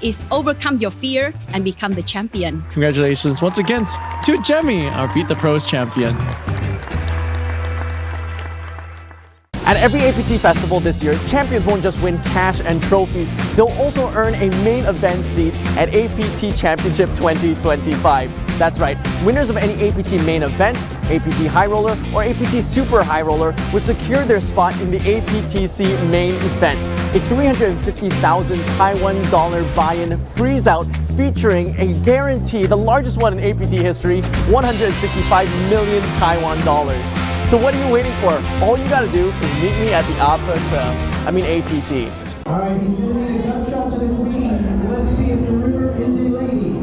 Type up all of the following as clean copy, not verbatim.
is overcome your fear and become the champion. Congratulations once again to Jemmy, our Beat the Pros champion. At every APT festival this year, champions won't just win cash and trophies, they'll also earn a main event seat at APT Championship 2025. That's right, winners of any APT Main Event, APT High Roller, or APT Super High Roller will secure their spot in the APTC Main Event, a 350,000 Taiwan dollar buy-in freeze-out featuring a guarantee, the largest one in APT history, 165 million Taiwan dollars. So what are you waiting for? All you gotta do is meet me at the APT. All right, he's going to cut shots to the queen. Let's see if the river is a lady.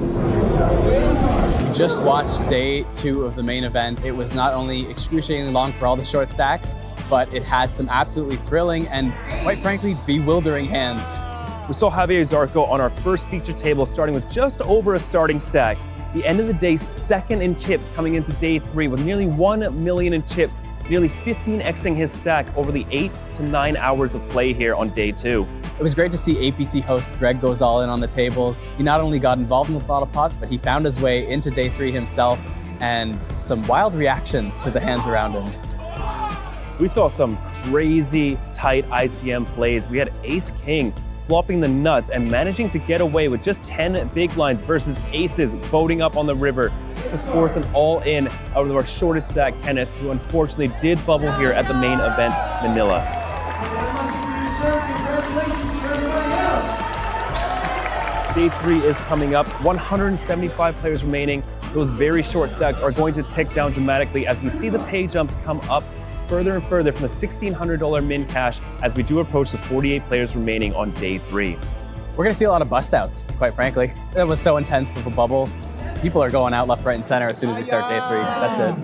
We just watched day 2 of the main event. It was not only excruciatingly long for all the short stacks, but it had some absolutely thrilling and, quite frankly, bewildering hands. We saw Javier Zarco on our first feature table, starting with just over a starting stack. The end of the day, second in chips coming into day 3 with nearly 1 million in chips, nearly 15xing his stack over the 8 to 9 hours of play here on day 2. It was great to see APT host Greg goes all in on the tables. He not only got involved in the bottle pots, but he found his way into day 3 himself and some wild reactions to the hands around him. We saw some crazy tight ICM plays. We had Ace King flopping the nuts and managing to get away with just 10 big blinds versus aces boating up on the river to force an all-in out of our shortest stack, Kenneth, who unfortunately did bubble here at the main event, Manila. Day 3 is coming up, 175 players remaining. Those very short stacks are going to tick down dramatically as we see the pay jumps come up further and further from the $1,600 min cash as we do approach the 48 players remaining on day 3. We're gonna see a lot of bust outs, quite frankly. It was so intense with the bubble. People are going out left, right, and center as soon as we start day 3. That's it.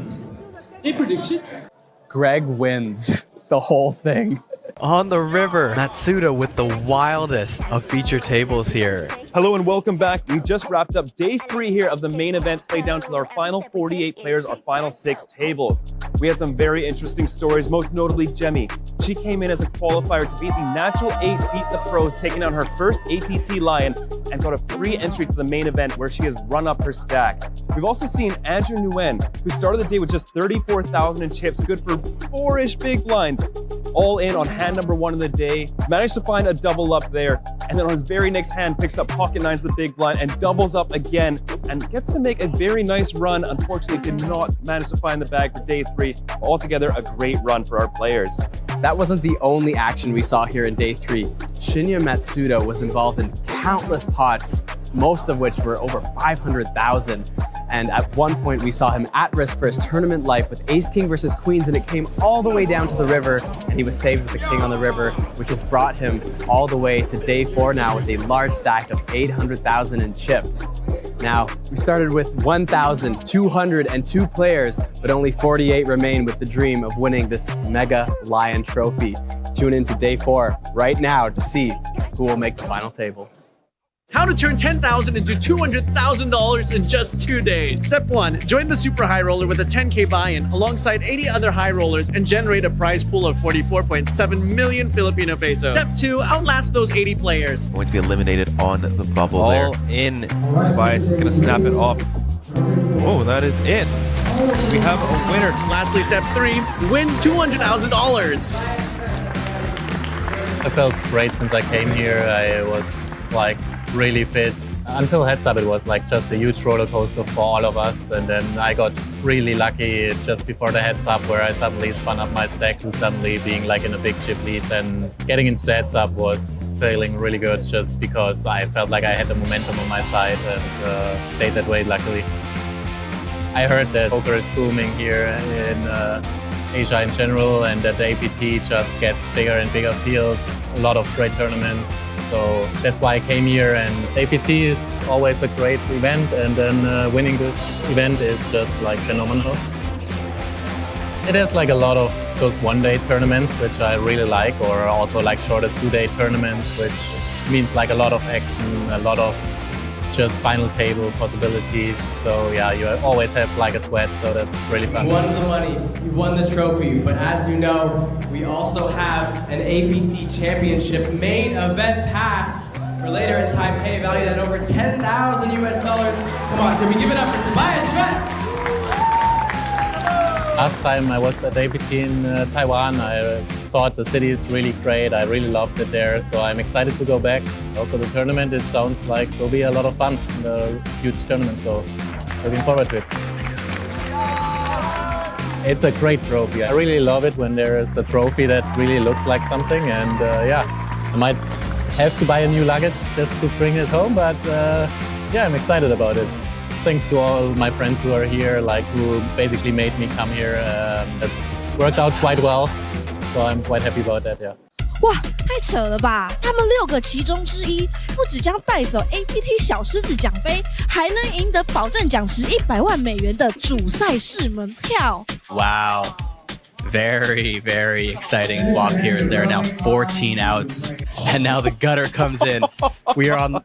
Any predictions? Greg wins the whole thing. On the river, Matsuda with the wildest of feature tables here. Hello and welcome back. We just wrapped up day 3 here of the main event, played down to our final 48 players, our final 6 tables. We had some very interesting stories, most notably Jemmy. She came in as a qualifier to beat the Natural 8 Beat the Pros, taking down her first APT Lion and got a free entry to the main event where she has run up her stack. We've also seen Andrew Nguyen, who started the day with just 34,000 in chips, good for 4-ish big blinds. All in on hand number 1 of the day, managed to find a double up there, and then on his very next hand picks up pocket nines the big blind and doubles up again and gets to make a very nice run. Unfortunately did not manage to find the bag for day 3. Altogether a great run for our players. That wasn't the only action we saw here in day 3. Shinya Matsuda was involved in countless pots, most of which were over 500,000. And at one point we saw him at risk for his tournament life with Ace King versus Queens, and it came all the way down to the river, and he was saved with the King on the river, which has brought him all the way to day 4 now with a large stack of 800,000 in chips. Now, we started with 1,202 players, but only 48 remain with the dream of winning this Mega Lion Trophy. Tune into day 4 right now to see who will make the final table. How to turn $10,000 into $200,000 in just 2 days. Step 1, join the Super High Roller with a 10K buy-in alongside 80 other high rollers and generate a prize pool of 44.7 million Filipino peso. Step 2, outlast those 80 players. Going to be eliminated on the bubble there. All in. Tobias gonna snap it off. Oh, that is it. We have a winner. Lastly, step 3, win $200,000. I felt great since I came here. I was like really fit. Until heads up, it was like just a huge roller coaster for all of us. And then I got really lucky just before the heads up where I suddenly spun up my stack to suddenly being like in a big chip lead. And getting into the heads up was feeling really good just because I felt like I had the momentum on my side and stayed that way, luckily. I heard that poker is booming here in Asia in general and that the APT just gets bigger and bigger fields, a lot of great tournaments. So that's why I came here, and APT is always a great event, and then winning this event is just like phenomenal. It has like a lot of those one-day tournaments, which I really like, or also like shorter 2-day tournaments, which means like a lot of action, a lot of just final table possibilities. So yeah, you always have like a sweat, so that's really fun. You won the money, you won the trophy, but as you know, we also have an APT Championship main event pass. For later in Taipei, valued at over 10,000 US dollars. Come on, can we give it up for Tobias Schmidt? Last time I was at APT in Taiwan, I thought the city is really great. I really loved it there, so I'm excited to go back. Also the tournament, it sounds like will be a lot of fun, a huge tournament, so looking forward to it. It's a great trophy. I really love it when there is a trophy that really looks like something, and yeah, I might have to buy a new luggage just to bring it home, but yeah, I'm excited about it. Thanks to all my friends who are here, like who basically made me come here. It's worked out quite well, so I'm quite happy about that, yeah. 哇，太扯了吧！他们6个其中之一，不只将带走 APT 小狮子奖杯，还能赢得保证奖值100万美元的主赛事门票。Wow. Very, very exciting flop here as there are now 14 outs. And now the gutter comes in. We are on the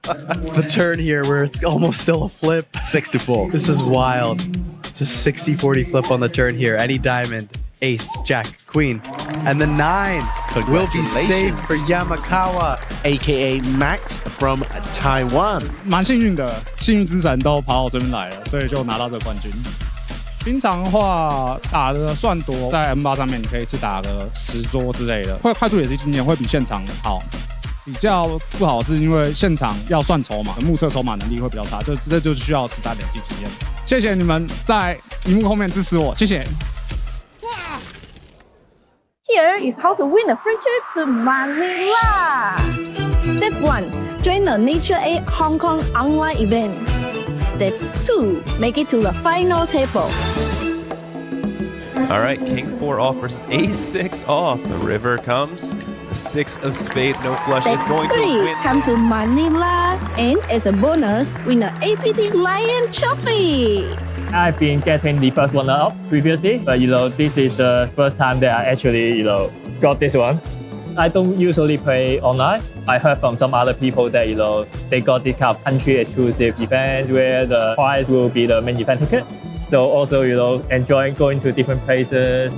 turn here where it's almost still a flip. 6-4. This is wild. It's a 60-40 flip on the turn here. Any diamond, ace, jack, queen. And the 9 will be saved for Yamakawa, aka Max from Taiwan. 蛮幸运的，幸运之神都跑到我这边来了，所以就拿到这个冠军。平常的话打的算多，在 M8上面你可以一次打个10桌之类的，会快速累积经验，会比现场好。比较不好是因为现场要算筹码，目测筹码能力会比较差，这就需要实战累积经验。谢谢你们在荧幕后面支持我，谢谢。Here is how to win a free trip to Manila. Step 1. Join the Nature 8 Hong Kong online event. Step 2. Make it to the final table. All right, King 4 off versus A6 off. The river comes. The 6 of spades, no flush, Step is going 3. to win. Come to Manila and as a bonus, win an APT Lion Trophy. I've been getting the first one up previously, but this is the first time that I actually got this one. I don't usually play online. I heard from some other people that they got this kind of country exclusive event where the prize will be the main event ticket. So also enjoying going to different places.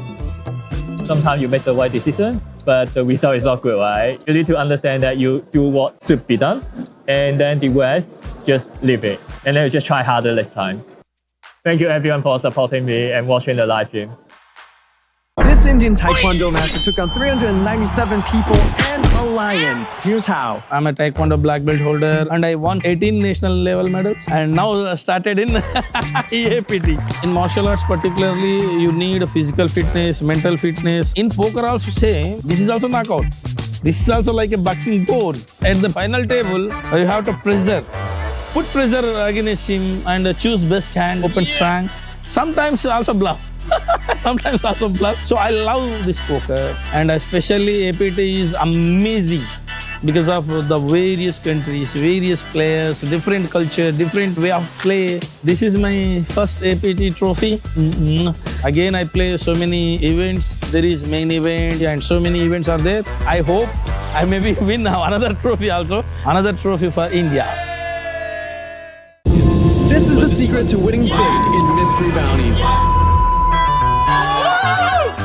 Sometimes you make the right decision, but the result is not good, right? You need to understand that you do what should be done, and then the rest, just leave it. And then you just try harder next time. Thank you everyone for supporting me and watching the live stream. This Indian Taekwondo master took on 397 people and a lion. Here's how. I'm a Taekwondo black belt holder and I won 18 national level medals and now started in APT. In martial arts particularly, you need physical fitness, mental fitness. In poker also same, this is also knockout. This is also like a boxing board. At the final table, you have to pressure. Put pressure against him and choose best hand, open strength. Sometimes also bluff. Sometimes also bluff. So I love this poker and especially APT is amazing because of the various countries, various players, different culture, different way of play. This is my first APT trophy. Again, I play so many events. There is main event and so many events are there. I hope I maybe win now another trophy also. Another trophy for India. This is the secret to winning big in mystery bounties.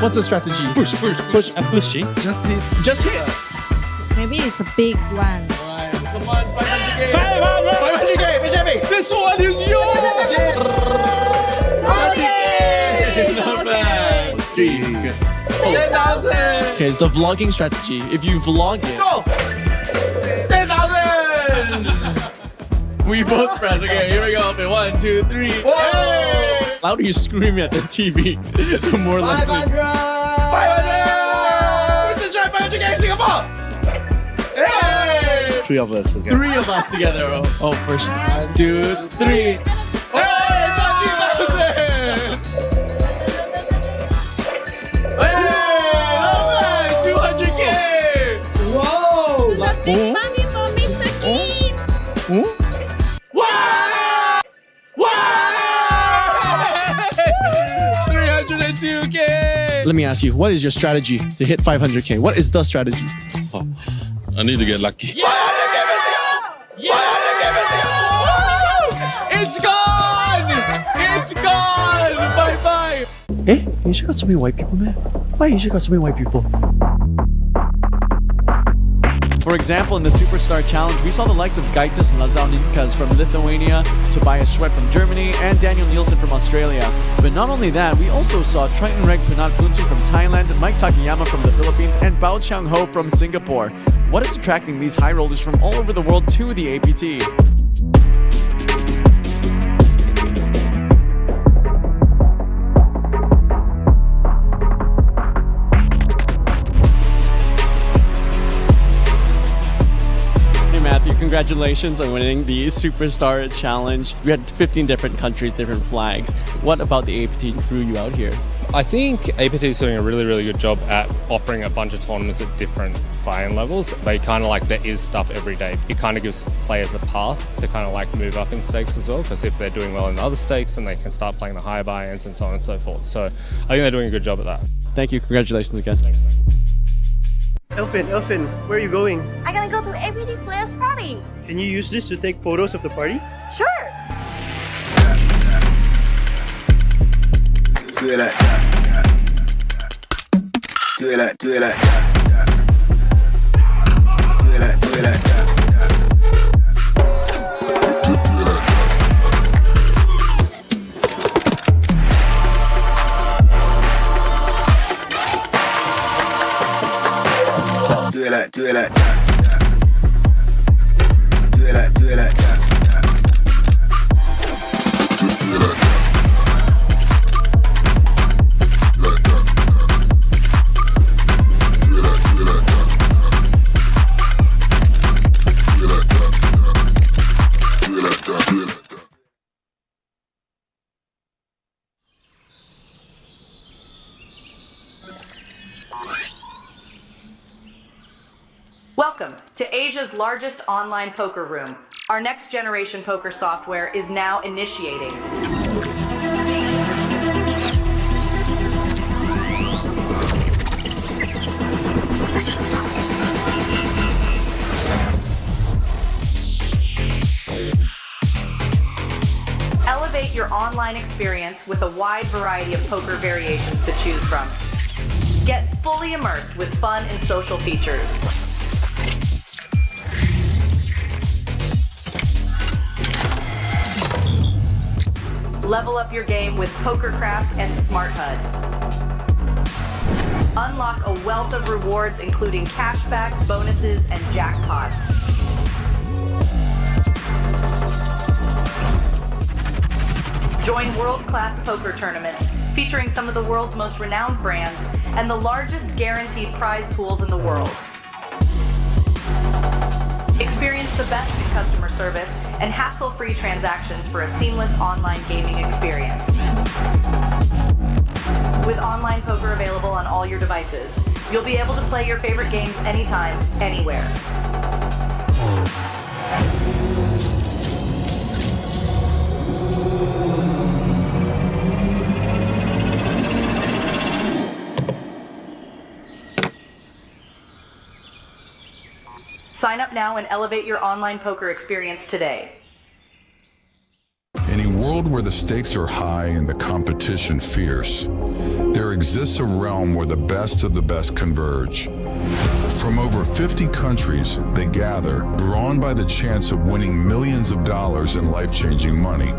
What's the strategy? Push and pushing. Just hit. Maybe it's a big one. Come on, 500K. 500K, Benjamin. This one is yours. Okay. Not bad. 10,000. Okay, it's the vlogging strategy. If you vlog it. Go. 10,000. We both press. Okay, here we go. Okay, 1, 2, 3. Hey! The louder you scream at the TV, the more likely. 500! 500! 500K Singapore! Hey! 3 of us together. 3 of us together. Oh, first 1, 2, 3. Hey! 90,000! Hey! Not bad! 200K! Whoa! The big money for Mr. Kim! Wow! Wow! 302K! Let me ask you, what is your strategy to hit 500K? What is the strategy? Oh, I need to get lucky. It's gone! It's gone! Bye-bye! Hey, Asia got so many white people, man. Why Asia got so many white people? For example, in the Superstar Challenge, we saw the likes of Gaitis Lazauninkas from Lithuania, Tobias Schwed from Germany, and Daniel Nielsen from Australia. But not only that, we also saw Triton Reg Punat Punsu from Thailand, Mike Takayama from the Philippines, and Bao Chang Ho from Singapore. What is attracting these high rollers from all over the world to the APT? Congratulations on winning the Superstar Challenge. We had 15 different countries, different flags. What about the APT drew you out here? I think APT is doing a really good job at offering a bunch of tournaments at different buy-in levels. They kind of like, there is stuff every day. It kind of gives players a path to kind of like move up in stakes as well, because if they're doing well in other stakes, then they can start playing the higher buy-ins and so on and so forth. So I think they're doing a good job at that. Thank you. Congratulations again. Thanks, man. Elfin, where are you going? I'm gonna go to APT Players Party. Can you use this to take photos of the party? Sure. Do it like do it like do it like do it like do it like do it like do it like do it like do it like Welcome to Asia's largest online poker room. Our next generation poker software is now initiating. Elevate your online experience with a wide variety of poker variations to choose from. Get fully immersed with fun and social features. Level up your game with PokerCraft and Smart HUD. Unlock a wealth of rewards including cashback, bonuses, and jackpots. Join world-class poker tournaments featuring some of the world's most renowned brands and the largest guaranteed prize pools in the world. Experience the best in customer service and hassle-free transactions for a seamless online gaming experience. With online poker available on all your devices, you'll be able to play your favorite games anytime, anywhere. Sign up now and elevate your online poker experience today. In a world where the stakes are high and the competition fierce, there exists a realm where the best of the best converge. From over 50 countries, they gather, drawn by the chance of winning millions of dollars in life-changing money.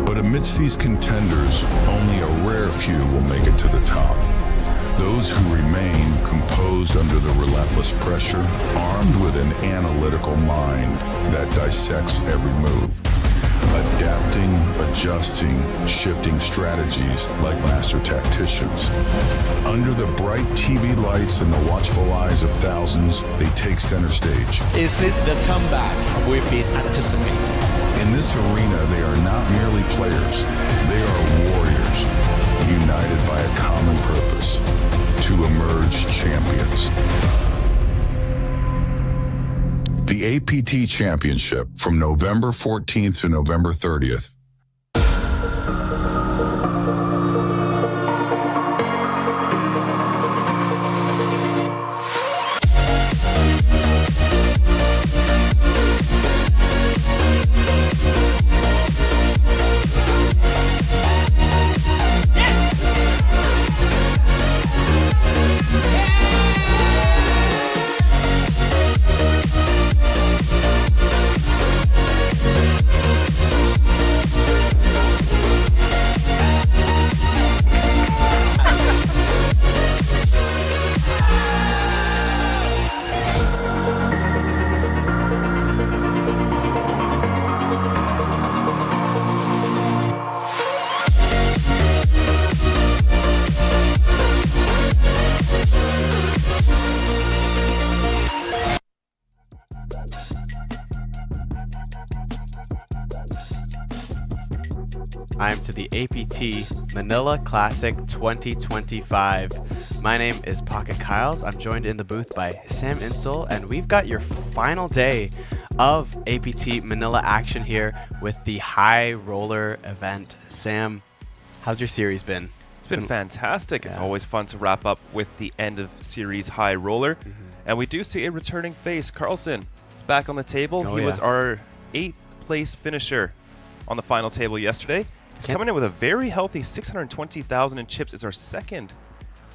But amidst these contenders, only a rare few will make it to the top. Those who remain composed under the relentless pressure, armed with an analytical mind that dissects every move, adapting, adjusting, shifting strategies like master tacticians. Under the bright TV lights and the watchful eyes of thousands, they take center stage. Is this the comeback we've been anticipating? In this arena, they are not merely players, they are warriors, united by a common purpose, to emerge champions. The APT Championship from November 14th to November 30th. I'm to the APT Manila Classic 2025. My name is Pocket Kyles. I'm joined in the booth by Sam Insole, and we've got your final day of APT Manila action here with the High Roller event. Sam, how's your series been? It's been fantastic. It's always fun to wrap up with the end of series High Roller. And we do see a returning face. Carlson is back on the table. He was our 8th place finisher on the final table yesterday. He's coming in with a very healthy 620,000 in chips. It's our second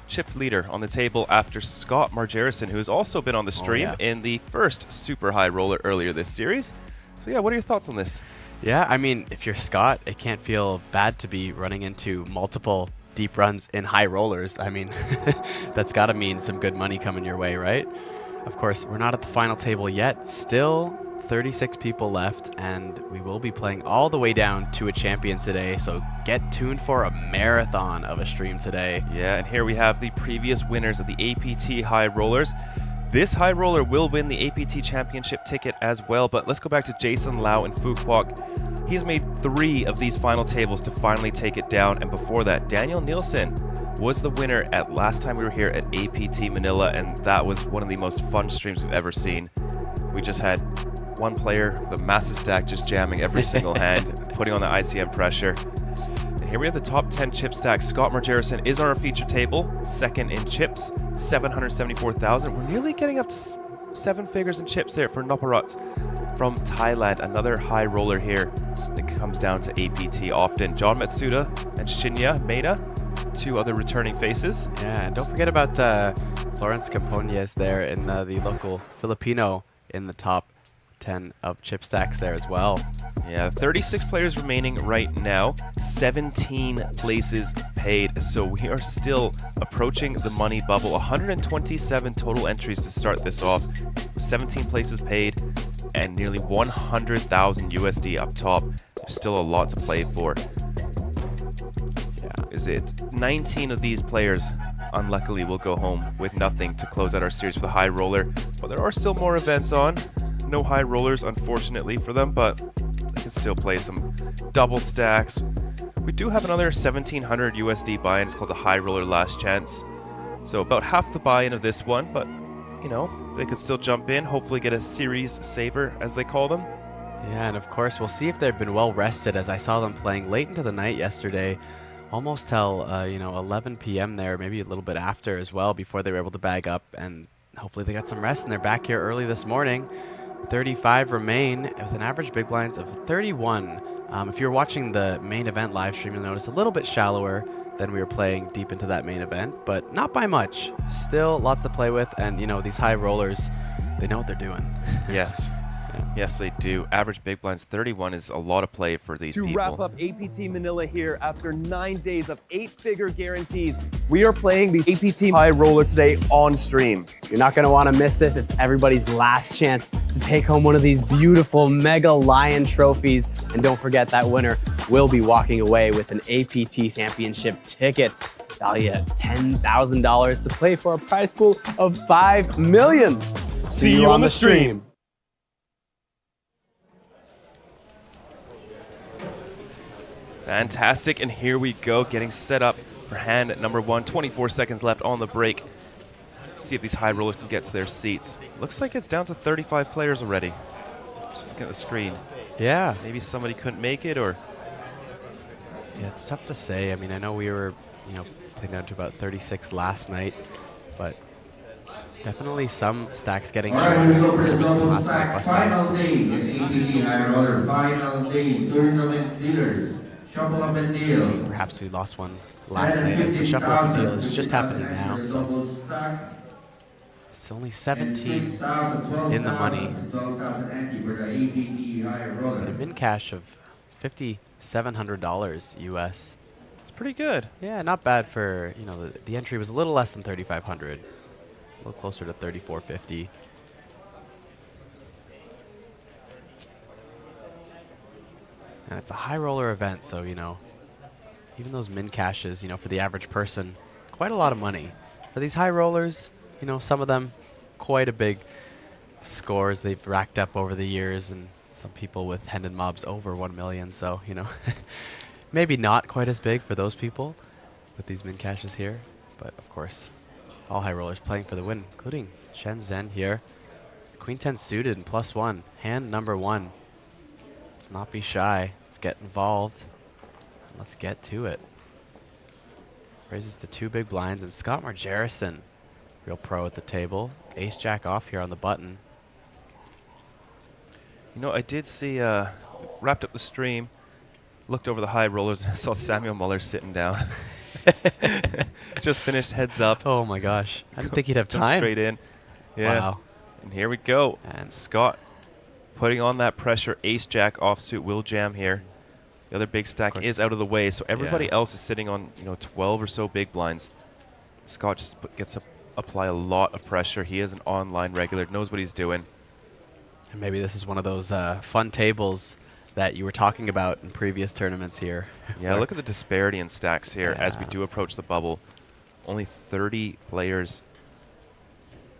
chip leader on the table after Scott Margerison, who has also been on the stream in the first Super High Roller earlier this series. So yeah, what are your thoughts on this? Yeah, I mean, if you're Scott, it can't feel bad to be running into multiple deep runs in high rollers. I mean, that's got to mean some good money coming your way, right? Of course, we're not at the final table yet. Still 36 people left, and we will be playing all the way down to a champion today, so get tuned for a marathon of a stream today. Yeah, and here we have the previous winners of the APT High Rollers. This High Roller will win the APT Championship ticket as well, but let's go back to Jason Lau and Phu Quoc. He's made 3 of these final tables to finally take it down, and before that, Daniel Nielsen was the winner at last time we were here at APT Manila, and that was one of the most fun streams we've ever seen. We just had one player, the massive stack, just jamming every single hand, putting on the ICM pressure. And here we have the top 10 chip stacks. Scott Margerison is on our feature table, second in chips, 774,000. We're nearly getting up to 7 figures in chips there for Noparat from Thailand, another high roller here that comes down to APT often. John Matsuda and Shinya Maeda, 2 other returning faces. Yeah, and don't forget about Florence Campones there in the local Filipino in the top 10 of chip stacks there as well. Yeah, 36 players remaining right now, 17 places paid, so we are still approaching the money bubble. 127 total entries to start this off, 17 places paid, and nearly 100,000 USD up top. There's still a lot to play for. Yeah, is it 19 of these players unluckily will go home with nothing to close out our series for the High Roller, but there are still more events on. No high rollers, unfortunately, for them, but they can still play some double stacks. We do have another 1,700 USD buy-in. It's called the High Roller Last Chance. So about half the buy-in of this one, but, you know, they could still jump in, hopefully get a series saver, as they call them. Yeah, and of course, we'll see if they've been well rested, as I saw them playing late into the night yesterday, almost till, 11 p.m. there, maybe a little bit after as well, before they were able to bag up, and hopefully they got some rest, and they're back here early this morning. 35 remain with an average big blinds of 31. If you're watching the main event live stream, you'll notice a little bit shallower than we were playing deep into that main event, but not by much. Still lots to play with, and these high rollers, they know what they're doing. Yes. Yes, they do. Average big blinds 31 is a lot of play for these people. To wrap up APT Manila here after 9 days of 8-figure guarantees, we are playing the APT High Roller today on stream. You're not going to want to miss this. It's everybody's last chance to take home one of these beautiful Mega Lion trophies. And don't forget that winner will be walking away with an APT Championship ticket valued at $10,000 to play for a prize pool of $5 million. See you on the stream. Fantastic, and here we go, getting set up for hand number 1. 24 seconds left on the break. See if these high rollers can get to their seats. Looks like it's down to 35 players already. Just looking at the screen. Yeah. Maybe somebody couldn't make it, or... Yeah, it's tough to say. I mean, I know we were, playing down to about 36 last night, but definitely some stacks getting shorter. Could have been some last minute bust outs. Perhaps we lost one last night, as the shuffle up and deal is just happening now. So it's only 17 in the money, but a min cash of $5,700 US. It's pretty good. Yeah, not bad for the entry was a little less than 3,500, a little closer to 3,450. And it's a high roller event, so, even those min caches, for the average person, quite a lot of money. For these high rollers, some of them quite a big scores they've racked up over the years, and some people with Hendon mobs over 1 million, so, Maybe not quite as big for those people with these min cashes here, but of course, all high rollers playing for the win, including Chen Zhen here. Queen 10 suited and +1, hand number 1. Let's not be shy. Let's get involved. Let's get to it. Raises to 2 big blinds, and Scott Margerison, real pro at the table. Ace Jack off here on the button. You know, I did see, wrapped up the stream, looked over the high rollers, and I saw Samuel Muller sitting down. Just finished heads up. Oh my gosh. I didn't think he'd have time. Straight in. Yeah. Wow. And here we go. And Scott putting on that pressure. Ace Jack offsuit will jam here. The other big stack is out of the way, so everybody else is sitting on 12 or so big blinds. Scott just gets to apply a lot of pressure. He is an online regular, knows what he's doing. And maybe this is one of those fun tables that you were talking about in previous tournaments here. Yeah, look at the disparity in stacks here as we do approach the bubble. Only 30 players.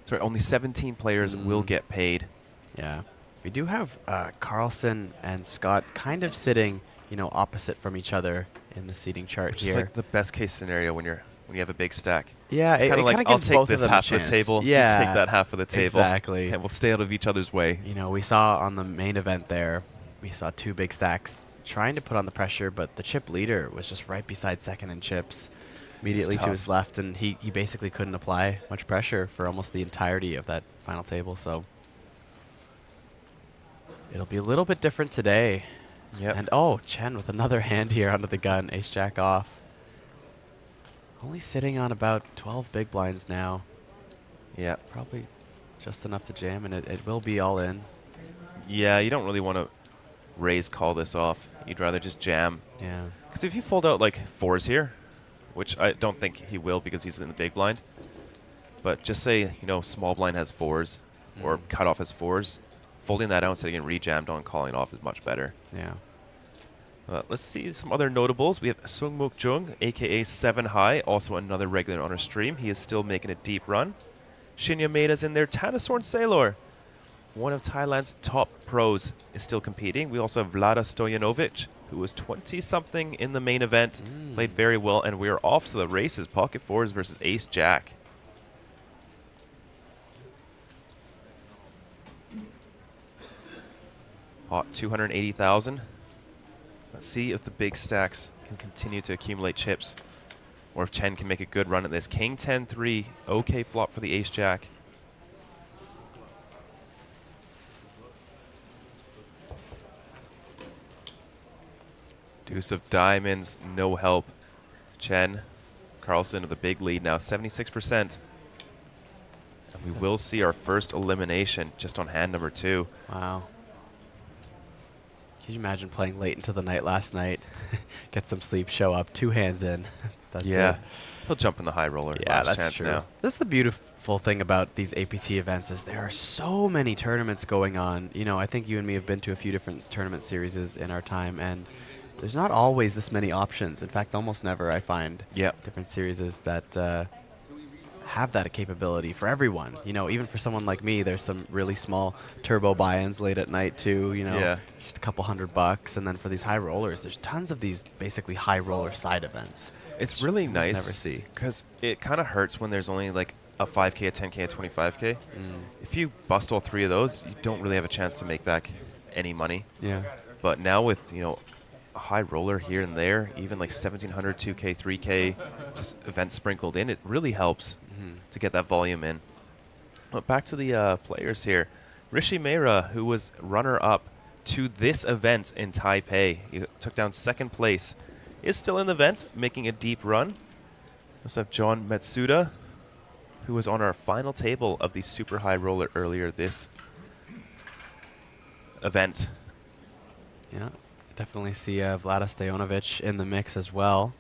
Sorry, only 17 players will get paid. Yeah. We do have Carlson and Scott kind of sitting, opposite from each other in the seating chart Which here. is like the best case scenario when you have a big stack. Yeah, it's it kind of like, kinda I'll gives take both this of them a half of the chance. table, Yeah, you take that half of the table. Exactly. And we'll stay out of each other's way. We saw on the main event there, we saw 2 big stacks trying to put on the pressure, but the chip leader was just right beside second in chips, immediately to his left, and he basically couldn't apply much pressure for almost the entirety of that final table. So it'll be a little bit different today. Yep. And oh, Chen with another hand here under the gun, ace jack off. Only sitting on about 12 big blinds now. Yeah. Probably just enough to jam, and it will be all in. Yeah, you don't really want to call this off. You'd rather just jam. Yeah. Because if you fold out like 4s here, which I don't think he will because he's in the big blind, but just say, small blind has 4s or cutoff has 4s, folding that out instead of getting rejammed on calling it off is much better. Yeah. Let's see some other notables. We have Sung Mook Jung, a.k.a. 7 High, also another regular on our stream. He is still making a deep run. Shinya Maeda's in there. Thanasorn Sailor, one of Thailand's top pros, is still competing. We also have Vlada Stojanovic, who was 20-something in the main event, played very well, and we're off to the races. Pocket 4s versus Ace Jack. Hot 280,000. Let's see if the big stacks can continue to accumulate chips, or if Chen can make a good run at this. King 10-3, okay flop for the Ace Jack. Deuce of diamonds, no help. Chen, Carlson with a big lead now, 76%. We will see our first elimination just on hand number 2. Wow. Can you imagine playing late into the night last night, get some sleep, show up, 2 hands in? That's it. He'll jump in the high roller. Yeah, last that's chance true. Now. That's the beautiful thing about these APT events is there are so many tournaments going on. I think you and me have been to a few different tournament series in our time, and there's not always this many options. In fact, almost never I find different series that have that capability for everyone. Even for someone like me, there's some really small turbo buy-ins late at night too, just a couple $100. And then for these high rollers, there's tons of these basically high roller side events. It's really nice never see. Because it kind of hurts when there's only like a 5K, a 10K, a 25K. If you bust all 3 of those, you don't really have a chance to make back any money. Yeah. But now with, a high roller here and there, even like 1,700, 2K, 3K, just events sprinkled in, it really helps to get that volume in. But back to the players here. Rishi Mehra, who was runner-up to this event in Taipei, he took down 2nd place, is still in the event, making a deep run. We also have John Matsuda, who was on our final table of the Super High Roller earlier this event. Yeah, definitely see Vlada Stojanovic in the mix as well.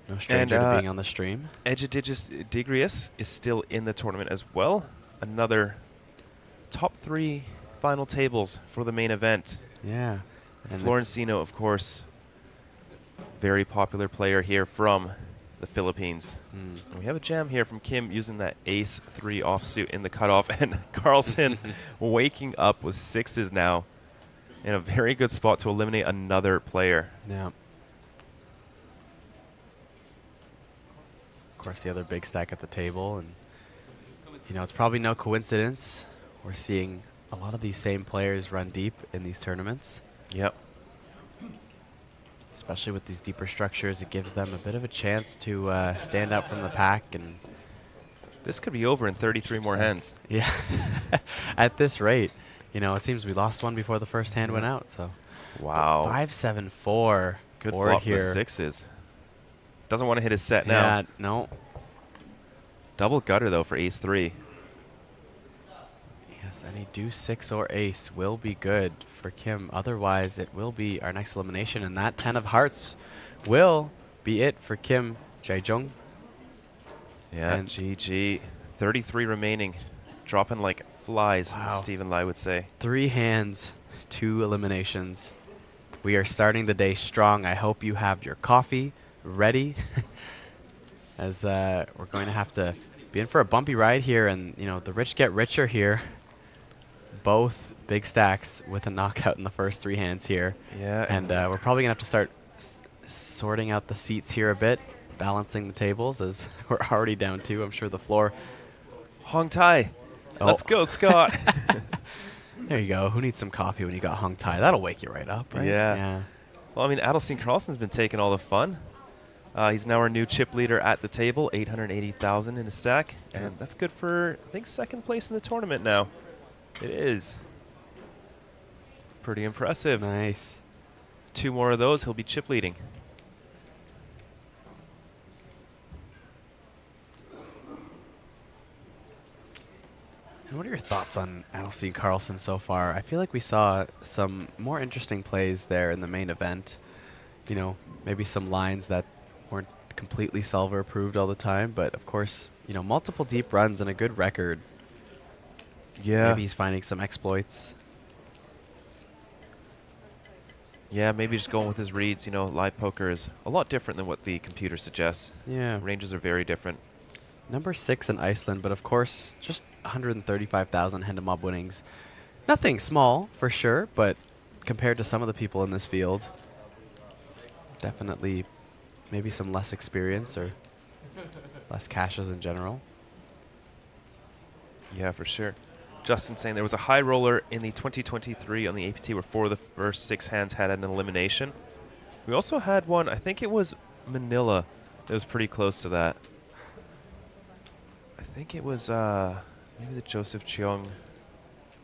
No stranger to being on the stream. Egidigus Digrius is still in the tournament as well. Another top 3 final tables for the main event. Yeah. And Florencino, of course, very popular player here from the Philippines. And we have a jam here from Kim using that ace 3 offsuit in the cutoff, and Carlson waking up with 6s now. In a very good spot to eliminate another player. Yeah. Of course, the other big stack at the table. And, you know, it's probably no coincidence we're seeing a lot of these same players run deep in these tournaments. Yep. Especially with these deeper structures, it gives them a bit of a chance to stand out from the pack. And this could be over in 33 more hands. Yeah. At this rate, you know, it seems we lost one before the first hand went out. So, wow. 5-7-4. Good board flop here. with sixes. Doesn't want to hit his set now. Yeah, no. Double gutter though for ace 3. Yes, any deuce 6 or ace will be good for Kim. Otherwise, it will be our next elimination, and that 10 of hearts will be it for Kim Jae-jung. Yeah, and GG. 33 remaining. Dropping like flies, as Stephen Lai would say. 3 hands, 2 eliminations. We are starting the day strong. I hope you have your coffee ready, as we're going to have to be in for a bumpy ride here, and you know, the rich get richer here. Both big stacks with a knockout in the first 3 hands here. Yeah. And we're probably going to have to start sorting out the seats here a bit, balancing the tables, as we're already down 2. I'm sure the floor. Hong Tai. Oh. Let's go, Scott. There you go. Who needs some coffee when you got Hong Tai? That'll wake you right up, right? Yeah. Well, I mean, Adelstein Carlson's been taking all the fun. He's now our new chip leader at the table, 880,000 in his stack. And that's good for, I think, second place in the tournament now. It is. Pretty impressive. Nice. 2 more of those, he'll be chip leading. And what are your thoughts on Adelstein Carlson so far? I feel like we saw some more interesting plays there in the main event. You know, maybe some lines that weren't completely solver approved all the time, but of course, you know, multiple deep runs and a good record. Yeah. Maybe he's finding some exploits. Yeah, maybe just going with his reads. You know, live poker is a lot different than what the computer suggests. Yeah. Ranges are very different. Number 6 in Iceland, but of course, just 135,000 hand to mob winnings. Nothing small, for sure, but compared to some of the people in this field, definitely maybe some less experience or less cashes in general. Yeah, for sure. Justin saying there was a high roller in the 2023 on the APT where 4 of the first 6 hands had an elimination. We also had one, I think it was Manila, that was pretty close to that. I think it was maybe the Joseph Cheong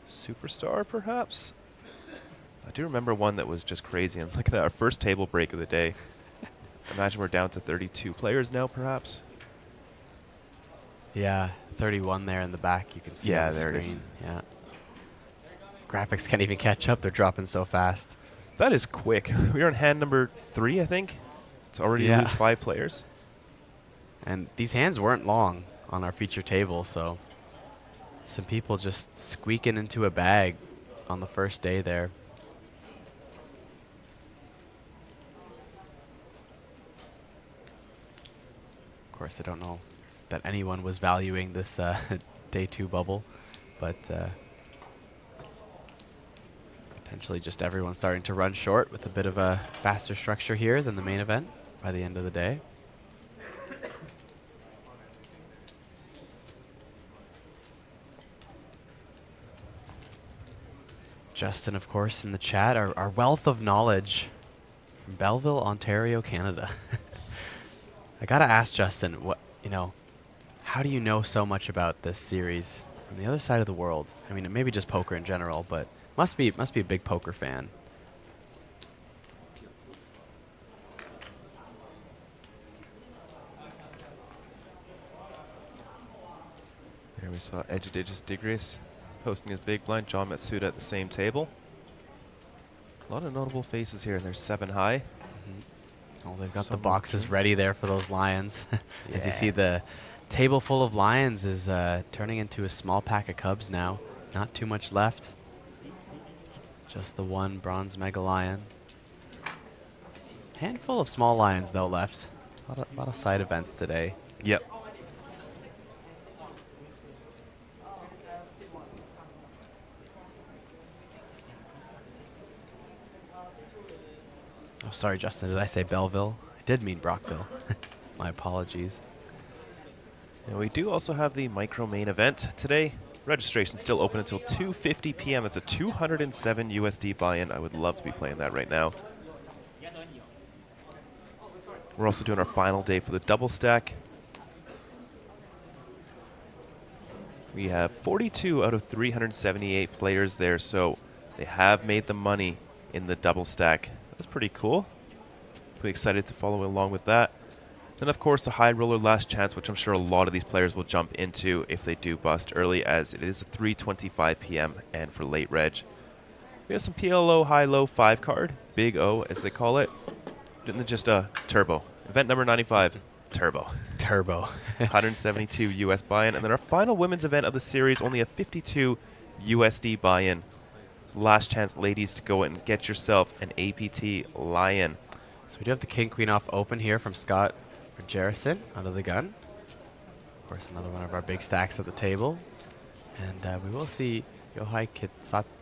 Superstar, perhaps? I do remember one that was just crazy. And look at that, our first table break of the day. Imagine we're down to 32 players now, perhaps. Yeah, 31 there in the back. You can see on the there screen. it is. Yeah. Graphics can't even catch up. They're dropping so fast. That is quick. We're on hand number 3, I think. It's already lose 5 players. And these hands weren't long on our feature table, so some people just squeaking into a bag on the first day there. Of course, I don't know that anyone was valuing this day 2 bubble, but potentially just everyone starting to run short with a bit of a faster structure here than the main event by the end of the day. Justin, of course, in the chat, our wealth of knowledge from Belleville, Ontario, Canada. I gotta ask Justin, what, you know, how do you know so much about this series from the other side of the world? I mean, maybe just poker in general, but must be a big poker fan. There we saw Edgidigis Digris hosting his big blind, John Matsuda at the same table. A lot of notable faces here, and there's 7 high. Oh, they've got the boxes ready there for those lions. As you see, the table full of lions is turning into a small pack of cubs now. Not too much left. Just the one bronze mega lion. Handful of small lions, though, left. A lot of side events today. Yep. Oh, sorry, Justin. Did I say Belleville? I did mean Brockville. My apologies. And we do also have the micro main event today. Registration still open until 2:50 p.m. It's a 207 USD buy-in. I would love to be playing that right now. We're also doing our final day for the double stack. We have 42 out of 378 players there, so they have made the money in the double stack. That's pretty cool. Pretty excited to follow along with that. Then, of course, the high roller last chance, which I'm sure a lot of these players will jump into if they do bust early, as it is a 3:25 p.m. and for late reg. We have some PLO high-low 5 card, Big O as they call it. Didn't just turbo. Event number 95, turbo. Turbo. 172 US buy-in, and then our final women's event of the series, only a 52 USD buy-in. Last chance, ladies, to go and get yourself an APT Lion. So we do have the King Queen off open here from Scott for Jerison out of the gun. Of course, another one of our big stacks at the table. And we will see Yohai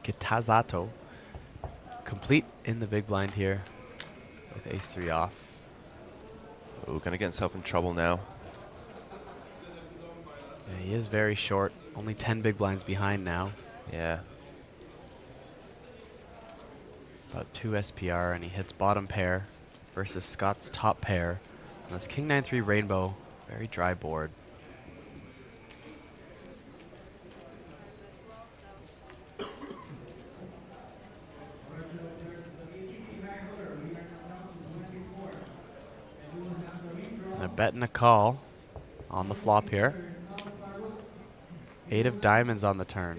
Kitazato complete in the big blind here with ace-3 off. Oh, gonna get himself in trouble now. Yeah, he is very short. Only 10 big blinds behind now. Yeah. About 2 SPR, and he hits bottom pair versus Scott's top pair. And that's King 9-3 Rainbow. Very dry board. And a bet and a call on the flop here. 8 of diamonds on the turn.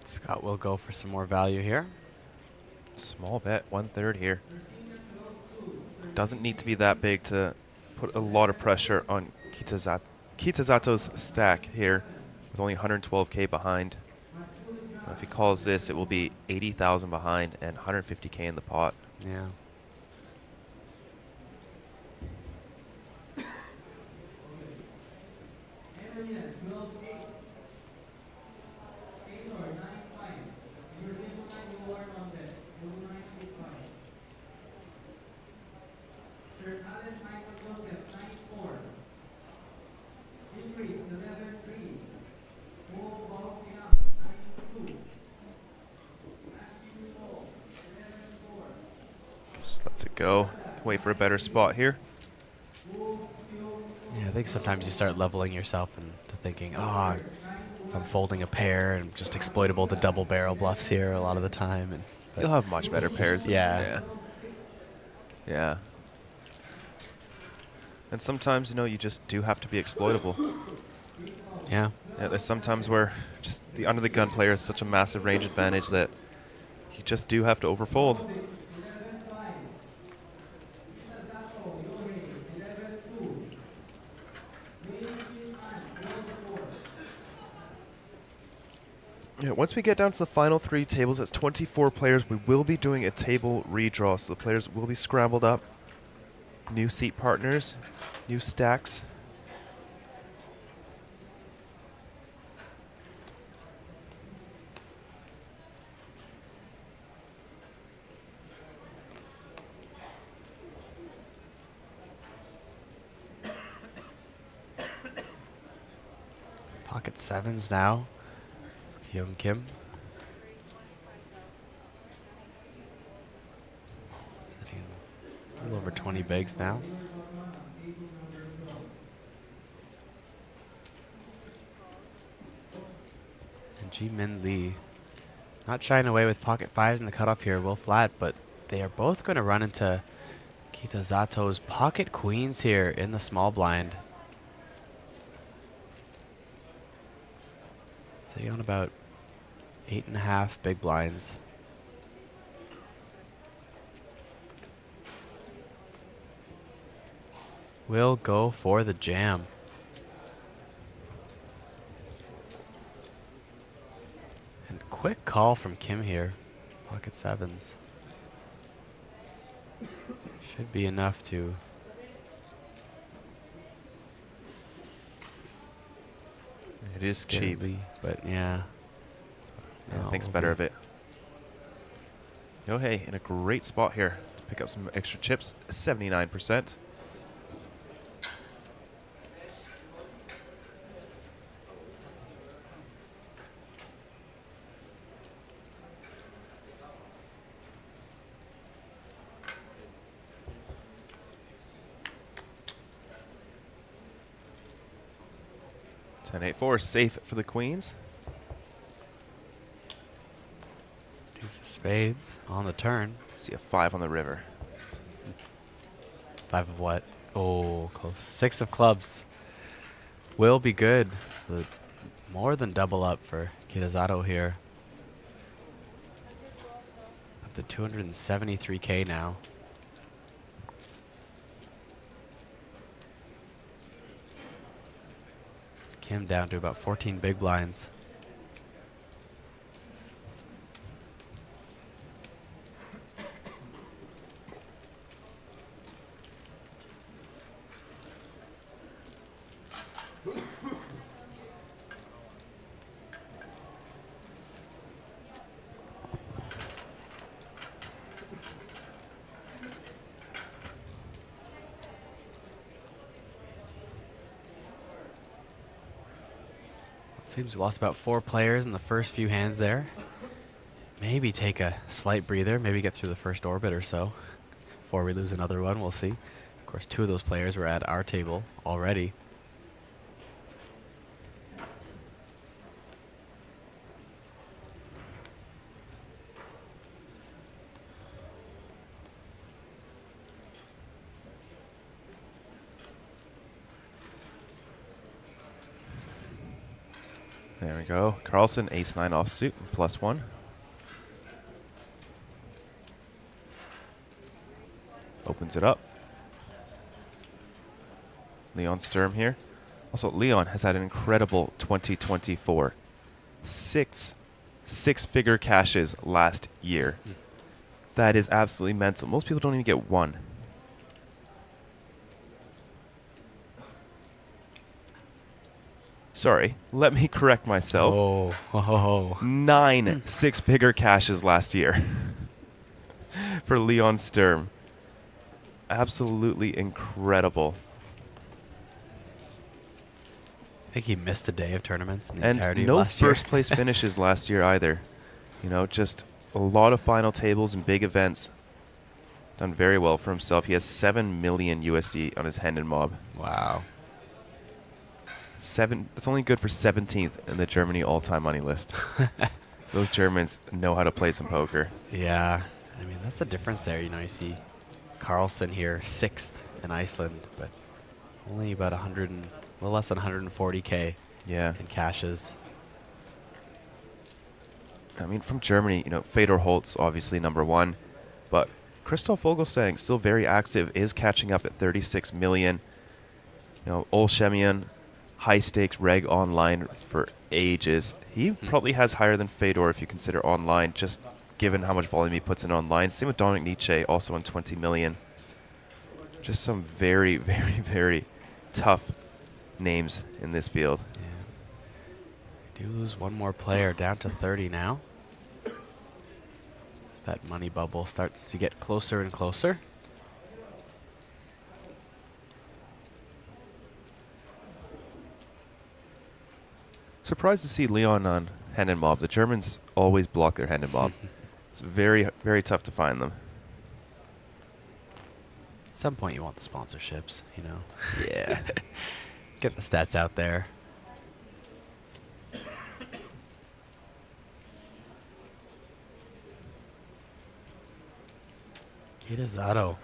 Scott will go for some more value here. Small bet, 1/3 here. Doesn't need to be that big to put a lot of pressure on Kitazato's stack here with only 112K behind. If he calls this, it will be 80,000 behind and 150K in the pot. Yeah. Just lets it go. Wait for a better spot here. Yeah, I think sometimes you start leveling yourself into thinking, oh, if I'm folding a pair and just exploitable to double barrel bluffs here a lot of the time. And you'll have much better pairs. Yeah. Yeah. And sometimes, you know, you just do have to be exploitable. Yeah. There's sometimes where just the under the gun player has such a massive range advantage that you just do have to overfold. Yeah, once we get down to the final 3 tables, that's 24 players. We will be doing a table redraw, so the players will be scrambled up. New seat partners, new stacks. Pocket 7s now. Young Kim. Sitting a little over 20 bigs now. And Ji Min Lee not shying away with pocket 5s in the cutoff here. Will flat, but they are both going to run into Kitazato's pocket queens here in the small blind. Sitting on about 8.5 big blinds. Will go for the jam. Quick call from Kim here. Pocket sevens. Should be enough to... It is cheap. But yeah. Yeah, thinks better of it. Yohei in a great spot here to pick up some extra chips, 79%. Ten 8-4 safe for the queens. Deuce of spades on the turn. See a 5 on the river. 5 of what? Oh, close. 6 of clubs. Will be good. More than double up for Kitazato here. Up to 273K now. Kim down to about 14 big blinds. Seems we lost about 4 players in the first few hands there. Maybe take a slight breather, maybe get through the first orbit or so before we lose another one, we'll see. Of course, 2 of those players were at our table already. There we go. Carlson, ace-9 offsuit, +1. Opens it up. Leon Sturm here. Also, Leon has had an incredible 2024. 6 six-figure cashes last year. That is absolutely mental. Most people don't even get 1. Sorry, let me correct myself. Oh. 9 six-figure cashes last year for Leon Sturm. Absolutely incredible. I think he missed a day of tournaments in the And entirety no of last year. first place finishes last year either. You know, just a lot of final tables and big events. Done very well for himself. He has 7 million USD on his Hendon Mob. Wow. That's only good for 17th in the Germany all-time money list. Those Germans know how to play some poker. Yeah. I mean, that's the difference there. You know, you see Carlson here, 6th in Iceland, but only about a little less than 140K in cashes. I mean, from Germany, you know, Fedor Holtz, obviously #1, but Christoph Vogelsang, still very active, is catching up at 36 million. You know, Olshemian, high stakes reg online for ages. He probably has higher than Fedor if you consider online, just given how much volume he puts in online. Same with Dominic Nietzsche, also on 20 million. Just some very, very, very tough names in this field. Do lose one more player, down to 30 now. As that money bubble starts to get closer and closer. Surprised to see Leon on Hendon Mob. The Germans always block their Hendon Mob. It's very, very tough to find them. At some point you want the sponsorships, you know. Yeah. Get the stats out there. Kitazato,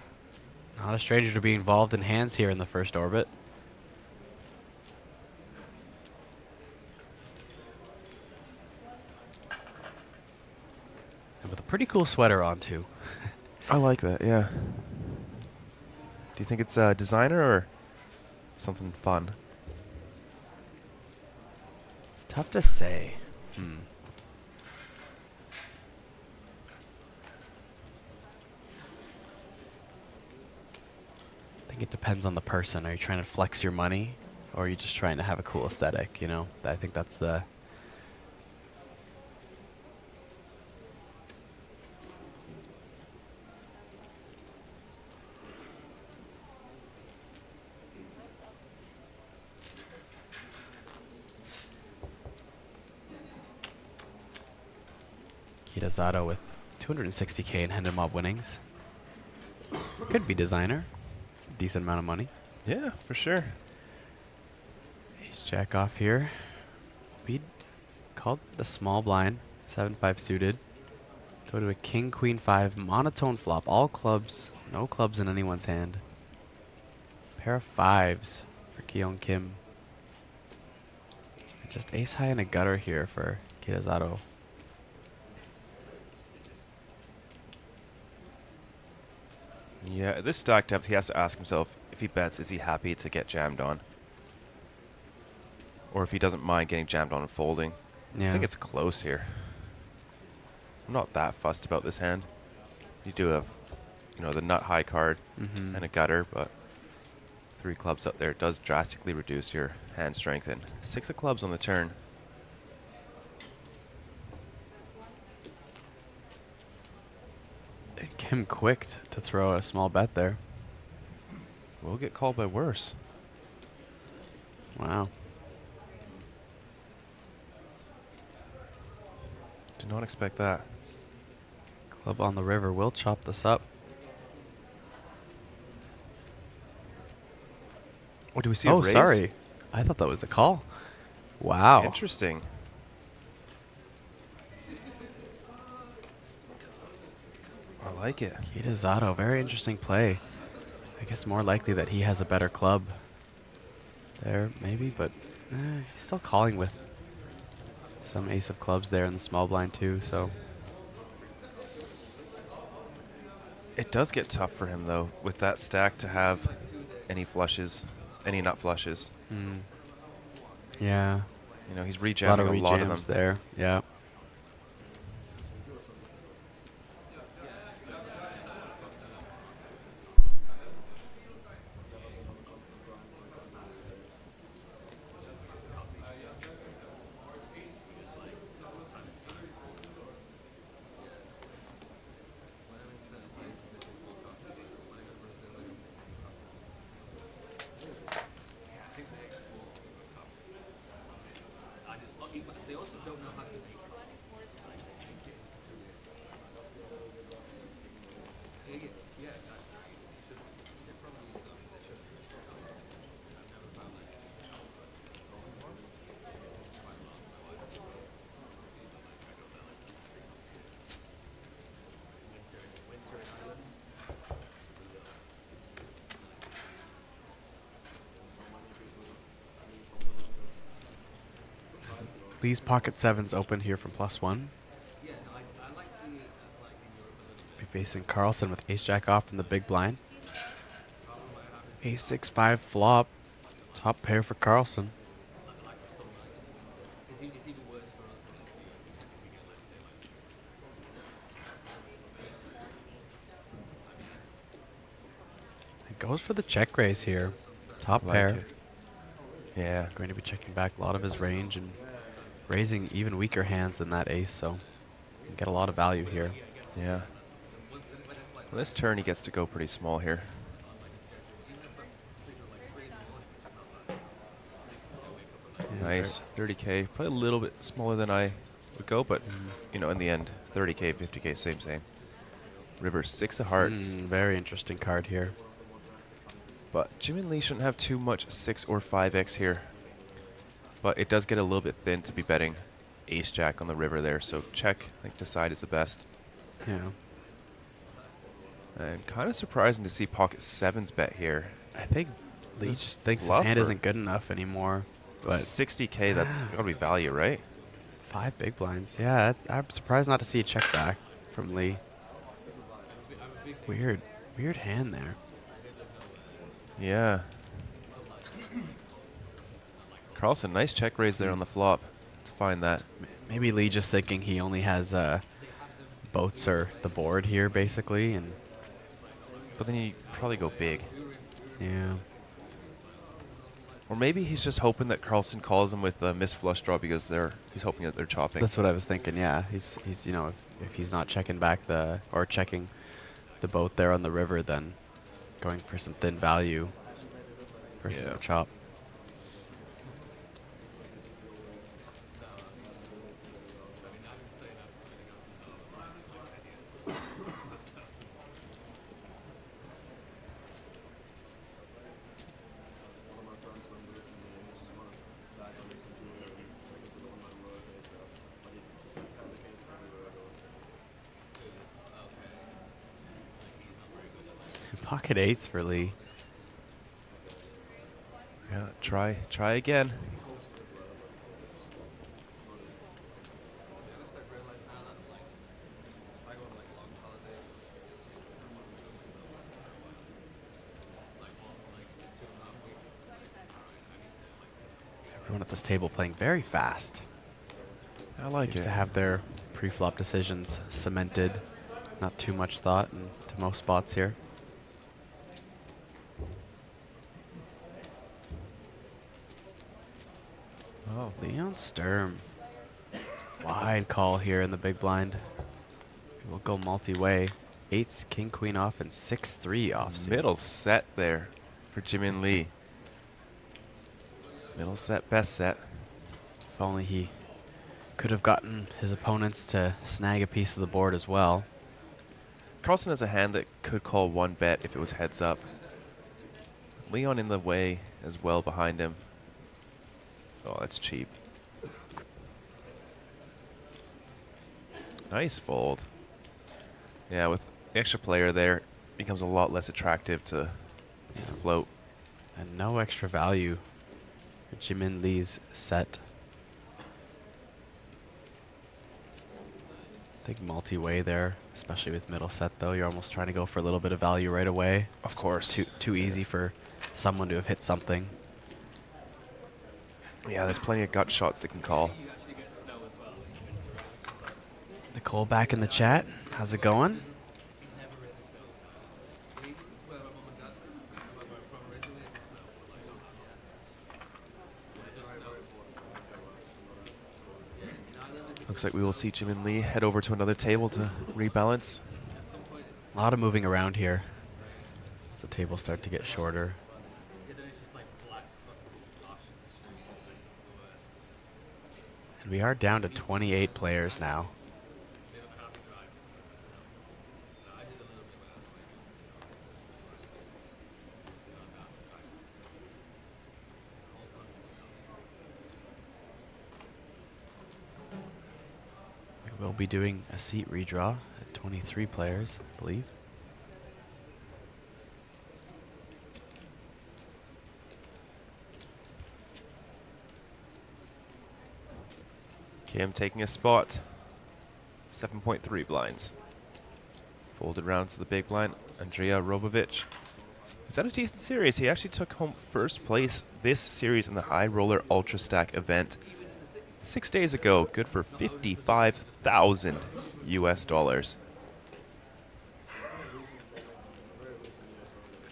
not a stranger to be involved in hands here in the first orbit. And with a pretty cool sweater on too. I like that, yeah. Do you think it's a designer or something fun? It's tough to say. think it depends on the person. Are you trying to flex your money, or are you just trying to have a cool aesthetic? You know, I think that's the. Kitazato with 260K in Hendon Mob winnings. Could be designer. It's a decent amount of money. Yeah, for sure. Ace Jack off here. We called the small blind, 7-5 suited. Go to a King Queen 5 monotone flop. All clubs, no clubs in anyone's hand. Pair of fives for Keon Kim. Just ace high and a gutter here for Kitazato. Yeah, at this stack depth, he has to ask himself, if he bets, is he happy to get jammed on? Or if he doesn't mind getting jammed on and folding. Yeah. I think it's close here. I'm not that fussed about this hand. You do have, you know, the nut high card and a gutter, but 3 clubs up there does drastically reduce your hand strength. And 6 of clubs on the turn. Kim quick to throw a small bet there. We'll get called by worse. Wow. Did not expect that. Club on the river will chop this up. Oh, do we see a Oh, raise? sorry. I thought that was a call. Wow. Interesting. I like it. Kitazato, very interesting play. I guess more likely that he has a better club there, maybe, but he's still calling with some ace of clubs there in the small blind too, so. It does get tough for him, though, with that stack to have any flushes, any nut flushes. Yeah. You know, he's rejamming a lot of them. There, yeah. Lee's pocket sevens open here from +1. Be facing Carlson with ace jack off from the big blind. Ace 6-5 flop. Top pair for Carlson. It goes for the check raise here. Top Like pair. it. Yeah. Going to be checking back a lot of his range and raising even weaker hands than that ace, so can get a lot of value here. Yeah. Well, this turn he gets to go pretty small here. Yeah, Nice. 30K. Probably a little bit smaller than I would go, but, you know, in the end, 30K, 50K, same. River, 6 of hearts. Very interesting card here. But Jimin Lee shouldn't have too much 6 or 5x here. But it does get a little bit thin to be betting ace jack on the river there, so check, I think decide is the best. Yeah. And kind of surprising to see pocket sevens bet here. I think Lee This just thinks his bluff hand or- isn't good enough anymore. But 60K, that's gotta be value, right? 5 big blinds. Yeah, I'm surprised not to see a check back from Lee. Weird hand there. Yeah. Carlson, nice check raise there on the flop to find that. Maybe Lee just thinking he only has boats or the board here, basically, and But then you probably go big. Yeah. Or maybe he's just hoping that Carlson calls him with a missed flush draw because he's hoping that they're chopping. That's what I was thinking. Yeah, he's you know, if he's not checking back or checking the boat there on the river, then going for some thin value versus a chop. Pocket eights for Lee. Yeah, try again. Everyone at this table playing very fast. I like Seems it. to have their pre-flop decisions cemented. Not too much thought into most spots here. Oh, Leon Sturm. Wide call here in the big blind. We'll go multi-way. Eights, king, queen off, and 6-3 offsuit. Middle set there for Jimin Lee. Middle set, best set. If only he could have gotten his opponents to snag a piece of the board as well. Carlson has a hand that could call one bet if it was heads up. Leon in the way as well behind him. Oh, that's cheap. Nice fold. Yeah, with the extra player there, it becomes a lot less attractive to float. And no extra value for Jimin Lee's set. Big multi-way there, especially with middle set though. You're almost trying to go for a little bit of value right away. Of course. Too easy for someone to have hit something. Yeah, there's plenty of gut shots that can call. Nicole back in the chat. How's it going? Looks like we will see Jimin Lee head over to another table to rebalance. A lot of moving around here as the tables start to get shorter. And we are down to 28 players now. We will be doing a seat redraw at 23 players, I believe. Kim taking a spot. 7.3 blinds. Folded round to the big blind. Andrea Robovic. He's had a decent series. He actually took home first place this series in the High Roller Ultra Stack event 6 days ago. Good for 55,000 US dollars.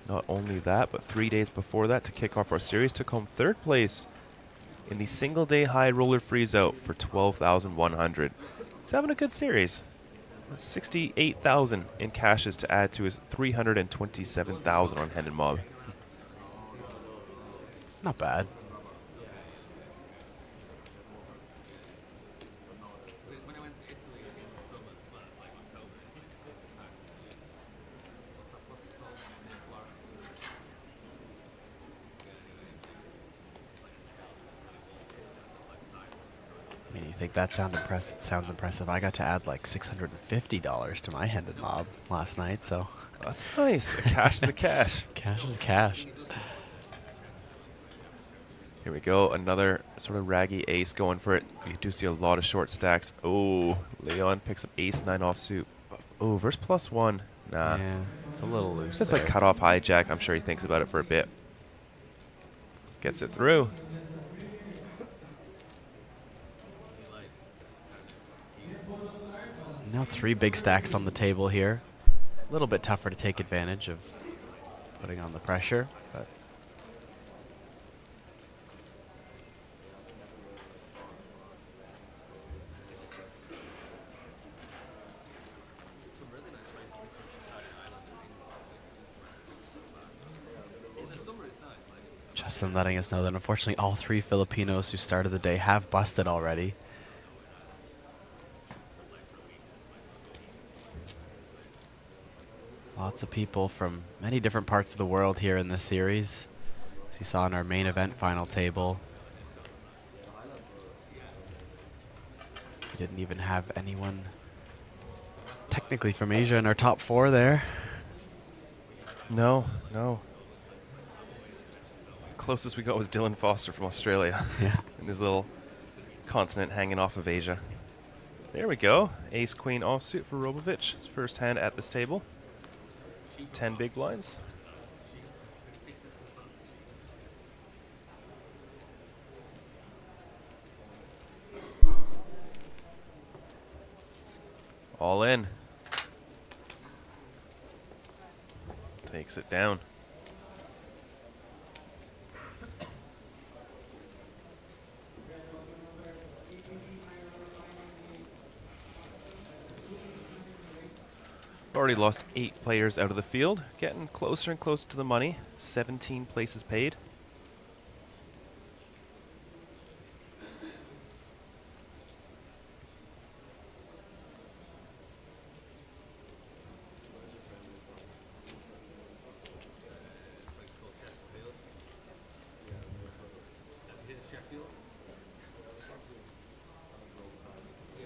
Not only that, but 3 days before that, to kick off our series, took home third place in the single day High Roller freeze out for 12,100. He's having a good series. That's 68,000 in cashes to add to his 327,000 on Hand and Mob. Not bad. I mean, you think that sounds impressive. I got to add like $650 to my Hand and Mob last night, so. That's nice. A cash is a cash. Cash is a cash. Here we go. Another sort of raggy ace going for it. You do see a lot of short stacks. Oh, Leon picks up ace-9 offsuit. Oh, versus +1. Nah. Yeah, it's a little loose. It's like cut off hijack. I'm sure he thinks about it for a bit. Gets it through. Now 3 big stacks on the table here. A little bit tougher to take advantage of putting on the pressure, but Just them letting us know that unfortunately all 3 Filipinos who started the day have busted already. Lots of people from many different parts of the world here in this series. As you saw in our main event final table. We didn't even have anyone technically from Asia in our top 4 there. No. Closest we got was Dylan Foster from Australia. Yeah. And his little continent hanging off of Asia. There we go. Ace Queen offsuit for Robovic. His first hand at this table. 10 big blinds. All in. Takes it down. Already lost 8 players out of the field, getting closer and closer to the money. 17 places paid.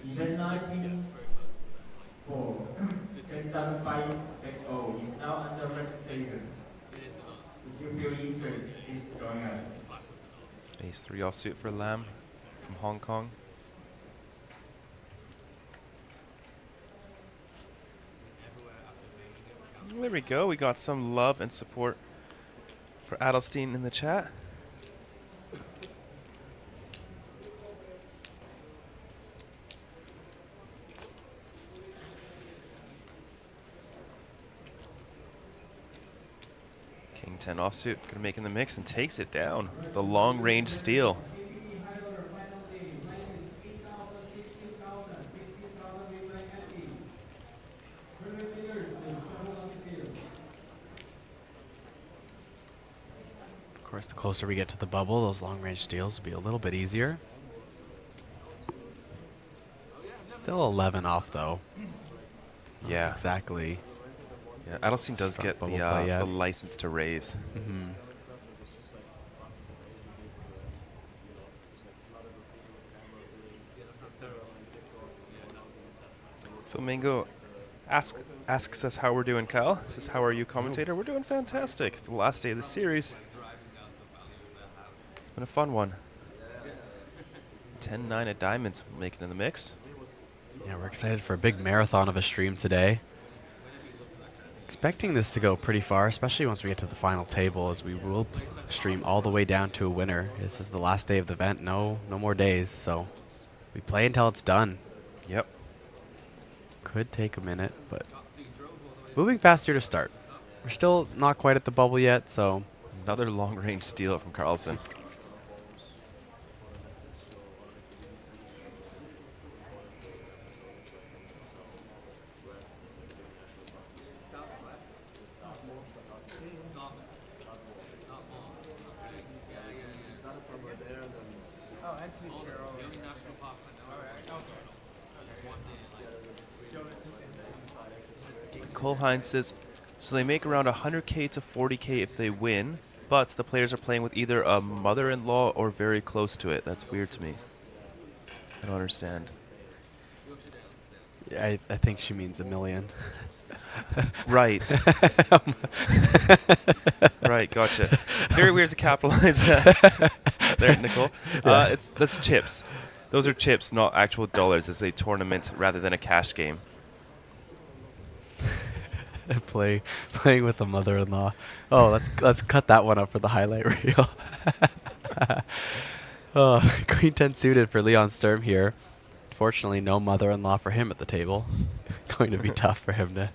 Event 19 for 1075 XO is now under registration. If you feel interested, please join us. Ace 3 offsuit for Lam from Hong Kong. There we go. We got some love and support for Adelstein in the chat. King 10 offsuit, gonna make in the mix and takes it down. The long range steal. Of course, the closer we get to the bubble, those long range steals will be a little bit easier. Still 11 off though. Yeah. Not exactly. Yeah, Adelstein does get the license to raise. Mm-hmm. Flamingo asks us how we're doing, Kyle. Says, how are you, commentator? We're doing fantastic. It's the last day of the series. It's been a fun one. 10-9 at Diamonds making in the mix. Yeah, we're excited for a big marathon of a stream today. Expecting this to go pretty far, especially once we get to the final table, as we will stream all the way down to a winner. This is the last day of the event. No more days, so we play until it's done. Yep. Could take a minute, but moving faster to start. We're still not quite at the bubble yet, so another long-range steal from Carlson. Cole Hines says, so they make around 100K to 40K if they win, but the players are playing with either a mother-in-law or very close to it. That's weird to me. I don't understand. Yeah, I think she means $1 million. Right. Right, gotcha. Very weird to capitalize that there, Nicole. Yeah. That's chips. Those are chips, not actual dollars. It's a tournament rather than a cash game. Playing with the mother-in-law. Oh, let's cut that one up for the highlight reel. Oh, Queen 10 suited for Leon Sturm here. Unfortunately, no mother-in-law for him at the table. Going to be tough for him to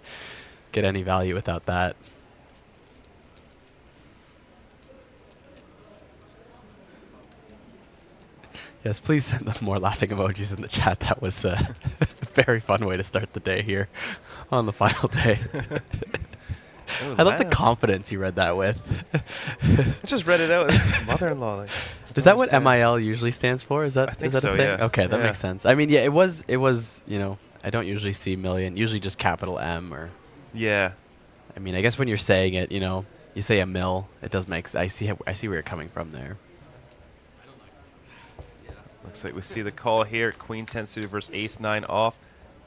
get any value without that. Yes, please send them more laughing emojis in the chat. That was a very fun way to start the day here on the final day. Oh, I love the Lam. confidence you read that with. I just read it out. His mother-in-law. Like, is that what MIL usually stands for? Is that I think is that so, a thing? yeah. Okay, that Yeah. makes sense. I mean, yeah, it was. You know, I don't usually see million. Usually just capital M or. Yeah. I mean, I guess when you're saying it, you know, you say a mil. It does make. I see where you're coming from there. Looks like we see the call here. Queen 10 suited versus Ace 9 off.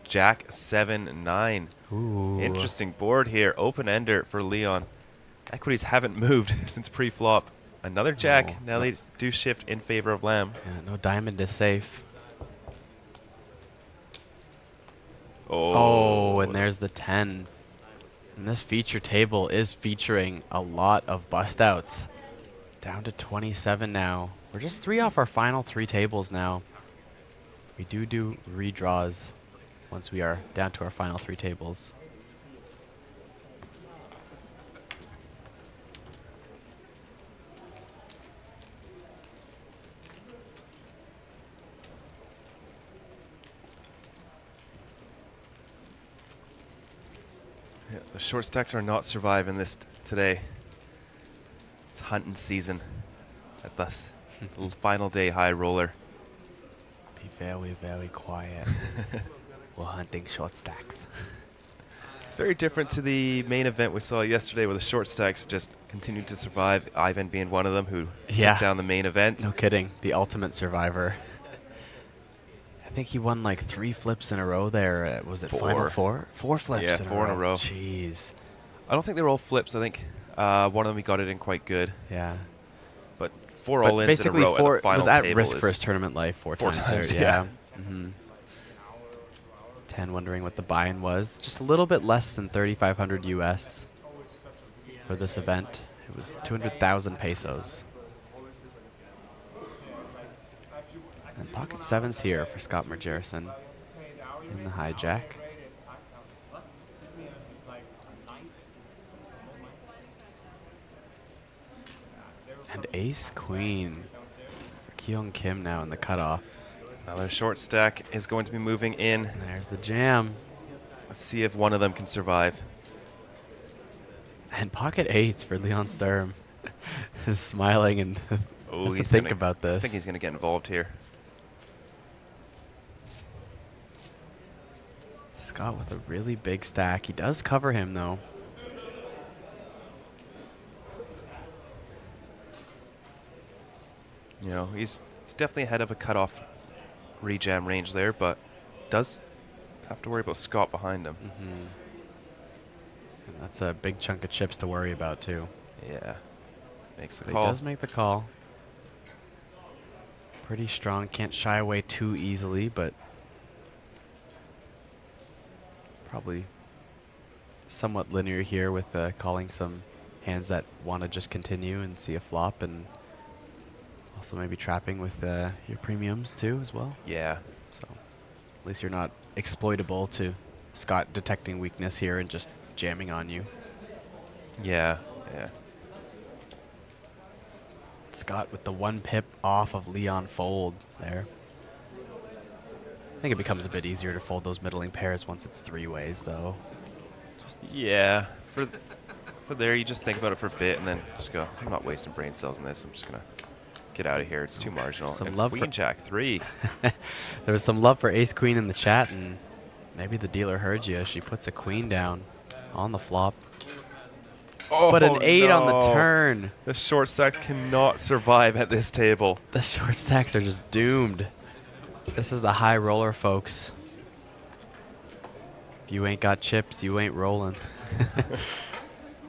Jack 7-9. Ooh. Interesting board here. Open ender for Leon. Equities haven't moved since pre-flop. Another jack. Now they do shift in favor of Lamb. Yeah, no diamond is safe. Oh, and there's the 10. And this feature table is featuring a lot of bust outs. Down to 27 now. We're just 3 off our final 3 tables now. We do redraws once we are down to our final 3 tables. Yeah, the short stacks are not surviving this today. It's hunting season at the final day high roller. Be very, very quiet. We're hunting short stacks. It's very different to the main event we saw yesterday where the short stacks just continued to survive, Ivan being one of them who took down the main event. No kidding. The ultimate survivor. I think he won like 3 flips in a row there. Was it final 4? 4 flips Yeah, in 4 a row. in a row. Jeez. I don't think they were all flips. I think one of them he got it in quite good. Yeah. But 4 all-ins in a basically row at the final was at table risk is for his tournament life 4 times there. yeah. 10 wondering what the buy-in was. Just a little bit less than 3,500 US for this event. It was 200,000 pesos. And pocket 7s here for Scott Mergerson in the hijack. And ace queen for Kyung Kim now in the cutoff. Another short stack is going to be moving in. There's the jam. Let's see if one of them can survive. And pocket 8s for Leon Sturm. Is smiling and has to think about this. I think he's going to get involved here. Scott with a really big stack. He does cover him though. You know, he's definitely ahead of a cutoff rejam range there, but does have to worry about Scott behind him. And that's a big chunk of chips to worry about too. Yeah. Makes the But call. he does make the call. Pretty strong. Can't shy away too easily, but probably somewhat linear here with calling some hands that want to just continue and see a flop, and also maybe trapping with your premiums too as well. Yeah. So at least you're not exploitable to Scott detecting weakness here and just jamming on you. Yeah, yeah. Scott with the 1 pip off of Leon fold there. I think it becomes a bit easier to fold those middling pairs once it's 3 ways though. Yeah. For there, you just think about it for a bit and then just go, I'm not wasting brain cells on this. I'm just going to get out of here. It's too marginal. Some And love Queen for Jack 3. There was some love for ace queen in the chat, and maybe the dealer heard you. She puts a queen down on the flop. But an 8 on the turn. The short stacks cannot survive at this table. The short stacks are just doomed. This is the high roller, folks. If you ain't got chips, you ain't rolling.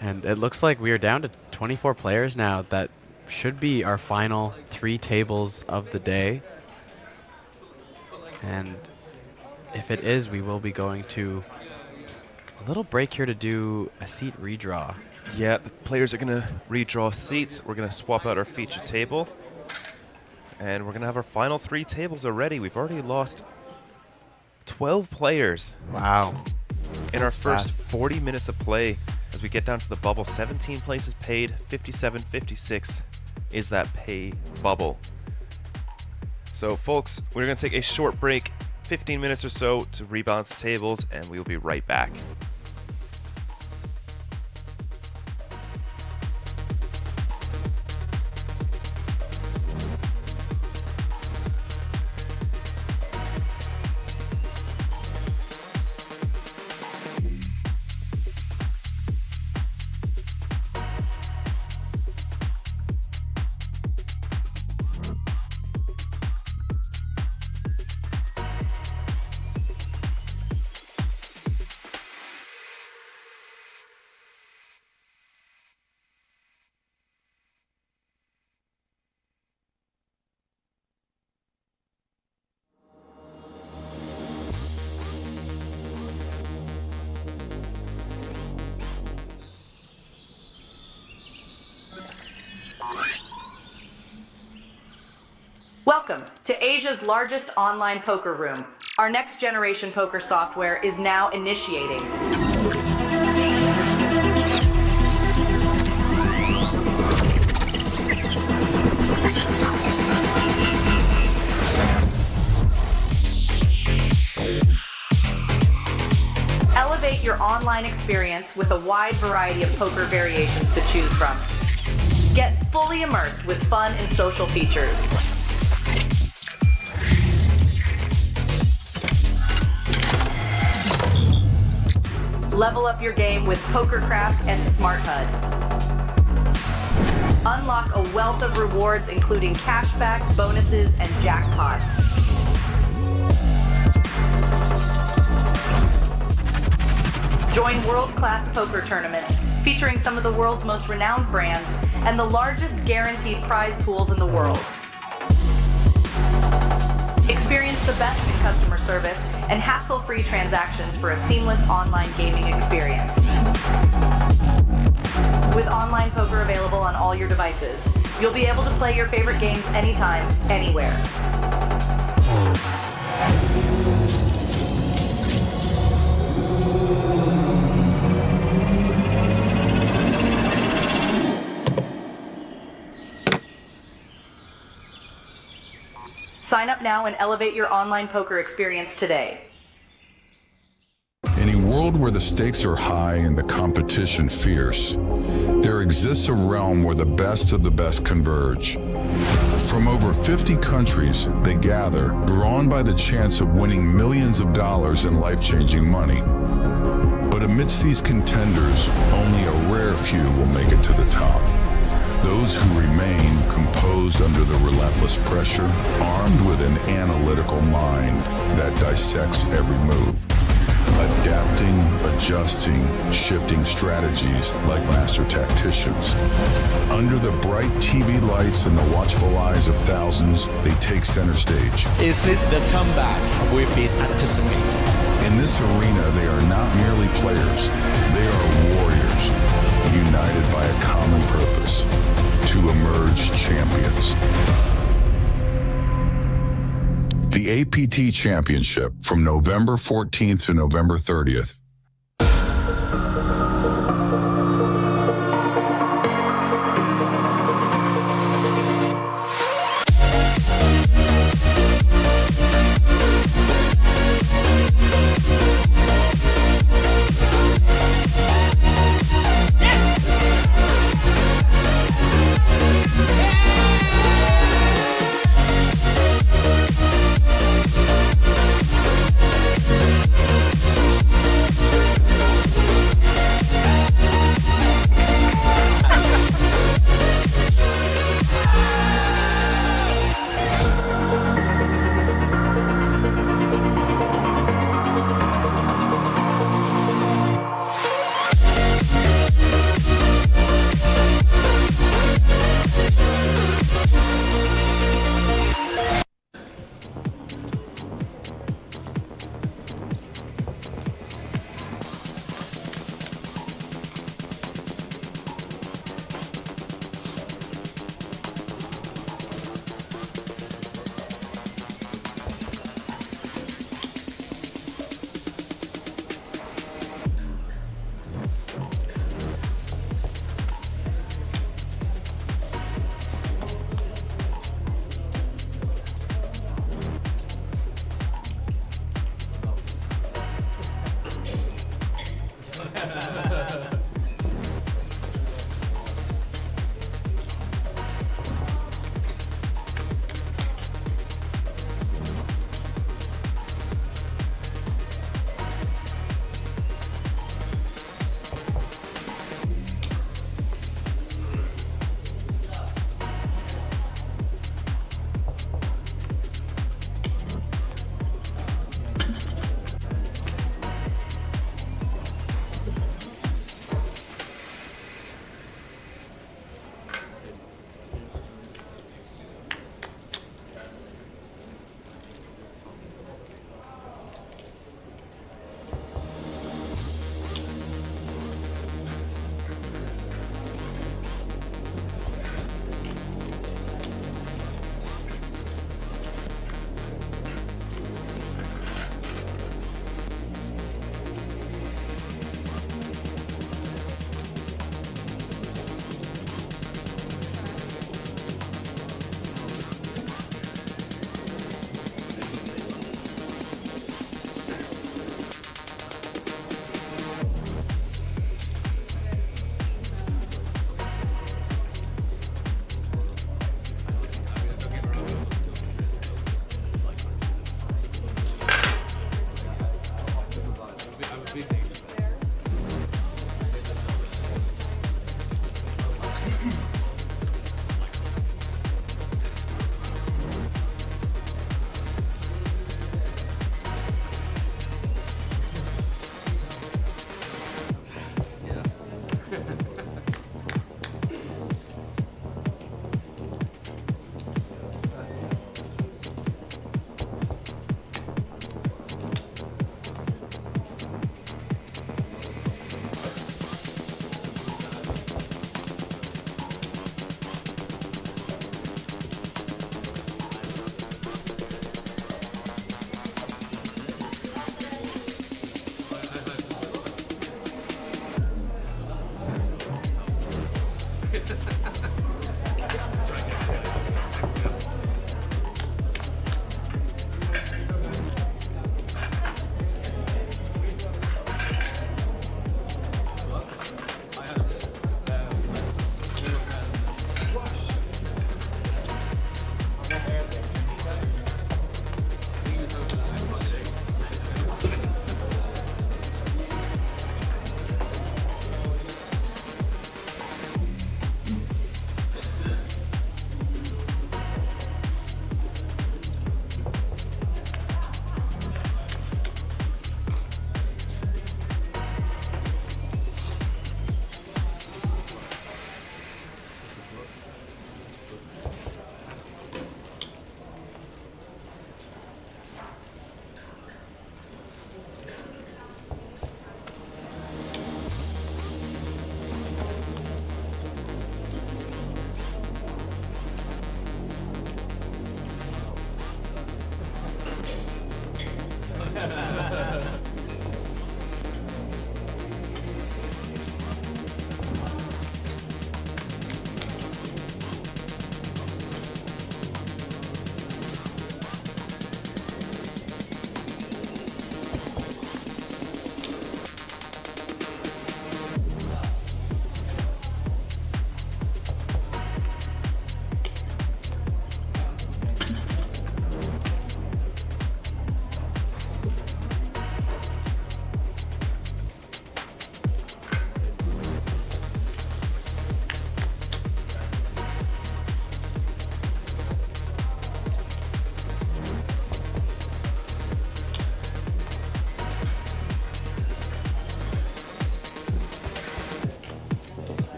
And it looks like we are down to 24 players now. That should be our final 3 tables of the day. And if it is, we will be going to a little break here to do a seat redraw. Yeah, the players are going to redraw seats. We're going to swap out our feature table. And we're going to have our final 3 tables already. We've already lost 12 players. Wow. In our first 40 minutes of play, as we get down to the bubble, 17 places paid, 57.56 is that pay bubble. So folks, we're going to take a short break, 15 minutes or so to rebalance the tables, and we'll be right back. Welcome to Asia's largest online poker room. Our next generation poker software is now initiating. Elevate your online experience with a wide variety of poker variations to choose from. Get fully immersed with fun and social features. Level up your game with PokerCraft and Smart HUD. Unlock a wealth of rewards including cashback, bonuses, and jackpots. Join world-class poker tournaments featuring some of the world's most renowned brands and the largest guaranteed prize pools in the world. Experience the best in customer service and hassle-free transactions for a seamless online gaming experience. With online poker available on all your devices, you'll be able to play your favorite games anytime, anywhere. Sign up now and elevate your online poker experience today. In a world where the stakes are high and the competition fierce, there exists a realm where the best of the best converge. From over 50 countries, they gather, drawn by the chance of winning millions of dollars in life-changing money. But amidst these contenders, only a rare few will make it to the top. Those who remain composed under the relentless pressure, armed with an analytical mind that dissects every move, adapting, adjusting, shifting strategies like master tacticians. Under the bright TV lights and the watchful eyes of thousands, they take center stage. Is this the comeback we've been anticipating? In this arena, they are not merely players, they are warriors, united by a common purpose, to emerge champions. The APT Championship from November 14th to November 30th.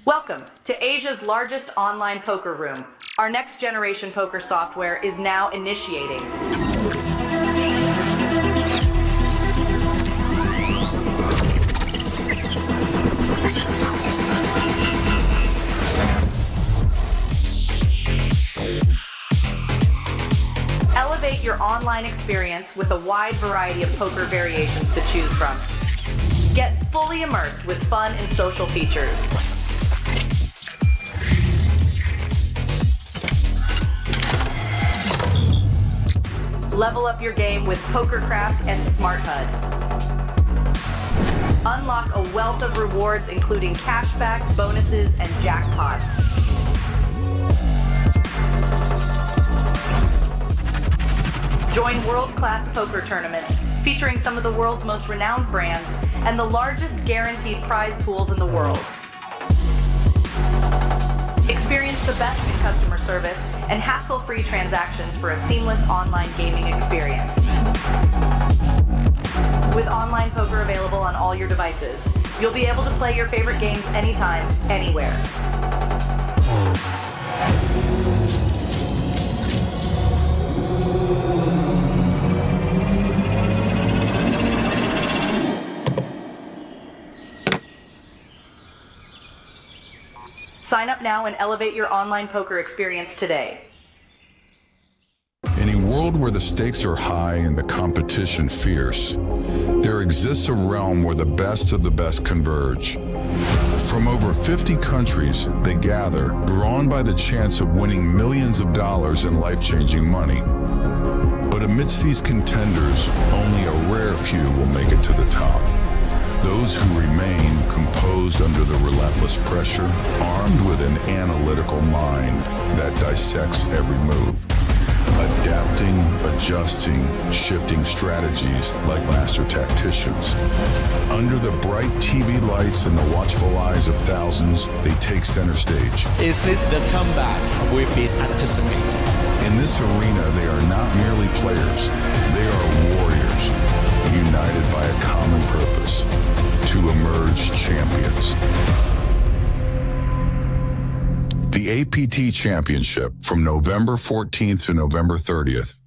Welcome to Asia's largest online poker room. Our next generation poker software is now initiating. Elevate your online experience with a wide variety of poker variations to choose from. Get fully immersed with fun and social features. Level up your game with PokerCraft and Smart HUD. Unlock a wealth of rewards including cashback, bonuses, and jackpots. Join world-class poker tournaments featuring some of the world's most renowned brands and the largest guaranteed prize pools in the world. Experience the best in customer service and hassle-free transactions for a seamless online gaming experience. With online poker available on all your devices, you'll be able to play your favorite games anytime, anywhere. Sign up now and elevate your online poker experience today. In a world where the stakes are high and the competition fierce, there exists a realm where the best of the best converge. From over 50 countries, they gather, drawn by the chance of winning millions of dollars in life-changing money. But amidst these contenders, only a rare few will make it to the top. Those who remain composed under the relentless pressure, armed with an analytical mind that dissects every move. Adapting, adjusting, shifting strategies like master tacticians. Under the bright TV lights and the watchful eyes of thousands, they take center stage. Is this the comeback we've been anticipating? In this arena, they are not merely players. They are warriors, united by a common purpose, to emerge champions. The APT Championship from November 14th to November 30th.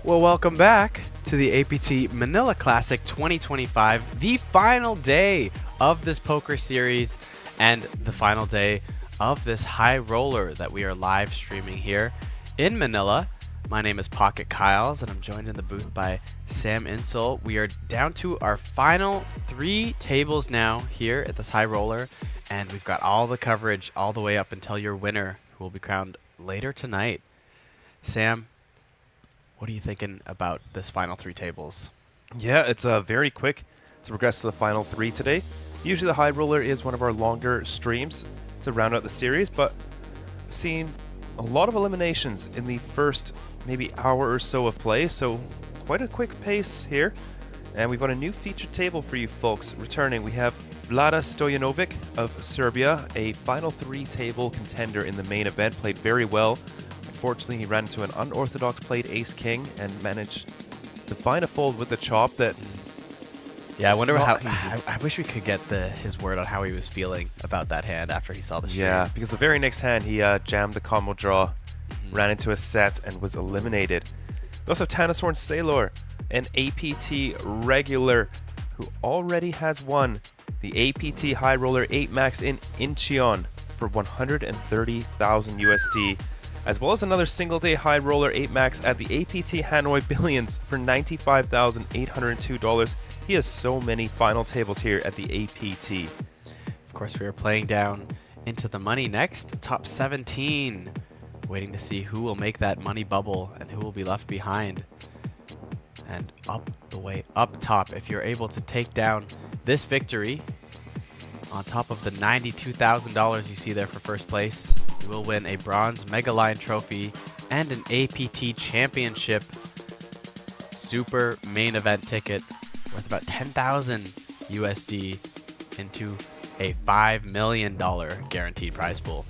Well, welcome back to the APT Manila Classic 2025, the final day of this poker series and the final day of this high roller that we are live streaming here in Manila. My name is Pocket Kyles and I'm joined in the booth by Sam Insole. We are down to our final 3 tables now here at this high roller, and we've got all the coverage all the way up until your winner, who will be crowned later tonight. Sam, what are you thinking about this final 3 tables? Yeah, it's very quick to progress to the final 3 today. Usually the high roller is one of our longer streams to round out the series, but I've seen a lot of eliminations in the first maybe hour or so of play, so quite a quick pace here. And we've got a new featured table for you folks. Returning, we have Vlada Stojanovic of Serbia, a final 3 table contender in the main event, played very well. Unfortunately, he ran into an unorthodox played ace-king and managed to find a fold with the chop that... Yeah, I wonder how... I wish we could get his word on how he was feeling about that hand after he saw the stream. Yeah, because the very next hand, he jammed the combo draw, ran into a set, and was eliminated. We also have Tanasorn Sailor, an APT regular who already has won the APT High Roller 8 Max in Incheon for 130,000 USD, as well as another single-day High Roller 8 Max at the APT Hanoi Billions for $95,802. He has so many final tables here at the APT. Of course, we are playing down into the money next. Top 17. Waiting to see who will make that money bubble and who will be left behind. And up the way up top, if you're able to take down this victory on top of the $92,000 you see there for first place, you will win a bronze Mega Lion trophy and an APT Championship Super Main Event ticket worth about 10,000 USD into a $5 million guaranteed prize pool.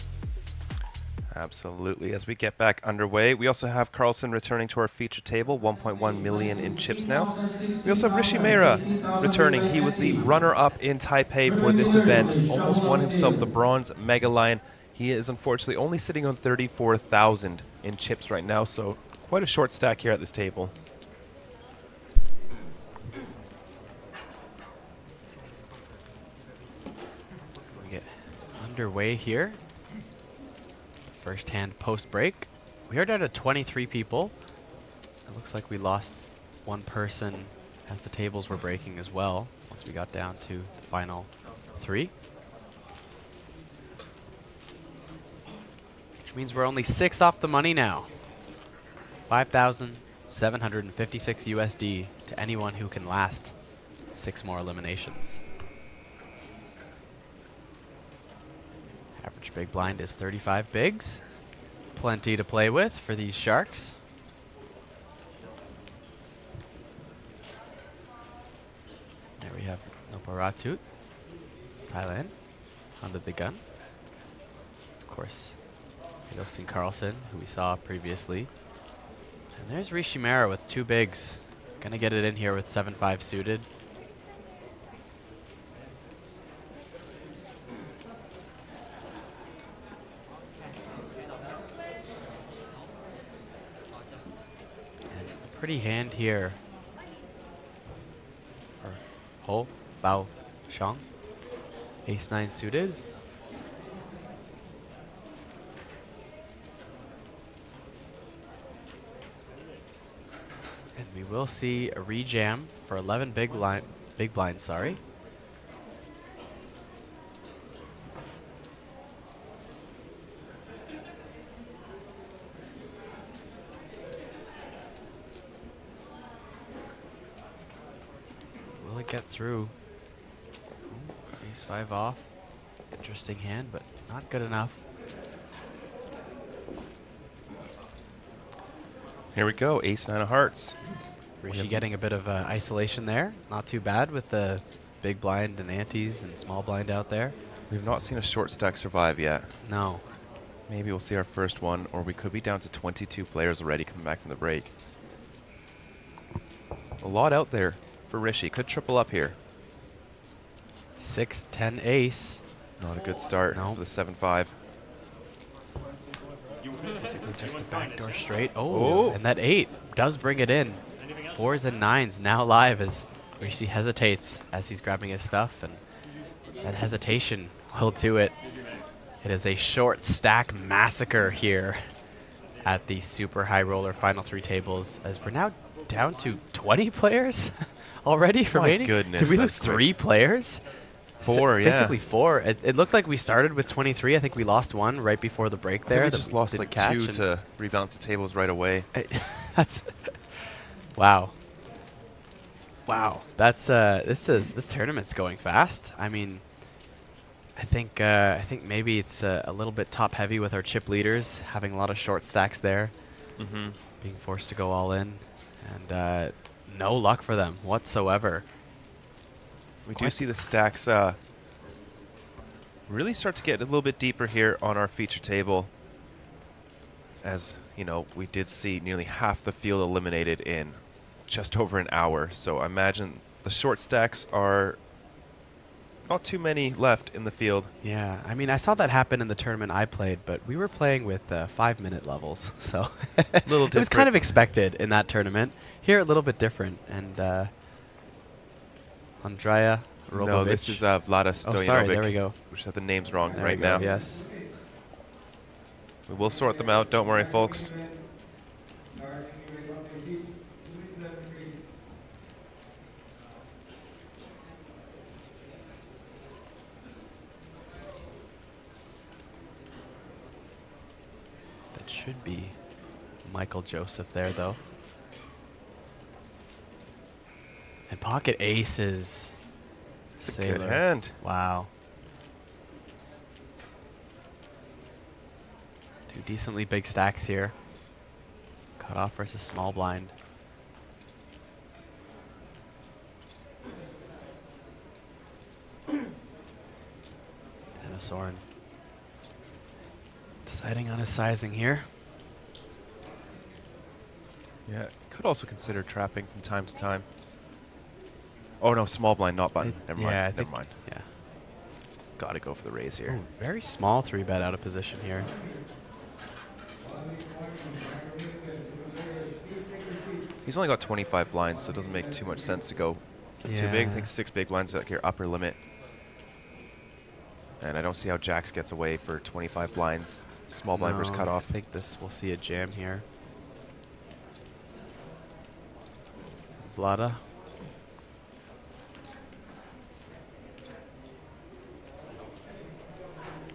Absolutely. As we get back underway, we also have Carlson returning to our feature table, 1.1 million in chips now. We also have Rishi Mehra returning. He was the runner-up in Taipei for this event, almost won himself the bronze Mega Lion. He is unfortunately only sitting on 34,000 in chips right now, so quite a short stack here at this table. We get underway here. First hand post break. We are down to 23 people. It looks like we lost one person as the tables were breaking as well, once we got down to the final 3. Which means we're only 6 off the money now. 5,756 USD to anyone who can last 6 more eliminations. Average big blind is 35 bigs. Plenty to play with for these sharks. There we have Noparatut, Thailand, under the gun. Of course, Yostin Carlson, who we saw previously. And there's Rishi Mehra with 2 bigs. Gonna get it in here with 7-5 suited. Pretty hand here for Ho Bao Shang. Ace-9 suited. And we will see a rejam for 11 big blind, sorry. Get through. Ace-5 off. Interesting hand, but not good enough. Here we go, Ace-9 of hearts. Rishi getting a bit of isolation there. Not too bad with the big blind and antes and small blind out there. We've not seen a short stack survive yet. No. Maybe we'll see our first one, or we could be down to 22 players already coming back from the break. A lot out there for Rishi. Could triple up here. 6-10 ace. Not a good start for the 7-5. Basically just a backdoor straight. Oh, and that 8 does bring it in. 4s and 9s now live as Rishi hesitates as he's grabbing his stuff, and that hesitation will do it. It is a short stack massacre here at the Super High Roller final 3 tables, as we're now down to 20 players already remaining. My goodness. Did we lose 3 players? 4, yeah. Basically 4. It looked like we started with 23. I think we lost 1 right before the break there. We just lost like 2 to rebalance the tables right away. That's wow. Wow. That's this tournament's going fast. I mean, I think maybe it's a little bit top heavy with our chip leaders having a lot of short stacks there, being forced to go all in, and no luck for them whatsoever. We do see the stacks really start to get a little bit deeper here on our feature table. As you know, we did see nearly half the field eliminated in just over an hour. So I imagine the short stacks are not too many left in the field. Yeah, I mean, I saw that happen in the tournament I played, but we were playing with 5-minute levels, so it was kind of expected in that tournament. Here, a little bit different, and Andrea No, this is Vlada Stojanovic. Oh, sorry, there we go. We just have the names wrong There right we go, now. yes. We will sort them out. Don't worry, folks. That should be Michael Joseph there, though. And pocket aces. It's a good hand. Wow. Two decently big stacks here. Cut off versus small blind. Soren deciding on his sizing here. Yeah, could also consider trapping from time to time. Oh no, small blind, not button. Never mind. Never mind. Yeah. Gotta go for the raise here. Ooh, very small 3-bet out of position here. He's only got 25 blinds, so it doesn't make too much sense to go too big. I think 6 big blinds is like your upper limit. And I don't see how Jacks gets away for 25 blinds. Small blind versus cut off. I think this we'll see a jam here. Vlada.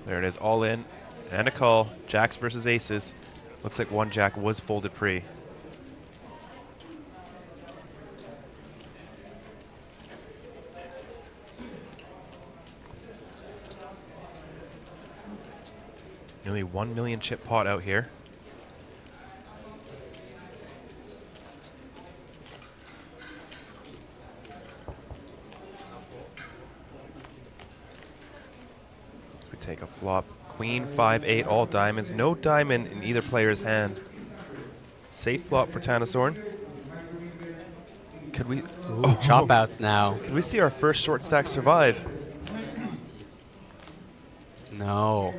There it is, all in. And a call. Jacks versus aces. Looks like one Jack was folded pre. Nearly 1 million chip pot out here. We take a flop. Queen, 5-8, all diamonds. No diamond in either player's hand. Safe flop for Tanasorn. Could we... chop outs now. Could we see our first short stack survive? No.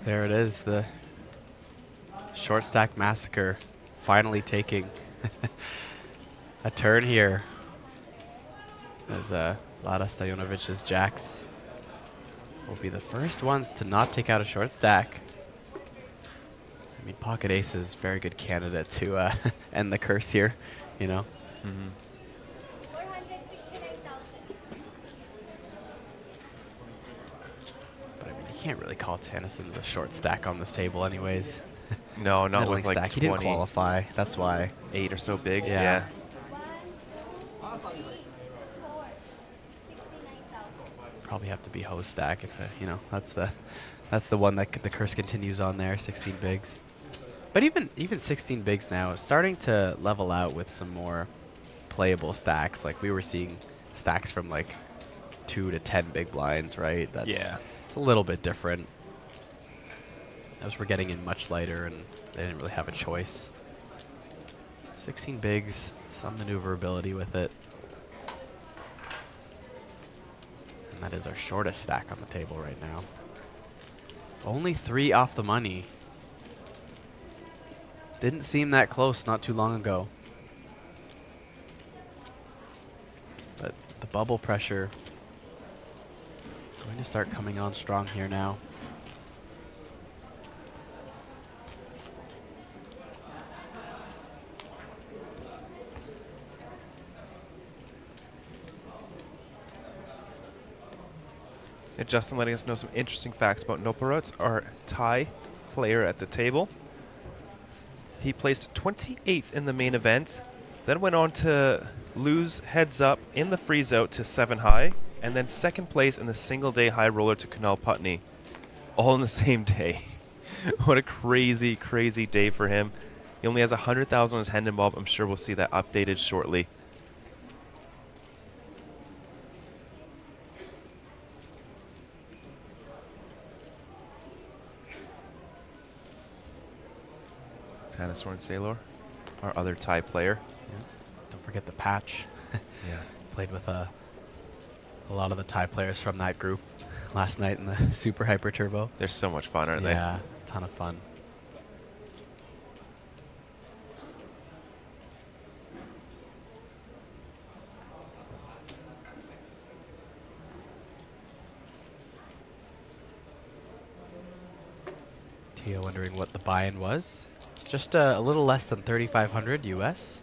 There it is, the short stack massacre finally taking a turn here as Vlada Stojanovic's Jacks will be the first ones to not take out a short stack. I mean, pocket ace is a very good candidate to end the curse here, you know. Mm-hmm. Can't really call Tannisson's a short stack on this table anyways. No, not with like stack. 20. He didn't qualify, that's why. 8 or so bigs, yeah. Probably have to be host stack if, you know, that's the one that the curse continues on there, 16 bigs. But even 16 bigs now is starting to level out with some more playable stacks. Like we were seeing stacks from like 2 to 10 big blinds, right? That's It's a little bit different as we're getting in much lighter and they didn't really have a choice. 16 bigs, some maneuverability with it. And that is our shortest stack on the table right now. Only 3 off the money. Didn't seem that close not too long ago. But the bubble pressure going to start coming on strong here now. And Justin letting us know some interesting facts about Noparot, our Thai player at the table. He placed 28th in the main event, then went on to lose heads up in the freeze out to 7 high, and then second place in the single day high roller to Kunal Putney, all in the same day. What a crazy, crazy day for him. He only has 100,000 on his hand and bob. I'm sure we'll see that updated shortly. Tanasorn Sailor, our other Thai player. Yeah. Don't forget the patch. Yeah. Played with a lot of the Thai players from that group last night in the Super Hyper Turbo. They're so much fun, aren't they? Yeah, ton of fun. Tia wondering what the buy-in was. Just a little less than 3,500 US.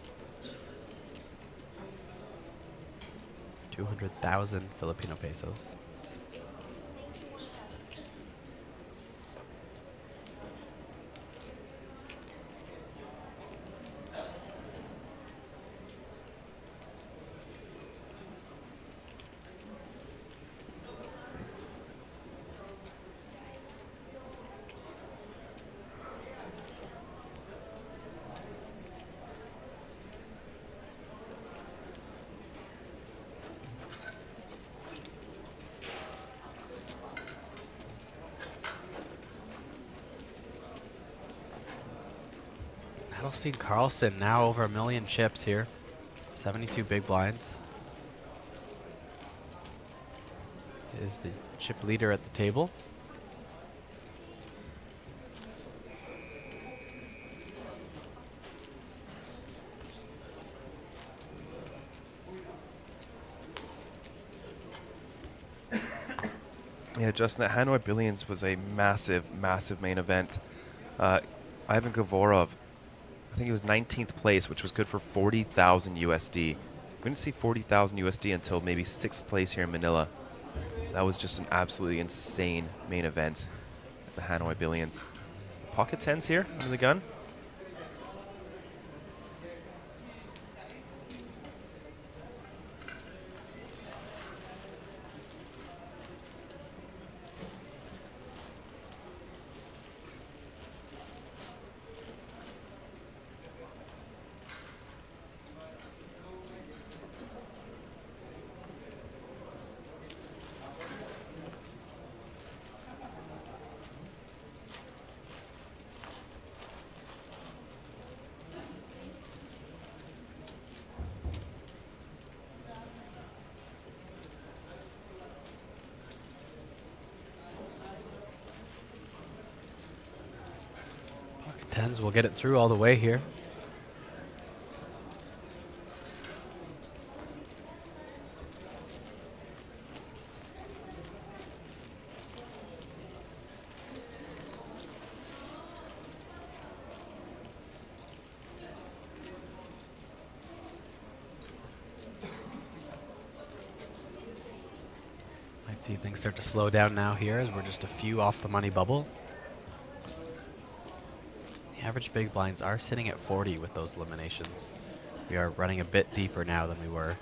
200,000 Filipino pesos. Adelstein Carlson now over 1 million chips here. 72 big blinds. Is the chip leader at the table. Yeah, Justin, that Hanoi Billions was a massive, massive main event. Ivan Gavorov, I think he was 19th place, which was good for 40,000 USD. We didn't see 40,000 USD until maybe 6th place here in Manila. That was just an absolutely insane main event at the Hanoi Billions. Pocket tens here under the gun. Tens will get it through all the way here. Might see things start to slow down now here as we're just a few off the money bubble. Average big blinds are sitting at 40 with those eliminations. We are running a bit deeper now than we were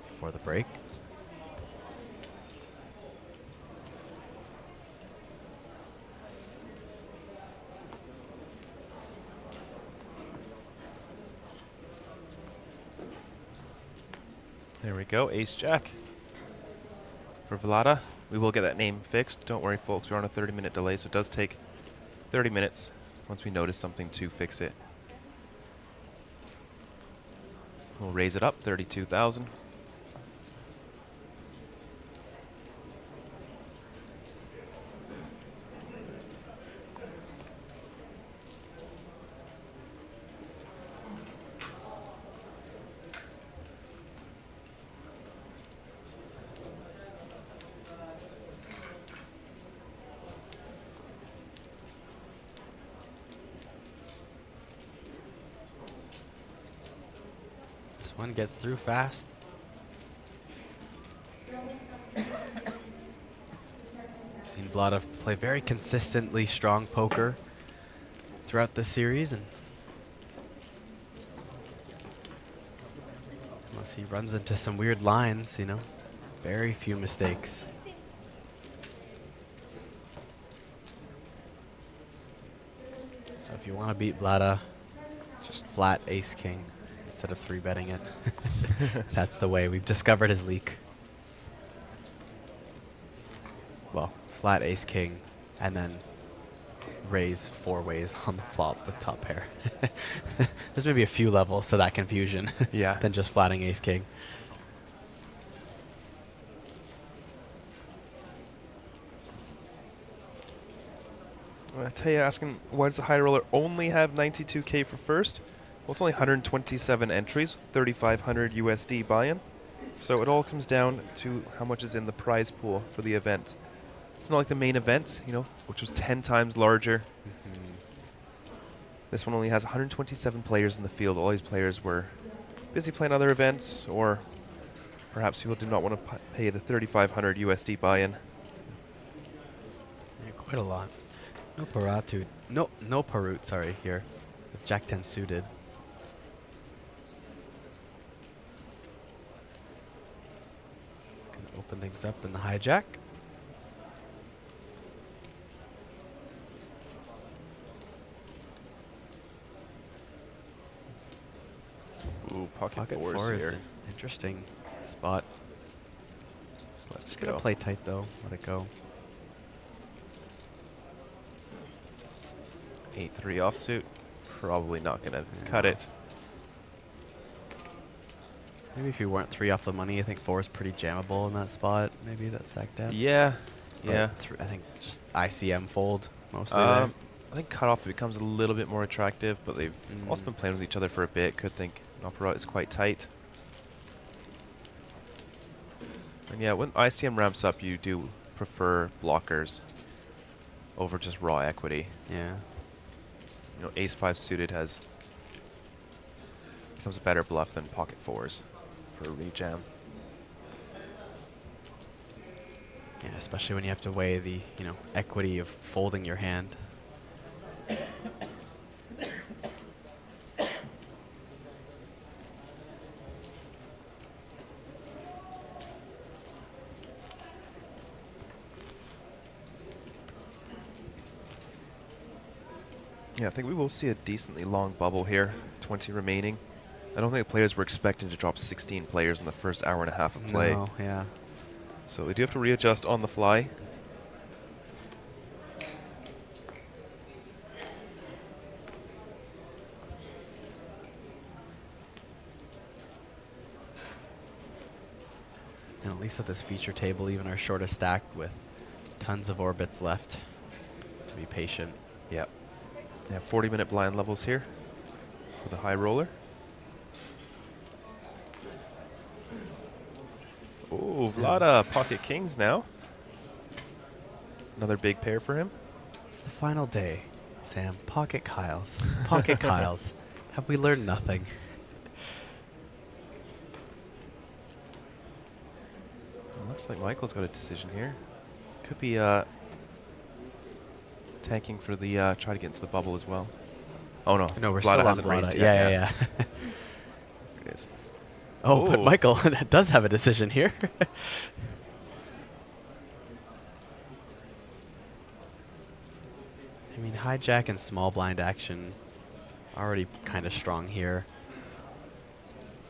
before the break. There we go, Ace Jack. For Vlada, we will get that name fixed. Don't worry, folks, we're on a 30-minute delay, so it does take 30 minutes once we notice something to fix it. We'll raise it up, 32,000. One gets through fast. Seen Vlada play very consistently strong poker throughout this series, and unless he runs into some weird lines, you know, very few mistakes. So if you want to beat Vlada, just flat ace king instead of 3-betting it. That's the way. We've discovered his leak. Well, flat ace king and then raise 4 ways on the flop with top pair. There's maybe a few levels to that confusion. Yeah. Than just flatting ace king. I tell you, asking why does the high roller only have 92K for first? Well, it's only 127 entries, 3,500 USD buy-in. So it all comes down to how much is in the prize pool for the event. It's not like the main event, you know, which was 10 times larger. This one only has 127 players in the field. All these players were busy playing other events, or perhaps people did not want to pay the 3,500 USD buy-in. Yeah, quite a lot. No Paratu. No Parut, sorry, here. With Jack 10 suited. Gonna open things up in the hijack. Ooh, pocket fours here. An interesting spot. So let's go. Play tight though. Let it go. 8-3 offsuit. Probably not going to cut it. Maybe if you weren't 3 off the money, I think 4 is pretty jammable in that spot. Maybe that stack depth. Yeah. But Yeah. I think just ICM fold mostly there. I think cutoff becomes a little bit more attractive, but they've also been playing with each other for a bit. Could think Noparot is quite tight. And yeah, when ICM ramps up, you do prefer blockers over just raw equity. Yeah. You know, ace-5 suited becomes a better bluff than pocket fours for a rejam. Yeah, especially when you have to weigh the, you know, equity of folding your hand. Yeah, I think we will see a decently long bubble here. 20 remaining. I don't think the players were expecting to drop 16 players in the first hour and a half of play. No, yeah. So we do have to readjust on the fly. And at least at this feature table, even our shortest stack with tons of orbits left to be patient. Yep. They have 40-minute blind levels here for the high roller. Oh, Vlada, pocket kings now. Another big pair for him. It's the final day, Sam. Pocket Kyles. Pocket Kyles. Have we learned nothing? Well, looks like Michael's got a decision here. Could be tanking for the try to get into the bubble as well. Oh no, No, we're Vlada still on hasn't raised Vlada. yet. Yeah. There it is. Oh, but Ooh. Michael does have a decision here. I mean, hijack and small blind action already kind of strong here.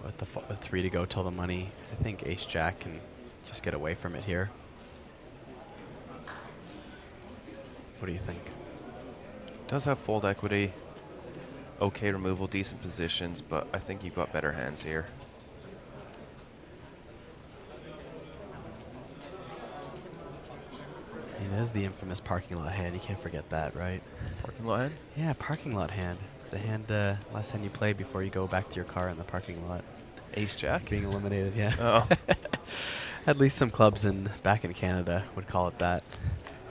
With the 3 to go till the money, I think Ace Jack can just get away from it here. What do you think? Does have fold equity. Okay removal, decent positions, but I think you've got better hands here. It is the infamous parking lot hand. You can't forget that, right? Parking lot hand? Yeah, parking lot hand. It's the hand, last hand you play before you go back to your car in the parking lot. Ace Jack? Being eliminated, yeah. Oh. At least some clubs back in Canada would call it that.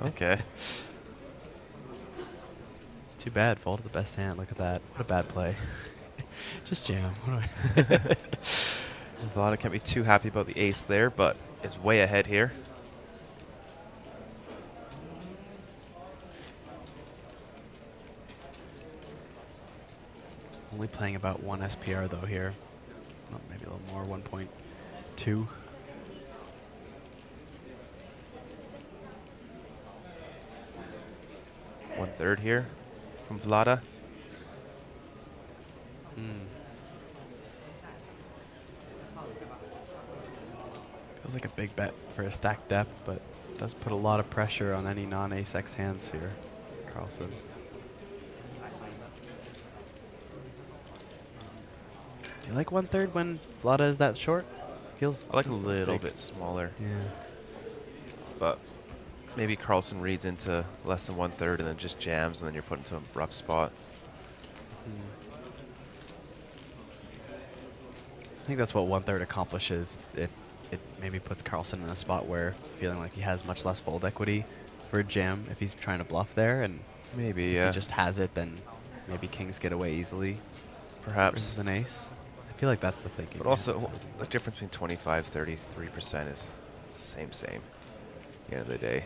Okay. Too bad. Folded the best hand. Look at that. What a bad play. Just jam. Vlada can't be too happy about the ace there, but is way ahead here. Only playing about 1 SPR though here. Well, maybe a little more, 1.2. One-third here from Vlada. Feels like a big bet for a stack depth, but does put a lot of pressure on any non-ace X hands here, Carlson. Do you like 1/3 when Vlada is that short? Feels I like a little bit smaller. Yeah. But maybe Carlson reads into less than 1/3 and then just jams, and then you're put into a rough spot. I think that's what 1/3 accomplishes. It it maybe puts Carlsen in a spot where feeling like he has much less fold equity for a jam if he's trying to bluff there, and maybe if he just has it, then maybe kings get away easily. Perhaps versus an ace. I feel like that's the thinking. But also, the difference between 25, 33% is same. At the end of the day.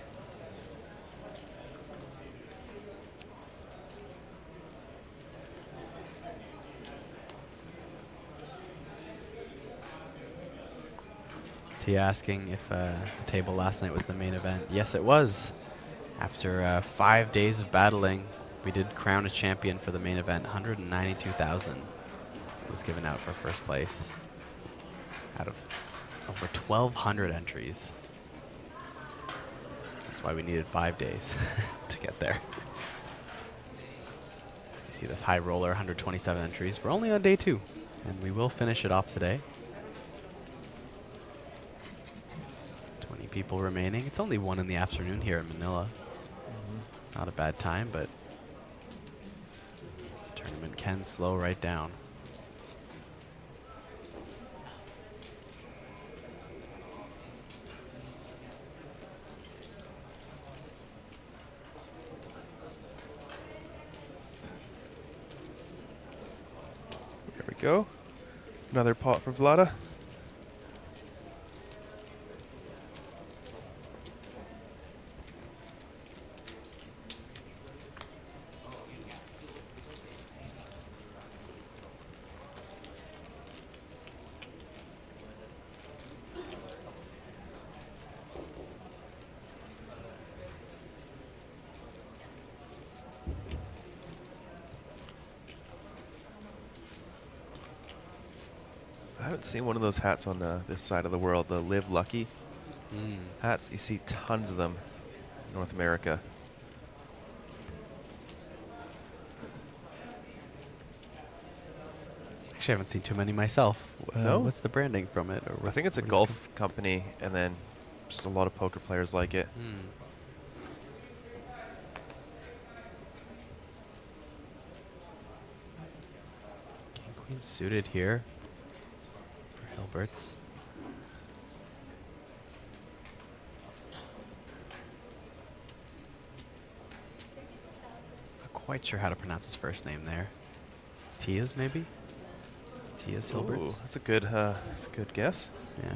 T asking if the table last night was the main event. Yes, it was. After 5 days of battling, we did crown a champion for the main event. 192,000 was given out for first place out of over 1,200 entries. That's why we needed 5 days to get there. As you see this high roller, 127 entries. We're only on day 2, and we will finish it off today. 20 people remaining. It's only 1 in the afternoon here in Manila. Not a bad time, but this tournament can slow right down. There we go. Another pot for Vlada. I haven't seen one of those hats on this side of the world, the Live Lucky hats. You see tons of them in North America. Actually, I haven't seen too many myself. No? What's the branding from it? Or I think it's a golf company, and then just a lot of poker players like it. King Queen suited here for Hilbert's. Not quite sure how to pronounce his first name there. Tias, maybe? Tias Hilbert's. Ooh, that's a good guess. Yeah.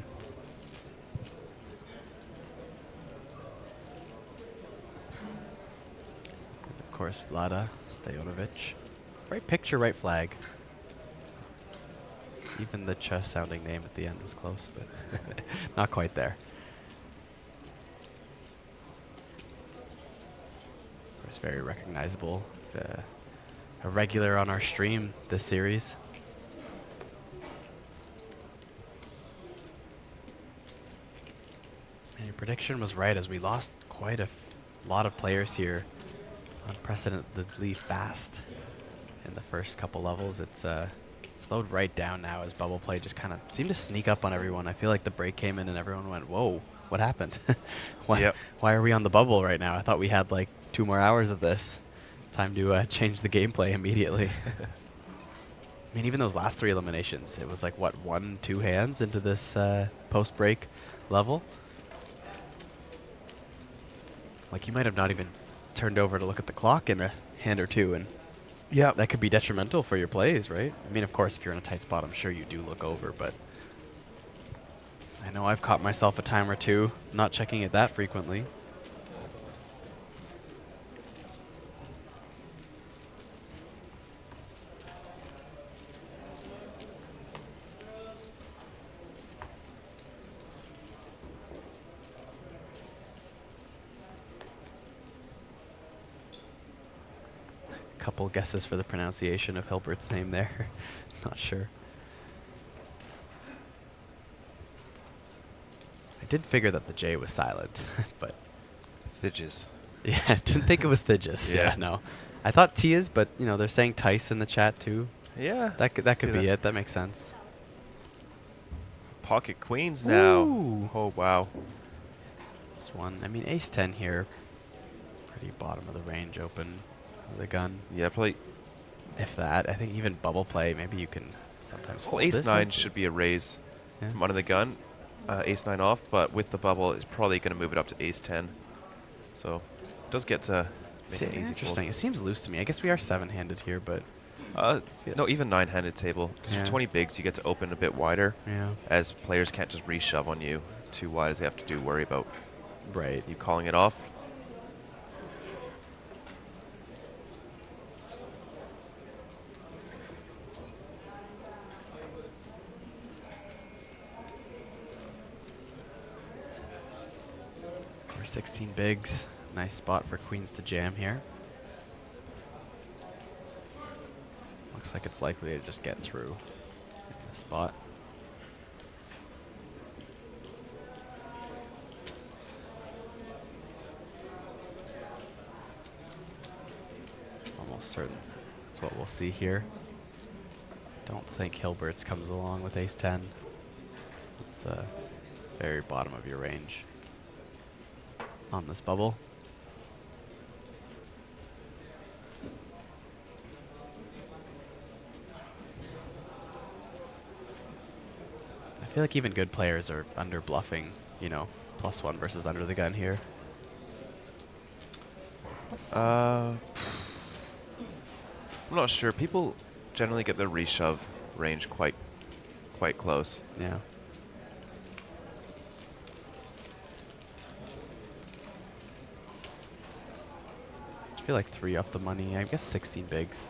And of course, Vlada Stojanovic. Right picture, right flag. Even the Ch sounding name at the end was close, but not quite there. Of course, very recognizable. A regular on our stream this series. And your prediction was right, as we lost quite a lot of players here unprecedentedly fast in the first couple levels. It's slowed right down now as bubble play just kind of seemed to sneak up on everyone. I feel like the break came in and everyone went, whoa, what happened? Why are we on the bubble right now? I thought we had like 2 more hours of this. Time to change the gameplay immediately. I mean, even those last 3 eliminations, it was like, what, 1-2 hands into this post-break level? Like, you might have not even turned over to look at the clock in a hand or 2, and that could be detrimental for your plays, right? I mean, of course, if you're in a tight spot, I'm sure you do look over, but I know I've caught myself a time or 2 not checking it that frequently. Couple guesses for the pronunciation of Hilbert's name there. Not sure. I did figure that the J was silent, but Thidges. Yeah, I didn't think it was Thidges. Yeah, no. I thought Tias, but you know, they're saying Tice in the chat too. Yeah. That could be it. That makes sense. Pocket queens now. Ooh. Oh wow. This one, I mean, ace 10 here. Pretty bottom of the range open. The gun. Yeah, probably. If that, I think even bubble play, maybe you can sometimes. Well, ace 9 should be a raise from under the gun. ace-9 off, but with the bubble, it's probably going to move it up to ace-10. So it does get to make an easy Interesting. fold. It seems loose to me. I guess we are 7-handed here, but... No, even 9-handed table. Because Yeah. for 20 bigs, you get to open a bit wider. Yeah. As players can't just reshove on you too wide as they have to worry about you calling it off. We're 16 bigs. Nice spot for queens to jam here. Looks like it's likely to just get through the spot. Almost certain that's what we'll see here. Don't think Hilbert's comes along with ace-10. It's very bottom of your range on this bubble. I feel like even good players are under bluffing, you know, +1 versus under the gun here. I'm not sure. People generally get the reshove range quite close. Yeah. I feel like 3 off the money. I guess 16 bigs.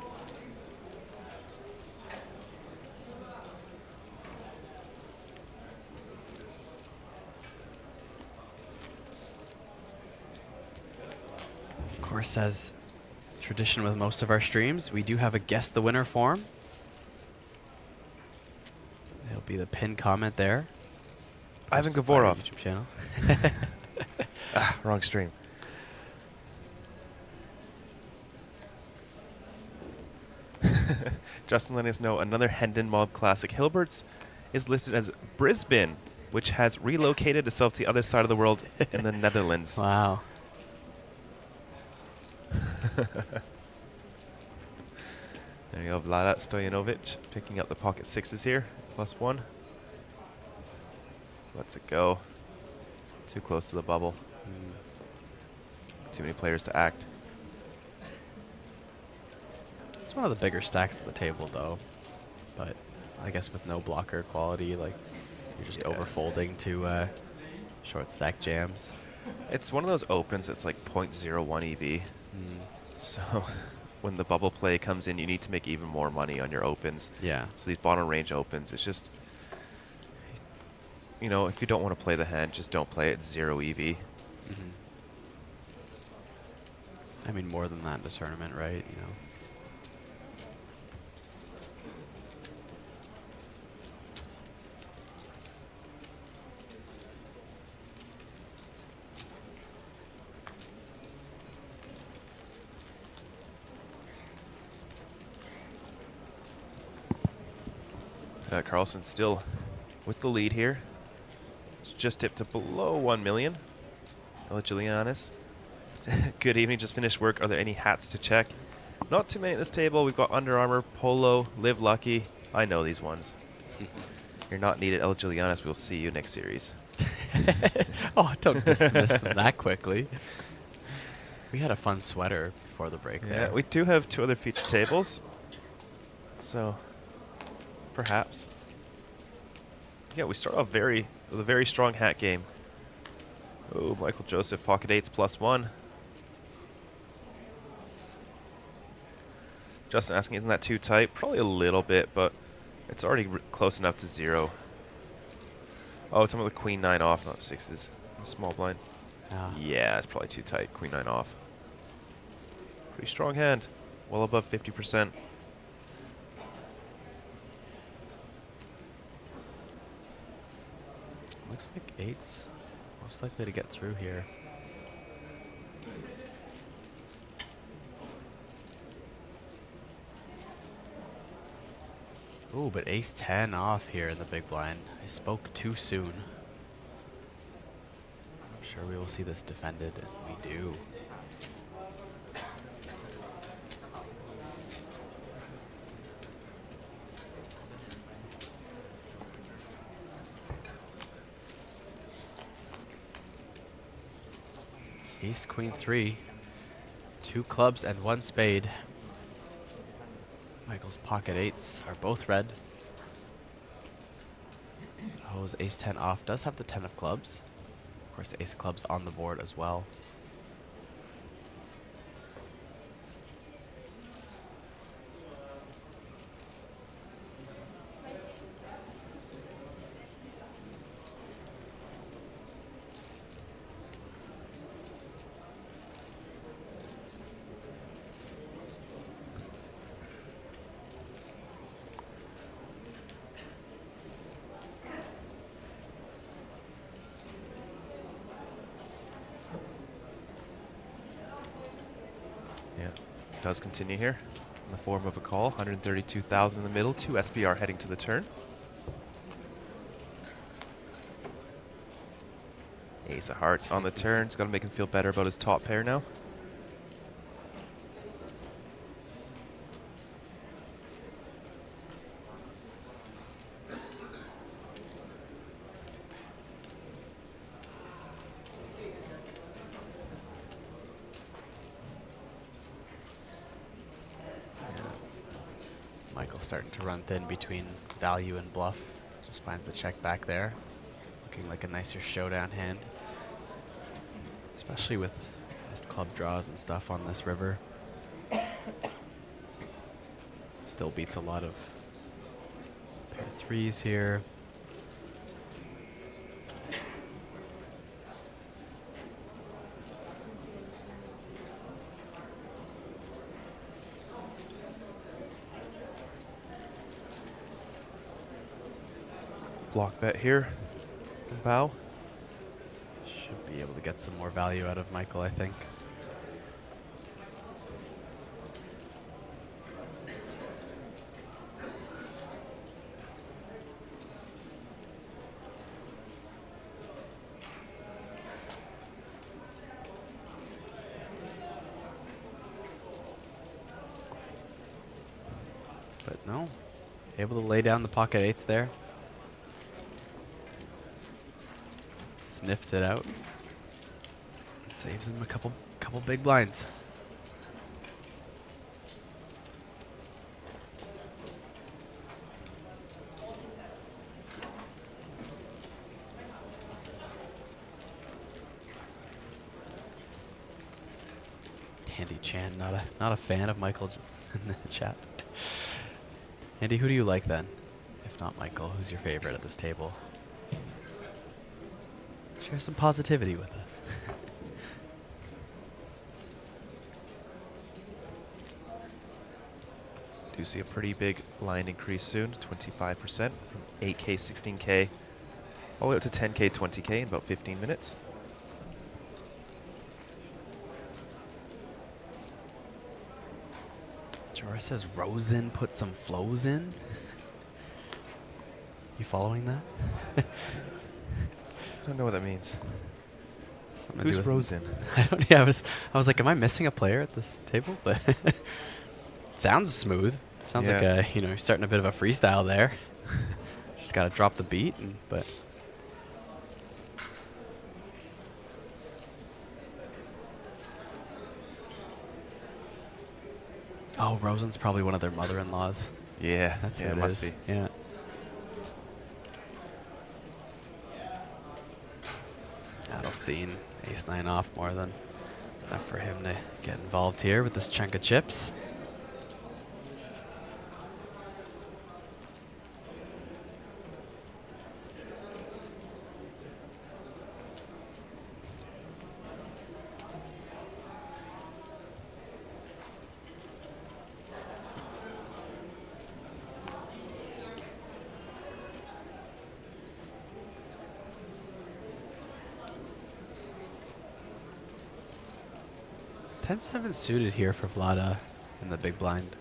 Of course, as tradition with most of our streams, we do have a guess the winner form. It'll be the pinned comment there. Ivan Posted by our Gavorov. YouTube channel. Wrong stream. Justin letting us know another Hendon Mob Classic. Hilbert's is listed as Brisbane, which has relocated itself to the other side of the world in the Netherlands. Wow. There you go, Vlada Stojanovic picking up the pocket sixes here. +1. Lets it go. Too close to the bubble. Too many players to act. It's one of the bigger stacks at the table, though. But I guess with no blocker quality, like you're just overfolding to short stack jams. It's one of those opens. It's like 0.01 EV. So when the bubble play comes in, you need to make even more money on your opens. Yeah. So these bottom range opens, it's just, you know, if you don't want to play the hand, just don't play it. 0 EV. I mean, more than that in the tournament, right? You know. Carlson still with the lead here. It's just dipped to below 1 million. Hello, Julianis. Good evening, just finished work. Are there any hats to check? Not too many at this table. We've got Under Armour, Polo, Live Lucky. I know these ones. You're not needed, El Julianis. We'll see you next series. Oh, don't dismiss them that quickly. We had a fun sweater before the break there. We do have 2 other featured tables. So, perhaps. Yeah, we start off with a very strong hat game. Oh, Michael Joseph, pocket 8s +1. Justin asking, isn't that too tight? Probably a little bit, but it's already close enough to 0. Oh, it's the queen 9 off, not 6s. Small blind. Yeah, it's probably too tight. Queen 9 off. Pretty strong hand. Well above 50%. Looks like 8's most likely to get through here. Ooh, but ace-10 off here in the big blind. I spoke too soon. I'm sure we will see this defended, and we do. Ace, queen, 3. 2 clubs and 1 spade. Michael's pocket 8s are both red. Ho's ace 10 off does have the 10 of clubs. Of course, the ace of clubs on the board as well. Does continue here in the form of a call. 132,000 in the middle. 2 SPR heading to the turn. Ace of hearts on the turn. It's got to make him feel better about his top pair now. Michael's starting to run thin between value and bluff. Just finds the check back there. Looking like a nicer showdown hand. Especially with his club draws and stuff on this river. Still beats a lot of pair 3s here. Block bet here. Bow. Should be able to get some more value out of Michael, I think. But no, able to lay down the pocket 8s there. Sniffs it out. Saves him a couple big blinds. Andy Chan, not a fan of Michael in the chat. Andy, who do you like then? If not Michael, who's your favorite at this table? Share some positivity with us. Do see a pretty big line increase soon, 25% from 8K, 16K, all the way up to 10K, 20K in about 15 minutes. Jorah says Rosen put some flows in. You following that? I don't know what that means. Something Who's Rosen? I don't. Yeah, I was like, am I missing a player at this table? But it sounds smooth. Sounds like you're starting a bit of a freestyle there. Just gotta drop the beat, but. Oh, Rosen's probably one of their mother-in-laws. Yeah, that's yeah, what it must be. Yeah. Adelstein, ace-9 off, more than enough for him to get involved here with this chunk of chips. Ten-7 suited here for Vlada in the big blind.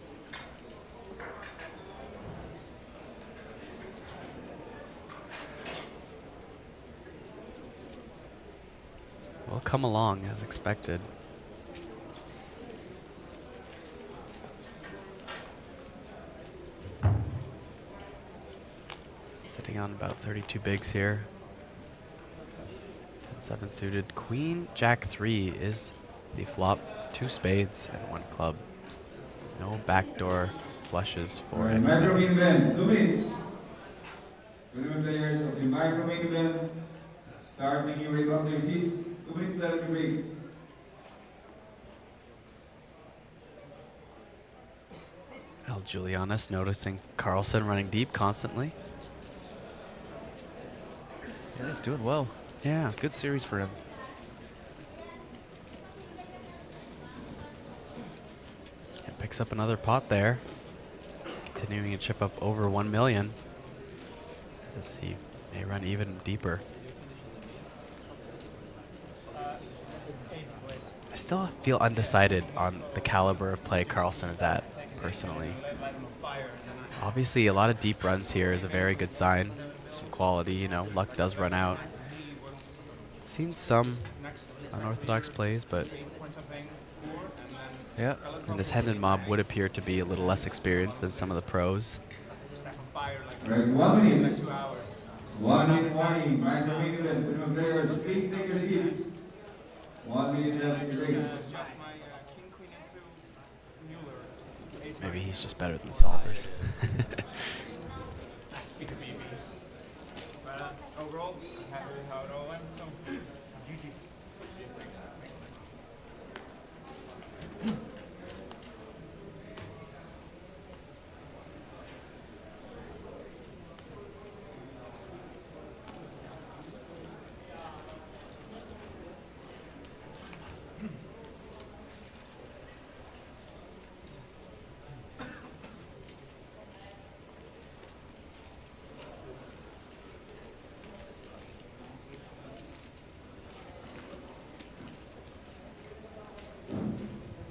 Will come along as expected. Sitting on about 32 bigs here. 7 suited. Queen, Jack 3 is the flop. 2 spades and 1 club. No backdoor flushes for Micro anybody. Main Event, 2 minutes. Tournament players of the Micro Main Event, start making your way back to your seats. 2 minutes left to break. El Julianis noticing Carlsen running deep constantly. Yeah, he's doing well. Yeah. It's a good series for him. And picks up another pot there. Continuing to chip up over 1 million. As he may run even deeper. I still feel undecided on the caliber of play Carlsen is at, personally. Obviously, a lot of deep runs here is a very good sign. Some quality, you know, luck does run out. Seen some unorthodox plays, but yeah, and his Hendon mob would appear to be a little less experienced than some of the pros. Right, 1 minute. 1 minute warning. Micro Main Event, tournament players, please take your seats. 1 minute left in the race. Maybe he's just better than the solvers.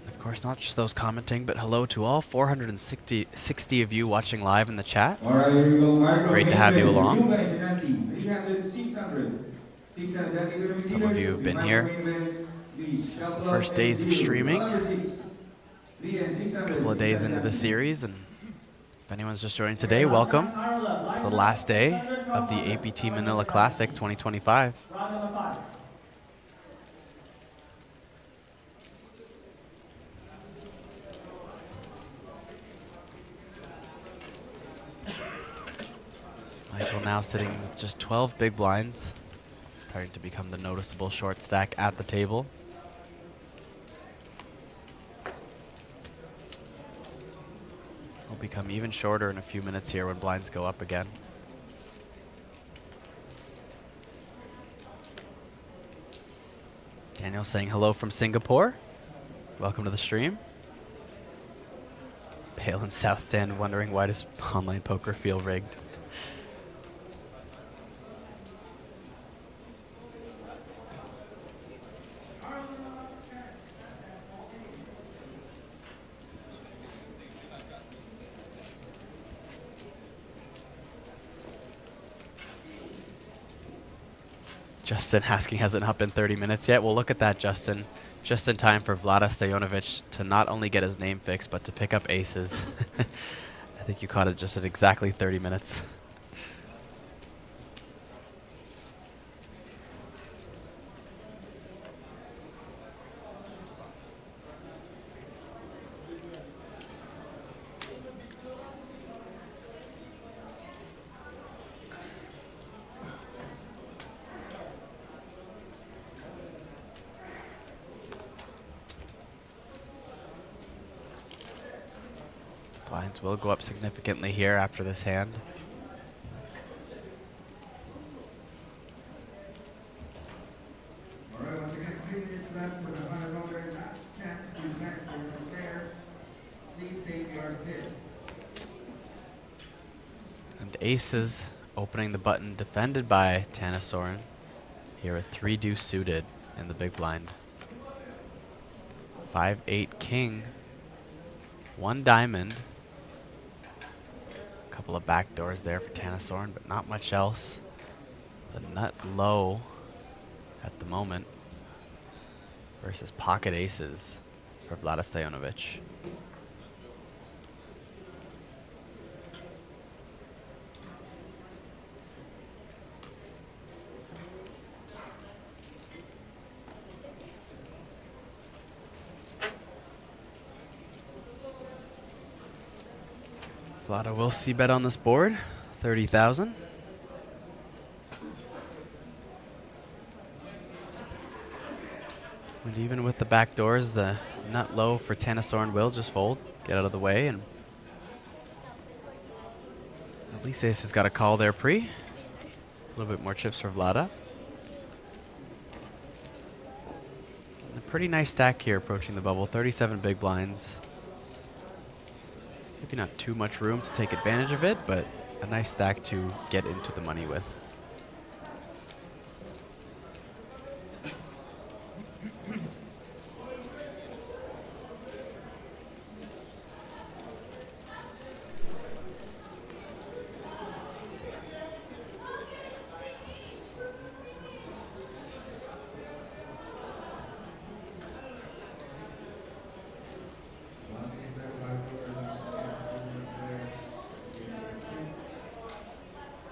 Of course, not just those commenting, but hello to all 460 of you watching live in the chat. All right, here we go. Micro Great to Main have you Event, along. new guys in ante, 300, 600. 600, Some of you have been here since the first days of streaming. A couple of days into the series, and if anyone's just joining today, welcome. The last day of the APT Manila Classic 2025. Michael now sitting with just 12 big blinds, starting to become the noticeable short stack at the table. Will become even shorter in a few minutes here when blinds go up again. Daniel saying hello from Singapore. Welcome to the stream. Pale in South Stand wondering why does online poker feel rigged. Justin asking, has it not been 30 minutes yet? Well, look at that, Justin. Just in time for Vlada Stoyanovich to not only get his name fixed, but to pick up aces. I think you caught it just at exactly 30 minutes. Blinds will go up significantly here after this hand. And aces opening the button, defended by Tanasoren. Here a 3-deuce suited in the big blind. 5-8 king. 1 diamond. Couple of backdoors there for Tanasoren, but not much else. The nut low at the moment versus pocket aces for Vlada Stoyanovich. Vlada will see bet on this board, 30,000. And even with the back doors, the nut low for Tanasorn will just fold, get out of the way, and at least Ace has got a call there pre. A little bit more chips for Vlada. And a pretty nice stack here approaching the bubble, 37 big blinds. Maybe not too much room to take advantage of it, but a nice stack to get into the money with.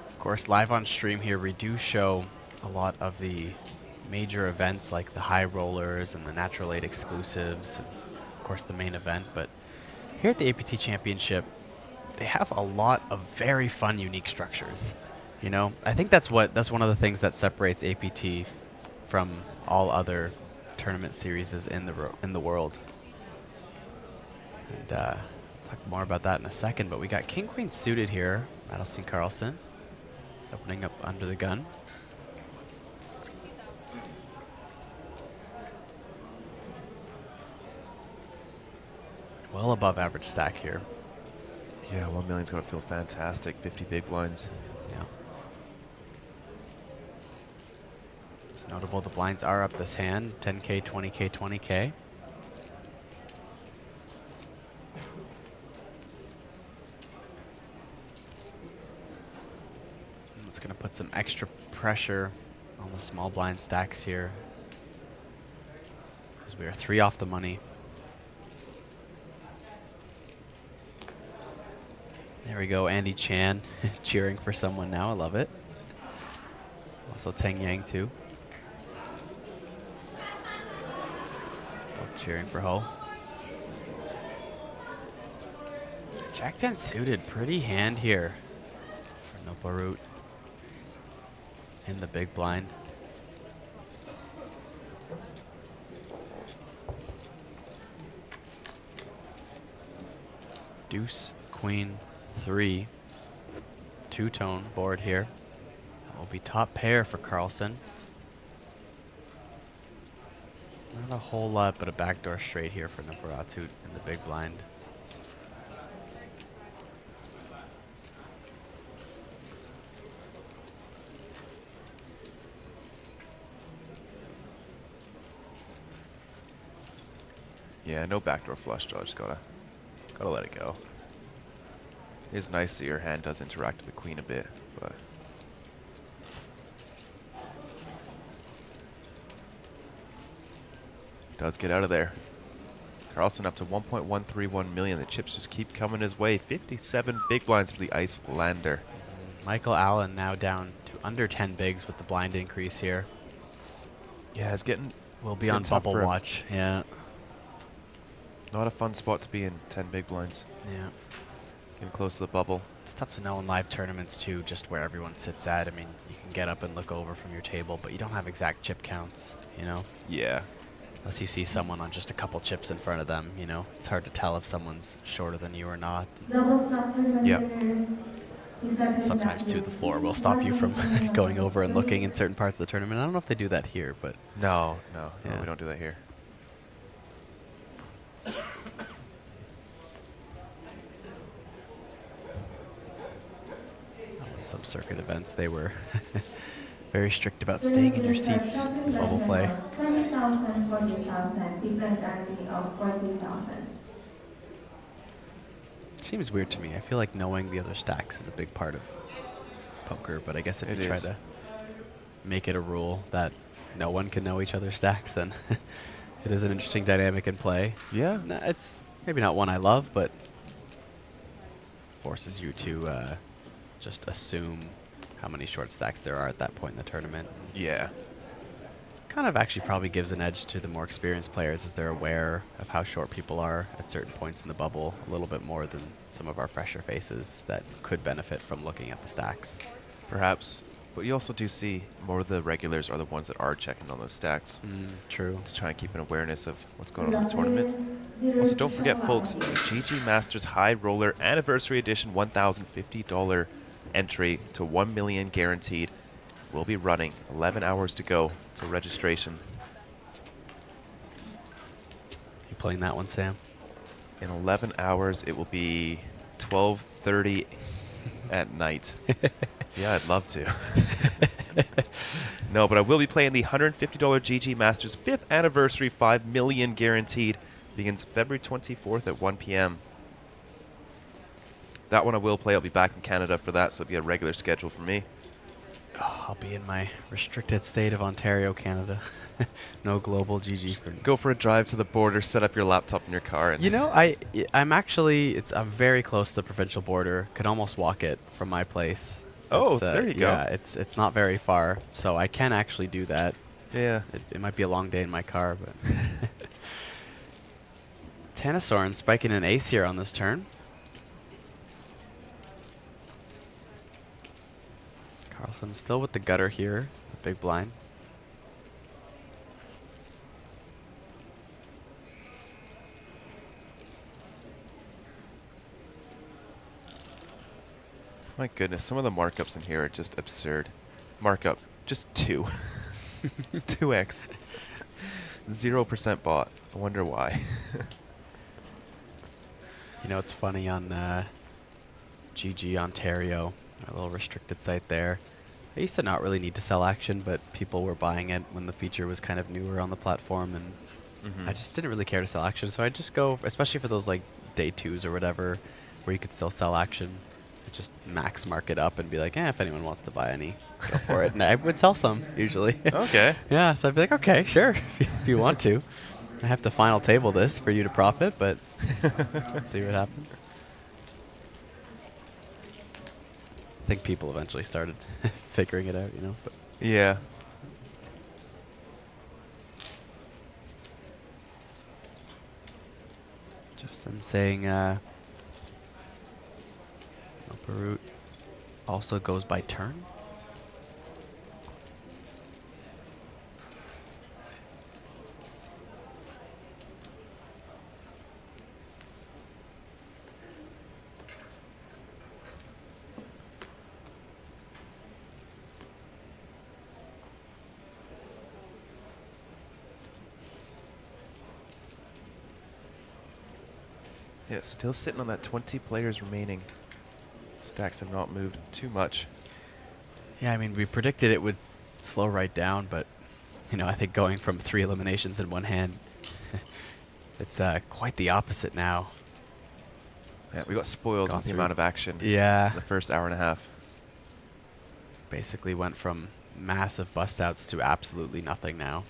Of course, live on stream here, we do show a lot of the major events like the high rollers and the Natural 8 exclusives, and of course the main event. But here at the APT Championship, they have a lot of very fun, unique structures. You know, I think that's one of the things that separates APT from all other tournament series in the world. And talk more about that in a second. But we got King Queen suited here, Madison Carlson. Opening up under the gun. Well above average stack here. Yeah, 1 million's gonna feel fantastic. 50 big blinds. Yeah. It's notable the blinds are up this hand, 10K, 20K, 20K. Going to put some extra pressure on the small blind stacks here, as we are 3 off the money. There we go, Andy Chan cheering for someone now. I love it. Also Teng Yang too. Both cheering for Ho. Jack 10 suited, pretty hand here for Noparut. In the big blind. Deuce, Queen, 3. Two-tone board here. That will be top pair for Carlson. Not a whole lot, but a backdoor straight here for Noparatut in the big blind. Yeah, no backdoor flush draw. Just gotta let it go. It's nice that your hand does interact with the queen a bit, but does get out of there. Carlson up to 1.131 million. The chips just keep coming his way. 57 big blinds for the Icelander. Michael Allen now down to under 10 bigs with the blind increase here. Yeah, it's getting. We'll be on bubble watch. Yeah. Not a fun spot to be in, 10 big blinds. Yeah. Getting close to the bubble. It's tough to know in live tournaments too, just where everyone sits at. I mean, you can get up and look over from your table, but you don't have exact chip counts, you know? Yeah. Unless you see someone on just a couple chips in front of them, you know? It's hard to tell if someone's shorter than you or not. Yeah. Sometimes too, the floor will stop you from going over and looking in certain parts of the tournament. I don't know if they do that here, but... No, Yeah. we don't do that here. Some circuit events, they were very strict about staying in your seats in bubble play. 20,000, 40,000, different guarantee of 40,000. Seems weird to me. I feel like knowing the other stacks is a big part of poker, but I guess if you try to make it a rule that no one can know each other's stacks, then it is an interesting dynamic in play. Yeah. No, it's maybe not one I love, but forces you to just assume how many short stacks there are at that point in the tournament. Yeah. kind of actually probably gives an edge to the more experienced players as they're aware of how short people are at certain points in the bubble a little bit more than some of our fresher faces that could benefit from looking at the stacks. Perhaps. But you also do see more of the regulars are the ones that are checking on those stacks. True. To try and keep an awareness of what's going on in the tournament. Also, don't forget, folks, the GG Masters High Roller Anniversary Edition $1,050 entry to 1 million guaranteed will be running. 11 hours to go to registration. You playing that one, Sam? In 11 hours, it will be 12:30 at night. Yeah, I'd love to. No, but I will be playing the $150 GG Masters 5th Anniversary 5 million guaranteed. Begins February 24th at 1 p.m. That one I will play. I'll be back in Canada for that, so it'll be a regular schedule for me. Oh, I'll be in my restricted state of Ontario, Canada. No global GG for me. Go for a drive to the border, set up your laptop in your car. And you know, I'm actually, I'm very close to the provincial border. Could almost walk it from my place. Oh, there you go. Yeah, it's not very far, so I can actually do that. Yeah. It might be a long day in my car, but... Tennisoren spiking an ace here on this turn. Carlson still with the gutter here, the big blind. My goodness, some of the markups in here are just absurd. Markup, just 2. 2x. 0% bought. I wonder why. You know, it's funny on GG Ontario, our little restricted site there. I used to not really need to sell action, but people were buying it when the feature was kind of newer on the platform, and I just didn't really care to sell action. So I just go, especially for those like day 2s or whatever, where you could still sell action. Just max market up and be like, if anyone wants to buy any, go for it. And I would sell some usually. Okay. Yeah, so I'd be like, okay, sure, if you want to. I have to final table this for you to profit, but let's see what happens. I think people eventually started figuring it out, you know. But yeah. Justin saying Barut also goes by turn. Yeah, still sitting on that 20 players remaining. Stacks have not moved too much. Yeah, I mean, we predicted it would slow right down, but, you know, I think going from 3 eliminations in one hand, it's quite the opposite now. Yeah, we got spoiled with the amount of action in the first hour and a half. Basically went from massive bust outs to absolutely nothing now.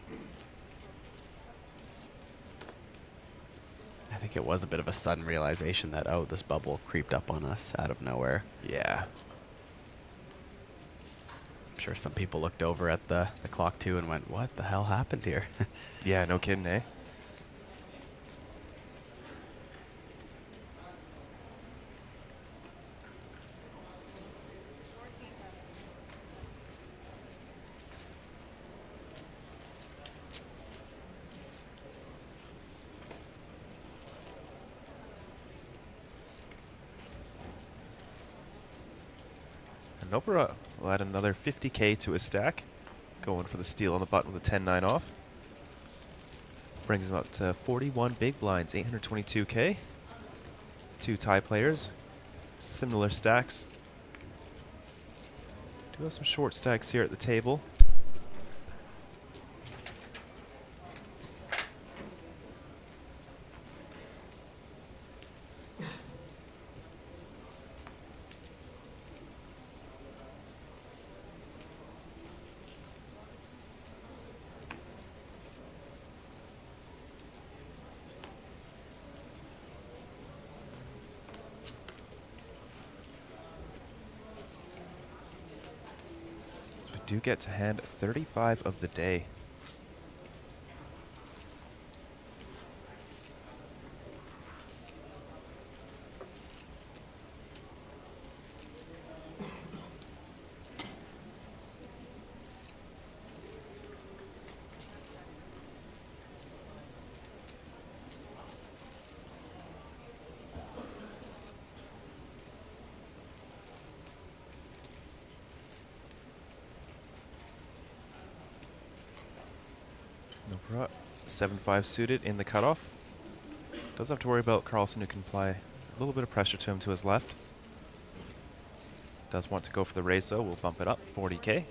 I think it was a bit of a sudden realization that, oh, this bubble creeped up on us out of nowhere. Yeah. I'm sure some people looked over at the clock too and went, what the hell happened here? Yeah, no kidding, eh? Nopera will add another 50k to his stack. Going for the steal on the button with a 10-9 off. Brings him up to 41 big blinds, 822k. 2 tie players, similar stacks. Do have some short stacks here at the table. Do get to hand 35 of the day. Brought 7-5 suited in the cutoff. Doesn't have to worry about Carlson, who can apply a little bit of pressure to him to his left. Does want to go for the raise though. We'll bump it up 40K.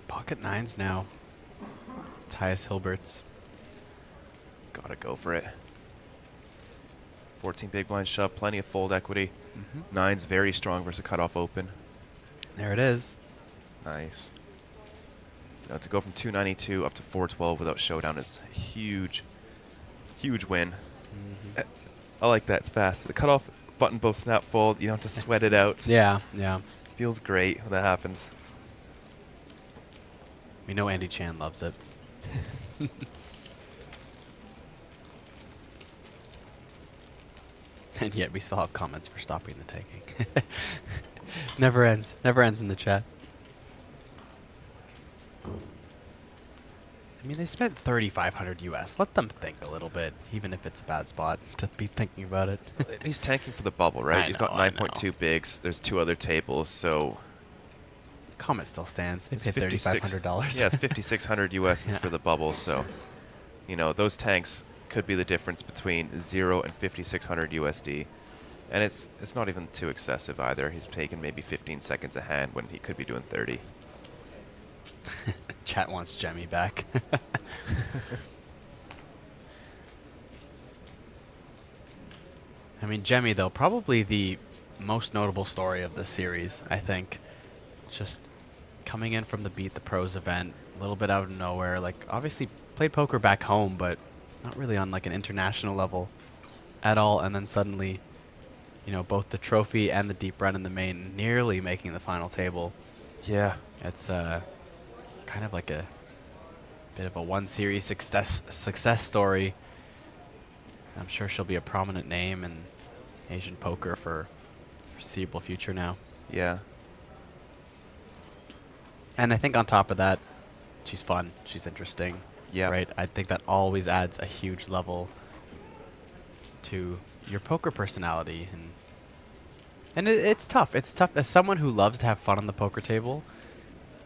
Pocket nines now. Tyus Hilbert's. Gotta go for it. 14 big blind shove, plenty of fold equity. Nine's very strong versus cutoff open. There it is. Nice. Now to go from 292 up to 412 without showdown is a huge, huge win. I like that. It's fast. The cutoff button both snap fold. You don't have to sweat it out. Yeah, yeah. Feels great when that happens. We know Andy Chan loves it. And yet we still have comments for stopping the tanking. Never ends. Never ends in the chat. I mean, they spent $3,500 US. Let them think a little bit, even if it's a bad spot to be thinking about it. He's tanking for the bubble, right? He's got 9.2 bigs. There's 2 other tables, so... Comment still stands. They It's paid $3,500. Yeah, it's 5,600 US is for the bubble, so... You know, those tanks could be the difference between 0 and 5,600 USD. And it's not even too excessive either. He's taken maybe 15 seconds a hand when he could be doing 30. Chat wants Jemmy back. I mean, Jemmy, though, probably the most notable story of this series, I think. Just coming in from the Beat the Pros event, a little bit out of nowhere. Like, obviously played poker back home, but not really on, like, an international level at all. And then suddenly, you know, both the trophy and the deep run in the main nearly making the final table. Yeah. It's kind of like a bit of a one-series success story. I'm sure she'll be a prominent name in Asian poker for foreseeable future now. Yeah. And I think on top of that, she's fun. She's interesting. Yeah. Right? I think that always adds a huge level to your poker personality. And it's tough. It's tough. As someone who loves to have fun on the poker table,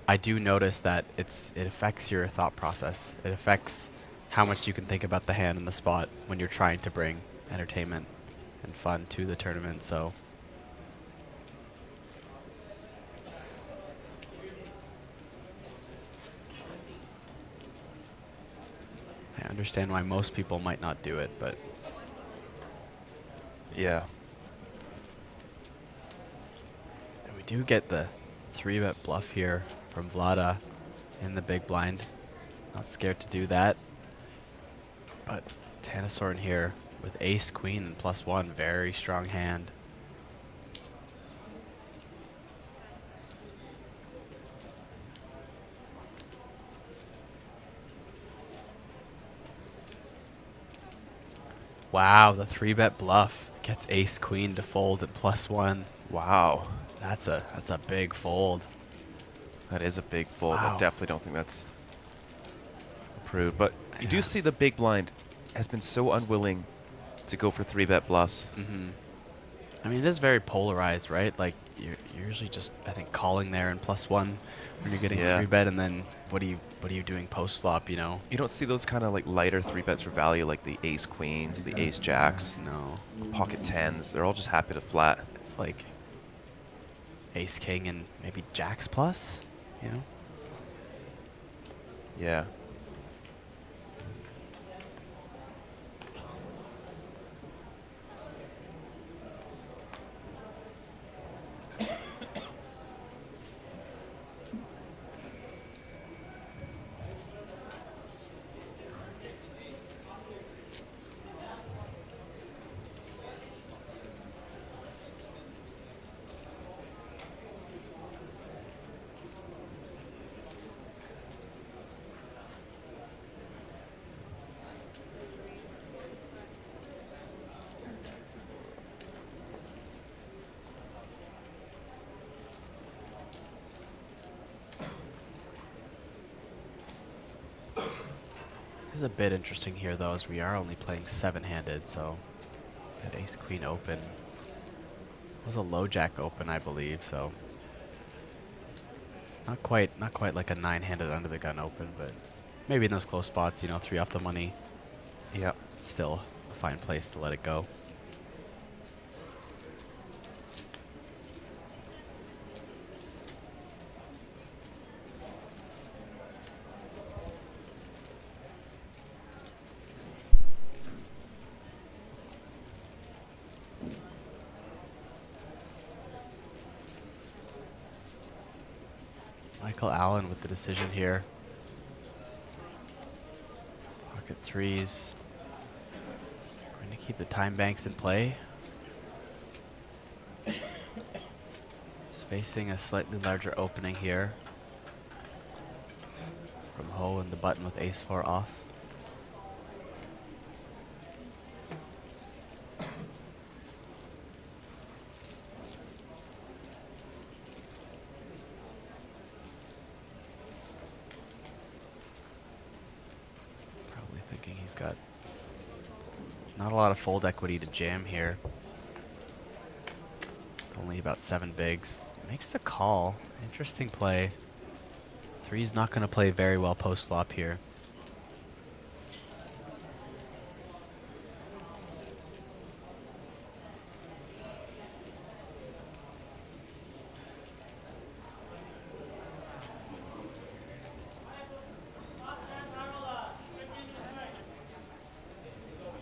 I do notice that it affects your thought process. It affects how much you can think about the hand and the spot when you're trying to bring entertainment and fun to the tournament. So I understand why most people might not do it, but yeah. And we do get the 3-bet bluff here from Vlada in the big blind. Not scared to do that. But Tanasorn here with ace, queen, and +1. Very strong hand. Wow, the 3-bet bluff gets ace, queen to fold at +1. Wow. That's a big fold. That is a big fold. Wow. I definitely don't think that's approved. But you do see the big blind has been so unwilling to go for 3-bet bluffs. I mean, it is very polarized, right? Like, you're usually just, I think, calling there and +1 when you're getting 3-bet, and then what are you doing post-flop, you know? You don't see those kind of like lighter 3-bets for value, like the ace queens, the ace jacks, no, pocket tens. They're all just happy to flat. It's like ace king and maybe jacks plus, you know? Yeah. is a bit interesting here, though, as we are only playing 7-handed, so that ace-queen open was a low jack open, I believe, so not quite like a 9-handed under the gun open, but maybe in those close spots, you know, 3 off the money. Yep, still a fine place to let it go. Michael Allen with the decision here. Pocket threes. Going to keep the time banks in play. He's facing a slightly larger opening here. From Ho and the button with ace-4 off. Got not a lot of fold equity to jam here. Only about 7 bigs. Makes the call. Interesting play. 3's not going to play very well post flop here.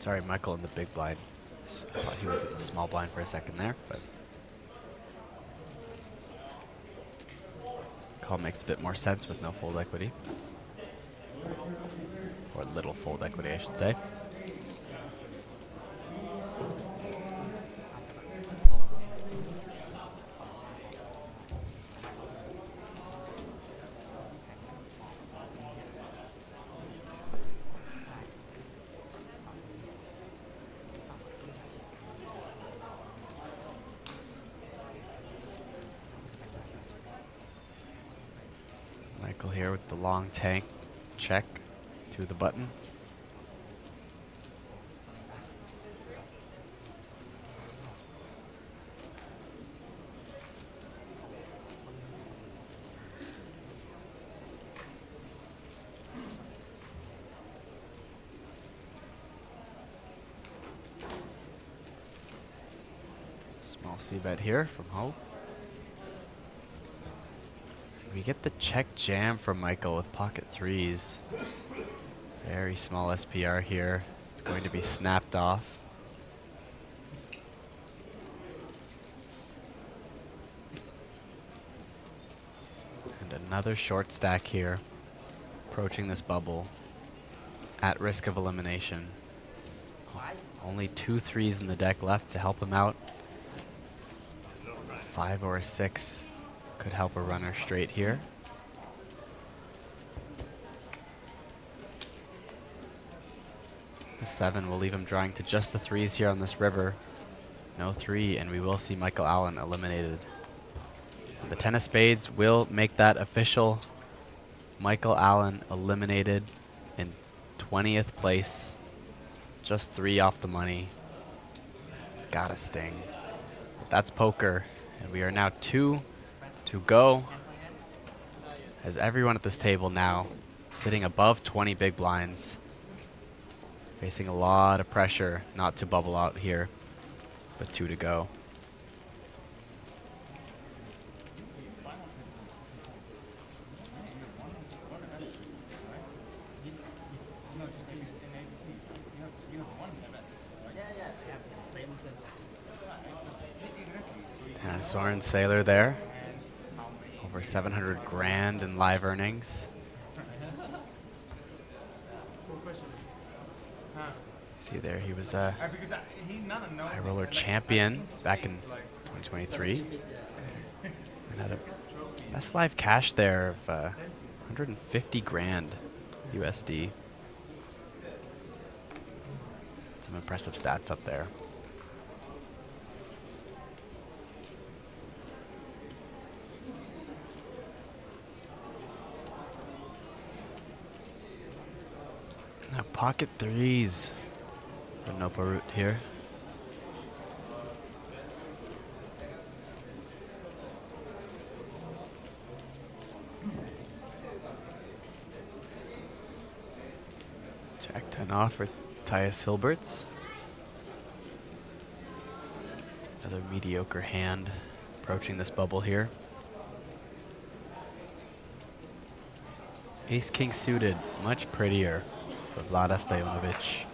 Sorry, Michael in the big blind. I thought he was in the small blind for a second there, but call makes a bit more sense with no fold equity. Or little fold equity, I should say. Michael here with the long tank check to the button. Small c-bet here from Ho. We get the check jam from Michael with pocket threes. Very small SPR here. It's going to be snapped off. And another short stack here, approaching this bubble at risk of elimination. Only 2 threes in the deck left to help him out. 5 or a 6 could help a runner straight here. The 7 will leave him drawing to just the 3s here on this river. No 3, and we will see Michael Allen eliminated. The 10 of spades will make that official. Michael Allen eliminated in 20th place. Just 3 off the money. It's gotta sting. But that's poker, and we are now 2 to go, as everyone at this table now sitting above 20 big blinds, facing a lot of pressure not to bubble out here, but 2 to go. Soren Sailor there. Over 700 grand in live earnings. See there, he was a high roller champion back in 2023. And had a best live cash there of 150 grand USD. Some impressive stats up there. pocket threes for Noparut here. Jack 10 off for Tyus Hilberts. Another mediocre hand approaching this bubble here. Ace-King suited, much prettier for Vlada Stojanovic.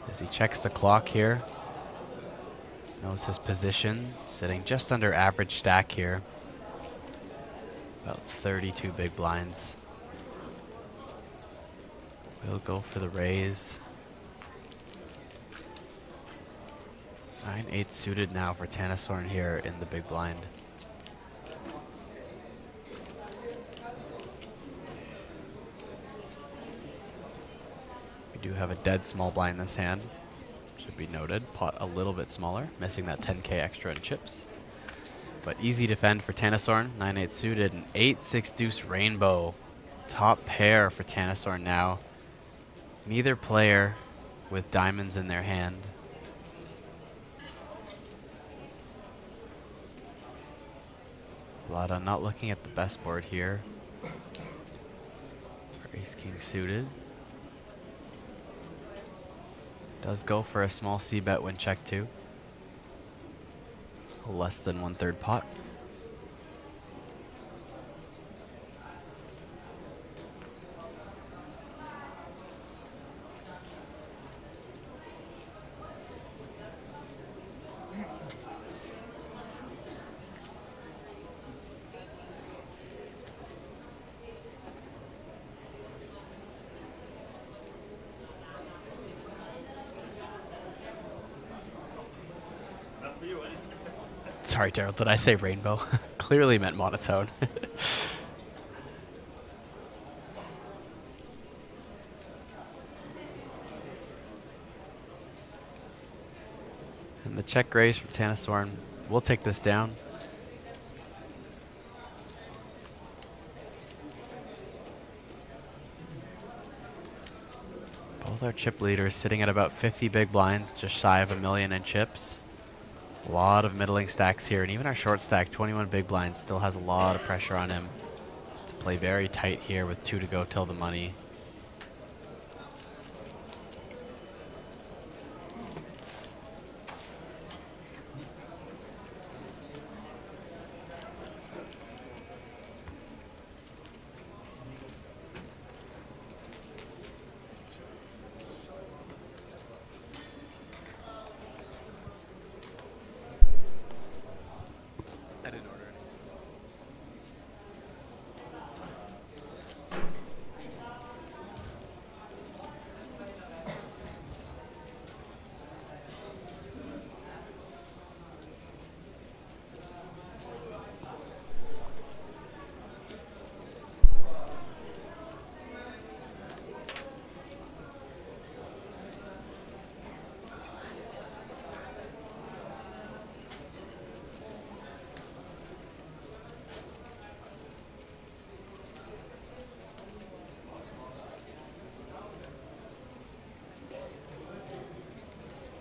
As he checks the clock here, knows his position, sitting just under average stack here. About 32 big blinds. We'll go for the raise. 9-8 suited now for Tanasorn here in the big blind. We do have a dead small blind this hand. Should be noted. Pot a little bit smaller, missing that 10K extra in chips. But easy defend for Tanasorn. 9-8 suited, an 8-6 deuce rainbow. Top pair for Tanasorn now. Neither player with diamonds in their hand. Vlada not looking at the best board here. For Ace-King suited. Does go for a small c-bet when check two. Less than 1/3 pot. Sorry, Daryl, did I say rainbow? Clearly meant monotone. And the check raise from Tanasorn. We'll take this down. Both our chip leaders sitting at about 50 big blinds, just shy of $1 million in chips. A lot of middling stacks here, and even our short stack, 21 big blinds, still has a lot of pressure on him to play very tight here with 2 to go till the money.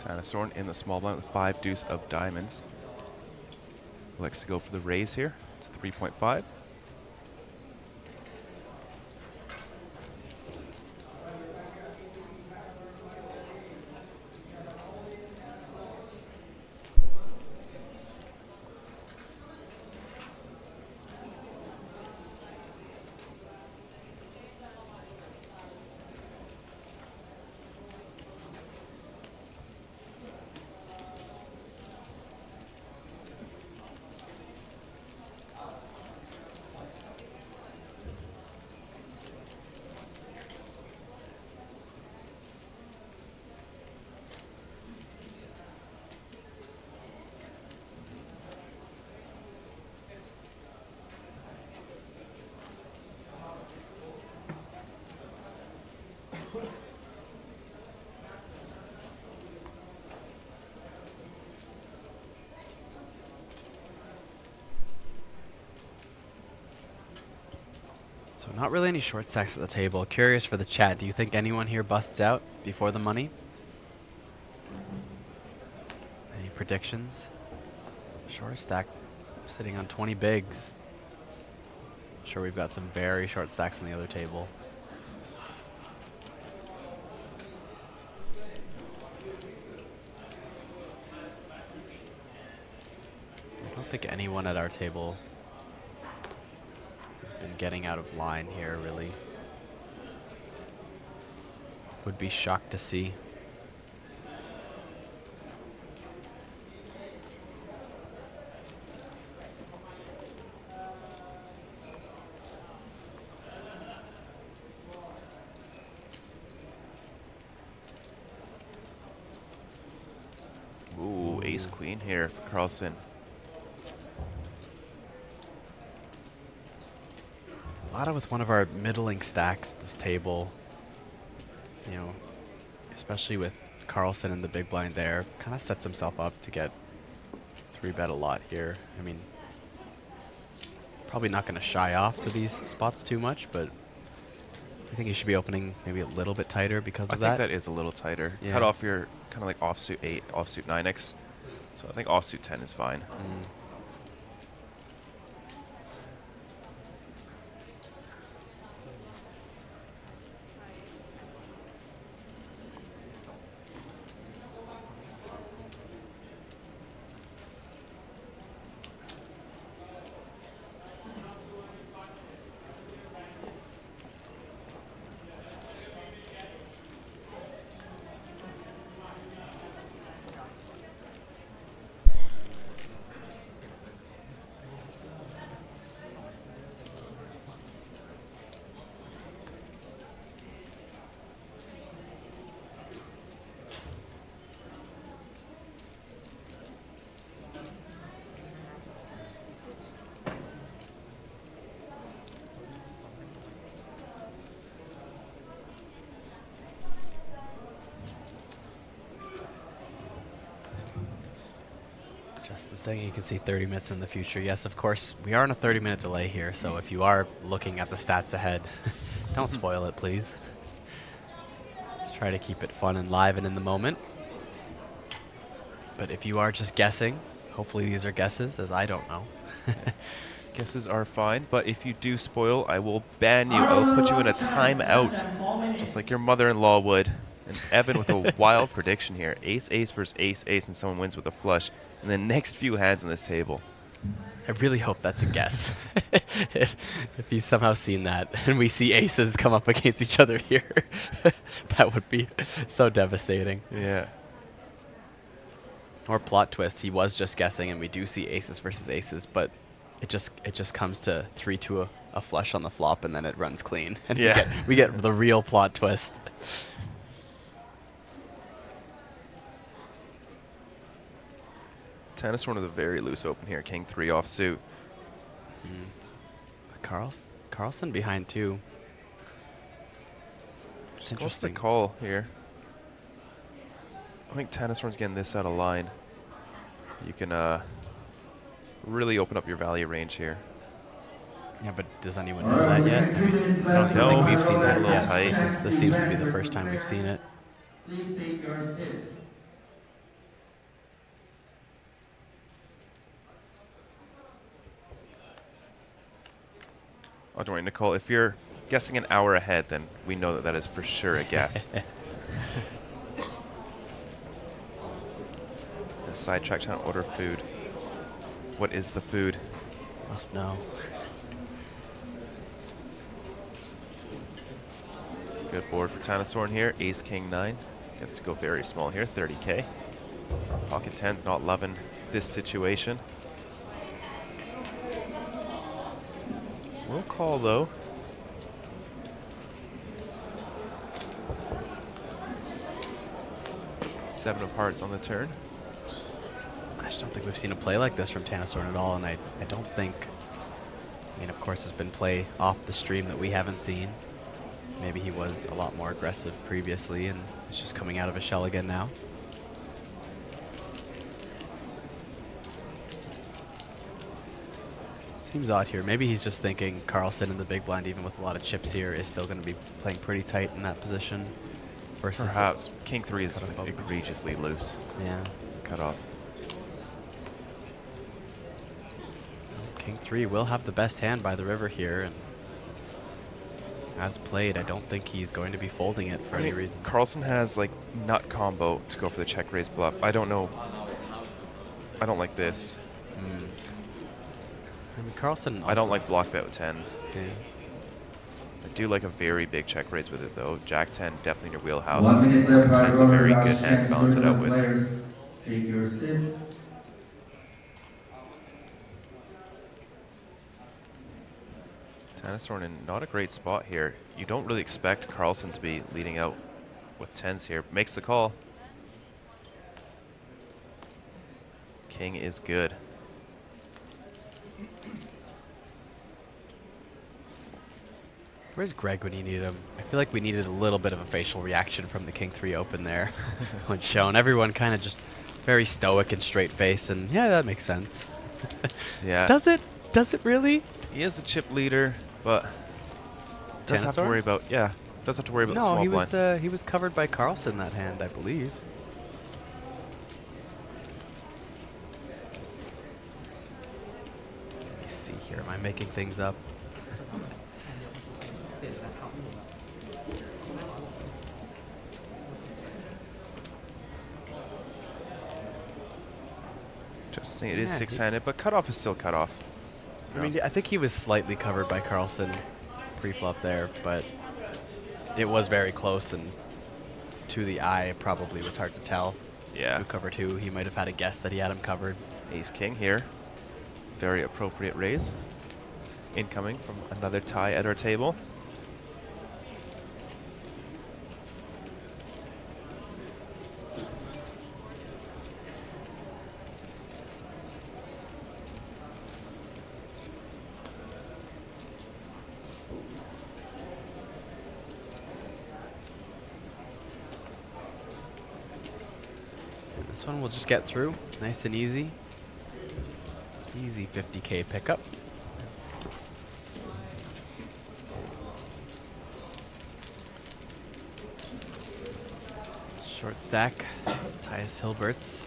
Tanasorn in the small blind with 5 deuce of diamonds. Likes to go for the raise here. It's 3.5. Not really any short stacks at the table. Curious for the chat. Do you think anyone here busts out before the money? Any predictions? Short stack sitting on 20 bigs. Sure, we've got some very short stacks on the other table. I don't think anyone at our table has been getting out of line here, really. Would be shocked to see. Ooh, ace queen here for Carlson. A lot of with one of our middling stacks at this table. You know, especially with Carlson and the big blind there, kind of sets himself up to get 3-bet a lot here. I mean, probably not going to shy off to these spots too much, but I think he should be opening maybe a little bit tighter because of that. I think that is a little tighter. Yeah. Cut off your kind of like offsuit 8, offsuit 9x. So I think offsuit 10 is fine. Saying you can see 30 minutes in the future. Yes, of course, we are on a 30-minute delay here, so if you are looking at the stats ahead, don't spoil it, please. Just try to keep it fun and live and in the moment. But if you are just guessing, hopefully these are guesses, as I don't know. Guesses are fine, but if you do spoil, I will ban you. I will put you in a timeout, just like your mother-in-law would. And Evan with a wild prediction here. Ace, ace versus ace, ace, and someone wins with a flush. And the next few hands on this table. I really hope that's a guess. if he's somehow seen that and we see aces come up against each other here, that would be so devastating. Yeah. Or plot twist, he was just guessing and we do see aces versus aces, but it just comes to 3-2 a flush on the flop and then it runs clean. And yeah. we get the real plot twist. Tennis one of the very loose open here. King 3 offsuit. Carlson behind 2. Interesting call here. I think tennis one's getting this out of line. You can really open up your value range here. Yeah, but does anyone know that yet? I mean, I don't think we've seen that yet. This seems to be the first time we've seen it. Please take your seat. Oh, don't worry, Nicole. If you're guessing an hour ahead, then we know that that is for sure a guess. Sidetrack trying to order food. What is the food? Must know. Good board for Tanasorn here. Ace, King 9. Gets to go very small here, 30K. Pocket 10's not loving this situation. We'll call though. Seven of hearts on the turn. I just don't think we've seen a play like this from Tanasorn at all, and I don't think, I mean, of course there's been play off the stream that we haven't seen. Maybe he was a lot more aggressive previously and is just coming out of his shell again now. Seems odd here. Maybe he's just thinking Carlson in the big blind, even with a lot of chips here, is still going to be playing pretty tight in that position. Versus perhaps King 3 is egregiously loose. Yeah. Cut off. King 3 will have the best hand by the river here, and as played, I don't think he's going to be folding it for any reason. Carlson has like nut combo to go for the check raise bluff. I don't know. I don't like this. I mean, Carlson. I don't like block bet with 10s. Yeah. I do like a very big check raise with it though. Jack 10 definitely in your wheelhouse. 1 minute left. 10's a very good hand to balance it out with. Players, take your sit. Tanastorn in not a great spot here. You don't really expect Carlson to be leading out with 10s here. Makes the call. King is good. Where's Greg when you need him? I feel like we needed a little bit of a facial reaction from the King 3 open there when shown. Everyone kind of just very stoic and straight face, and yeah, that makes sense. Yeah. Does it? Does it really? He is a chip leader, but doesn't have to Tanastorn? worry about doesn't have to worry about the small blind. No, he was covered by Carlson that hand, I believe. Let me see here. Am I making things up? Just saying it is Yeah, six-handed, but cutoff is still cutoff. I mean, I think he was slightly covered by Carlson pre-flop there, but it was very close, and to the eye, it probably was hard to tell. Yeah. Who covered who. He might have had a guess that he had him covered. Ace-king here. Very appropriate raise. Incoming from another tie at our table. This one we'll just get through, nice and easy. Easy 50K pickup. Short stack, Tyus Hilberts.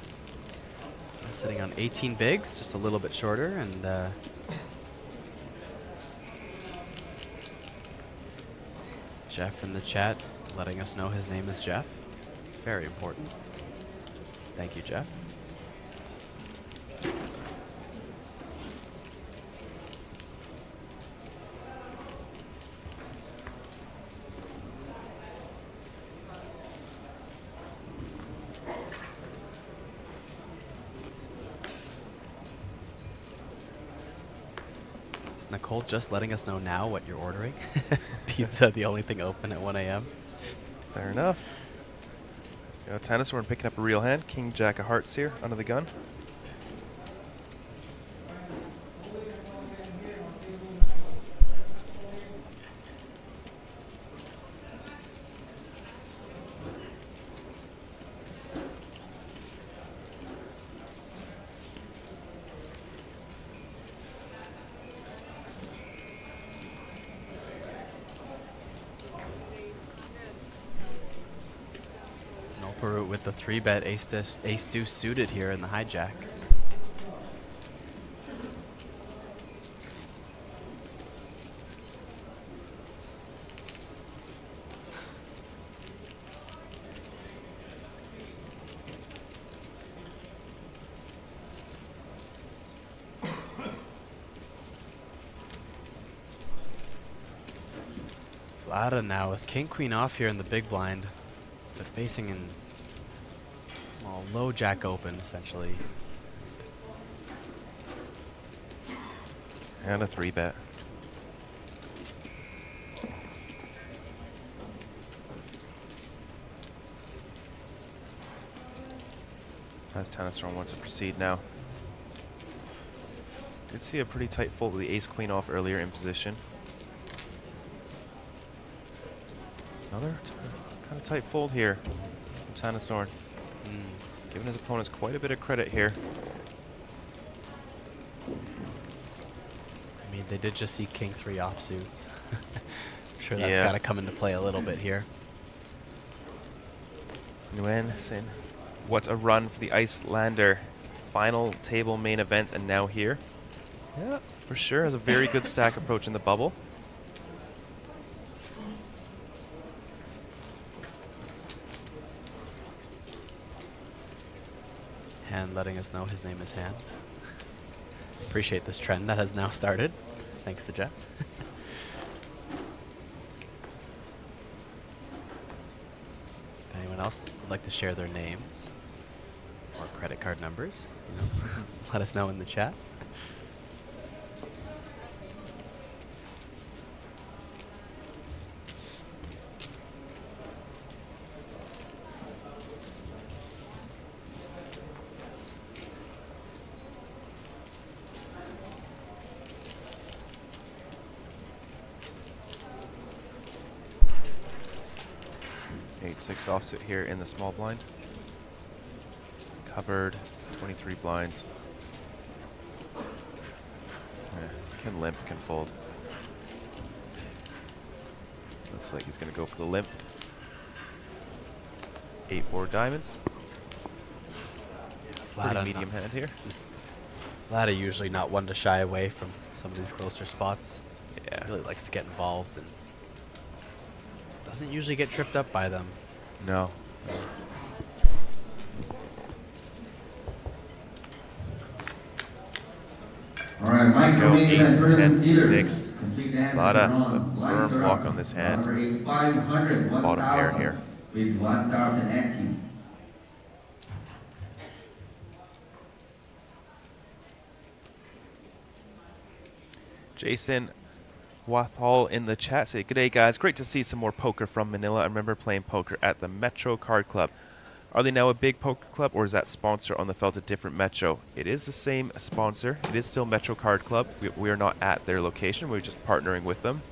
I'm sitting on 18 bigs, just a little bit shorter, and Jeff in the chat letting us know his name is Jeff. Very important. Thank you, Jeff. Is Nicole just letting us know now what you're ordering? Pizza, the only thing open at 1 a.m. Fair enough. Tanastorn picking up a real hand. King Jack of Hearts here under the gun. Perut with the 3-bet ace deuce suited here in the hijack. Vlada now with king queen off here in the big blind, but facing in low jack open, essentially. And a 3-bet. As Tanastorn wants to proceed now. Did see a pretty tight fold with the ace-queen off earlier in position. Another kind of tight fold here from Tanastorn. Giving his opponents quite a bit of credit here. they did just see King 3 offsuits. I'm sure that's Yeah. got to come into play a little bit here. Nguyen saying, what a run for the Icelander. Final table main event and now here. Yeah, for sure. Has a very good stack approach in the bubble. Han letting us know his name is Han. Appreciate this trend that has now started. Thanks to Jeff. If anyone else would like to share their names or credit card numbers, you know, let us know in the chat. Offsuit here in the small blind. Covered 23 blinds. Can limp, can fold. Looks like he's going to go for the limp. 8 board diamonds. Pretty medium hand here. Vlada usually not one to shy away from some of these closer spots. Yeah. Really likes to get involved and doesn't usually get tripped up by them. No. All right, Mike, go ace 10 6. Vlada, a firm walk on this hand. Bottom pair here. With 1,000 active. Jason Wathall in the chat say, "Good day, guys. Great to see some more poker from Manila. I remember playing poker at the Metro Card Club. Are they now a big poker club, or is that sponsor on the felt a different Metro?" It is the same sponsor. It is still Metro Card Club. We are not at their location. We're just partnering with them,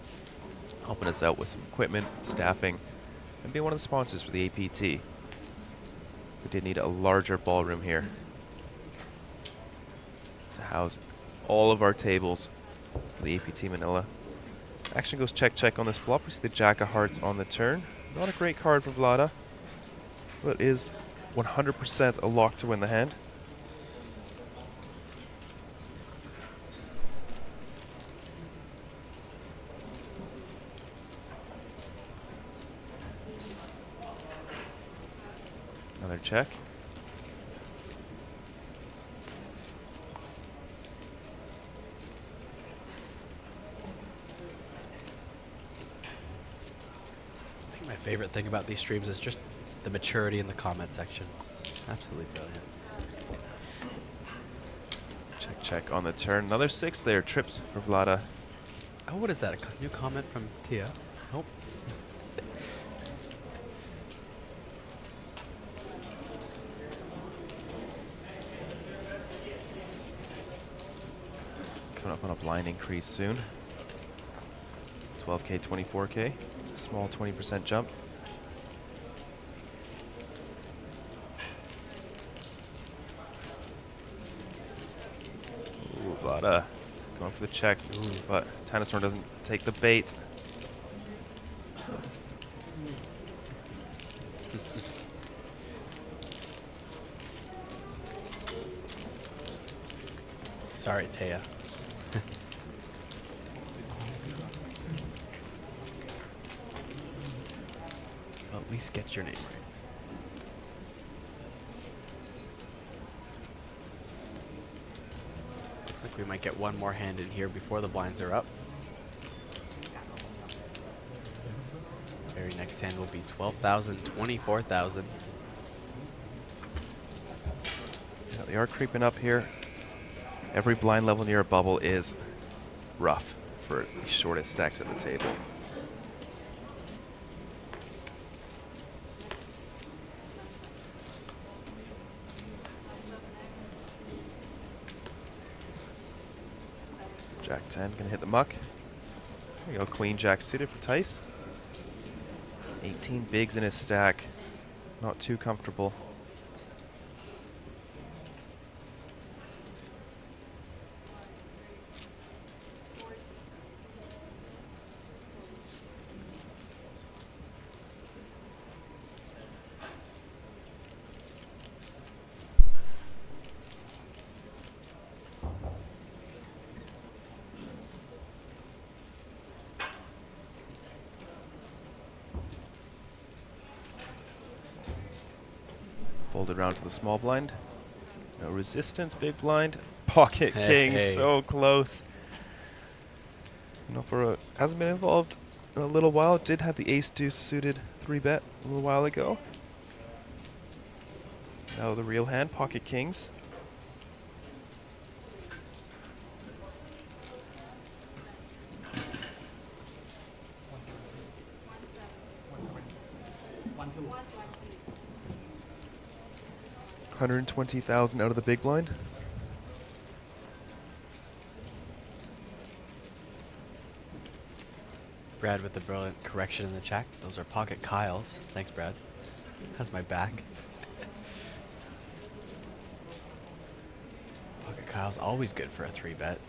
helping us out with some equipment, staffing, and being one of the sponsors for the APT. We did need a larger ballroom here to house all of our tables for the APT Manila. Action goes check, check on this flop. We see the Jack of Hearts on the turn. Not a great card for Vlada, but is 100% a lock to win the hand. Another check. My favorite thing about these streams is just the maturity in the comment section. It's absolutely brilliant. Check, check on the turn. Another 6 there. Trips for Vlada. Oh, what is that? A new comment from Tia? Nope. Coming up on a blind increase soon. 12K, 24K. Small 20% jump. Ooh, Vlada going for the check. Ooh, but Tanasor doesn't take the bait. Sorry, Taya. Well, at least get your name right. Looks like we might get one more hand in here before the blinds are up. Very next hand will be 12,000, 24,000. Yeah, they are creeping up here. Every blind level near a bubble is rough for the shortest stacks at the table. Jack 10 gonna hit the muck. There you go, Queen Jack suited for Tice. 18 bigs in his stack. Not too comfortable. Fold it around to the small blind. No resistance, big blind. Pocket king, so close. Hasn't been involved in a little while. It did have the ace deuce suited 3-bet a little while ago. Now the real hand, pocket kings. $120,000 out of the big blind. Brad with the brilliant correction in the chat. Those are pocket Kyles. Thanks, Brad. Has my back. Pocket Kyle's always good for a 3-bet.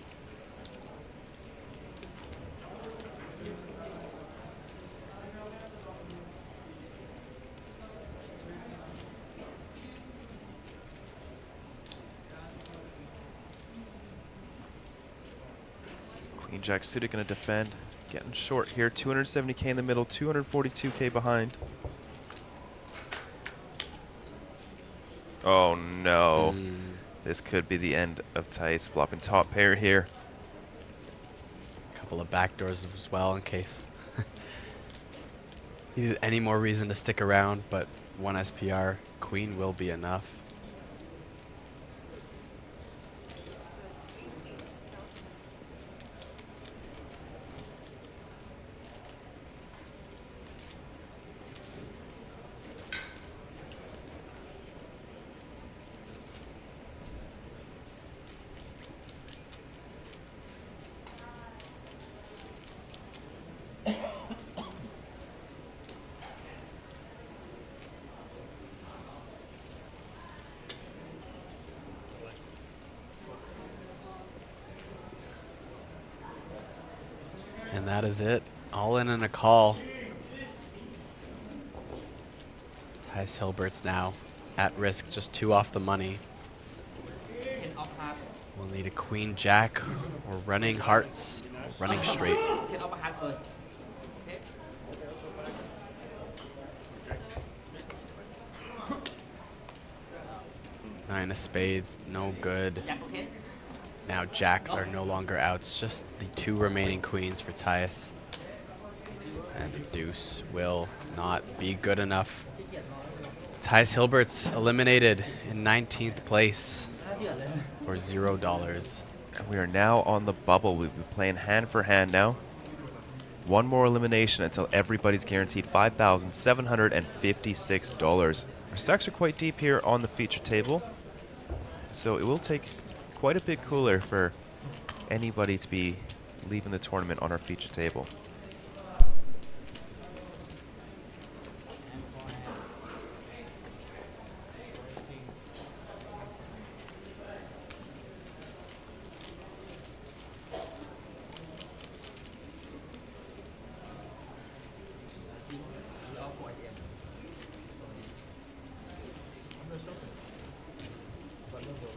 Queen Jack suited gonna defend. Getting short here. 270K in the middle, 242K behind. Oh no. This could be the end of Tice. Flopping top pair here. Couple of backdoors as well in case needed any more reason to stick around, but 1 SPR queen will be enough. And that is it. All in and a call. Tice Hilbert's now at risk, just 2 off the money. We'll need a queen jack or running hearts, or running straight. 9 of spades, no good. Now jacks are no longer outs, just the 2 remaining queens for Tice. And the deuce will not be good enough. Tice Hilbert's eliminated in 19th place for $0. And we are now on the bubble. We'll be playing hand for hand now. One more elimination until everybody's guaranteed $5,756. Our stacks are quite deep here on the feature table, so it will take quite a bit cooler for anybody to be leaving the tournament on our feature table.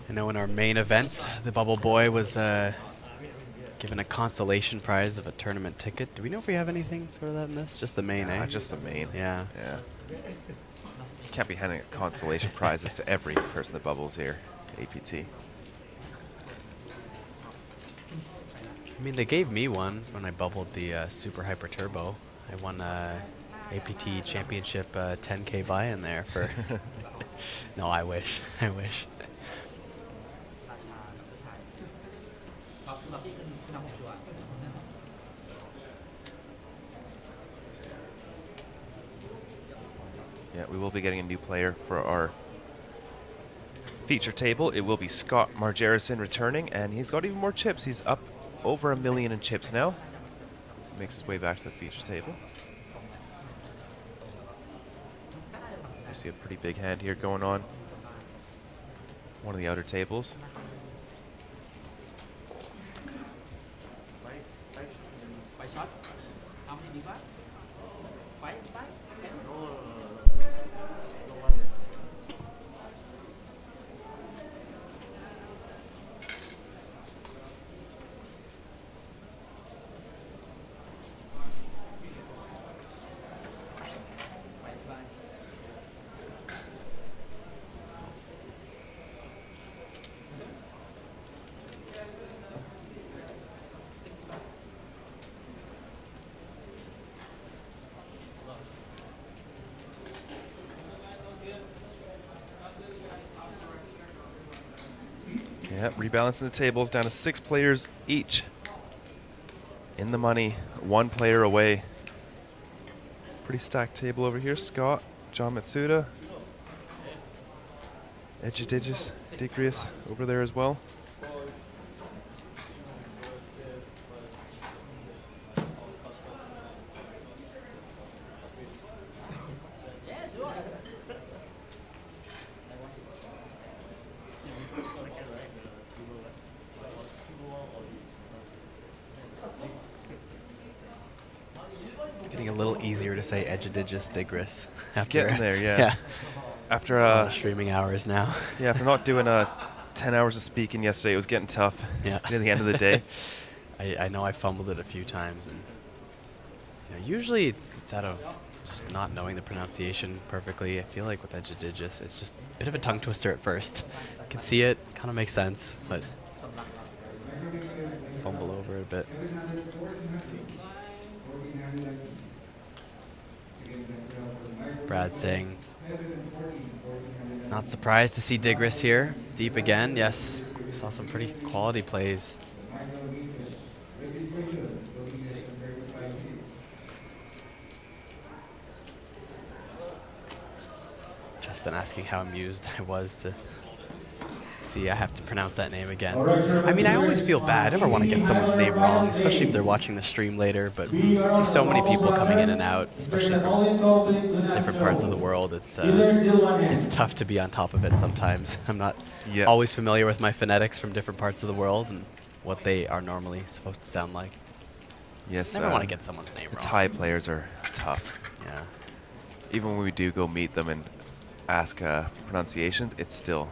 I know in our main event, the Bubble Boy was given a consolation prize of a tournament ticket. Do we know if we have anything for that in this? Just the main, eh? Just the main. Yeah. Yeah. You can't be handing consolation prizes to every person that bubbles here, APT. I mean, they gave me one when I bubbled the Super Hyper Turbo. I won APT Championship 10K buy-in there for... No, I wish. I wish. Yeah, we will be getting a new player for our feature table. It will be Scott Margerison returning, and he's got even more chips. He's up over 1 million in chips now. He makes his way back to the feature table. You see a pretty big hand here going on. One of the outer tables. Yep, rebalancing the tables down to 6 players each. In the money, 1 player away. Pretty stacked table over here. Scott, John Matsuda, Edgidigis, Digrius over there as well. Getting a little easier to say Edgidigis Digris. It's getting there, yeah. After streaming hours now. Yeah, after not doing 10 hours of speaking yesterday, it was getting tough. Yeah. Near the end of the day. I know I fumbled it a few times, and usually it's out of just not knowing the pronunciation perfectly. I feel like with Edgidigis, it's just a bit of a tongue twister at first. You can see it, kind of makes sense, but fumble over it a bit. Brad saying, not surprised to see Digris here. Deep again, yes. Saw some pretty quality plays. Justin asking how amused I was to see I have to pronounce that name again. I mean, I always feel bad. I never want to get someone's name wrong, especially if they're watching the stream later, but I see so many people coming in and out, especially from different parts of the world. It's tough to be on top of it sometimes. I'm not always familiar with my phonetics from different parts of the world and what they are normally supposed to sound like. Yes. Never want to get someone's name wrong. Thai players are tough. Yeah. Even when we do go meet them and ask pronunciations, it's still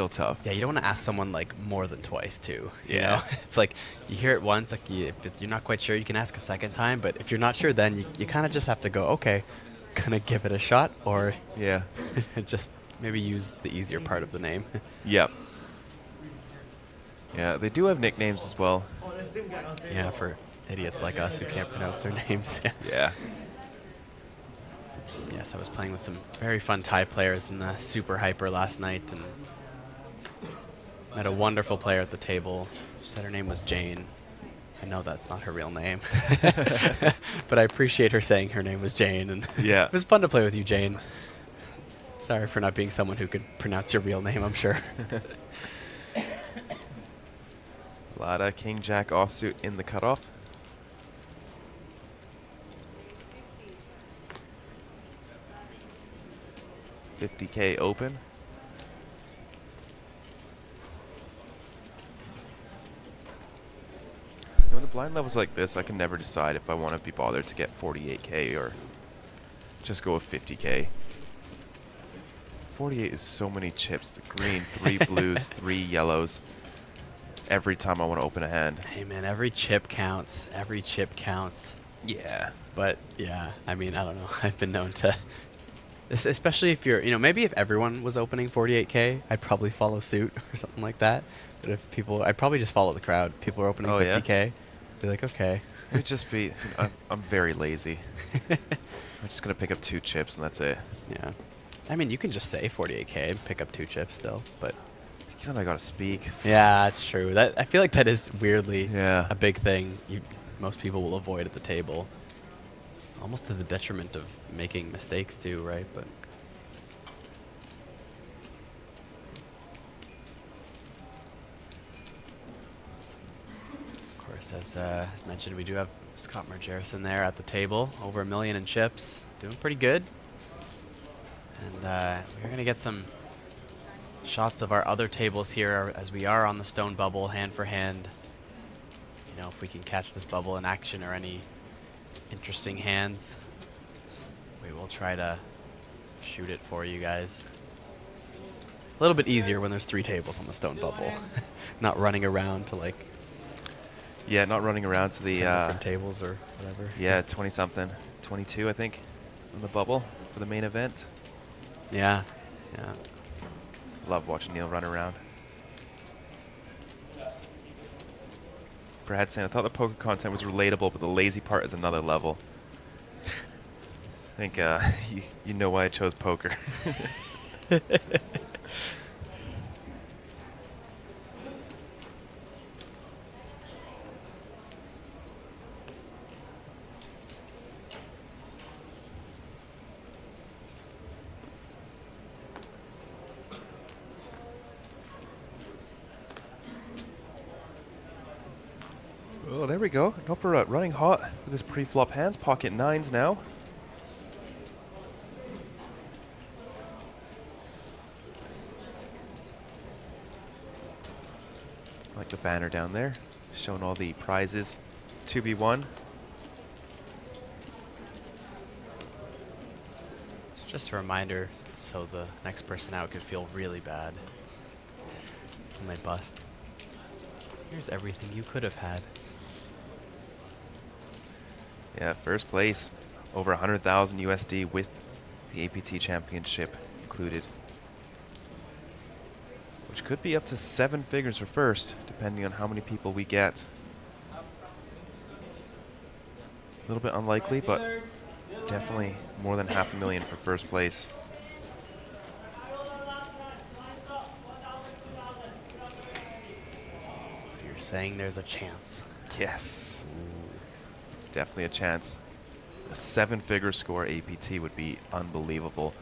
tough. Yeah, you don't want to ask someone like more than twice too. You know? It's like you hear it once, like if you're not quite sure, you can ask a second time. But if you're not sure, then you kind of just have to go, okay, gonna give it a shot, or just maybe use the easier part of the name. Yep. Yeah, they do have nicknames as well. Yeah, for idiots like us who can't pronounce their names. Yeah. Yes, I was playing with some very fun Thai players in the Super Hyper last night, and met a wonderful player at the table. She said her name was Jane. I know that's not her real name, but I appreciate her saying her name was Jane, and it was fun to play with you, Jane. Sorry for not being someone who could pronounce your real name, I'm sure. A lot of King Jack offsuit in the cutoff. $50K open. When the blind levels like this, I can never decide if I want to be bothered to get 48K or just go with 50K. 48 is so many chips. The green, 3 blues, 3 yellows. Every time I want to open a hand. Hey man, every chip counts. Every chip counts. Yeah. But yeah, I mean, I don't know. I've been known to, especially if you're, maybe if everyone was opening 48K, I'd probably follow suit or something like that. But if people, I'd probably just follow the crowd. People are opening 50K. Be like, okay. It would just be, I'm very lazy. I'm just going to pick up 2 chips and that's it. Yeah. I mean, you can just say 48K and pick up 2 chips still, but. Then I got to speak. Yeah, that's true. I feel like that is weirdly a big thing most people will avoid at the table. Almost to the detriment of making mistakes too, right? But of course, as mentioned, we do have Scott Margerison there at the table, over $1 million in chips, doing pretty good. And we're gonna get some shots of our other tables here as we are on the stone bubble, hand for hand. If we can catch this bubble in action or any interesting hands, we will try to shoot it for you guys. A little bit easier when there's 3 tables on the stone bubble. Not running around to like... Yeah, not running around to the... different tables or whatever. Yeah, 20-something. 22, I think, on the bubble for the main event. Yeah, yeah. Love watching Neil run around. Brad saying, I thought the poker content was relatable, but the lazy part is another level. I think you know why I chose poker. Oh, there we go. Nopara running hot with his pre-flop hands. Pocket nines now. I like the banner down there, showing all the prizes to be won. Just a reminder, so the next person out could feel really bad when they bust. Here's everything you could have had. Yeah, first place, over 100,000 USD with the APT Championship included, which could be up to 7 figures for first, depending on how many people we get. A little bit unlikely, but definitely more than $500,000 for first place. So you're saying there's a chance? Yes. It's definitely a chance. A 7-figure score APT would be unbelievable.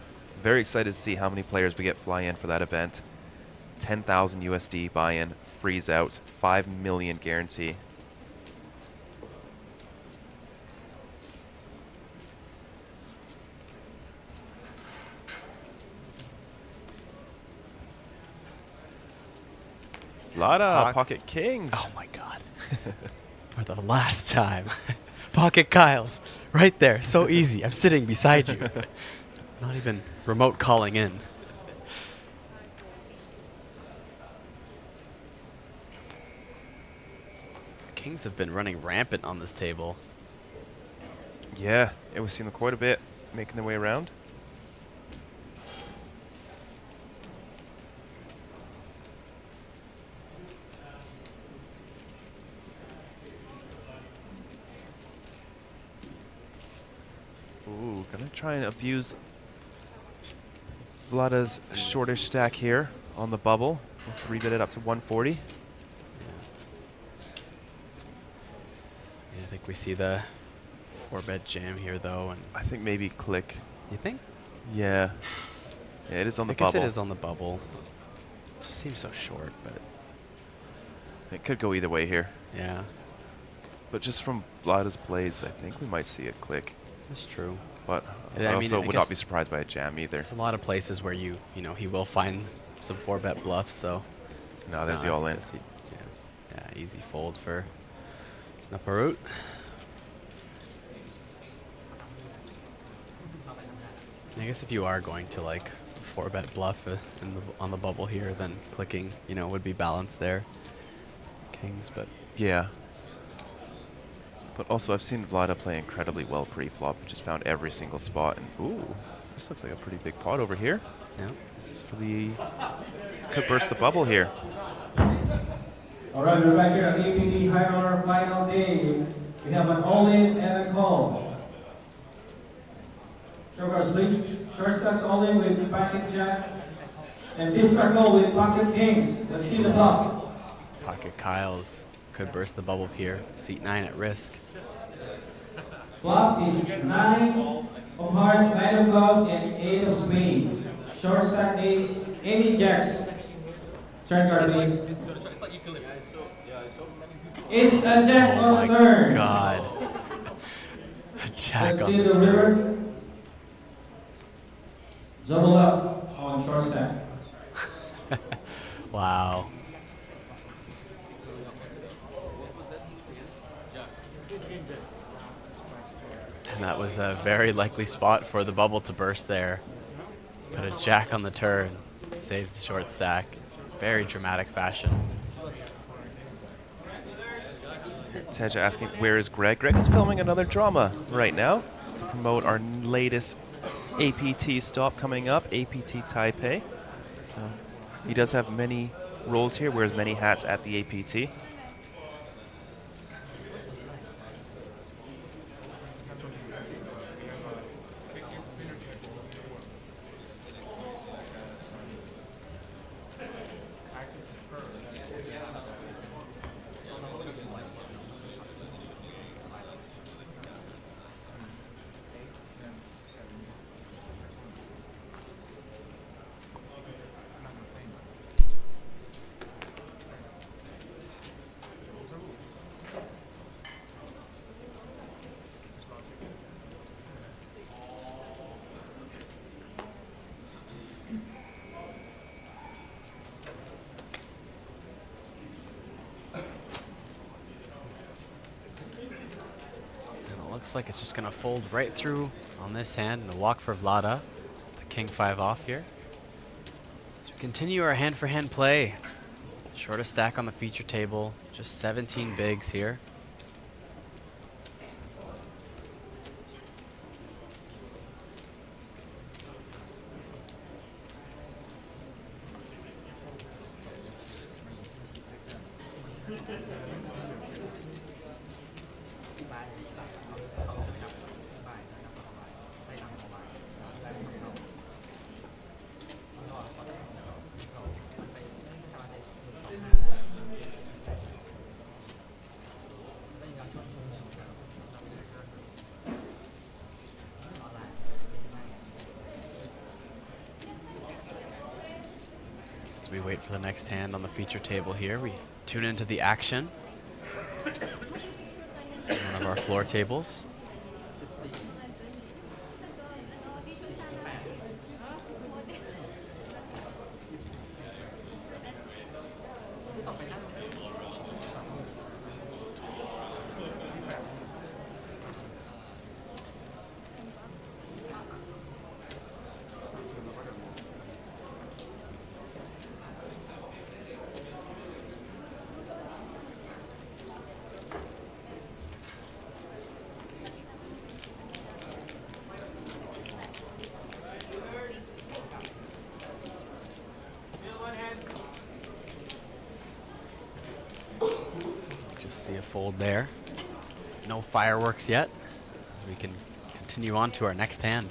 Very excited to see how many players we get fly in for that event. 10,000 USD buy-in, freeze out, 5 million guarantee. Lot pocket kings. Oh my god. For the last time. Pocket Kyles. Right there. So easy. I'm sitting beside you. Not even remote calling in. Kings have been running rampant on this table. Yeah, we've seen them quite a bit making their way around. Ooh, gonna try and abuse Vlada's shortish stack here on the bubble. We'll 3-bet it up to 140. Yeah, I think we see the 4-bet jam here though, and I think maybe click. You think? Yeah. Yeah, it is on the I guess bubble. it is on the bubble. It just seems so short, but it could go either way here. Yeah. But just from Vlada's plays, I think we might see a click. That's true. But And I I also mean, I would not guess be surprised by a jam either. There's a lot of places where you know, he will find some 4-bet bluffs, so. No, there's the all-in. Yeah, easy fold for Naparut. I guess if you are going to like 4-bet bluff on the bubble here, then clicking, you know, would be balanced there. Kings, but yeah. But also, I've seen Vlada play incredibly well pre-flop. Just found every single spot. And ooh, this looks like a pretty big pot over here. Yeah. This is for the. This could burst the bubble here. All right, we're back here at APT High Roller final day. We have an all-in and a call. Show cards, please. Short stacks all-in with pocket jack, and deep stack call with pocket kings. Let's see the bluff. Pocket Kyles could burst the bubble here. Seat 9 at risk. Flop is 9 of hearts, 9 of clubs, and 8 of spades. Short stack eights, any jacks. Turn card, please. It's a jack on the turn. God. A jack Let's on see the the turn. river. Double up on short stack. Wow. And that was a very likely spot for the bubble to burst there. But a jack on the turn saves the short stack. Very dramatic fashion. Tej asking, where is Greg? Greg is filming another drama right now to promote our latest APT stop coming up, APT Taipei. So he does have many roles here, wears many hats at the APT. looks like it's just going to fold right through on this hand and a walk for Vlada. The king 5 off here. So we continue our hand-for-hand play. Shortest stack on the feature table. Just 17 bigs here. We wait for the next hand on the feature table here. We tune into the action. One of our floor tables. See a fold there. No fireworks yet, as we can continue on to our next hand.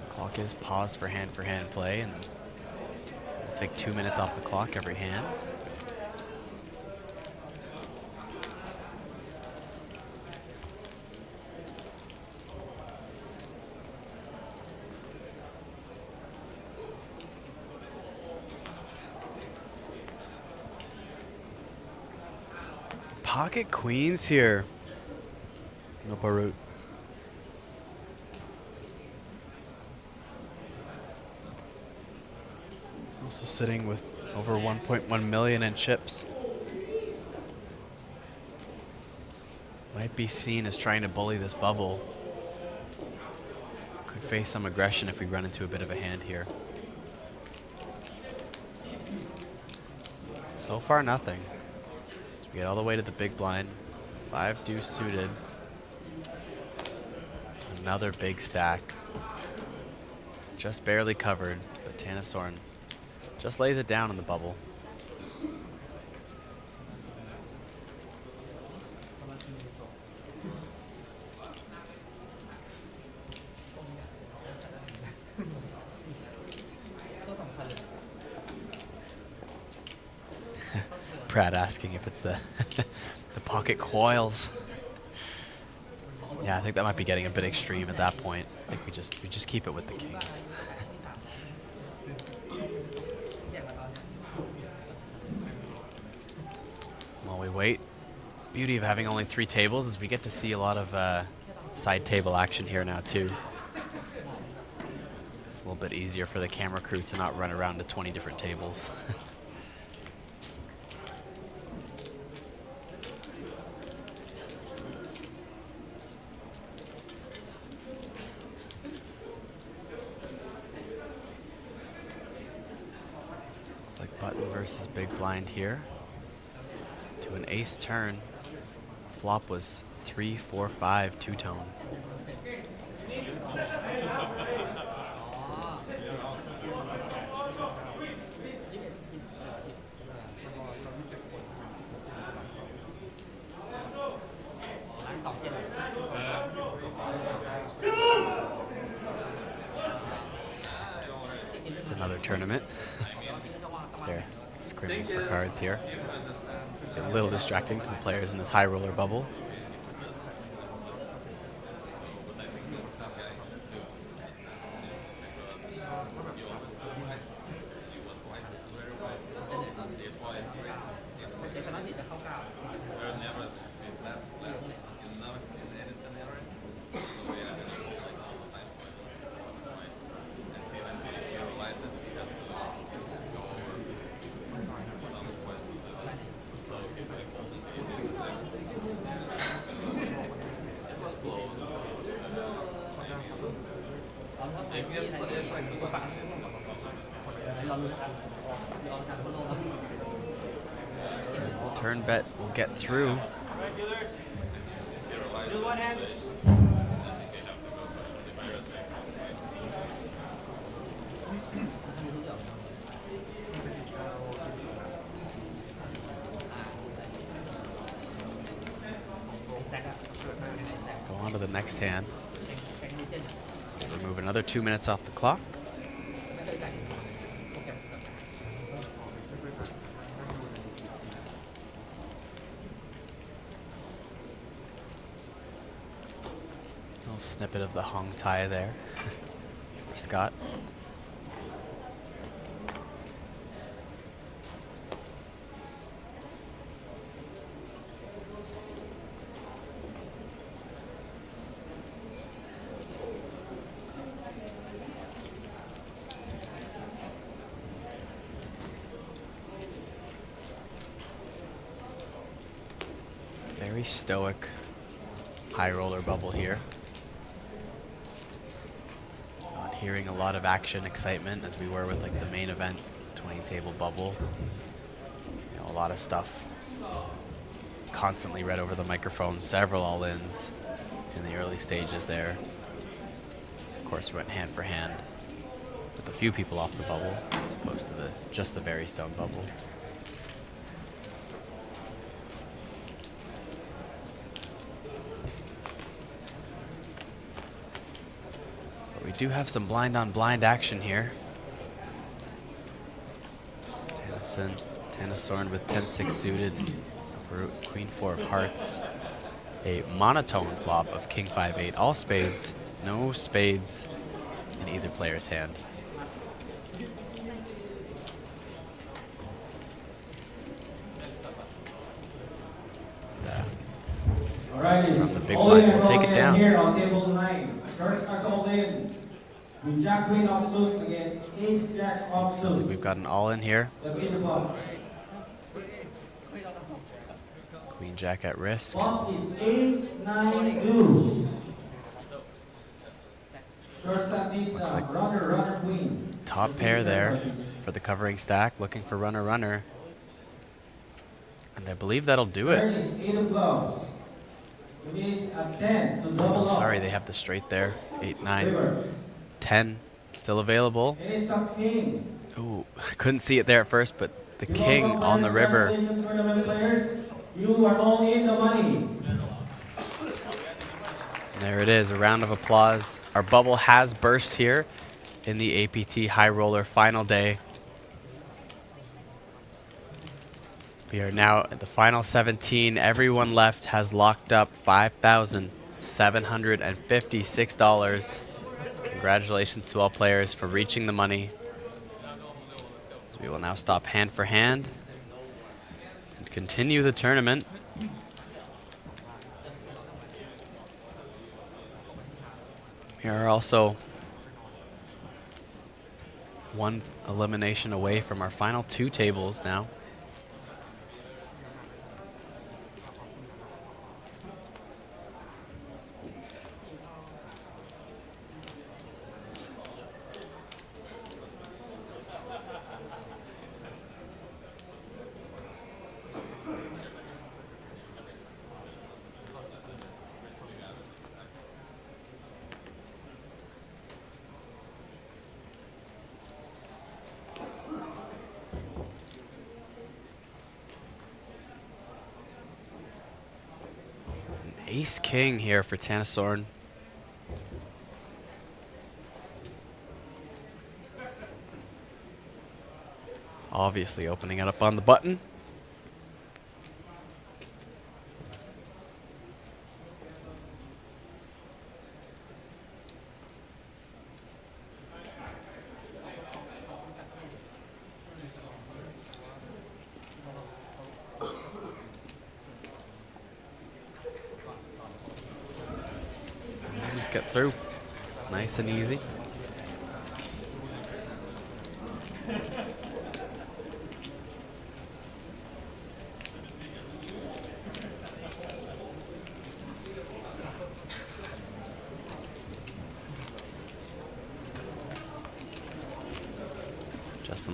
The clock is paused for hand play, and we'll take 2 minutes off the clock every hand. Pocket queens here. No Barut. Also sitting with over 1.1 million in chips. Might be seen as trying to bully this bubble. Could face some aggression if we run into a bit of a hand here. So far, nothing. We get all the way to the big blind. 5 deuce suited. Another big stack. Just barely covered, but Tanasoren just lays it down in the bubble. Brad asking if it's the the pocket coils. Yeah, I think that might be getting a bit extreme at that point. I think we just keep it with the kings. While we wait, beauty of having only 3 tables is we get to see a lot of side table action here now too. It's a little bit easier for the camera crew to not run around to 20 different tables. Versus big blind here to an ace turn. Flop was 3-4-5 two-tone. It's another tournament. There. Screaming for cards here. Get a little distracting to the players in this high roller bubble. Turn bet will get through. Go on to the next hand. Remove another 2 minutes off the clock. Little snippet of the hung tie there for Scott. Very stoic high roller bubble here. Not hearing a lot of action, excitement as we were with like the main event 20 table bubble. You know, a lot of stuff constantly read over the microphone, several all-ins in the early stages there. Of course, we went hand for hand with a few people off the bubble as opposed to just the very stone bubble. We do have some blind on blind action here. Tennyson with 10-6 suited over Queen 4 of hearts. A monotone flop of King 5-8, all spades, no spades in either player's hand. All right, from the big blind, we'll take it down. Here on table 9. First starts all in. With Jack Queen off suits again. Ace Jack off suits. Sounds like we've got an all in here. Let's see the flop. Queen Jack at risk. Flop is Ace 9 deuce. Shortstop needs like runner queen. Top pair there for the covering stack, looking for runner. And I believe that'll do it. Is 8 of clubs. It needs a 10 to double up. Sorry, they have the straight there. 8, 9, 10 still available. And it's a king. Ooh, couldn't see it there at first, but the king on the river. Congratulations, players. You are only in the money. There it is, a round of applause. Our bubble has burst here in the APT High Roller final day. We are now at the final 17. Everyone left has locked up $5,756. Congratulations to all players for reaching the money. So we will now stop hand for hand and continue the tournament. We are also one elimination away from our final 2 tables now. Ace King here for Tennyson. Obviously opening it up on the button. Just get through. Nice and easy.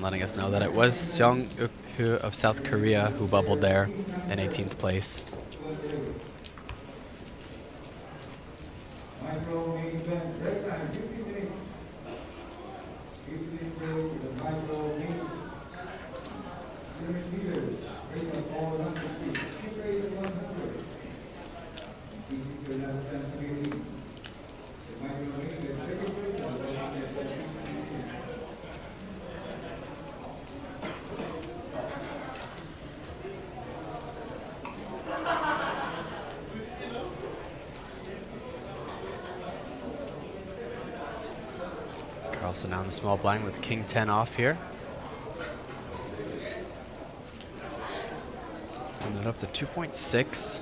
letting us know that it was Seong Uk-hoo of South Korea who bubbled there in 18th place. Micro main event, break time, 50 minutes. 50 minutes break with the micro main. 100 meters, race of 400 feet. Keep race of 100. Keep your last 10 to 80. The micro main event, break it break down. Carlson now in the small blind with King 10 off here. And that up to 2.6. Seems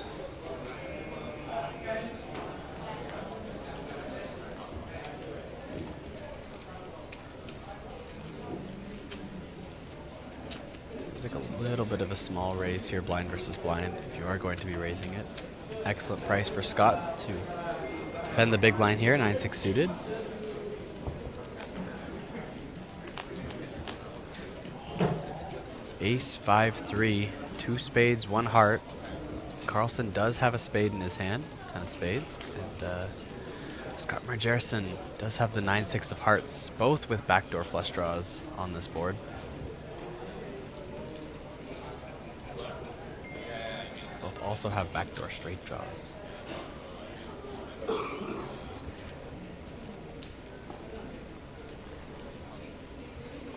like a little bit of a small raise here, blind versus blind, if you are going to be raising it. Excellent price for Scott to defend the big blind here, 9-6 suited. Ace 5-3, 2 spades, 1 heart. Carlson does have a spade in his hand, 10 of spades, and Scott Margerson does have the 9-6 of hearts, both with backdoor flush draws on this board. Both also have backdoor straight draws.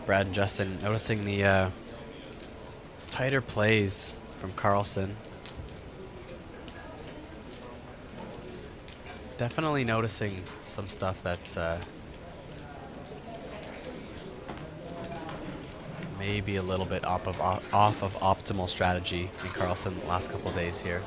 Brad and Justin noticing the tighter plays from Carlson. Definitely noticing some stuff that's maybe a little bit off of optimal strategy in Carlson the last couple of days here.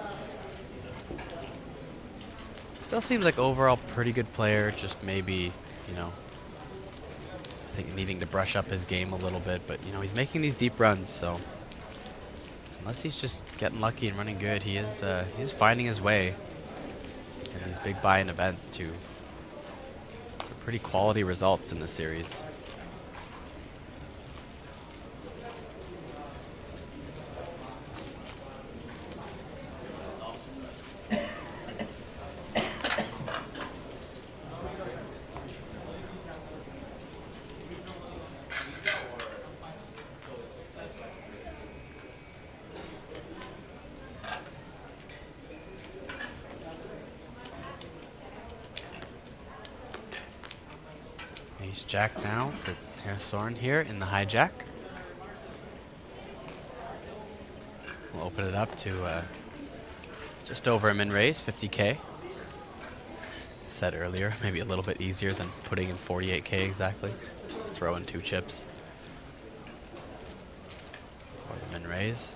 Still seems like overall pretty good player, just maybe, you know, I think needing to brush up his game a little bit, but you know, he's making these deep runs, so unless he's just getting lucky and running good, he's finding his way in these big buy-in events to some pretty quality results in this series. Ace Jack now for Soren here in the hijack. We'll open it up to just over a min raise, 50K. Said earlier, maybe a little bit easier than putting in 48K exactly. Just throw in 2 chips. Or the min raise.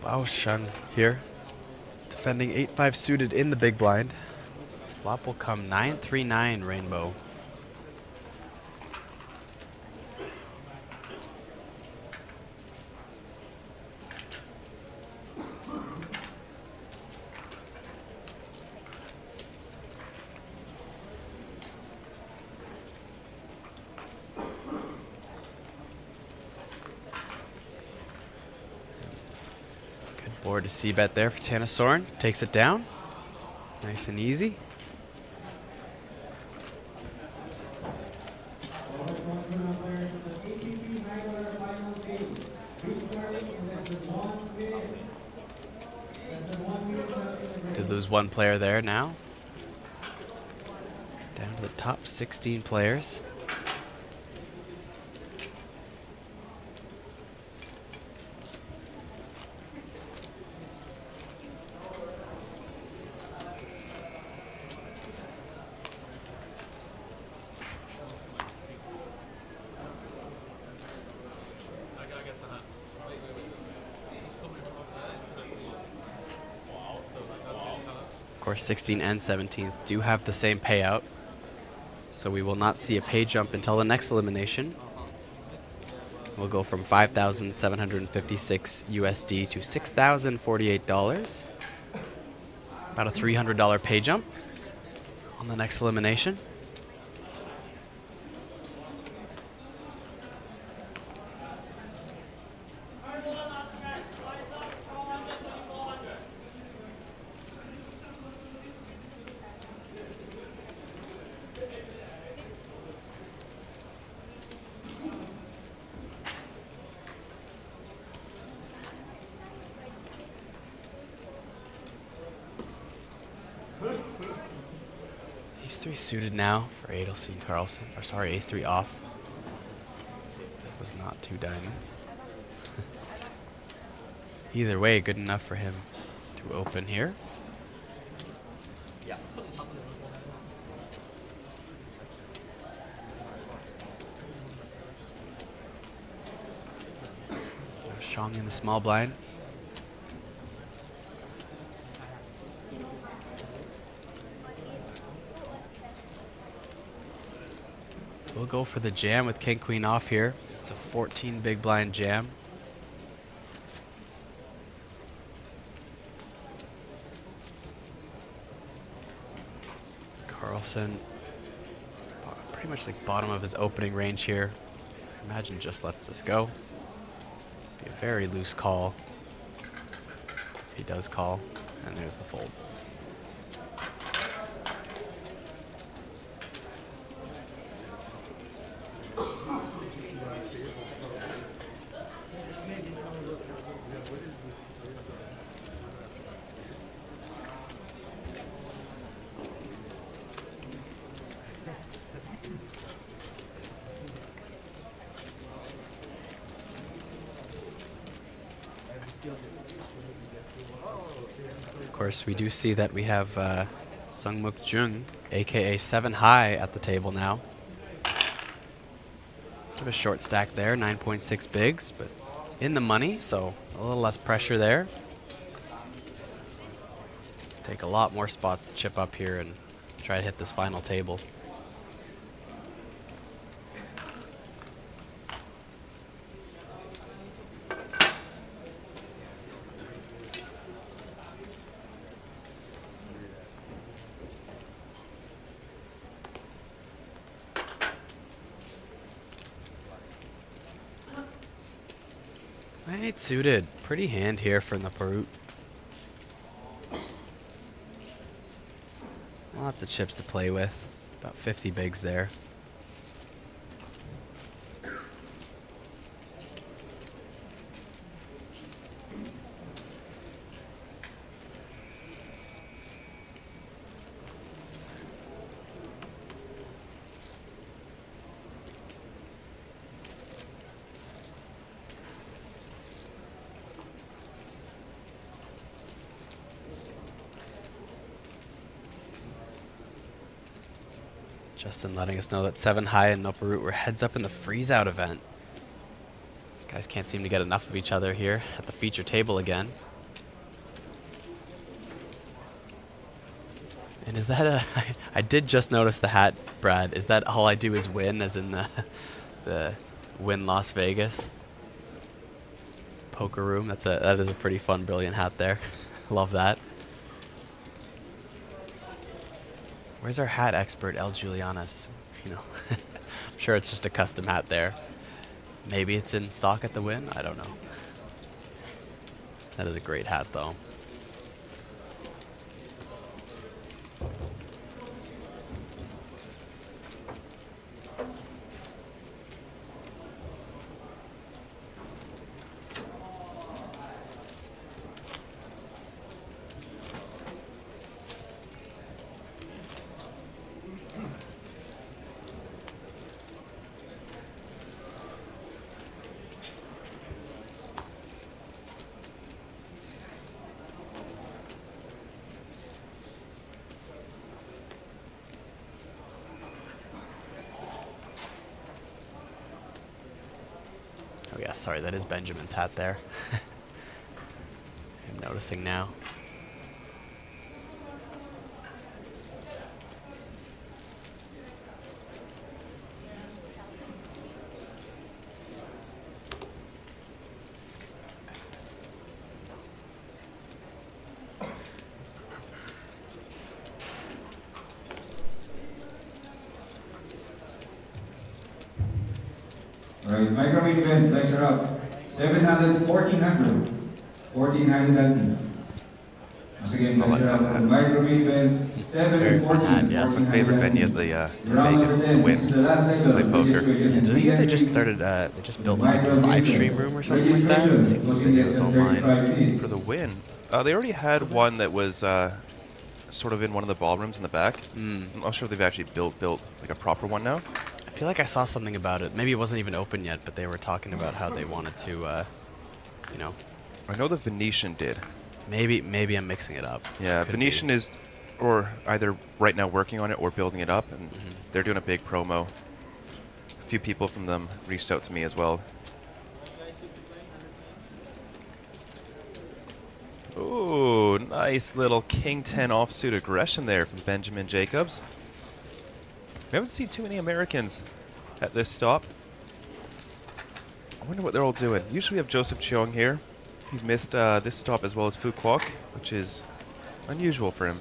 Bao Shun here, defending 8-5 suited in the big blind. Flop will come 9-3-9 rainbow. Board to c-bet there for Tana Soren. Takes it down. Nice and easy. Did lose 1 player there now. Down to the top 16 players. course, 16th and 17th do have the same payout, so we will not see a pay jump until the next elimination. We'll go from $5,756 USD to $6,048. About a $300 pay jump on the next elimination. Ace-3 suited now for Adelstein Carlson. Or sorry, Ace-3 off. That was not 2 diamonds. Either way, good enough for him to open here. Shong in the small blind. We'll go for the jam with King Queen off here. It's a 14 big blind jam. Carlson, pretty much like bottom of his opening range here. I imagine just lets this go. Be a very loose call if he does call, and there's the fold. Of course, we do see that we have Sungmook Jung, aka 7 High, at the table now. Bit of a short stack there, 9.6 bigs, but in the money, so a little less pressure there. Take a lot more spots to chip up here and try to hit this final table. Right, suited. Pretty hand here from the Perut. Lots of chips to play with. About 50 bigs there. Justin letting us know that 7 High and Upper Root were heads up in the freeze out event. These guys can't seem to get enough of each other here at the feature table again. And is that a... I did just notice the hat, Brad. Is that all I do is win, as in the win Las Vegas poker room? That is a pretty fun, brilliant hat there. Love that. Where's our hat expert, El Julianas? You know, I'm sure it's just a custom hat there. Maybe it's in stock at the Win? I don't know. That is a great hat, though. Oh yeah, sorry, that is Benjamin's hat there. I'm noticing now. Alright, micro main event, flags are up. 700, 1400. 1400. Once again, flags are up. Micro main event, 7, 14, Yeah, it's my favorite venue at the Vegas, the Wynn, to play poker. Yeah, did I hear they just started, they just built like a new live stream room or something like that? I've seen some videos online. For the Wynn, they already had one that was sort of in one of the ballrooms in the back. I'm not sure if they've actually built like a proper one now. I feel like I saw something about it. Maybe it wasn't even open yet, but they were talking about how they wanted to, you know. I know the Venetian did. Maybe I'm mixing it up. Yeah, Could Venetian is, or either right now working on it or building it up, and they're doing a big promo. A few people from them reached out to me as well. Ooh, nice little King 10 offsuit aggression there from Benjamin Jacobs. We haven't seen too many Americans at this stop. I wonder what they're all doing. Usually we have Joseph Cheong here. He's missed this stop as well as Phu Quoc, which is unusual for him.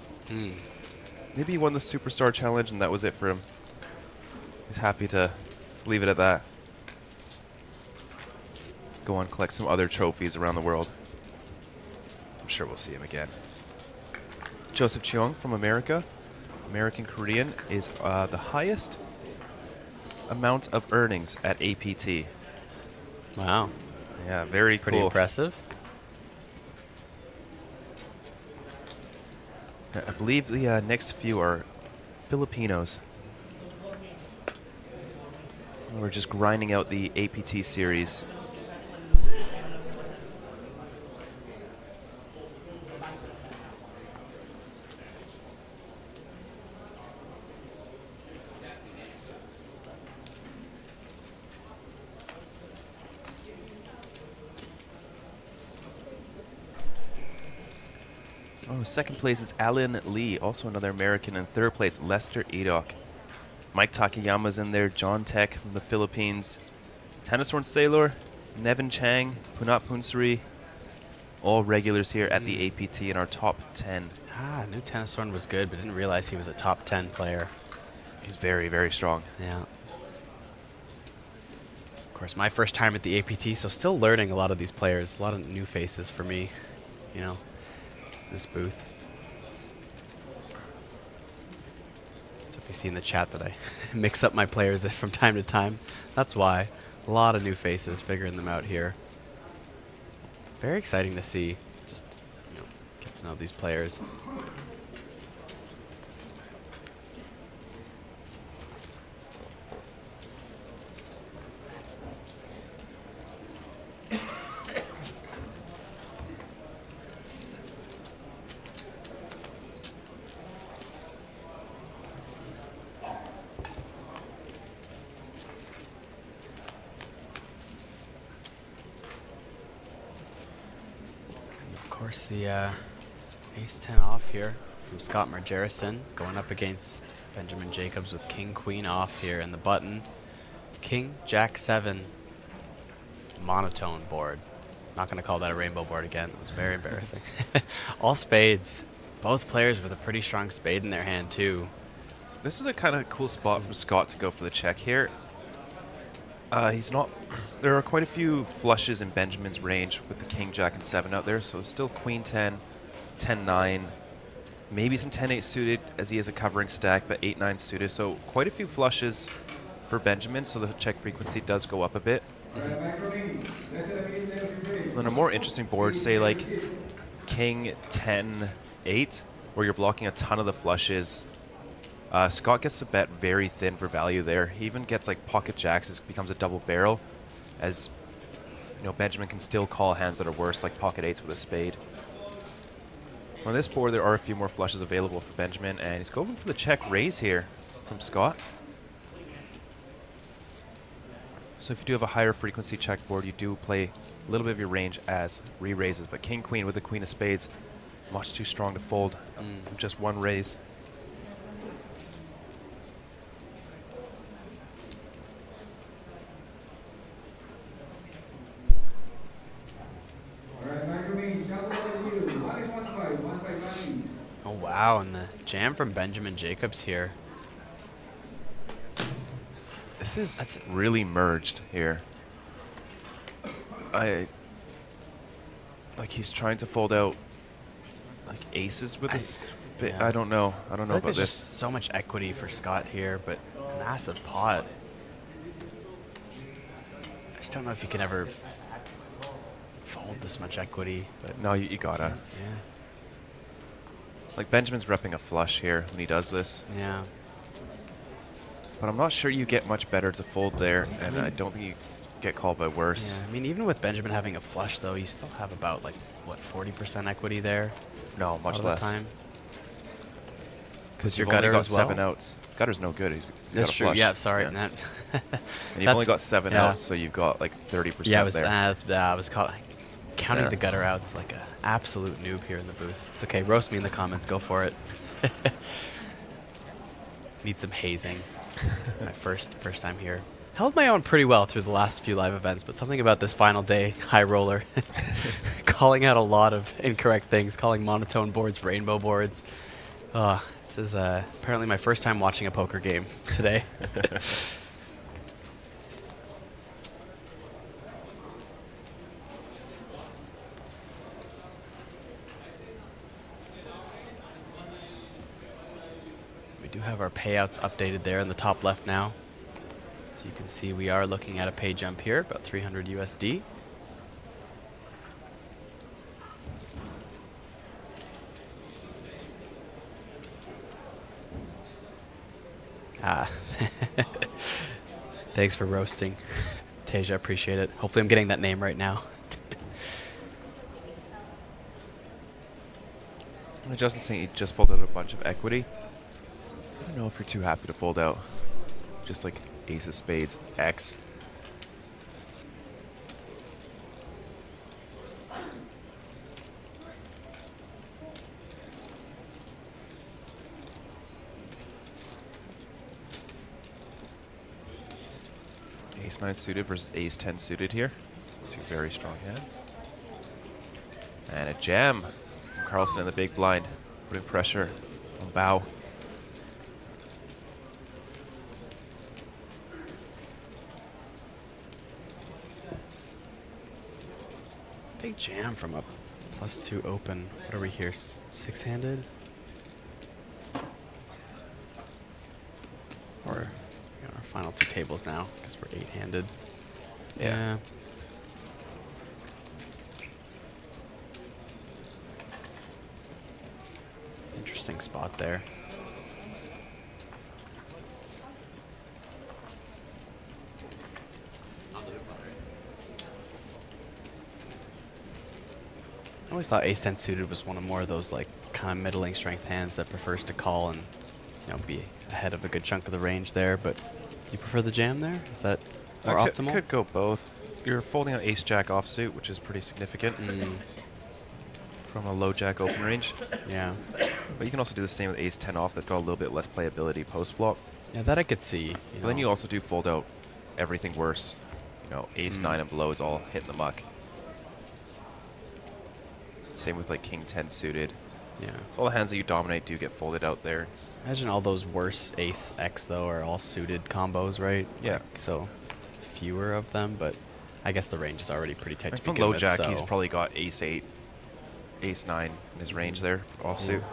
Maybe he won the Superstar Challenge and that was it for him. He's happy to leave it at that. Go on, collect some other trophies around the world. I'm sure we'll see him again. Joseph Cheong from America, American Korean, is the highest amount of earnings at APT. Wow. Yeah, very pretty cool. impressive. I believe the next few are Filipinos. We're just grinding out the APT series. Oh, second place is Alan Lee, also another American. And third place, Lester Edok. Mike Takayama's in there, John Tech from the Philippines, Tennisorn Sailor, Nevin Chang, Punat Punsuri, all regulars here at the APT in our top 10. I knew Tennisorn was good, but didn't realize he was a top 10 player. He's very, very strong. Yeah. Of course, my first time at the APT, so still learning a lot of these players, a lot of new faces for me, you know, this booth. So if you see in the chat that I mix up my players from time to time, that's why. A lot of new faces, figuring them out here. Very exciting to see, just, you know, get to know these players. Of course, the ace-10 off here from Scott Margerison, going up against Benjamin Jacobs with king-queen off here, and the button, king, jack 7, monotone board. Not going to call that a rainbow board again. It was very embarrassing. All spades. Both players with a pretty strong spade in their hand, too. This is a kind of cool spot from Scott to go for the check here. He's not. There are quite a few flushes in Benjamin's range with the king, jack, and 7 out there, so still queen 10, 10-9, maybe some 10-8 suited as he has a covering stack, but 8-9 suited, so quite a few flushes for Benjamin, so the check frequency does go up a bit. On a more interesting board, say like king 10-8, where you're blocking a ton of the flushes, Scott gets the bet very thin for value there. He even gets like pocket jacks, it becomes a double barrel, as you know, Benjamin can still call hands that are worse, like pocket 8s with a spade. On this board, there are a few more flushes available for Benjamin, and he's going for the check raise here from Scott. So if you do have a higher frequency check board, you do play a little bit of your range as re-raises, but king queen with the queen of spades, much too strong to fold from just one raise. Oh wow, and the jam from Benjamin Jacobs here. This is really merged here. Like he's trying to fold out like aces with his. I don't know. I don't know about there's this. Just so much equity for Scott here, but massive pot. I just don't know if you can ever fold this much equity. But no, you gotta. Yeah. Like Benjamin's repping a flush here when he does this. Yeah. But I'm not sure you get much better to fold there, and I don't think you get called by worse. Yeah, I mean, even with Benjamin having a flush, though, you still have about, like, what, 40% equity there? No, much less. Time. Because your you've only gutter got as well? 7 outs. Gutter's no good. He's That's got a true. flush. Yeah, sorry. Yeah. That And you've only got 7 outs, so you've got like 30% yeah, there. I was counting There. the gutter outs like an absolute noob here in the booth. It's okay. Roast me in the comments. Go for it. Need some hazing. My first time here. Held my own pretty well through the last few live events, but something about this final day high roller, calling out a lot of incorrect things, calling monotone boards rainbow boards. This is apparently my first time watching a poker game today. We do have our payouts updated there in the top left now. So you can see we are looking at a pay jump here, about 300 USD. Thanks for roasting, Tasia, appreciate it. Hopefully I'm getting that name right now. Justin's saying he just folded a bunch of equity. I don't know if you're too happy to fold out. Just like ace of spades, X. Ace 9 suited versus ace 10 suited here. Two very strong hands. And a jam from Carlson in the big blind, putting pressure on Bao. Big jam from a +2 open. What are we here? Six-handed? Or we got our final 2 tables now because we're 8-handed. Yeah. Interesting spot there. I always thought ace 10 suited was one of more of those like kind of middling strength hands that prefers to call and be ahead of a good chunk of the range there. But you prefer the jam there? Is that more optimal? Could go both. You're folding out ace jack offsuit, which is pretty significant from a low jack open range. Yeah. But you can also do the same with ace 10 off. That's got a little bit less playability post flop. Yeah, that I could see. But then you also do fold out everything worse. Ace 9 and below is all hitting the muck. Same with like king 10 suited. Yeah. So all the hands that you dominate do get folded out there. Imagine all those worse ace X though are all suited combos, right? Yeah. Like, so fewer of them, but I guess the range is already pretty tight to From begin low with, jack, so. he's probably got ace 8, ace 9 in his range there, offsuit.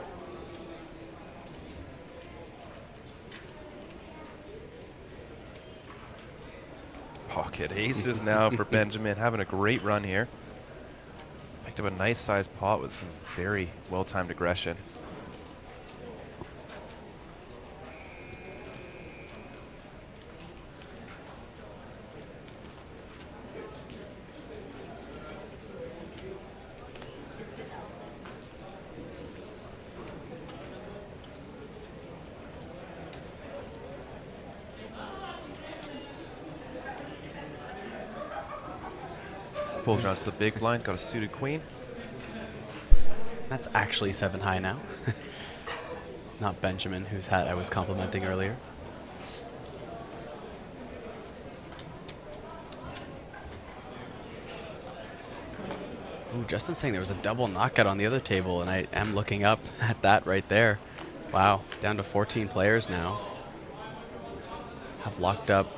Pocket aces now for Benjamin, having a great run here. Picked up a nice sized pot with some very well-timed aggression. Folds around to the big blind, got a suited queen. That's actually 7 high now. Not Benjamin, whose hat I was complimenting earlier. Ooh, Justin's saying there was a double knockout on the other table, and I am looking up at that right there. Wow, down to 14 players now. Have locked up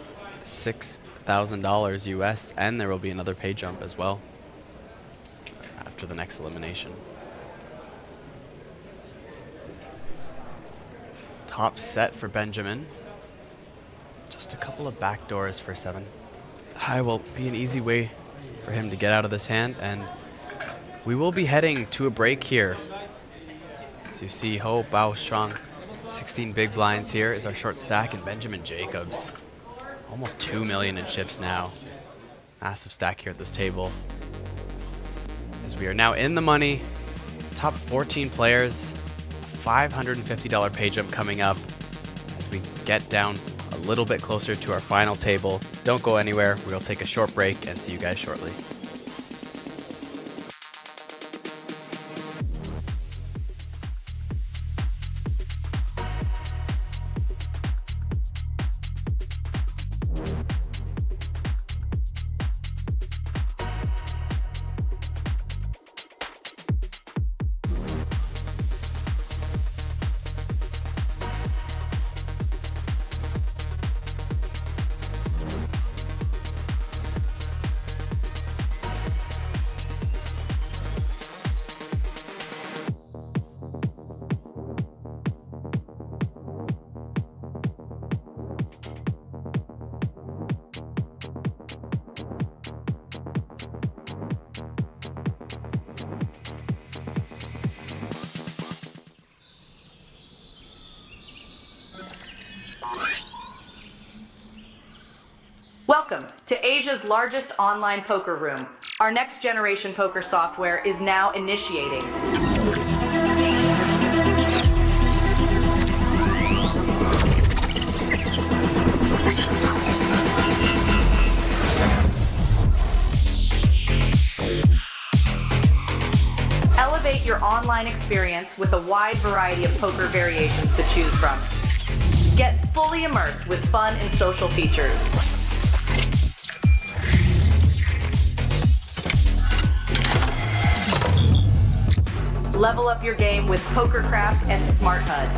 $6,000 US, and there will be another pay jump as well after the next elimination. Top set for Benjamin. Just a couple of back doors for 7. High will be an easy way for him to get out of this hand, and we will be heading to a break here. As you see, Ho Bao Strong, 16 big blinds here is our short stack, and Benjamin Jacobs, almost 2 million in chips now. Massive stack here at this table. As we are now in the money, top 14 players, $550 pay jump coming up as we get down a little bit closer to our final table. Don't go anywhere. We'll take a short break and see you guys shortly. Welcome to Asia's largest online poker room. Our next generation poker software is now initiating. Elevate your online experience with a wide variety of poker variations to choose from. Get fully immersed with fun and social features. Level up your game with PokerCraft and Smart HUD.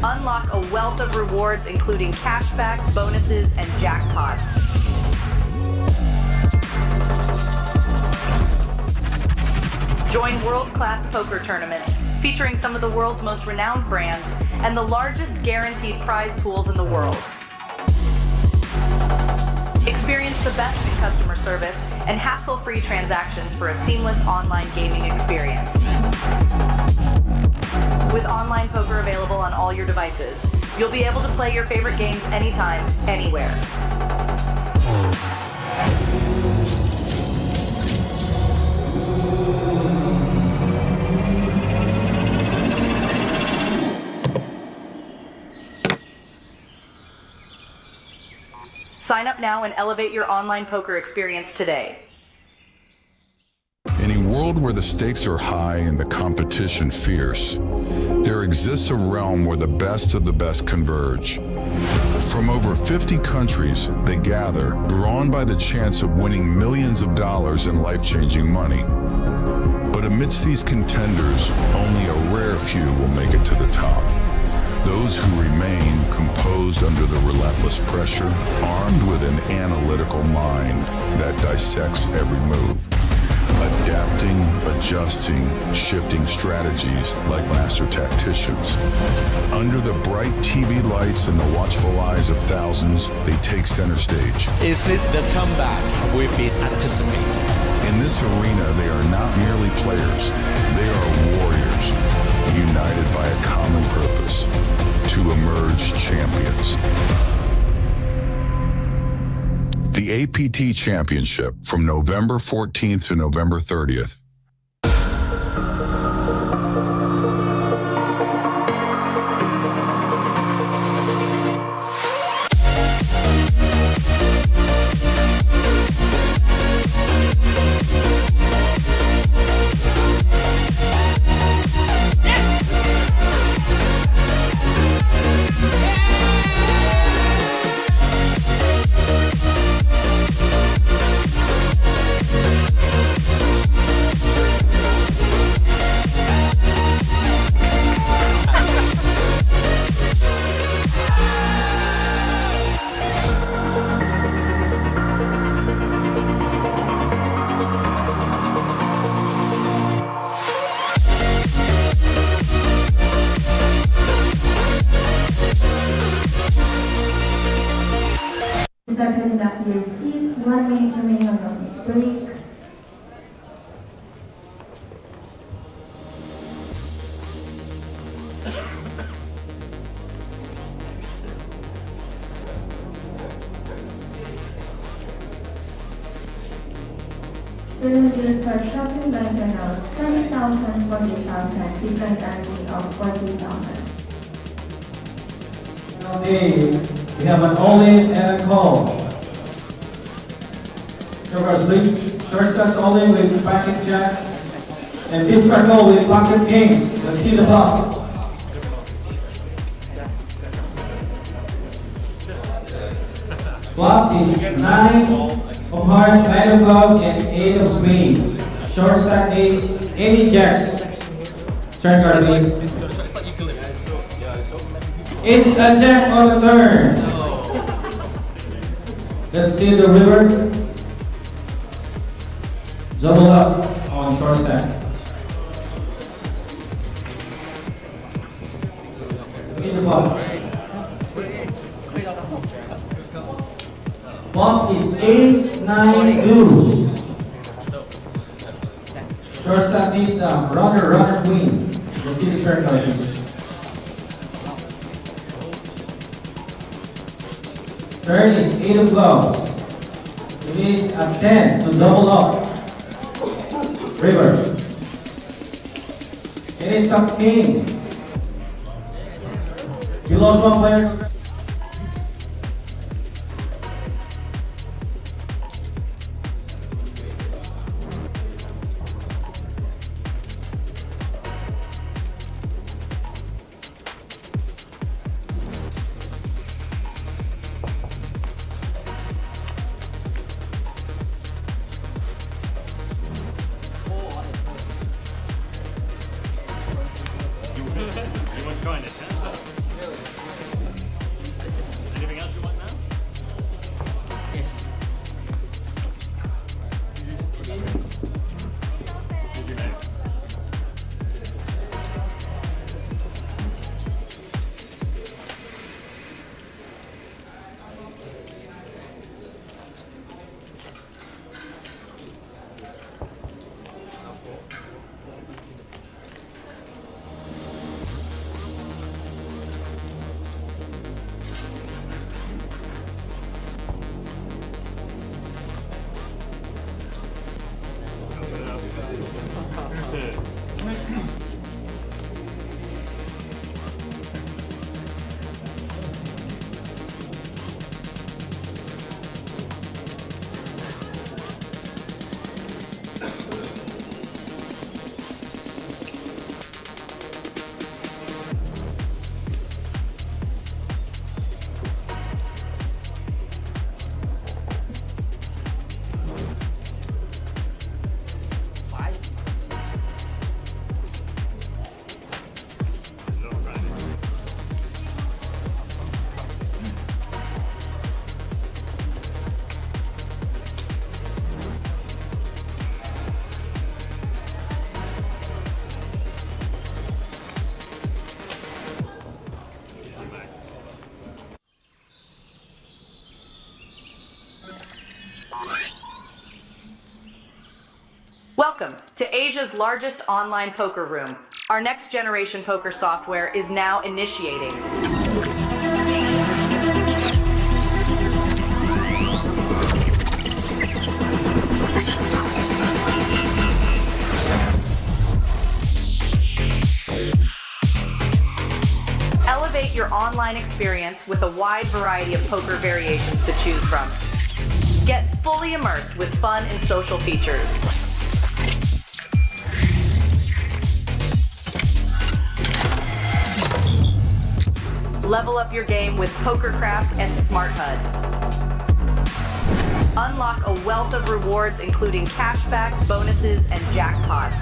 Unlock a wealth of rewards including cashback, bonuses, and jackpots. Join world-class poker tournaments featuring some of the world's most renowned brands and the largest guaranteed prize pools in the world. Experience the best in customer service and hassle-free transactions for a seamless online gaming experience. With online poker available on all your devices, you'll be able to play your favorite games anytime, anywhere. Sign up now and elevate your online poker experience today. In a world where the stakes are high and the competition fierce, there exists a realm where the best of the best converge. From over 50 countries, they gather, drawn by the chance of winning millions of dollars in life-changing money. But amidst these contenders, only a rare few will make it to the top. Those who remain composed under the relentless pressure, armed with an analytical mind that dissects every move, adapting, adjusting, shifting strategies like master tacticians. Under the bright TV lights and the watchful eyes of thousands, they take center stage. Is this the comeback we've been anticipating? In this arena, they are not merely players, they are warriors, united by a common purpose, to emerge champions. The APT Championship from November 14th to November 30th. started in the clear seats, 1 minute remaining on the break. Student will start shopping by turn out 20,000, 40,000, different guarantee of 40,000. Okay, we have an all-in and a call. Showcase please. Short stacks all-in with packet jack. And fifth card call with pocket kings. Let's see the block. Flop is 9 of hearts, 9 of clubs, and 8 of spades. Short stack eights, any jacks. Turn card please. It's a jack on the turn. Let's see the river. Double up on short stack. See the flop. Flop is ace, 9 deuce. Short stack needs runner, queen. Let's see the turn card please. Turn is 8 of clubs. It needs a 10 to double up. River. It is a king. You lost one player. Welcome to Asia's largest online poker room. Our next generation poker software is now initiating. Elevate your online experience with a wide variety of poker variations to choose from. Get fully immersed with fun and social features. Level up your game with PokerCraft and Smart HUD. Unlock a wealth of rewards including cashback, bonuses, and jackpots.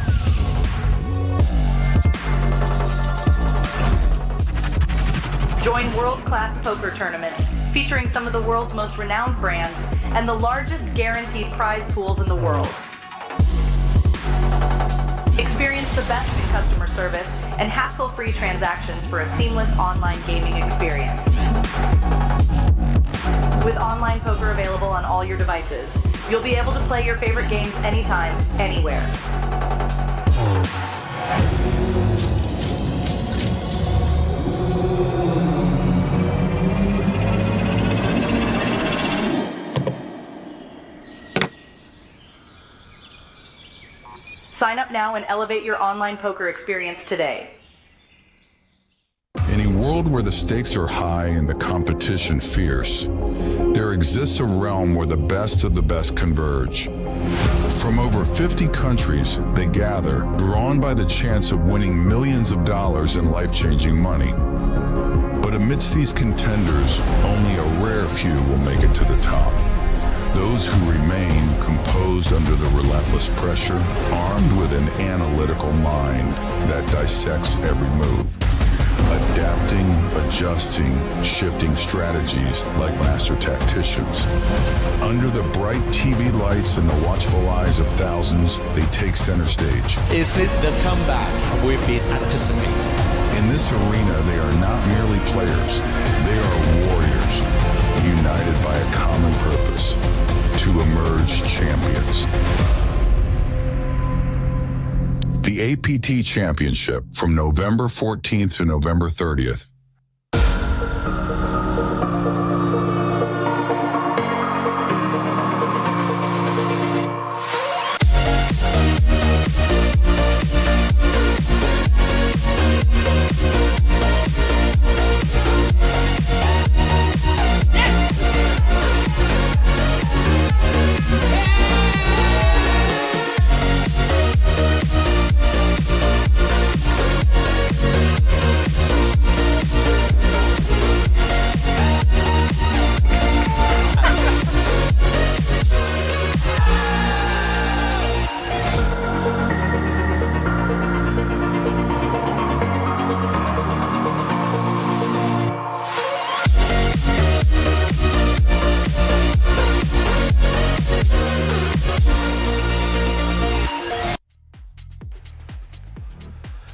Join world-class poker tournaments featuring some of the world's most renowned brands and the largest guaranteed prize pools in the world. Experience the best in customer service and hassle-free transactions for a seamless online gaming experience. With online poker available on all your devices, you'll be able to play your favorite games anytime, anywhere. Sign up now and elevate your online poker experience today. In a world where the stakes are high and the competition fierce, there exists a realm where the best of the best converge. From over 50 countries, they gather, drawn by the chance of winning millions of dollars in life-changing money. But amidst these contenders, only a rare few will make it to the top. Those who remain composed under the relentless pressure, armed with an analytical mind that dissects every move. Adapting, adjusting, shifting strategies like master tacticians. Under the bright TV lights and the watchful eyes of thousands, they take center stage. Is this the comeback we've been anticipating? In this arena, they are not merely players. They are warriors, united by a common purpose, to emerge champions. The APT Championship from November 14th to November 30th.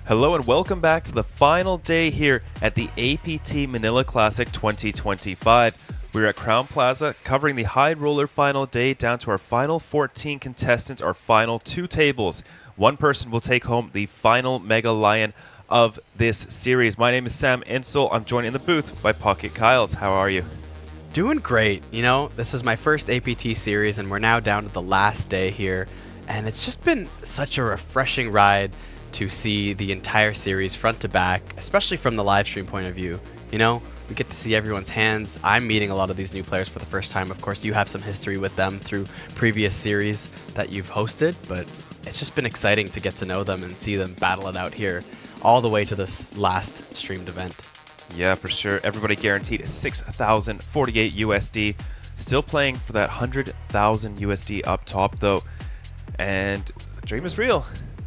Hello and welcome back to the final day here at the APT Manila Classic 2025. We're at Crowne Plaza covering the High Roller final day down to our final 14 contestants, our final 2 tables. One person will take home the final Mega Lion of this series. My name is Sam Insole. I'm joined in the booth by Pocket Kyles. How are you? Doing great. You know, this is my first APT series and we're now down to the last day here. And it's just been such a refreshing ride to see the entire series front to back, especially from the live stream point of view. You know, we get to see everyone's hands. I'm meeting a lot of these new players for the first time. Of course, you have some history with them through previous series that you've hosted, but it's just been exciting to get to know them and see them battle it out here all the way to this last streamed event. Yeah, for sure. Everybody guaranteed 6,048 USD. Still playing for that 100,000 USD up top, though. And the dream is real.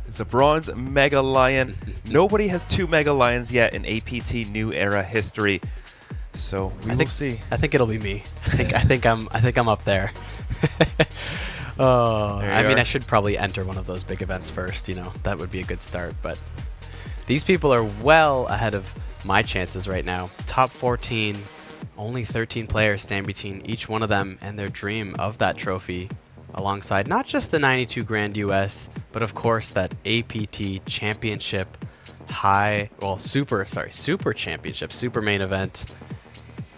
It's a bronze Mega Lion. Nobody has 2 Mega Lions yet in APT New Era history. So we will see. I think it'll be me. I think I'm up there. I mean, I should probably enter one of those big events first. You know, that would be a good start. But these people are well ahead of my chances right now. Top 14, only 13 players stand between each one of them and their dream of that trophy, alongside not just the 92 grand US, but of course that APT Championship Super Championship, Super Main Event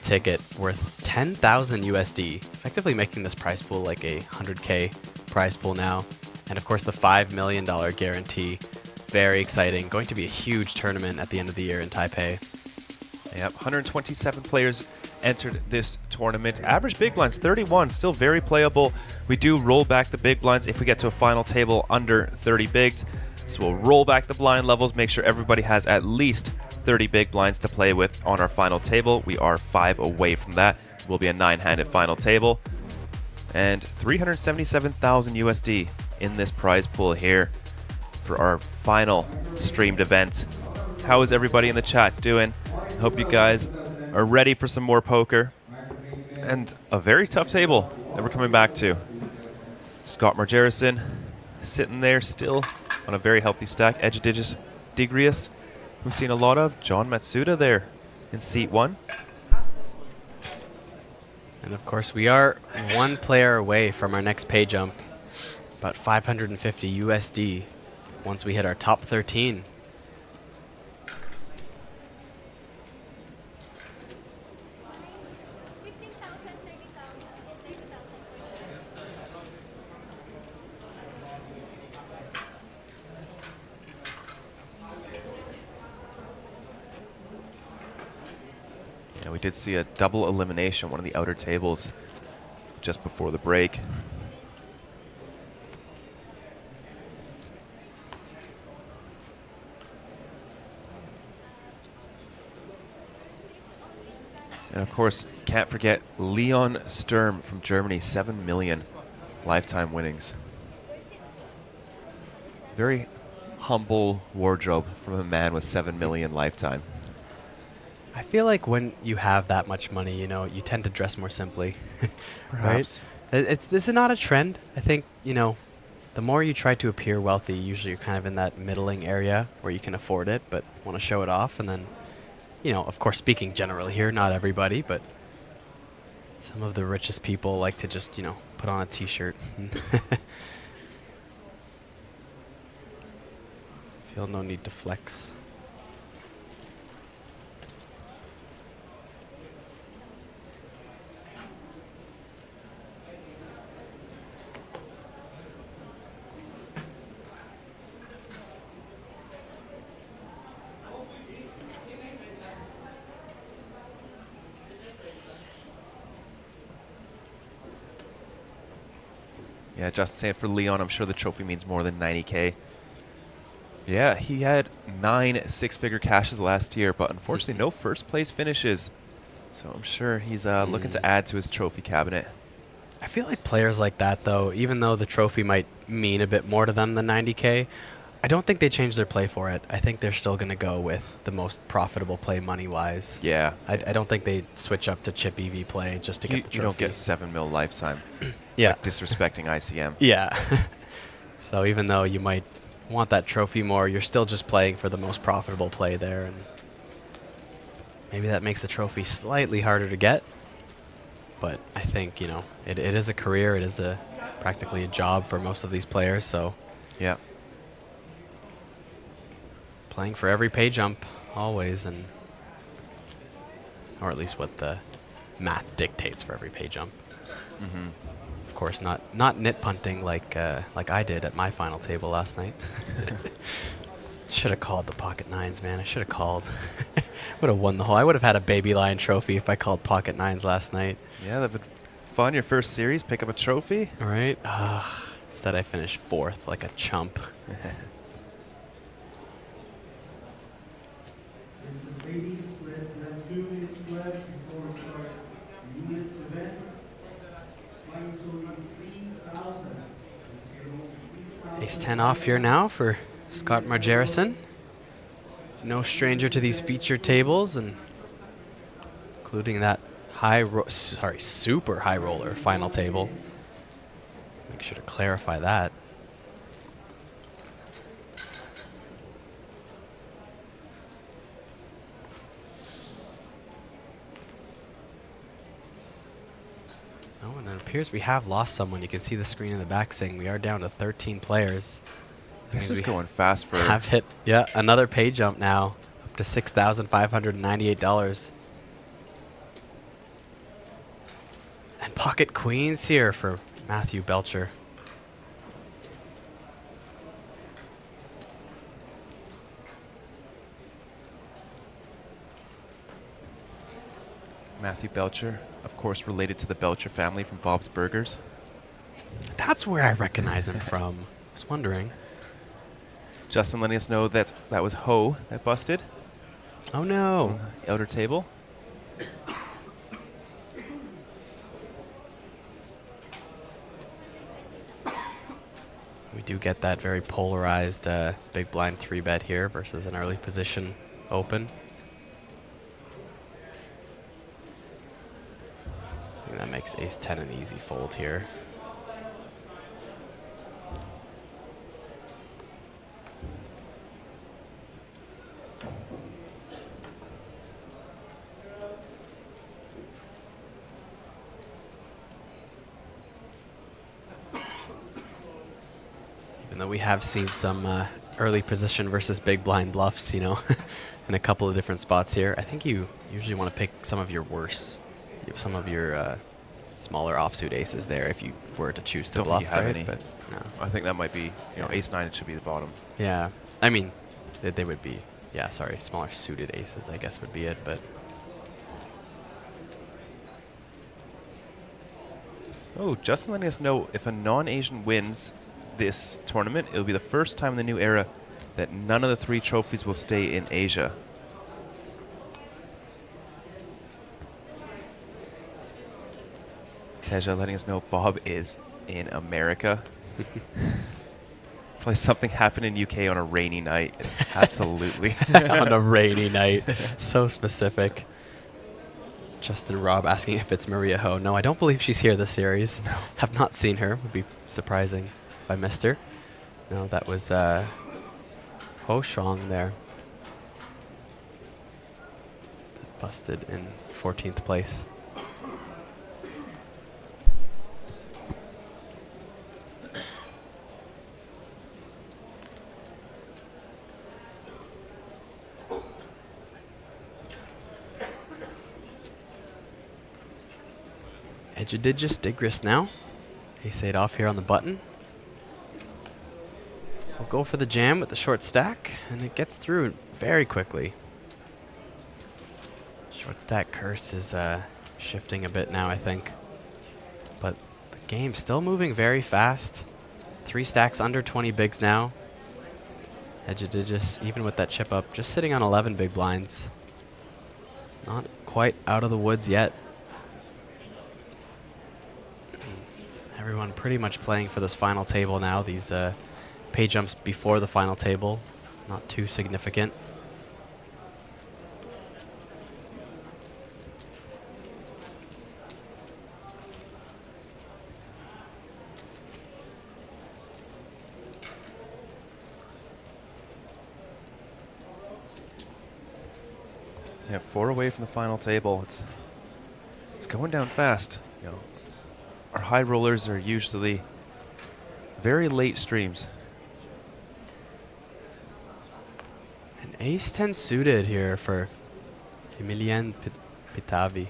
ticket worth 10,000 USD, effectively making this prize pool like a 100K prize pool now. And of course the $5 million guarantee. Very exciting. Going to be a huge tournament at the end of the year in Taipei. Yep, 127 players entered this tournament. Average big blinds 31, still very playable. We do roll back the big blinds if we get to a final table under 30 bigs. So we'll roll back the blind levels, make sure everybody has at least 30 big blinds to play with on our final table. We are 5 away from that. It will be a 9-handed final table. And 377,000 USD in this prize pool here for our final streamed event. How is everybody in the chat doing? Hope you guys are ready for some more poker. And a very tough table that we're coming back to. Scott Margerison sitting there still on a very healthy stack. Edgidigis Digrius, we've seen a lot of. John Matsuda there in seat 1. And of course, we are one player away from our next pay jump, about 550 USD, once we hit our top 13. Yeah, we did see a double elimination, one of the outer tables, just before the break. And of course, can't forget Leon Sturm from Germany, 7 million lifetime winnings. Very humble wardrobe from a man with 7 million lifetime. I feel like when you have that much money, you know, you tend to dress more simply. Perhaps. Right? This is not a trend. I think, you know, the more you try to appear wealthy, usually you're kind of in that middling area where you can afford it, but want to show it off. And then, you know, of course, speaking generally here, not everybody, but some of the richest people like to just, you know, put on a t-shirt. Feel no need to flex. Yeah, just saying for Leon, I'm sure the trophy means more than 90K. Yeah, he had 9 six-figure cashes last year, but unfortunately no first place finishes. So I'm sure he's looking to add to his trophy cabinet. I feel like players like that, though, even though the trophy might mean a bit more to them than 90K, I don't think they change their play for it. I think they're still going to go with the most profitable play money-wise. Yeah. I don't think they switch up to chip EV play just to get the trophy. You don't get 7 mil lifetime. Yeah. Like disrespecting ICM. Yeah. So even though you might want that trophy more, you're still just playing for the most profitable play there. And maybe that makes the trophy slightly harder to get. But I think, you know, it is a career. It is practically a job for most of these players. So yeah. Playing for every pay jump, always, and or at least what the math dictates for every pay jump. Mm-hmm. Of course, not nit punting like I did at my final table last night. Should have called the pocket nines, man. I should have called. Would have won the whole. I would have had a baby lion trophy if I called pocket nines last night. Yeah, that would fun. Your first series, pick up a trophy. All right. Instead, I finished 4th like a chump. Ladies, less than 2 minutes left before we start the units event. Ace-10 off here now for Scott Margerison. No stranger to these featured tables, and including that super high roller final table. Make sure to clarify that. Oh, and it appears we have lost someone. You can see the screen in the back saying we are down to 13 players. This is going fast for... Have hit, yeah, another pay jump now, up to $6,598. And pocket queens here for Matthew Belcher. Matthew Belcher, of course, related to the Belcher family from Bob's Burgers. That's where I recognize him from. I was wondering. Justin letting us know that that was Ho that busted. Oh no. Outer table. We do get that very polarized big blind 3-bet here versus an early position open. I think that makes ace-10 an easy fold here. though we have seen some early position versus big blind bluffs, you know, in a couple of different spots here. I think you usually want to pick some of your worse, some of your smaller offsuit aces there if you were to choose to Don't bluff, think you have right? any. But no. I think that might be, you know, ace-9 should be the bottom. Yeah, I mean, they would be, yeah, sorry, smaller suited aces, I guess would be it, but. Oh, Justin letting us know if a non-Asian wins this tournament, it'll be the first time in the new era that none of the 3 trophies will stay in Asia. Teja letting us know Bob is in America. Probably something happened in UK on a rainy night. Absolutely. On a rainy night. So specific. Justin Robb asking if it's Maria Ho. No, I don't believe she's here this series. No. Have not seen her. Would be surprising if I missed her. No, that was Ho Shuang there. That busted in 14th place. Edgidigus Digris now. Ace-8 off here on the button. We'll go for the jam with the short stack, and it gets through very quickly. Short stack curse is shifting a bit now, I think. But the game's still moving very fast. 3 stacks under 20 bigs now. Edgidigus, even with that chip up, just sitting on 11 big blinds. Not quite out of the woods yet. Everyone pretty much playing for this final table now. These pay jumps before the final table, not too significant. Yeah, 4 away from the final table. It's going down fast. You know, our high rollers are usually very late streams. An ace-10 suited here for Emilien Pitavi.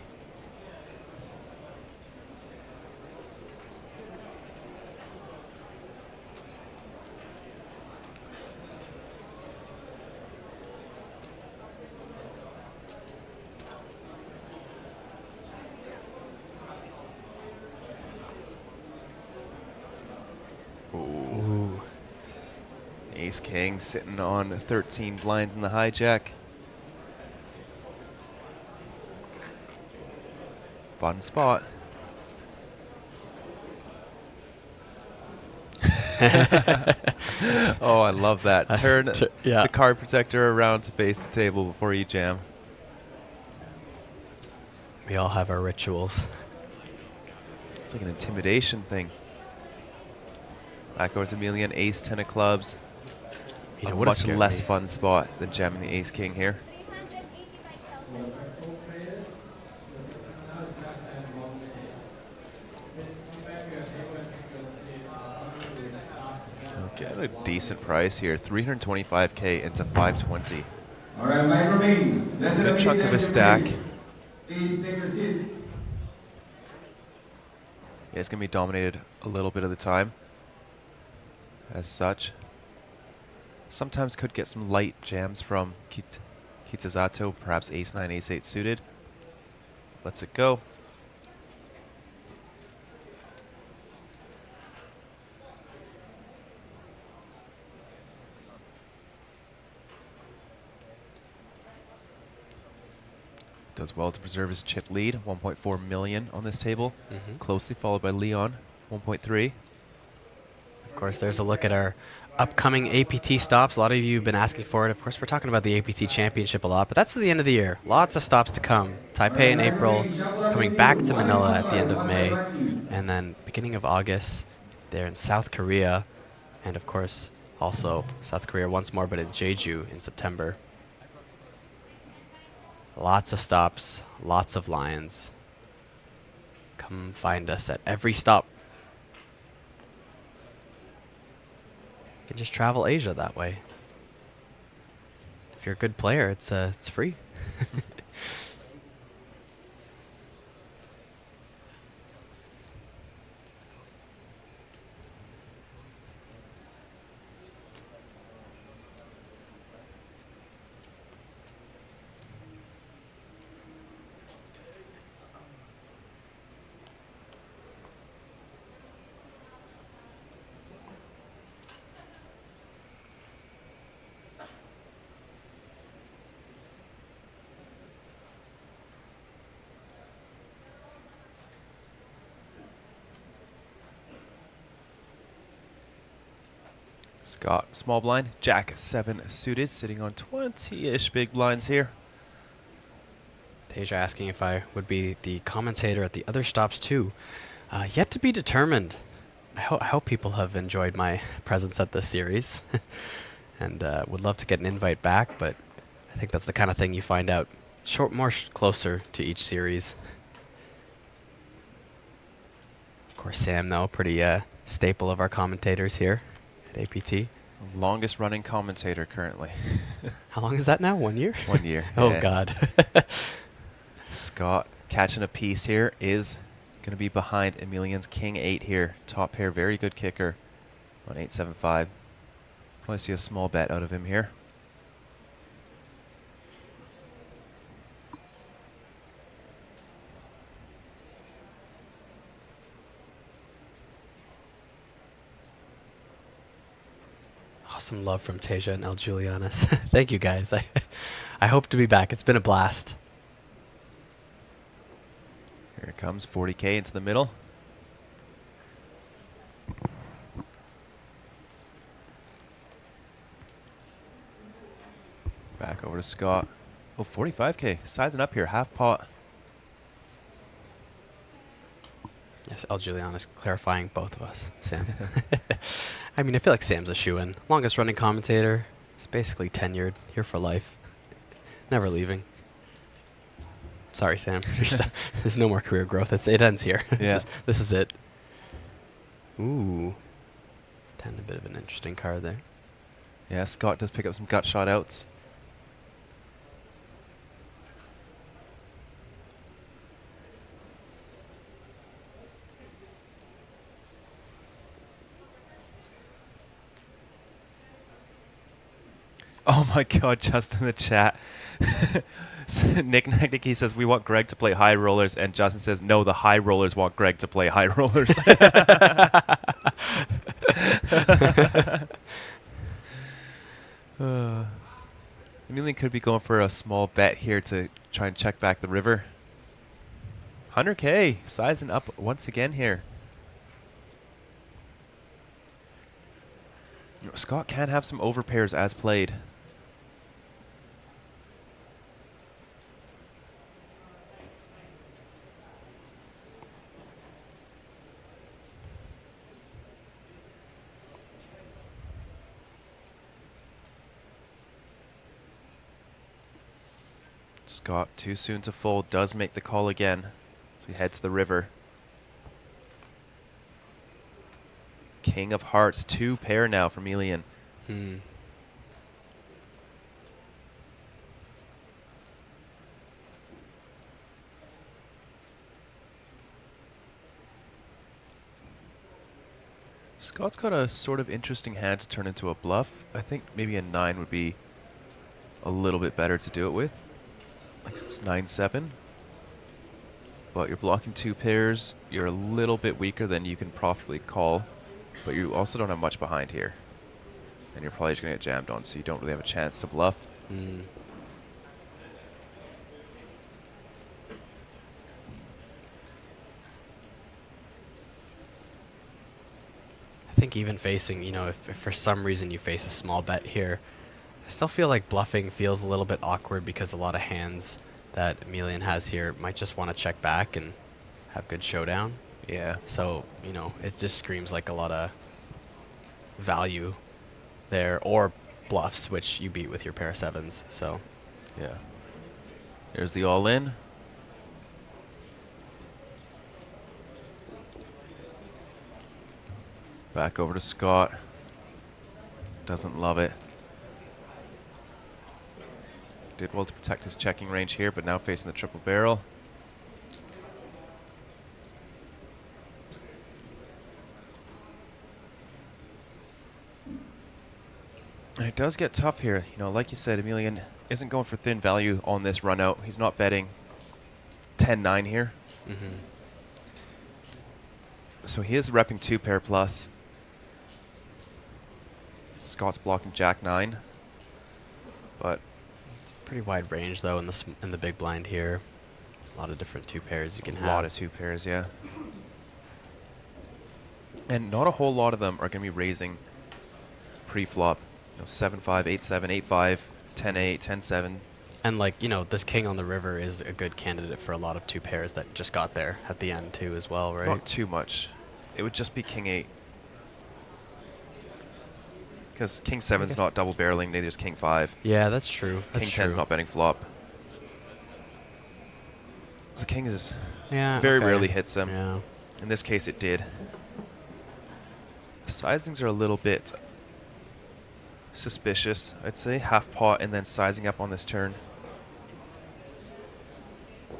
Ace King sitting on 13 blinds in the hijack. Fun spot. Oh, I love that. Turn the card protector around to face the table before you jam. We all have our rituals. It's like an intimidation thing. Back over to Emilien, ace-10 of clubs. You know, a what much less fun spot than jamming the ace-king here. Get a decent price here, 325K into 520. All right, Mike Romain. Good chunk of his stack. Please take your seats. Yeah, it's going to be dominated a little bit of the time. As such. Sometimes could get some light jams from Kitazato, perhaps ace-9, ace-8 suited. Lets it go. Does well to preserve his chip lead, 1.4 million on this table. Closely followed by Leon, 1.3. Of course, there's a look at our upcoming APT stops. A lot of you have been asking for it. Of course, we're talking about the APT Championship a lot, but that's at the end of the year. Lots of stops to come. Taipei in April, coming back to Manila at the end of May, and then beginning of August, there in South Korea, and of course, also South Korea once more, but in Jeju in September. Lots of stops, lots of lions. Come find us at every stop. can just travel Asia that way. If you're a good player, it's free. Scott, small blind, Jack 7 suited, sitting on 20-ish big blinds here. Tasia asking if I would be the commentator at the other stops too. Yet to be determined. I hope people have enjoyed my presence at this series. And would love to get an invite back, but I think that's the kind of thing you find out closer to each series. Of course, Sam, though, pretty staple of our commentators here at APT. Longest running commentator currently. How long is that now? 1 year? 1 year. Oh, God. Scott catching a piece here is going to be behind Emilian's King 8 here. Top pair, very good kicker on 875. Probably see a small bet out of him here. Awesome love from Tasia and El Julianis. Thank you, guys. I hope to be back. It's been a blast. Here it comes, 40K into the middle. Back over to Scott. Oh, 45K, sizing up here, half pot. Yes, El Julianis clarifying both of us, Sam. I mean, I feel like Sam's a shoo-in. Longest running commentator. He's basically tenured, here for life. Never leaving. Sorry, Sam. There's no more career growth. It ends here. Yeah. This is it. Ooh. 10, a bit of an interesting card there. Yeah, Scott does pick up some gut shot outs. Oh my God, just in the chat. Nick Nagnicky says, we want Greg to play high rollers, and Justin says, no, the high rollers want Greg to play high rollers. Emilian could be going for a small bet here to try and check back the river. 100K, sizing up once again here. Scott can have some overpairs as played. Scott, too soon to fold, does make the call again as we head to the river. King of Hearts, 2 pair now for Emilian. Scott's got a sort of interesting hand to turn into a bluff. I think maybe a 9 would be a little bit better to do it with. Like it's 9-7. But you're blocking 2 pairs. You're a little bit weaker than you can profitably call. But you also don't have much behind here. And you're probably just going to get jammed on, so you don't really have a chance to bluff. I think even facing, you know, if for some reason you face a small bet here, I still feel like bluffing feels a little bit awkward because a lot of hands that Emilian has here might just want to check back and have good showdown. Yeah. So, you know, it just screams like a lot of value there, or bluffs, which you beat with your pair of 7s. So, yeah. There's the all-in. Back over to Scott. Doesn't love it. Did well to protect his checking range here, but now facing the triple barrel. And it does get tough here. You know, like you said, Emilian isn't going for thin value on this run out. He's not betting 10-9 here. So he is repping 2-pair plus. Scott's blocking Jack-9. But it's a pretty wide range though in the big blind here. A lot of different 2 pairs you can have. A lot of 2 pairs, yeah. And not a whole lot of them are going to be raising pre-flop. You know, 7-5, 8-7, 8-5, 10-8, 10-7. And like, you know, this king on the river is a good candidate for a lot of 2 pairs that just got there at the end too as well, right? Not too much. It would just be king 8. Because king 7's not double barreling, neither is king 5. Yeah, that's true. King 10's not betting flop. So king is very rarely hits him. Yeah. In this case, it did. The sizings are a little bit suspicious, I'd say. Half pot and then sizing up on this turn. You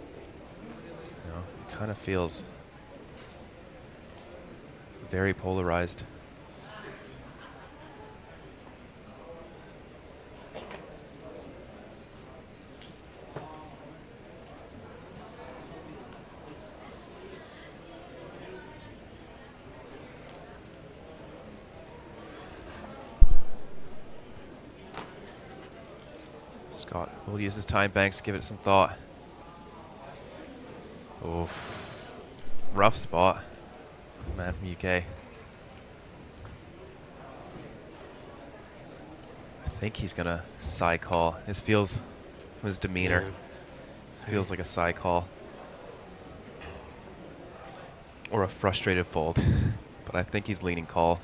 know, it kind of feels very polarized. Scott will use his time banks to give it some thought. Oh, rough spot. Man from UK. I think he's gonna side call. This feels, from his demeanor, this feels like a side call. Or a frustrated fold. But I think he's leaning call.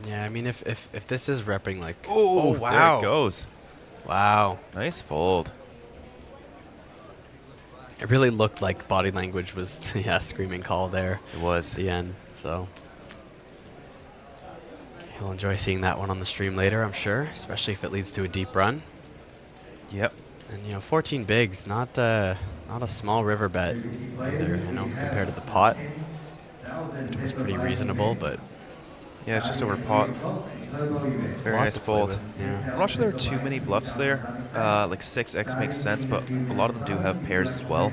Yeah, I mean, if this is repping like... Oh, wow. There it goes. Wow. Nice fold. It really looked like body language was, yeah, screaming call there. It was. At the end, so. He'll enjoy seeing that one on the stream later, I'm sure, especially if it leads to a deep run. Yep. And, you know, 14 bigs, not a small river bet either, you know, compared to the pot, which was pretty reasonable, but... Yeah, it's just over pot. It's a very nice fold. Yeah. I'm not sure there are too many bluffs there. Like 6x makes sense, but a lot of them do have pairs as well.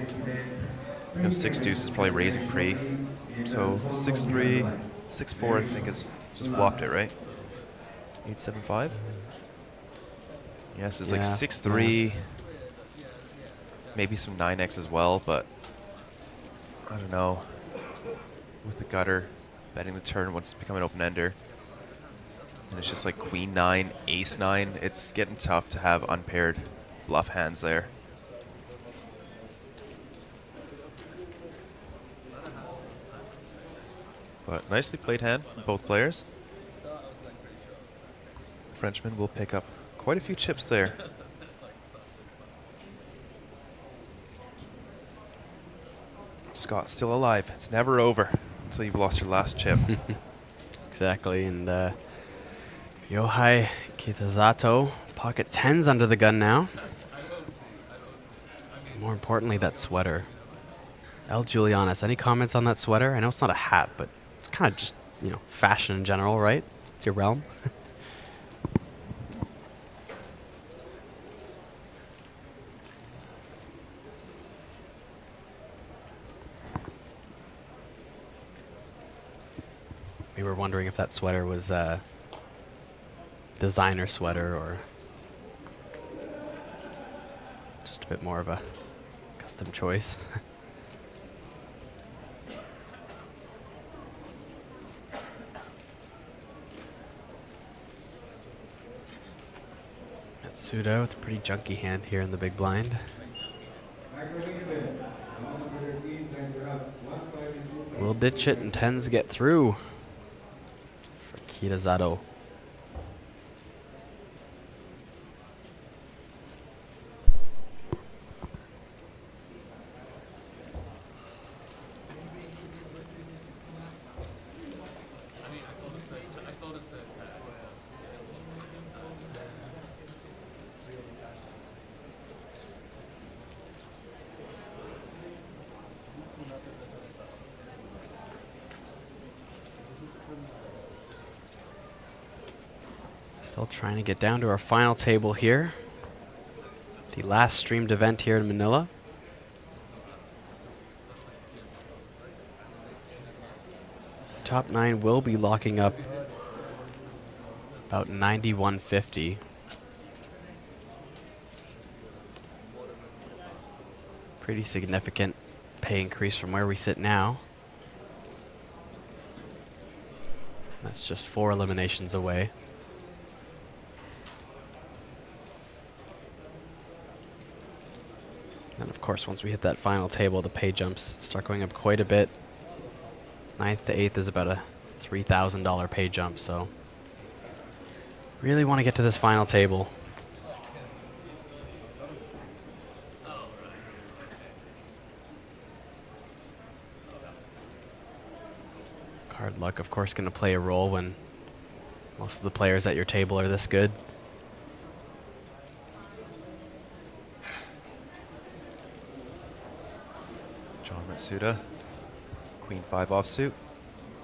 You know, 6 deuce is probably raising pre. So 6-3, 6-4 I think is just flopped it, right? 8-7-5? Yes, it's like 6-3. Maybe some 9x as well, but I don't know. With the gutter, betting the turn once it's become an open-ender. And it's just like queen 9, ace 9. It's getting tough to have unpaired bluff hands there. But nicely played hand from both players. Frenchman will pick up quite a few chips there. Scott still alive. It's never over until you've lost your last chip. Exactly, and Yohei Kitazato, pocket 10s under the gun now. More importantly, that sweater. El Julianis, any comments on that sweater? I know it's not a hat, but it's kind of just, you know, fashion in general, right? It's your realm. We were wondering if that sweater was a designer sweater or just a bit more of a custom choice. Matsuda with a pretty junky hand here in the big blind. We'll ditch it and 10s get through for Kitazato. Still trying to get down to our final table here. The last streamed event here in Manila. Top 9 will be locking up about 91.50. Pretty significant pay increase from where we sit now. That's just 4 eliminations away. And of course, once we hit that final table, the pay jumps start going up quite a bit. 9th to 8th is about a $3,000 pay jump, so really want to get to this final table. Card luck, of course, going to play a role when most of the players at your table are this good. John Matsuda, Queen 5 offsuit.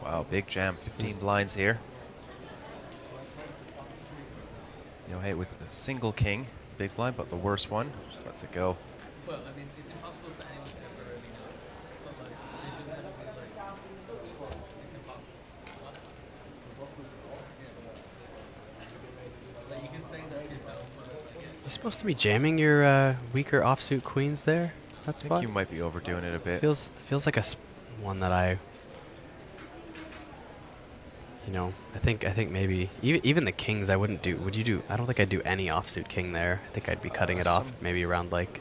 Wow, big jam, 15 blinds here. You know, hey, with a single king, big blind, but the worst one, just lets it go. Well, I mean, it's impossible for anyone to ever, I mean, but like, they should never be like, it's impossible. Like, you can say that yourself, but like, You're supposed to be jamming your weaker offsuit queens there. I think you might be overdoing it a bit. Feels like a one that I, you know, I think maybe even the kings I wouldn't do. Would you do? I don't think I'd do any offsuit king there. I think I'd be cutting it off maybe around like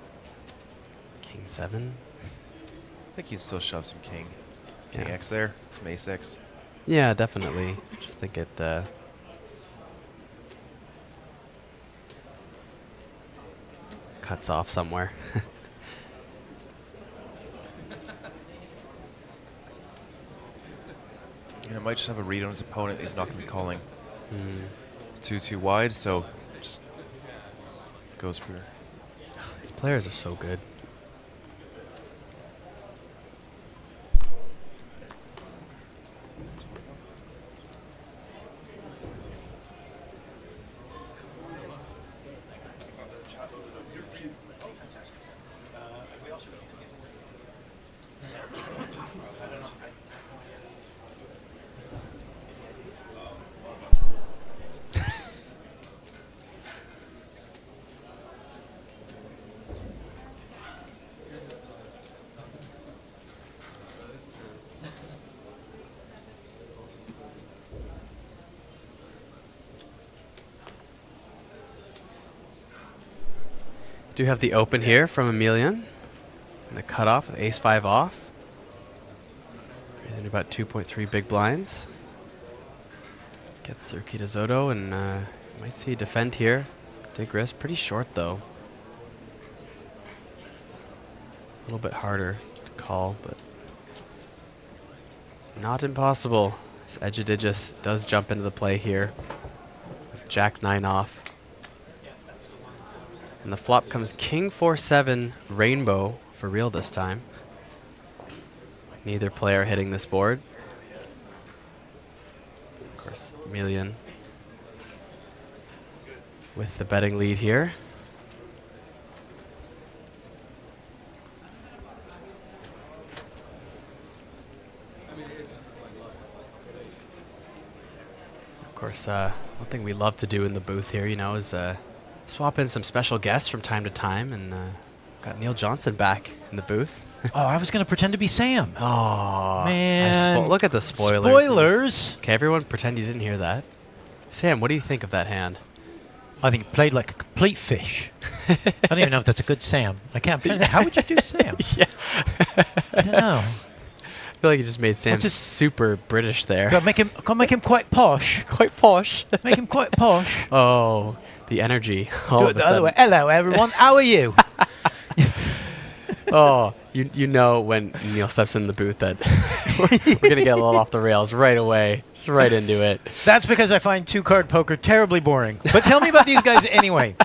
king 7. I think you'd still shove some king X there, some a6. Yeah, definitely. Just think it. Cuts off somewhere. Yeah, might just have a read on his opponent. He's not going to be calling too wide, so just goes for. These players are so good. Do have the open here from Emilian. And the cutoff with ace-5 off. Raising about 2.3 big blinds. Gets through Kitazoto and might see a defend here. Dig risk, pretty short though. A little bit harder to call, but not impossible. This Edgidigus does jump into the play here with Jack 9 off. And the flop comes King 4-7 Rainbow for real this time. Neither player hitting this board. Of course, Emilian with the betting lead here. Of course, one thing we love to do in the booth here, you know, is swap in some special guests from time to time, and got Neil Johnson back in the booth. Oh, I was going to pretend to be Sam. Oh, man. Look at the spoilers. Spoilers. Okay, everyone pretend you didn't hear that. Sam, what do you think of that hand? I think he played like a complete fish. I don't even know if that's a good Sam. I can't. How would you do Sam? Yeah. I don't know. I feel like you just made Sam super British there. Got to make him quite posh. Quite posh. Make him quite posh. Oh, the energy. Do it the other way. Hello, everyone. How are you? Oh, you know when Neil steps in the booth that we're gonna get a little off the rails right away, just right into it. That's because I find 2-card poker terribly boring. But tell me about these guys anyway.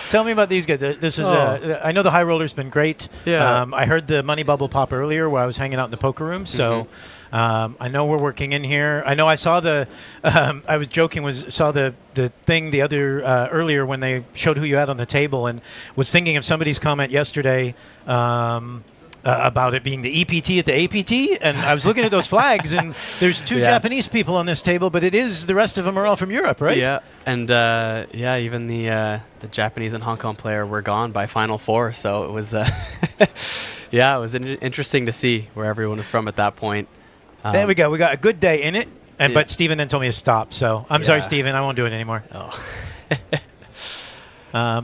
Tell me about these guys. This is I know the high roller's been great. Yeah. I heard the money bubble pop earlier while I was hanging out in the poker room. So I know we're working in here. I know I saw the. I was joking. Saw the thing the other earlier when they showed who you had on the table, and was thinking of somebody's comment yesterday. About it being the EPT at the APT, and I was looking at those flags, and there's 2 Japanese people on this table, but it is the rest of them are all from Europe, right? Yeah, and even the Japanese and Hong Kong player were gone by Final 4, so it was it was interesting to see where everyone was from at that point. There we go. We got a good day in it, but Steven then told me to stop. So I'm sorry, Steven, I won't do it anymore. Oh.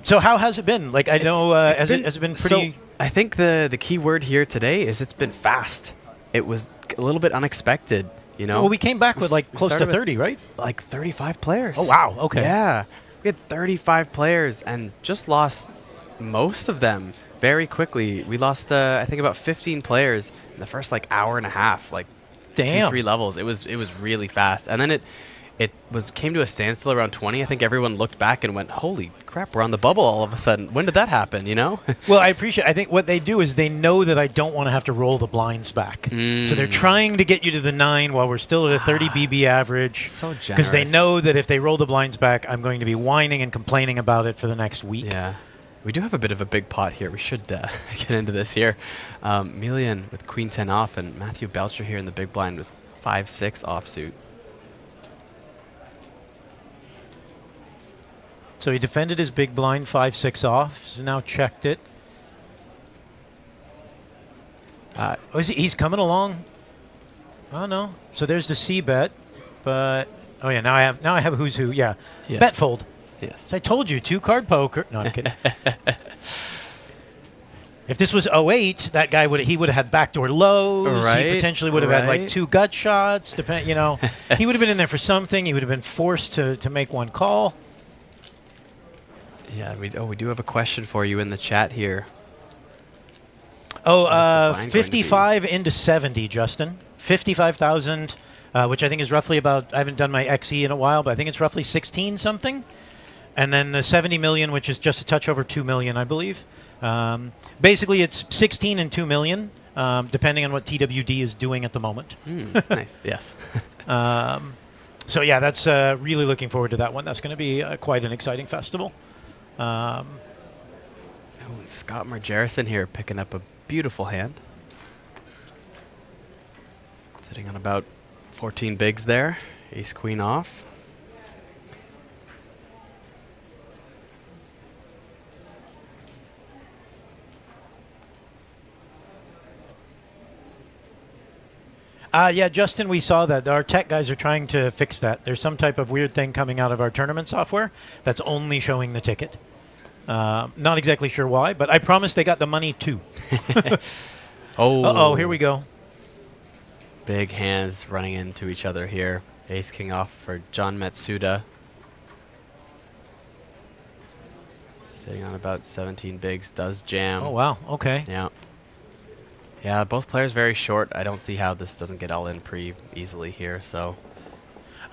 So how has it been? Like I know, has it been pretty? So I think the key word here today is it's been fast. It was a little bit unexpected, you know. Well, we came back with like close to 30, right? Like 35 players. Oh wow! Okay. Yeah, we had 35 players and just lost most of them very quickly. We lost I think about 15 players in the first like hour and a half, like 2-3 levels. It was really fast, and then it came to a standstill around 20. I think everyone looked back and went, "Holy crap, we're on the bubble all of a sudden." When did that happen, you know? Well, I think what they do is they know that I don't want to have to roll the blinds back. So they're trying to get you to the 9 while we're still at a 30 BB average. So generous. Because they know that if they roll the blinds back, I'm going to be whining and complaining about it for the next week. Yeah. We do have a bit of a big pot here. We should get into this here. Melian with Queen 10 off, and Matthew Belcher here in the big blind with 5-6 offsuit. So he defended his big blind 5-6 off. He's now checked it. He's coming along. Oh no. So there's the C bet, but now I have who's who. Yeah. Yes. Bet fold. Yes. So I told you 2-card poker. No, I'm kidding. If this was 08, that guy would have had backdoor lows. Right, he potentially would have had like 2 gut shots. He would have been in there for something. He would have been forced to make one call. Yeah, we do have a question for you in the chat here. 55 into 70, Justin. 55,000, which I think is roughly about, I haven't done my XE in a while, but I think it's roughly 16 something. And then the 70 million, which is just a touch over 2 million, I believe. Basically, it's 16 and 2 million, depending on what TWD is doing at the moment. Nice, yes. So yeah, that's really looking forward to that one. That's going to be quite an exciting festival. Scott Margerison here picking up a beautiful hand. Sitting on about 14 bigs there. Ace Queen off. Yeah, Justin, we saw that. Our tech guys are trying to fix that. There's some type of weird thing coming out of our tournament software that's only showing the ticket. Not exactly sure why, but I promise they got the money too. Uh-oh, here we go. Big hands running into each other here. Ace King off for John Matsuda. Sitting on about 17 bigs, does jam. Oh, wow, okay. Yeah. Yeah, both players very short. I don't see how this doesn't get all in pretty easily here, so...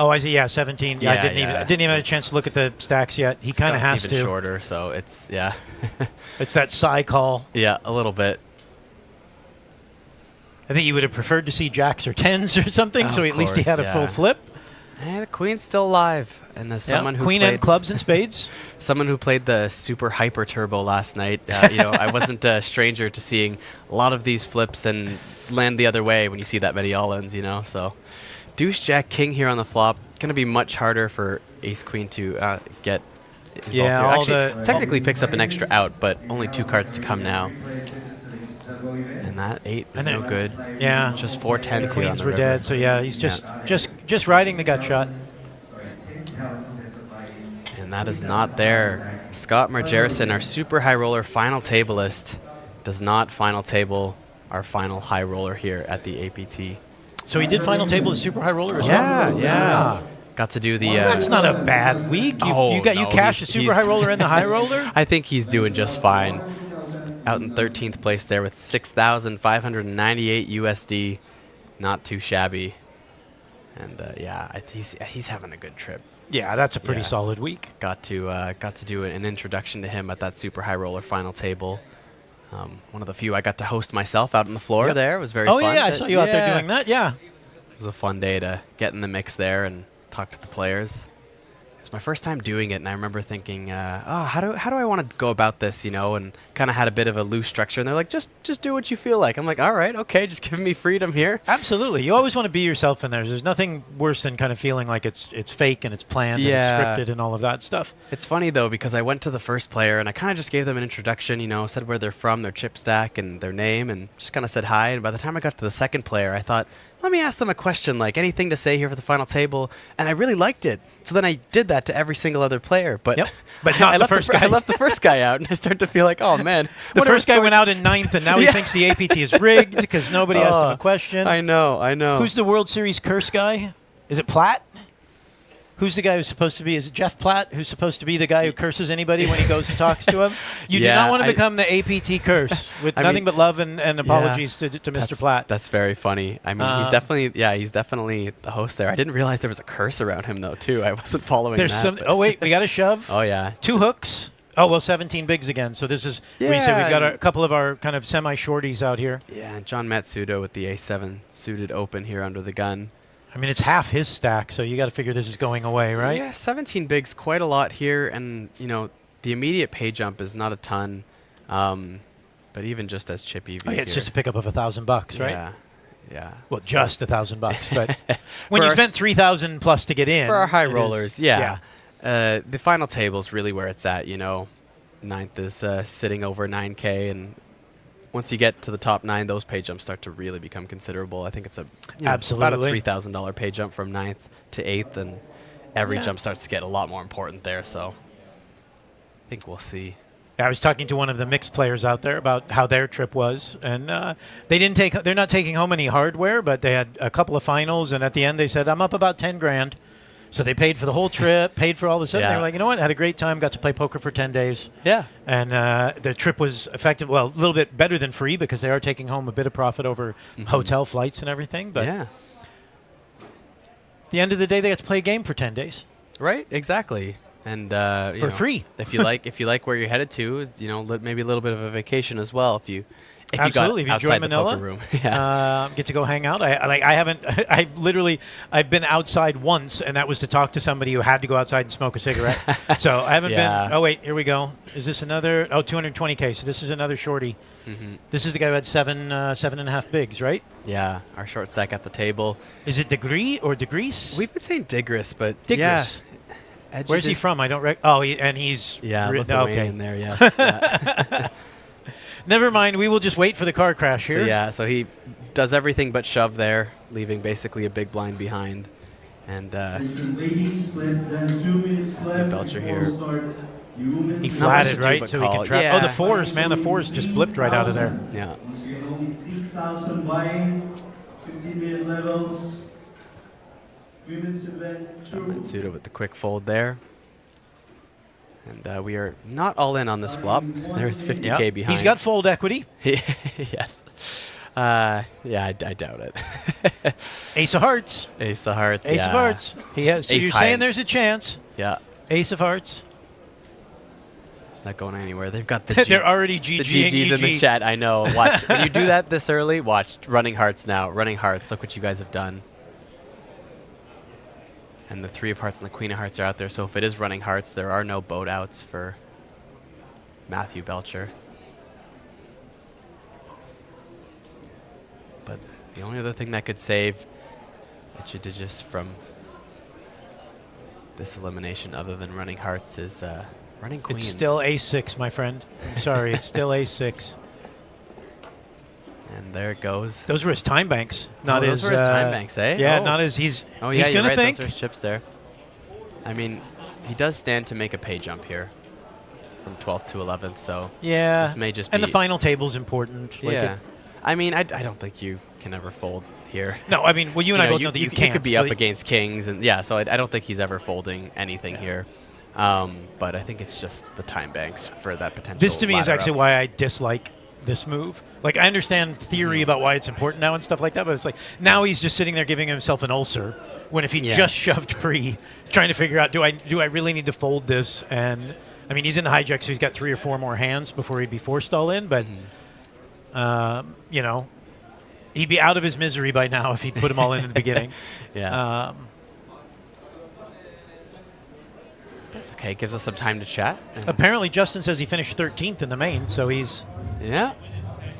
Oh, I see. Yeah, 17. Yeah, I didn't even have a chance to look at the stacks yet. He kind of has even to. Shorter, so it's It's that side call. Yeah, a little bit. I think he would have preferred to see jacks or tens or something, so at least he had a full flip. And the queen's still alive, and there's someone who queen and clubs and spades. Someone who played the super hyper turbo last night. I wasn't a stranger to seeing a lot of these flips and land the other way when you see that many all-ins. So. Deuce Jack King here on the flop. Going to be much harder for Ace Queen to get involved here. Actually, technically picks up an extra out, but only 2 cards to come now. And that 8 is no good. Yeah, just 4 10s. The queens were dead, so yeah, he's just riding the gut shot. And that is not there. Scott Margerison, our super high roller final tableist, does not final table our final high roller here at the APT. So he did final table the super high roller as well? Yeah. Got to do the... that's not a bad week. You cashed the super high roller and the high roller? I think he's doing just fine. Out in 13th place there with 6,598 USD. Not too shabby. And he's having a good trip. Yeah, that's a pretty solid week. Got to do an introduction to him at that Super High Roller final table. One of the few I got to host myself out on the floor there. It was very fun. Oh, yeah, I saw you out there doing that, yeah. It was a fun day to get in the mix there and talk to the players. It was my first time doing it, and I remember thinking, how do I want to go about this, you know, and kind of had a bit of a loose structure, and they're like, just do what you feel like. I'm like, all right, okay, just give me freedom here. Absolutely. You always want to be yourself in there. There's nothing worse than kind of feeling like it's fake and it's planned and it's scripted and all of that stuff. It's funny, though, because I went to the first player, and I kind of just gave them an introduction, you know, said where they're from, their chip stack, and their name, and just kind of said hi. And by the time I got to the second player, I thought, let me ask them a question, like anything to say here for the final table, and I really liked it. So then I did that to every single other player, but but not the first guy. I left the first guy out, and I started to feel like, oh man, the first guy went out in 9th, and now he thinks the APT is rigged because nobody asked him a question. I know. Who's the World Series curse guy? Is it Platt? Who's the guy who's supposed to be? Is it Jeff Platt, who's supposed to be the guy who curses anybody when he goes and talks to him? You do not want to become the APT curse with nothing but love and apologies to Mr. Platt. That's very funny. I mean, he's definitely the host there. I didn't realize there was a curse around him, though, too. I wasn't following that. Oh, wait, we got a shove. Oh, yeah. 2 hooks. Oh, well, 17 bigs again. So this is, we say we've got a couple of our kind of semi-shorties out here. Yeah, and John Matsudo with the A7 suited open here under the gun. I mean, it's half his stack, so you got to figure this is going away, right? Yeah, 17 bigs, quite a lot here, and you know the immediate pay jump is not a ton, but even just as chip EV, it's just a pickup of $1,000, right? Yeah. Well, just $1,000, but when you spent $3,000 plus to get in for our high rollers, the final table is really where it's at. You know, 9th is sitting over 9K, and once you get to the top 9, those pay jumps start to really become considerable. I think it's about a $3,000 pay jump from 9th to 8th, and every jump starts to get a lot more important there. So I think we'll see. Yeah, I was talking to one of the mixed players out there about how their trip was, and they're not taking home any hardware, but they had a couple of finals, and at the end they said, I'm up about 10 grand. So they paid for the whole trip, paid for all the stuff. They were like, you know what? Had a great time. Got to play poker for 10 days. Yeah. And the trip was effective. Well, a little bit better than free because they are taking home a bit of profit over hotel flights and everything. But at the end of the day, they got to play a game for 10 days. Right. Exactly. And for free. if you like where you're headed to, you know, maybe a little bit of a vacation as well. If you Absolutely. got if you join Manila, room. get to go hang out. I've been outside once, and that was to talk to somebody who had to go outside and smoke a cigarette. So I haven't been. Oh wait, here we go. Is this another? Oh, 220K. So this is another shorty. This is the guy who had 7.5 bigs, right? Yeah, our short stack at the table. Is it Degree or Degrees? We've been saying Digris, but Digris. Yeah. Where's he from? I don't. He's Lithuanian there. Yes. Never mind. We will just wait for the car crash here. So he does everything but shove there, leaving basically a big blind behind. And ladies, less than 2 minutes left. Belcher here. He flatted, right? So he can trap. Oh, the fours, man. The fours just blipped right out of there. Yeah. Only 3,000 buying, 15-minute levels. Women's event. John Matsuda with the quick fold there. And we are not all in on this flop. There's 50K behind. He's got fold equity. Yes. I doubt it. Ace of hearts. Ace of hearts. Ace of hearts. He has. So you're saying there's a chance. Yeah. Ace of hearts. It's not going anywhere. They've got the they're already GGing the GGs in the chat. I know. Watch when you do that this early. Watch running hearts now. Running hearts. Look what you guys have done. And the 3 of hearts and the Queen of hearts are out there. So if it is running hearts, there are no boat outs for Matthew Belcher. But the only other thing that could save Itchidijis from this elimination other than running hearts is running queens. It's still A6, my friend. I'm sorry. It's still A6. And there it goes. Those were his time banks. Not those were his time banks, eh? Yeah, not as he's. Oh yeah, he's gonna think. Those are his chips there. I mean, he does stand to make a pay jump here from 12th to 11th. So this may just be. And the final table's important. Yeah. I mean, I don't think you can ever fold here. No, I mean, well, you and I both know that you can't. He could be up against kings, and so I don't think he's ever folding anything here. But I think it's just the time banks for that potential. This to me is actually why I dislike this move. Like, I understand theory about why it's important now and stuff like that, but it's like now he's just sitting there giving himself an ulcer when if he Yeah. just shoved pre, trying to figure out do I really need to fold this? And I mean, he's in the hijack, so he's got 3 or 4 more hands before he'd be forced all in. But you know, he'd be out of his misery by now if he'd put them all in the beginning. Yeah. That's okay. Gives us some time to chat. Apparently, Justin says he finished 13th in the main, so he's Yeah.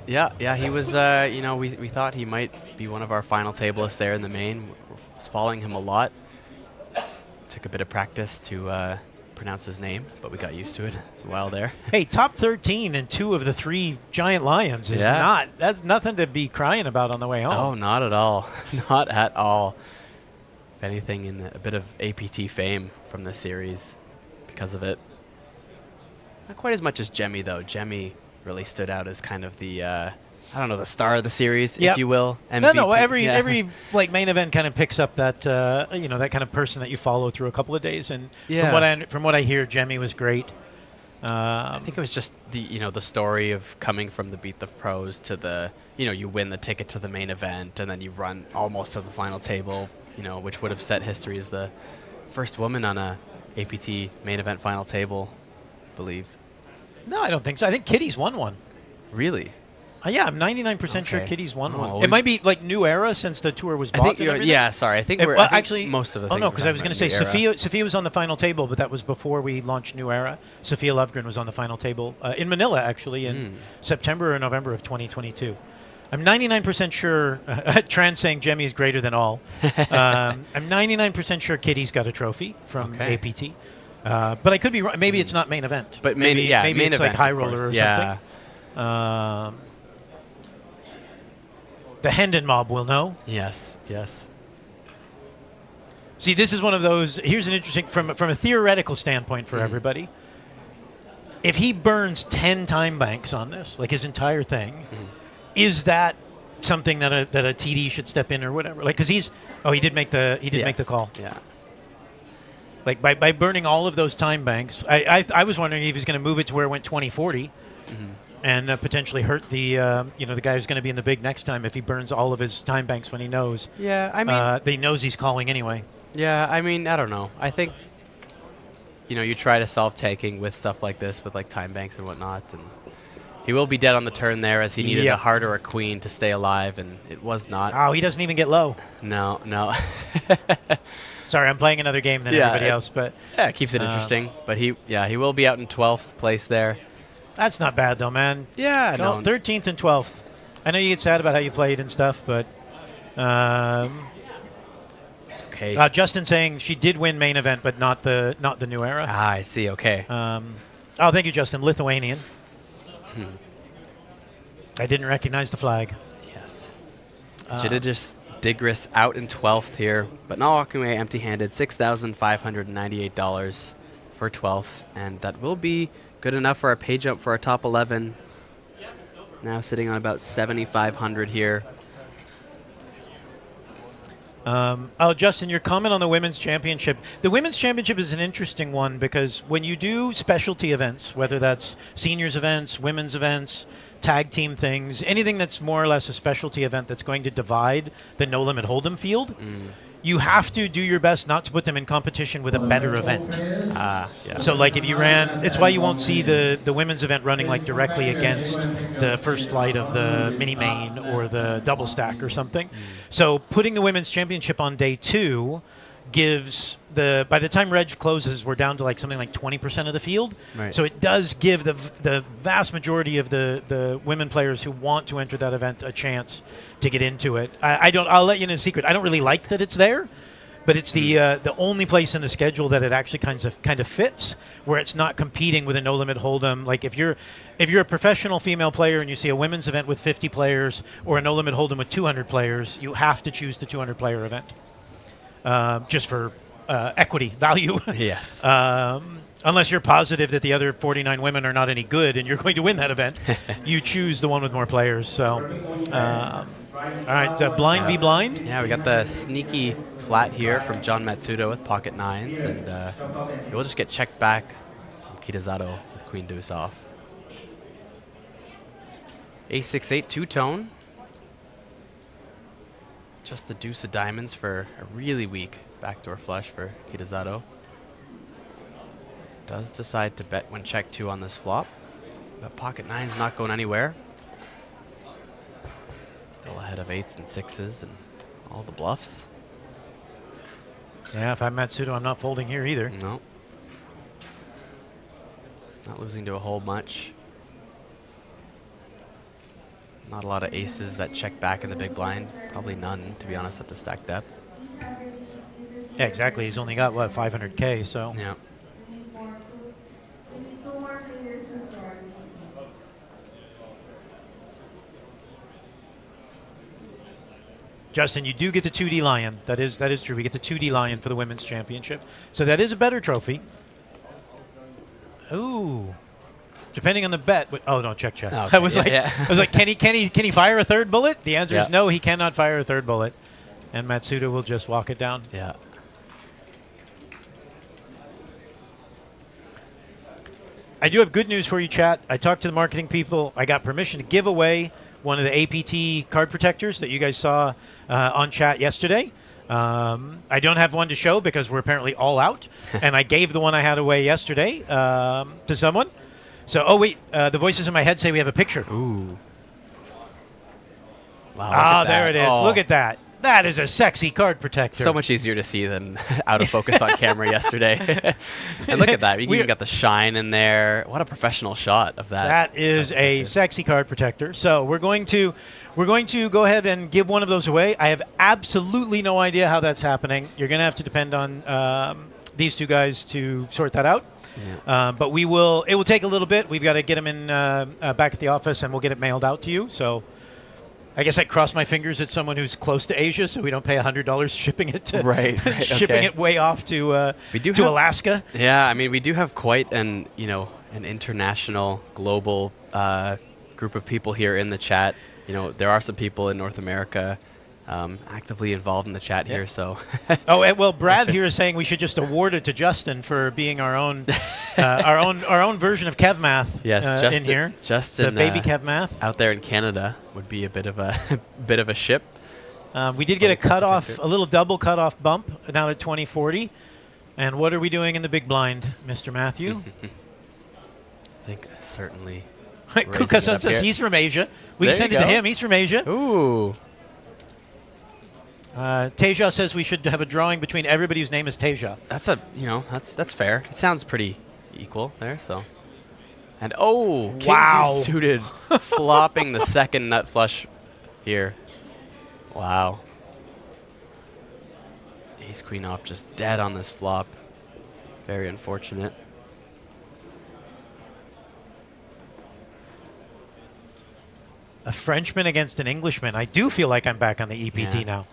He was. You know, we thought he might be one of our final tablists there in the main. Was following him a lot. Took a bit of practice to pronounce his name, but we got used to it. It's a while there. Hey, top 13 in 2 of the 3 giant lions is that's nothing to be crying about on the way home. Oh, not at all. Not at all. If anything, in a bit of APT fame from this series because of it. Not quite as much as Jemmy, though. Jemmy really stood out as kind of the, I don't know, the star of the series, if you will. MVP. No, every like main event kind of picks up that you know, that kind of person that you follow through a couple of days. And from what I hear, Jemmy was great. I think it was just the story of coming from the Beat the Pros to the, you win the ticket to the main event and then you run almost to the final table, which would have set history as the first woman on a APT main event final table, I believe. No, I don't think so. I think Kitty's won one. Really? Yeah, I'm 99% sure Kitty's won one. It might be like new era since the tour was bought. I think we're actually most of the. Oh no, because I was going to say Sophia was on the final table, but that was before we launched New Era. Sophia Lovegren was on the final table in Manila, actually, in September or November of 2022. I'm 99% sure. Trans saying Jemmy is greater than all. I'm 99% sure Kitty's got a trophy from APT, but I could be wrong. Maybe it's not main event. But maybe main it's event, like High Roller or something. The Hendon mob will know. Yes. See, this is one of those. Here's an interesting, from a theoretical standpoint for everybody. If he burns 10 time banks on this, like his entire thing, is that something that a TD should step in or whatever? Like, because he did make the call. Yeah. Like by burning all of those time banks, I was wondering if he's going to move it to where it went 2040. And potentially hurt the the guy who's going to be in the big next time if he burns all of his time banks when he knows. Yeah, I mean, that he knows he's calling anyway. Yeah, I mean, I don't know. I think you try to solve tanking with stuff like this, with like time banks and whatnot, and he will be dead on the turn there as he needed a heart or a queen to stay alive, and it was not. Oh, he doesn't even get low. No. Sorry, I'm playing another game than everybody else, but it keeps it interesting. But he will be out in 12th place there. That's not bad, though, man. Yeah, no. 13th and 12th. I know you get sad about how you played and stuff, but it's okay. Justin saying she did win main event, but not the new era. Ah, I see. Okay. Thank you, Justin. Lithuanian. I didn't recognize the flag. Yes. Jididis Digris out in 12th here, but not walking away empty-handed. $6,598 for 12th, and that will be good enough for our pay jump for our top 11. Now sitting on about 7,500 here. Justin, your comment on the Women's Championship. The Women's Championship is an interesting one because when you do specialty events, whether that's seniors events, women's events, tag team things, anything that's more or less a specialty event that's going to divide the No Limit Hold'em field, you have to do your best not to put them in competition with a better event. So like if you ran, it's why you won't see the women's event running like directly against the first flight of the mini main or the double stack or something. So putting the Women's Championship on day 2 gives by the time Reg closes, we're down to like something like 20% of the field. Right. So it does give the vast majority of the women players who want to enter that event a chance to get into it. I'll let you in a secret. I don't really like that it's there, but it's the only place in the schedule that it actually kind of fits, where it's not competing with a No Limit Hold'em. Like if you're a professional female player and you see a women's event with 50 players or a No Limit Hold'em with 200 players, you have to choose the 200 player event. Just for equity value. Yes. Unless you're positive that the other 49 women are not any good and you're going to win that event, you choose the one with more players. So, all right, blind v blind. Yeah, we got the sneaky flat here from John Matsuda with pocket 9s, and we'll just get checked back from Kitazato with queen deuce off. Ace 6-8 two-tone. Just the deuce of diamonds for a really weak backdoor flush for Kitazato. Does decide to bet when check 2 on this flop, but pocket 9's not going anywhere. Still ahead of 8s and 6s and all the bluffs. Yeah, if I'm Matsudo, I'm not folding here either. No. Not losing to a whole much. Not a lot of aces that check back in the big blind. Probably none, to be honest, at the stack depth. Yeah, exactly. He's only got, what, 500K, so. Yeah. Justin, you do get the 2D Lion. That is true. We get the 2D Lion for the Women's Championship. So that is a better trophy. Ooh. Depending on the bet. Oh, no, check. Okay, I was like, can he fire a third bullet? The answer is no, he cannot fire a third bullet. And Matsuda will just walk it down. Yeah. I do have good news for you, chat. I talked to the marketing people. I got permission to give away one of the APT card protectors that you guys saw on chat yesterday. I don't have one to show because we're apparently all out. And I gave the one I had away yesterday to someone. So, oh, wait. The voices in my head say we have a picture. Ooh. Wow. Ah, there it is. Oh. Look at that. That is a sexy card protector. So much easier to see than out of focus on camera yesterday. And look at that. You even got the shine in there. What a professional shot of that. That is a sexy card protector. So we're going to go ahead and give one of those away. I have absolutely no idea how that's happening. You're going to have to depend on these two guys to sort that out. Yeah. But it will take a little bit. We've got to get them in back at the office, and we'll get it mailed out to you. So I guess I cross my fingers at someone who's close to Asia, so we don't pay $100 shipping it to shipping it way off to Alaska. Yeah, I mean, we do have quite an international, global group of people here in the chat. There are some people in North America actively involved in the chat here. So, well, Brad here is saying we should just award it to Justin for being our own our own version of Kev Math. Yes, Justin, in here. Justin, the baby Kev Math out there in Canada would be a bit of a ship. We did get a cutoff, a little double cutoff bump down at 2040. And what are we doing in the big blind, Mr. Matthew? I think certainly. Kuka-san says he's from Asia. We can send it to him. He's from Asia. Ooh. Teja says we should have a drawing between everybody whose name is Teja. That's fair. It sounds pretty equal there. So, and King wow, suited, flopping the second nut flush here. Wow. Ace queen off, just dead on this flop. Very unfortunate. A Frenchman against an Englishman. I do feel like I'm back on the EPT now.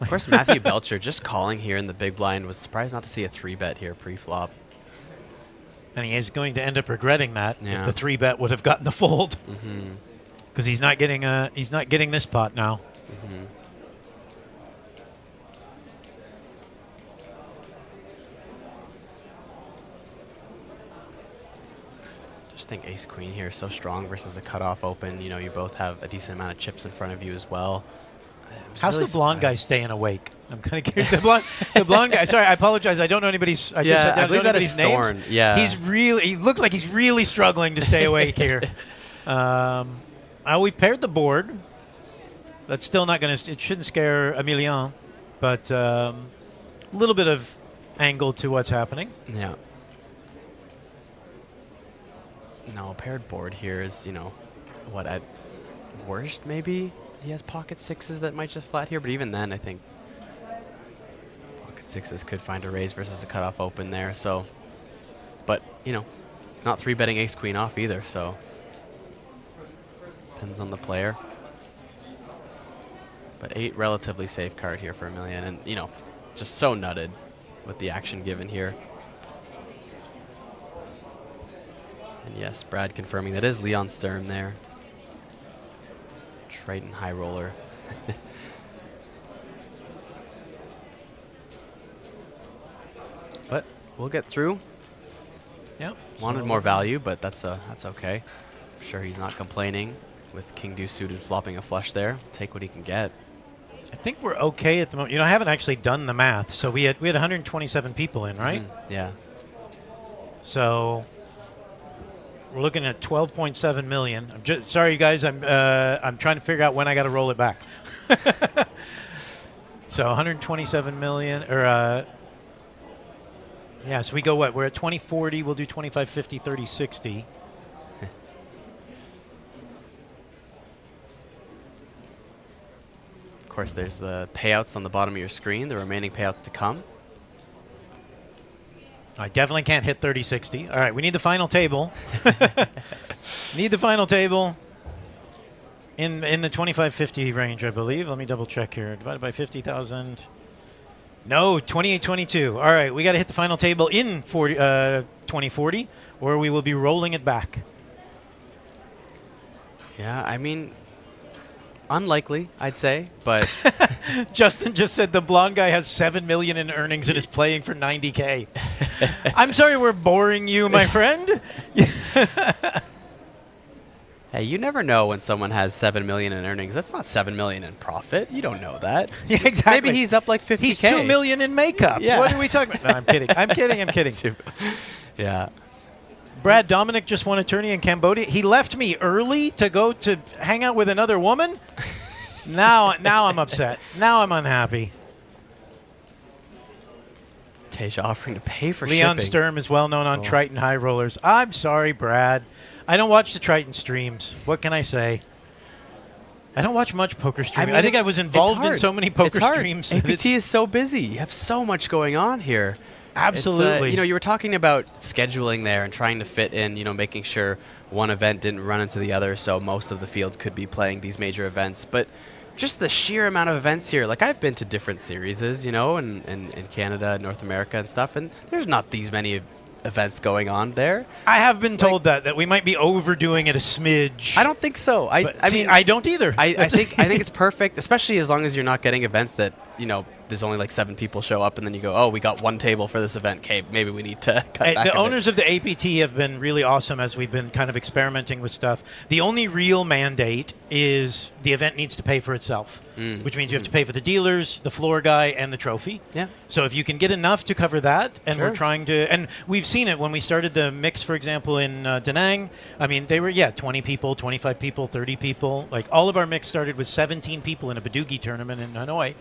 Of course, Matthew Belcher just calling here in the big blind. Was surprised not to see a 3-bet here pre-flop. And he is going to end up regretting that if the 3-bet would have gotten the fold. Because he's not getting this pot now. Just think ace queen here is so strong versus a cutoff open. You both have a decent amount of chips in front of you as well. How's the blonde guy staying awake? I'm kind of curious. The blonde guy. Sorry, I apologize. I don't know anybody's. I don't know anybody's names. Yeah, he looks like he's really struggling to stay awake here. We paired the board. That's still not going to. It shouldn't scare Emilien, but a little bit of angle to what's happening. Yeah. No, a paired board here is what at worst maybe. He has pocket 6s that might just flat here, but even then, I think pocket 6s could find a raise versus a cutoff open there. So, but it's not 3-betting ace queen off either. So, depends on the player. But 8 relatively safe card here for Emilien, and just so nutted with the action given here. And yes, Brad confirming that is Leon Sturm there. Triton High Roller. But we'll get through. Yep. Wanted more value, but that's okay. I'm sure he's not complaining with King Deuce suited flopping a flush there. Take what he can get. think we're okay at the moment. You know, I haven't actually done the math. So we had 127 people in, right? Yeah. So we're looking at 12.7 million. I'm just sorry, you guys. I'm trying to figure out when I got to roll it back. So 127 million, or yeah. So we go what? We're at 2040. We'll do 25, 50, 30, 60. Of course, there's the payouts on the bottom of your screen, the remaining payouts to come. I definitely can't hit 30-60. All right, we need the final table. Need the final table in the 25-50 range, I believe. Let me double check here. Divided by 50,000. No, 28-22. All right, we got to hit the final table in 2040, or we will be rolling it back. Yeah, I mean, unlikely, I'd say, but Justin just said the blonde guy has 7 million in earnings and is playing for 90K. I'm sorry we're boring you, my friend. hey, you never know when someone has 7 million in earnings. That's not 7 million in profit. You don't know that. Yeah, exactly. Maybe he's up like 50K. He's 2 million in makeup. Yeah. What are we talking about? No, I'm kidding. I'm kidding. I'm kidding. Yeah. Brad Dominic just won a tourney in Cambodia. He left me early to go to hang out with another woman. Now I'm upset. Now I'm unhappy. Tasia offering to pay for Leon shipping. Sturm is well known on Triton High Rollers. I'm sorry, Brad. I don't watch the Triton streams. What can I say? I don't watch much poker streaming. I think I was involved in so many poker streams. APT is so busy. You have so much going on here. Absolutely. You know, you were talking about scheduling there and trying to fit in, you know, making sure one event didn't run into the other, so most of the fields could be playing these major events. But just the sheer amount of events here, like I've been to different series, you know, in Canada, North America and stuff, and there's not these many events going on there. I have been told that we might be overdoing it a smidge. I don't think so. I mean, I don't either. I think it's perfect, especially as long as you're not getting events that, you know, there's only like 7 people show up and then you go, oh, we got 1 table for this event. Okay, maybe we need to cut back the owners of the APT have been really awesome as we've been kind of experimenting with stuff. The only real mandate is the event needs to pay for itself, which means you have to pay for the dealers, the floor guy, and the trophy. Yeah. So if you can get enough to cover that, and Sure. we're trying to, and we've seen it when we started the mix, for example, in Da Nang. I mean, they were, 20 people, 25 people, 30 people. Like all of our mix started with 17 people in a Badugi tournament in Hanoi.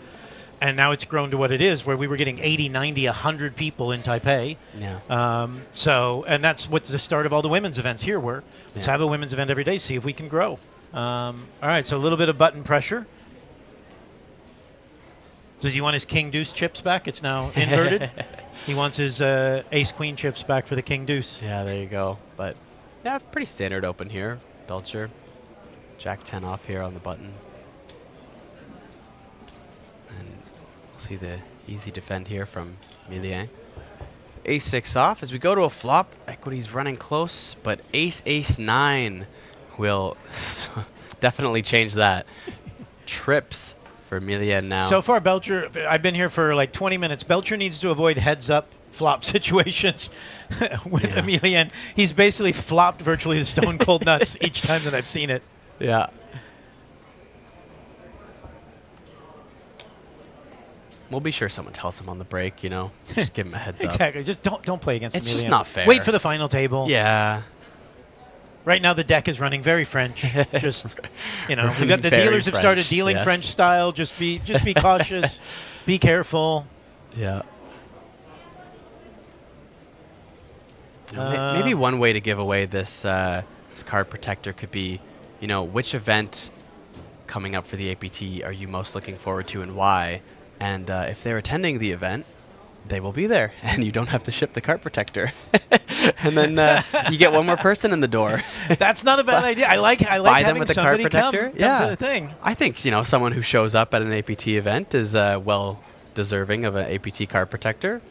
And now it's grown to what it is, where we were getting 80, 90, 100 people in Taipei. Yeah. And that's what the start of all the women's events here were. Let's have a women's event every day, see if we can grow. All right, so a little bit of button pressure. Does he want his King Deuce chips back? It's now inverted. He wants his Ace Queen chips back for the King Deuce. Yeah, there you go. But yeah, pretty standard open here. Belcher, Jack 10 off here on the button. See the easy defend here from Milien. Ace 6 off as we go to a flop. Equity's running close, but Ace 9 will definitely change that. Trips for Milien now. So far, Belcher, I've been here for like 20 minutes. Belcher needs to avoid heads-up flop situations with Emilian. He's basically flopped virtually the stone cold nuts each time that I've seen it. Yeah. We'll be sure someone tells him on the break, you know. Just give him a heads up. Exactly. Just don't play against It's Emilian. just not fair. Wait for the final table. Yeah. Right now the deck is running very French. Just, you know, we've got the Very dealers have started French, dealing yes. French style. Just be cautious. Be careful. Yeah. Maybe one way to give away this this card protector could be, you know, which event coming up for the APT are you most looking forward to and why? And if they're attending the event, they will be there, and you don't have to ship the card protector. And then you get one more person in the door. That's not a bad idea. I like Buy them having with the card somebody protector. come to the thing. I think, you know, someone who shows up at an APT event is well deserving of an APT card protector.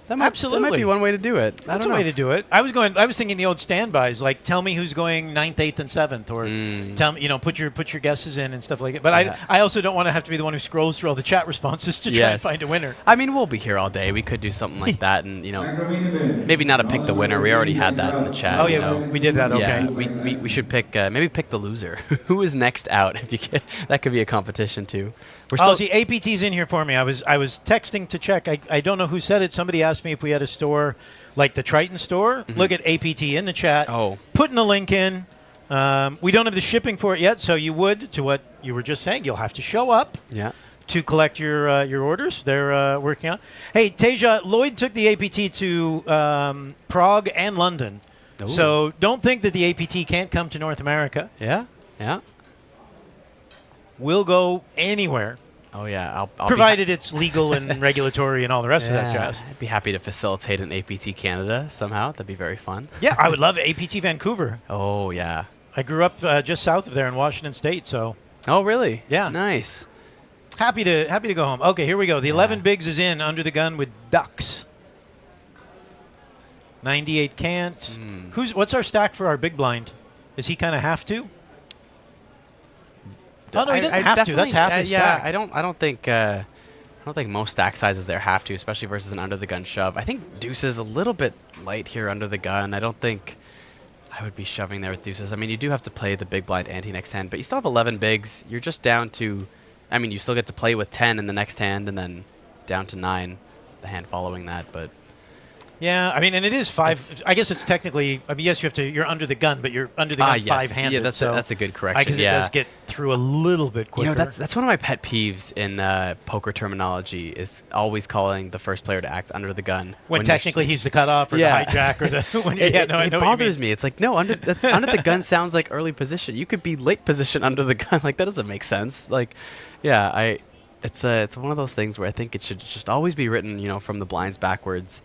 That might be one way to do it. That's a way to do it. I was thinking the old standbys, like tell me who's going 9th, 8th, and 7th, or tell me, put your guesses in and stuff like that. But I also don't want to have to be the one who scrolls through all the chat responses to try and find a winner. I mean, we'll be here all day. We could do something like that, and maybe not a pick the winner. We already had that in the chat. Oh yeah, we did that. Okay. Yeah, we should pick maybe pick the loser. Who is next out? If you can, that could be a competition too. See, APT's in here for me. I was texting to check. I don't know who said it. Somebody asked me if we had a store like the Triton store. Look at APT in the chat. Putting the link in. We don't have the shipping for it yet, so you would, to what you were just saying, you'll have to show up to collect your orders. They're working on. Hey, Teja, Lloyd took the APT to Prague and London. Ooh. So don't think that the APT can't come to North America. Yeah. We'll go anywhere. Oh yeah, provided it's legal and regulatory and all the rest of that jazz. I'd be happy to facilitate an APT Canada somehow. That'd be very fun. Yeah, I would love APT Vancouver. Oh yeah. I grew up just south of there in Washington State, so. Oh really? Yeah. Nice. Happy to go home. Okay, here we go. The 11 bigs is in under the gun with Ducks. 98 can't. What's our stack for our big blind? Is he kind of have to? Oh no, he doesn't have to. That's half his stack. I don't think most stack sizes there have to, especially versus an under the gun shove. I think deuce is a little bit light here under the gun. I don't think I would be shoving there with deuces. I mean, you do have to play the big blind ante next hand, but you still have 11 bigs. You're just down to, I mean, you still get to play with 10 in the next hand, and then down to 9 the hand following that, but. Yeah, I mean, and it is 5. I guess it's technically. I mean, yes, you're under the gun, but you're under the gun 5-handed. Yeah, that's a good correction. Because it does get through a little bit quicker. You know, that's one of my pet peeves in poker terminology is always calling the first player to act under the gun when technically he's the cutoff or the hijack or the. When it bothers me. It's like no, under the gun sounds like early position. You could be late position under the gun. Like that doesn't make sense. Like, yeah, it's one of those things where I think it should just always be written, from the blinds backwards.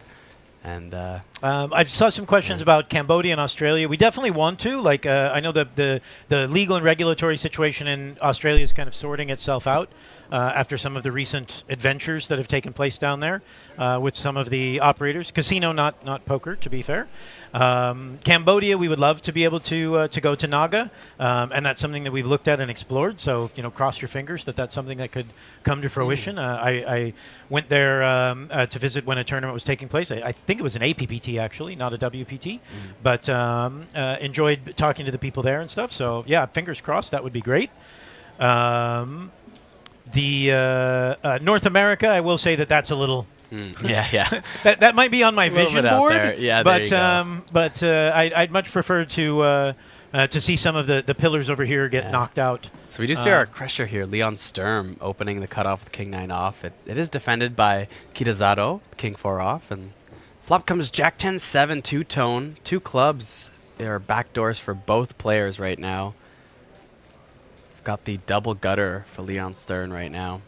And I saw some questions about Cambodia and Australia. We definitely want to. Like I know the legal and regulatory situation in Australia is kind of sorting itself out after some of the recent adventures that have taken place down there with some of the operators. Casino, not poker, to be fair. Cambodia, we would love to be able to go to Naga, and that's something that we've looked at and explored. So cross your fingers that that's something that could come to fruition. I went there to visit when a tournament was taking place. I think it was an APPT actually, not a WPT, but enjoyed talking to the people there and stuff. So yeah, fingers crossed. That would be great. The North America, I will say that's a little. Yeah. that might be on my vision board. Yeah, but I'd much prefer to see some of the pillars over here get knocked out. So we do see our crusher here, Leon Sturm, opening the cutoff with King 9 off. It is defended by Kitazado, King 4 off, and flop comes Jack 10 7 two-tone, 2 clubs. There are backdoors for both players right now. We've got the double gutter for Leon Stern right now.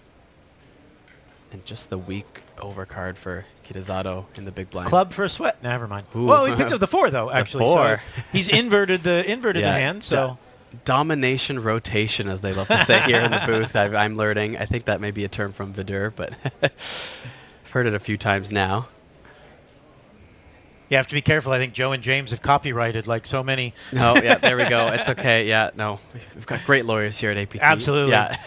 And just the weak overcard for Kitazado in the big blind. Club for a sweat. Never mind. Ooh. Well, he picked up the 4 though. Actually, the 4. So he's inverted the hand. So domination rotation, as they love to say here in the booth. I'm learning. I think that may be a term from Vidur, but I've heard it a few times now. You have to be careful. I think Joe and James have copyrighted like so many. No, yeah, there we go. It's okay. Yeah, no, we've got great lawyers here at APT. Absolutely. Yeah.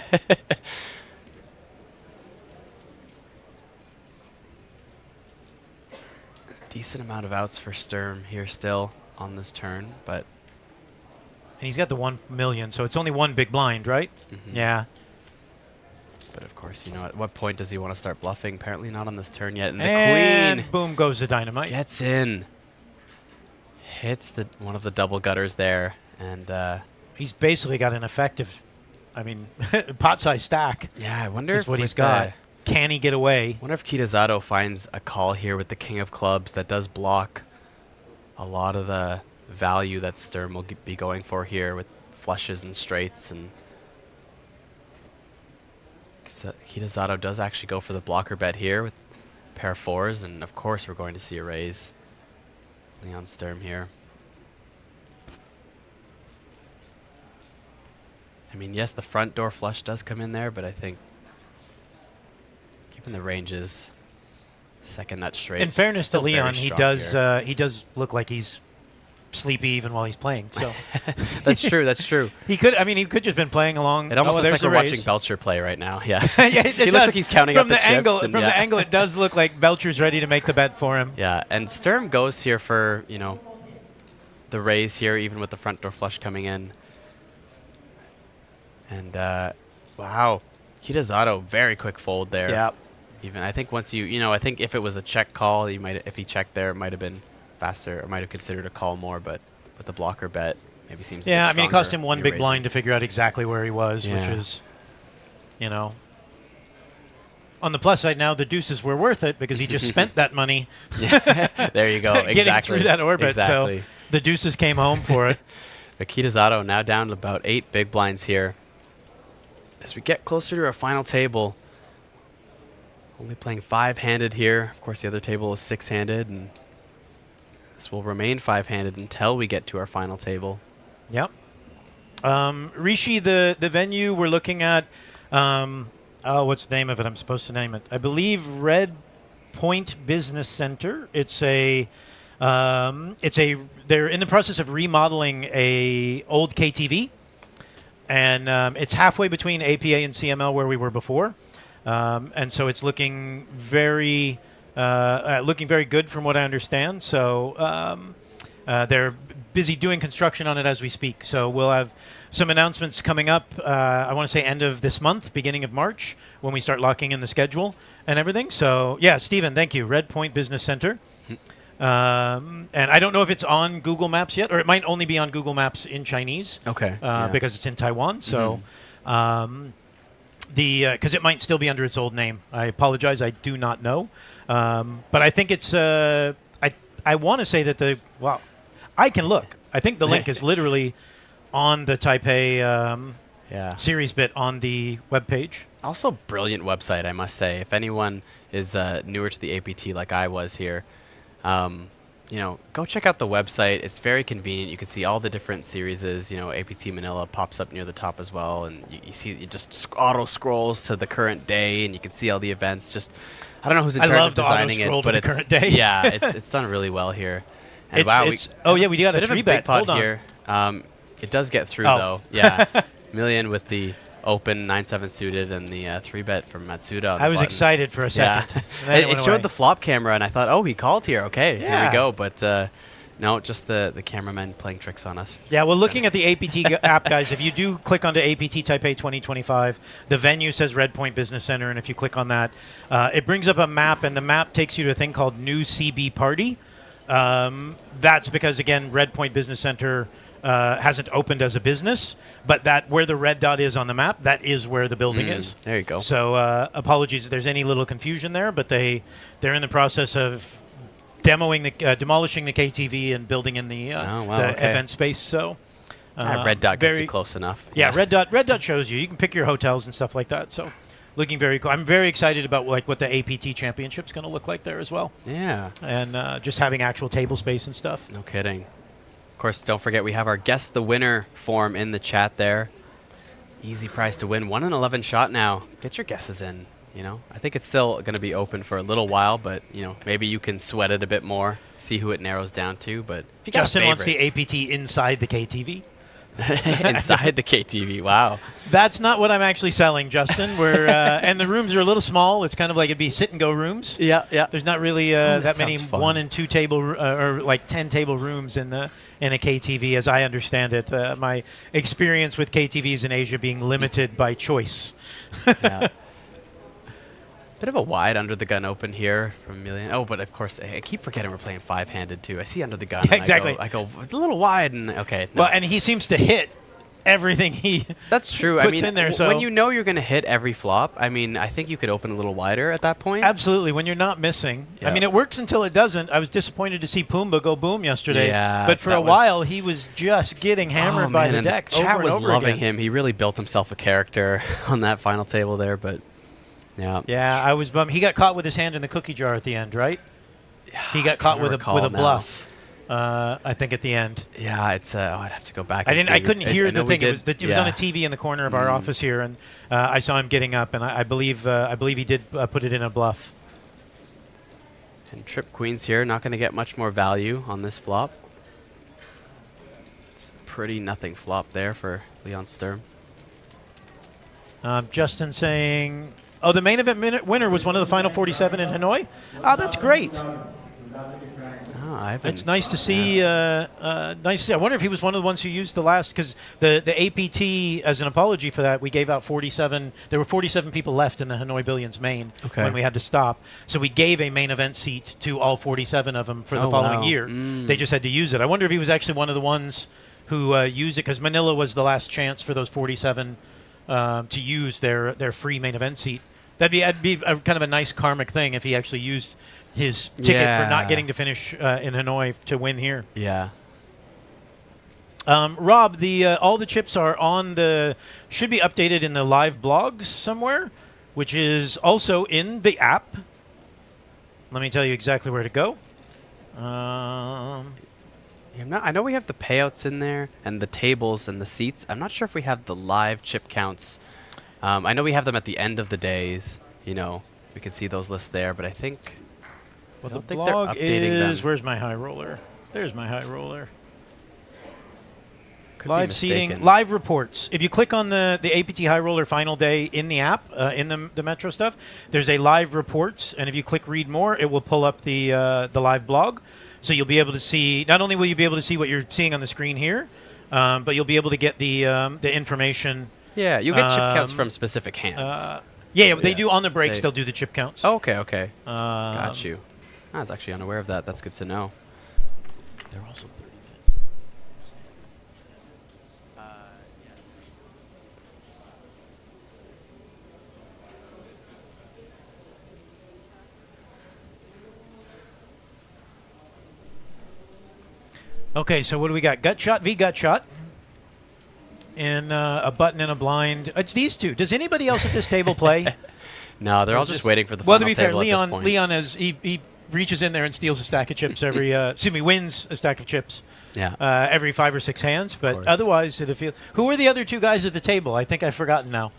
Decent amount of outs for Sturm here still on this turn, but. And he's got the 1 million, so it's only 1 big blind, right? Yeah. But of course, at what point does he want to start bluffing? Apparently not on this turn yet. And the queen. Boom goes the dynamite. Gets in. Hits one of the double gutters there. And he's basically got an effective, pot-size stack. Yeah, I wonder is what he's got. Can he get away? I wonder if Kitazado finds a call here with the king of clubs that does block a lot of the value that Sturm will be going for here with flushes and straights. And Kitazado does actually go for the blocker bet here with pair 4s, and of course we're going to see a raise. Leon Sturm here. Yes, the front door flush does come in there, but I think in the ranges, Second nut straight. In fairness to Still very Leon, strong he does look like he's sleepy even while he's playing. So That's true. That's true. he could just been playing along. It almost looks like there's we're a watching raise. Belcher play right now. Yeah, Yeah, it he does. looks like he's counting from up the chips. angle. And From the angle, it does look like Belcher's ready to make the bet for him. Yeah, and Sturm goes here for, you know, the raise here, even with the front door flush coming in. And wow, Kitazato, very quick fold there. Yeah. Even I think once you know, I think if it was a check call, you might, if he checked there, it might have been faster, or might have considered a call more. But with the blocker bet, maybe seems. Yeah, a bit I mean, it cost him stronger one when big you're blind to figure out exactly where he was, Yeah. which is, you know. On the plus side, now the deuces were worth it because he just spent that money. Yeah. There you go. Getting Exactly. through that orbit. Exactly. So the deuces came home for it. Kitazato now down to about 8 big blinds here. As we get closer to our final table, only playing 5-handed here. Of course, the other table is 6-handed, and this will remain 5-handed until we get to our final table. Yep. Rishi, the venue we're looking at, what's the name of it? I'm supposed to name it. I believe Red Point Business Center. They're in the process of remodeling a old KTV, and it's halfway between APA and CML where we were before, and so it's looking very good from what I understand. So they're busy doing construction on it as we speak. So we'll have some announcements coming up. I want to say end of this month, beginning of March, when we start locking in the schedule and everything. So yeah, Stephen, thank you. Red Point Business Center. And I don't know if it's on Google Maps yet, or it might only be on Google Maps in Chinese. Okay. Because it's in Taiwan. So because it might still be under its old name. I apologize. I do not know. But I think it's. I want to say that I can look. I think the link is literally on the Taipei series bit on the webpage. Also, brilliant website, I must say. If anyone is newer to the APT like I was here, you know, go check out the website. It's very convenient. You can see all the different series. You know, APT Manila pops up near the top as well, and you see it just auto scrolls to the current day, and you can see all the events. Just I don't know who's in charge of designing it, but it's current day. yeah, it's done really well here. And wow, we got a bit of a 3-bet. big pot Hold on. here. It does get through though. Yeah, Million with the open 9-7 suited and the 3-bet from Matsuda. I was excited for a second. Yeah. It showed the flop camera, and I thought, oh, he called here. Okay, here we go. But no, just the cameraman playing tricks on us. Yeah, well, looking at the APT app, guys, if you do click onto APT Taipei 2025, the venue says Red Point Business Center, and if you click on that, it brings up a map, and the map takes you to a thing called New CB Party. That's because, again, Red Point Business Center hasn't opened as a business, but that where the red dot is on the map, that is where the building is. There you go. So apologies if there's any little confusion there, but they're in the process of demolishing the KTV and building in the event space. So red dot gets you close enough. Yeah, red dot shows you. You can pick your hotels and stuff like that. So looking very cool. I'm very excited about what the APT Championship's going to look like there as well. Yeah. And just having actual table space and stuff. No kidding. Of course, don't forget we have our Guess the Winner form in the chat there. Easy prize to win. 1 in 11 shot now. Get your guesses in. You know, I think it's still going to be open for a little while, but you know, maybe you can sweat it a bit more, see who it narrows down to. But if you got Justin wants the APT inside the KTV. inside the KTV, wow. That's not what I'm actually selling, Justin. We're and the rooms are a little small. It's kind of like it'd be sit and go rooms. Yeah, yeah. There's not really that many 1 and 2 table or like 10 table rooms in a KTV, as I understand it. My experience with KTVs in Asia being limited by choice. Yeah. Bit of a wide under the gun open here from Million. Oh, but of course, I keep forgetting we're playing 5-handed too. I see under the gun. Yeah, exactly. I go a little wide, and okay. No. Well, and he seems to hit everything he. That's true. Puts I mean, in there, so when you know you're going to hit every flop, I mean, I think you could open a little wider at that point. Absolutely, when you're not missing. Yeah. I mean, it works until it doesn't. I was disappointed to see Pumbaa go boom yesterday. Yeah, but for a while, he was just getting hammered by the deck over Chat and was over loving again. him. He really built himself a character on that final table there, but. Yeah. Yeah, I was bummed. He got caught with his hand in the cookie jar at the end, right? Yeah, he got caught with a bluff. now. I think at the end. Yeah, it's. I'd have to go back. I couldn't hear the thing. It was on a yeah. TV in the corner of our office here, and I saw him getting up, and I believe he did put it in a bluff. And trip queens here, not going to get much more value on this flop. It's a pretty nothing flop there for Leon Sturm. Justin saying, oh, the main event winner was one of the final 47 in Hanoi? Oh, that's great. Oh, Ivan. It's nice to see. Nice to see. I wonder if he was one of the ones who used the last, because the APT, as an apology for that, we gave out 47. There were 47 people left in the Hanoi Billions main when we had to stop. So we gave a main event seat to all 47 of them for the following year. They just had to use it. I wonder if he was actually one of the ones who used it, because Manila was the last chance for those 47 to use their free main event seat. That'd be a, kind of a nice karmic thing if he actually used his ticket for not getting to finish in Hanoi to win here. Yeah. Rob, all the chips are on should be updated in the live blogs somewhere, which is also in the app. Let me tell you exactly where to go. I know we have the payouts in there and the tables and the seats. I'm not sure if we have the live chip counts. I know we have them at the end of the days. You know, we can see those lists there, but I think I don't think they're updating them. Where's my high roller? There's my high roller. Could live seating, live reports. If you click on the APT High Roller final day in the app, in the Metro stuff, there's a live reports, and if you click read more, it will pull up the live blog. So you'll be able to see, not only will you be able to see what you're seeing on the screen here, but you'll be able to get the information. Yeah, you'll get chip counts from specific hands. Yeah, they do on the breaks. They'll do the chip counts. Oh, okay. Got you. I was actually unaware of that. That's good to know. They're also 30 minutes. Okay, so what do we got? Gut shot v gut shot. In a button and a blind. It's these two. Does anybody else at this table play? No, they're all just waiting for the final table. Well, to be fair, at this point. Leon he reaches in there and steals a stack of chips every. Wins a stack of chips. Yeah. Every 5 or 6 hands, but otherwise it'll feel. Who are the other two guys at the table? I think I've forgotten now.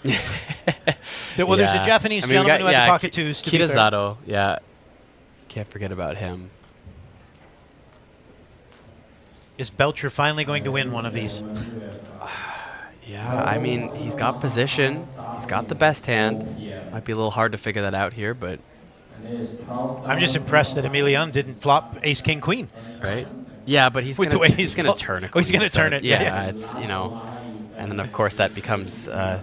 Well, there's a Japanese gentleman who had the pocket twos. Kitazato. Yeah. Can't forget about him. Is Belcher finally going to win one of these? Yeah, I mean, he's got position. He's got the best hand. Might be a little hard to figure that out here, but... I'm just impressed that Emilian didn't flop ace, king, queen. Right? Yeah, but he's going to turn it. Oh, he's going to turn it. Yeah, it's, you know... And then, of course, that becomes a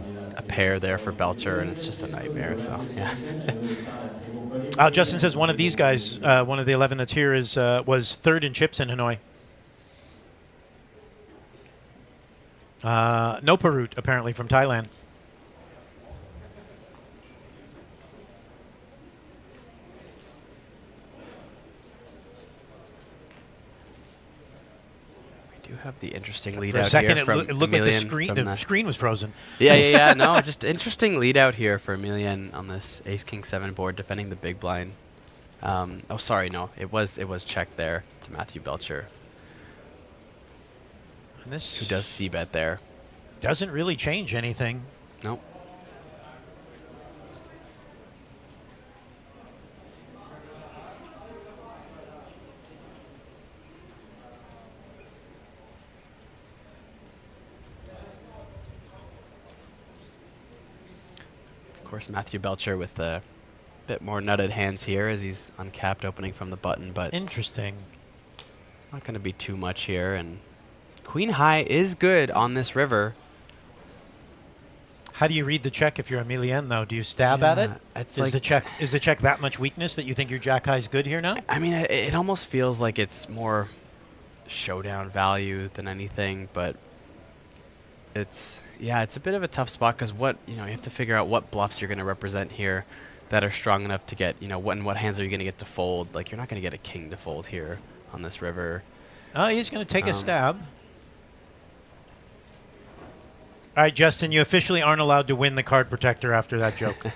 pair there for Belcher, and it's just a nightmare, so, yeah. Justin says one of these guys, one of the 11 that's here, was third in chips in Hanoi. No Parut, apparently, from Thailand. We do have the interesting lead For out a second, here from it looked like the screen was frozen. Yeah. No, just interesting lead out here for Emilian on this Ace King 7 board, defending the big blind. Oh, sorry, no, it was check there to Matthew Belcher. And this who does c-bet there. Doesn't really change anything. Nope. Of course, Matthew Belcher with a bit more nutted hands here as he's uncapped opening from the button, but interesting. Not going to be too much here, and Queen High is good on this river. How do you read the check if you're Emilian, though? Do you stab at it? Is the check that much weakness that you think your Jack High is good here now? I mean, it almost feels like it's more showdown value than anything, but it's a bit of a tough spot because you have to figure out what bluffs you're going to represent here that are strong enough to get, what hands are you going to get to fold? Like, you're not going to get a king to fold here on this river. Oh, he's going to take a stab. All right, Justin, you officially aren't allowed to win the card protector after that joke.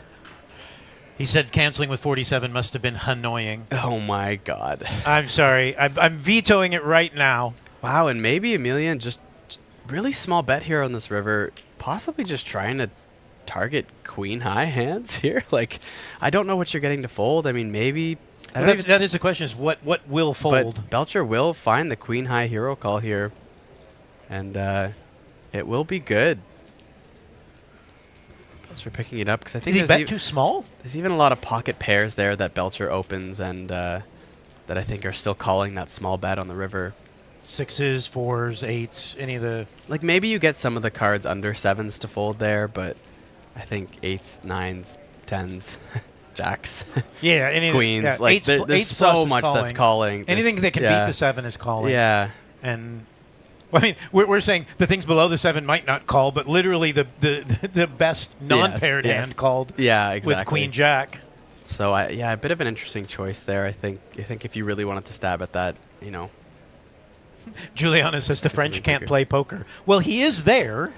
He said canceling with 47 must have been annoying. Oh, my God. I'm sorry. I'm vetoing it right now. Wow, and maybe Emilian just really small bet here on this river, possibly just trying to target Queen High hands here. Like, I don't know what you're getting to fold. I mean, maybe That is the question: is what will fold? But Belcher will find the Queen High hero call here, and it will be good. Belcher picking it up because I think did he bet too small? There's even a lot of pocket pairs there that Belcher opens, and that I think are still calling that small bet on the river. 6s, 4s, 8s, any of the... Like, maybe you get some of the cards under 7s to fold there, but I think 8s, 9s, 10s, jacks, yeah, any queens. Yeah, like, there's so much that's calling. Anything that can beat the 7 is calling. Yeah. And, well, I mean, we're saying the things below the 7 might not call, but literally the best non-paired hand called with Queen Jack. So, a bit of an interesting choice there, I think. I think if you really wanted to stab at that, you know... Juliana says the French can't play poker. Well, he is there.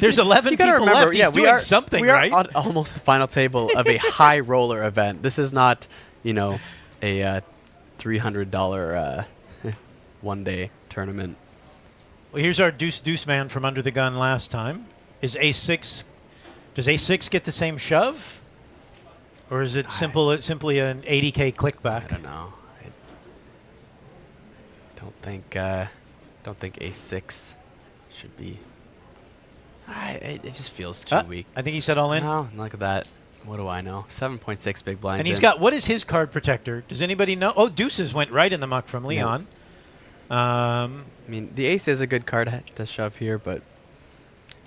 There's 11 people left. He's doing something, right? We are on almost the final table of a high roller event. This is not, you know, a $300 one-day tournament. Well, here's our deuce man from under the gun last time. Is A6? Does A6 get the same shove, or is it simply an 80K clickback? I don't know. Don't think A6 should be. It just feels too weak. I think he said all in. No, look at that. What do I know? 7.6 big blinds. And he's got, what is his card protector? Does anybody know? Oh, deuces went right in the muck from Leon. I mean, the ace is a good card to shove here, but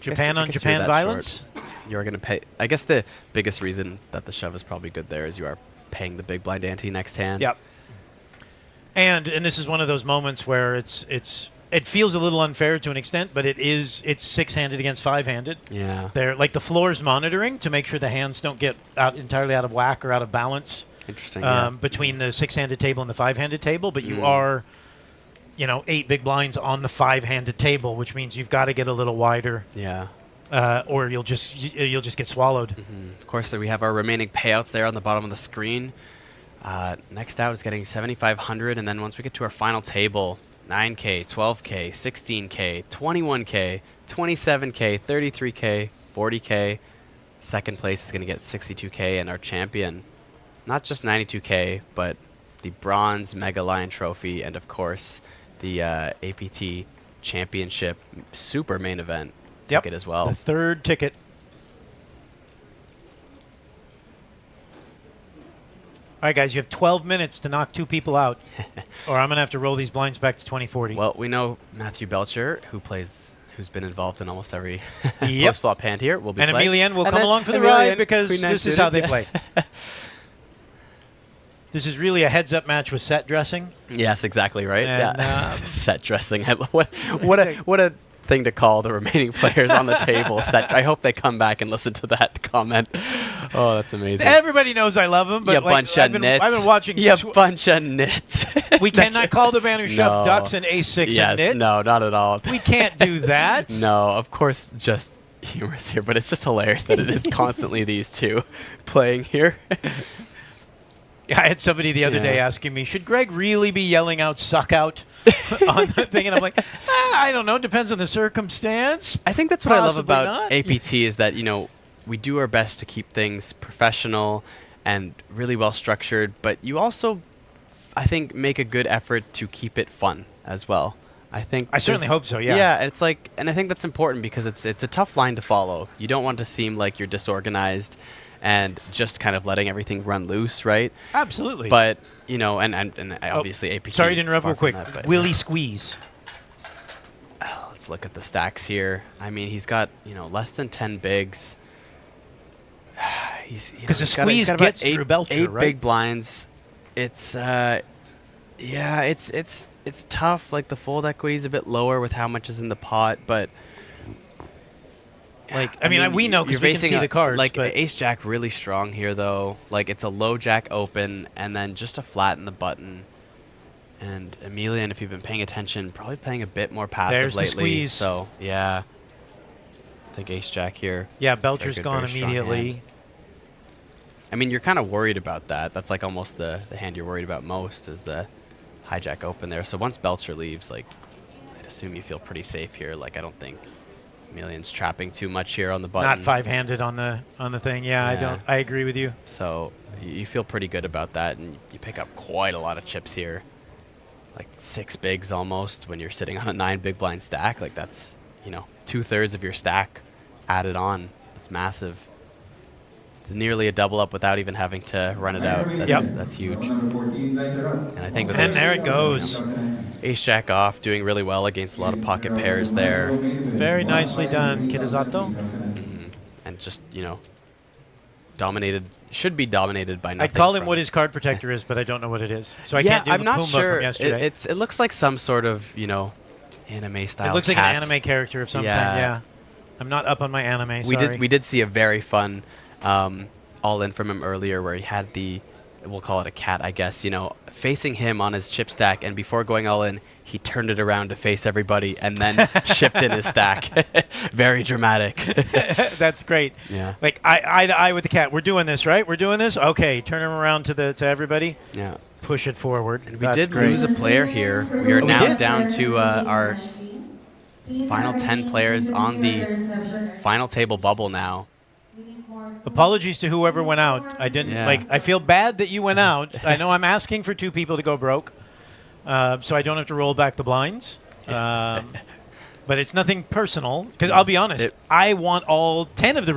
Japan on Japan violence. You're going to pay. I guess the biggest reason that the shove is probably good there is you are paying the big blind ante next hand. Yep. And this is one of those moments where it feels a little unfair to an extent, but it's 6-handed against 5-handed. Yeah. They're like the floor's monitoring to make sure the hands don't get entirely out of whack or out of balance. Interesting. Between the 6-handed table and the 5-handed table, but you are, 8 big blinds on the 5-handed table, which means you've got to get a little wider. Yeah. Or you'll just get swallowed. Mm-hmm. Of course, we have our remaining payouts there on the bottom of the screen. Next out is getting 7,500, and then once we get to our final table, 9K, 12K, 16K, 21K, 27K, 33K, 40K. Second place is going to get 62K, and our champion, not just 92K, but the bronze Mega Lion Trophy, and of course the APT Championship Super Main Event ticket as well. The third ticket. All right, guys, you have 12 minutes to knock 2 people out, or I'm going to have to roll these blinds back to 2040. Well, we know Matthew Belcher, who's been involved in almost every post-flop hand here, will be and playing. Emilian will come along for the ride because this is how they play. This is really a heads-up match with set dressing. Yes, exactly right. And, set dressing. What a thing to call the remaining players on the table. I hope they come back and listen to that comment. Oh, that's amazing. Everybody knows I love him, but I've been watching. You bunch of nits. We cannot call the man who shoved ducks and A6 a nit. No, not at all. We can't do that. No, of course, just humorous here, but it's just hilarious that it is constantly these two playing here. I had somebody the other day asking me, should Greg really be yelling out "suck out" on the thing? And I'm like, I don't know. Depends on the circumstance. I think that's what I love about APT is that, we do our best to keep things professional and really well structured, but you also, I think, make a good effort to keep it fun as well. I certainly hope so, yeah. Yeah, it's like, and I think that's important because it's a tough line to follow. You don't want to seem like you're disorganized and just kind of letting everything run loose, right? Absolutely. But, and obviously APT. Sorry to interrupt real quick. Willie Squeeze. Let's look at the stacks here. I mean, he's got, less than 10 bigs. Because the squeeze gets through Belcher, 8 right? big blinds. It's, it's tough. Like, the fold equity is a bit lower with how much is in the pot, but... I mean, we know because we can see the cards. Like, ace-jack really strong here, though. Like, it's a low-jack open, and then just a flat in the button. And Emilian, if you've been paying attention, probably playing a bit more passive lately. The squeeze. So, yeah. I think ace-jack here. Yeah, Belcher's gone immediately. I mean, you're kind of worried about that. That's like almost the hand you're worried about most is the hijack open there. So once Belcher leaves, like, I'd assume you feel pretty safe here. Like, I don't think Emilian's trapping too much here on the button. Not 5-handed on the thing. Yeah, I agree with you. So you feel pretty good about that, and you pick up quite a lot of chips here. Like 6 bigs almost when you're sitting on a 9 big blind stack. Like that's, you know, 2/3 of your stack added on. That's massive. It's nearly a double up without even having to run it out. That's huge. And I think with and there it goes. Ace Jack off, doing really well against a lot of pocket pairs there. Very nicely done, Kitazato. And just, you know, should be dominated by nothing. I'd call him what his card protector is, but I don't know what it is. So I can't do I'm the not Pumbaa sure. from yesterday. It looks like some sort of, you know, anime style. It looks like cat. an anime character of some kind, yeah. I'm not up on my anime, sorry. We did see a very fun all-in from him earlier where he had the, we'll call it a cat, I guess, you know, facing him on his chip stack, and before going all in, he turned it around to face everybody and then shipped in his stack. Very dramatic. That's great. Yeah. Like eye to eye with the cat. We're doing this, right? We're doing this? Okay, turn him around to everybody. Yeah. Push it forward. And we did lose a player here. We are now down to our final 10 players on the final table bubble now. Apologies to whoever went out. I didn't I feel bad that you went out. I know I'm asking for 2 people to go broke, so I don't have to roll back the blinds. But it's nothing personal, because I'll be honest, I want all 10 of the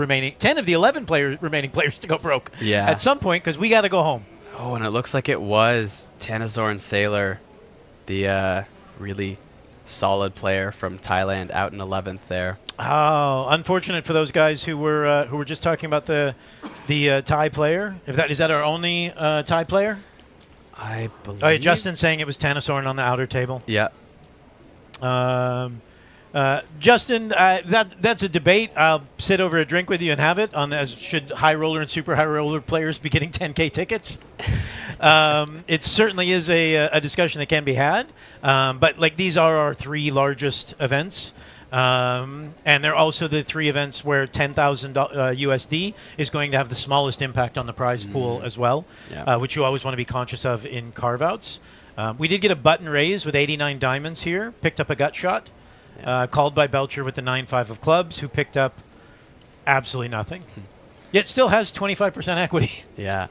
11 remaining players to go broke at some point, because we got to go home. Oh, and it looks like it was Tanazor and Sailor, the really solid player from Thailand, out in 11th there. Oh, unfortunate for those guys who were just talking about the Thai player. Is that our only Thai player? I believe. Oh, yeah, Justin saying it was Tanasorn on the outer table. Yeah. Justin, that's a debate. I'll sit over a drink with you and have it on as should high roller and super high roller players be getting 10K tickets. It certainly is a discussion that can be had. But like these are our 3 largest events. And they're also the 3 events where 10,000 USD is going to have the smallest impact on the prize pool as well, which you always want to be conscious of in carve-outs. We did get a button raise with 89 diamonds here, picked up a gut shot, called by Belcher with the 9-5 of clubs, who picked up absolutely nothing, yet still has 25% equity. Yeah.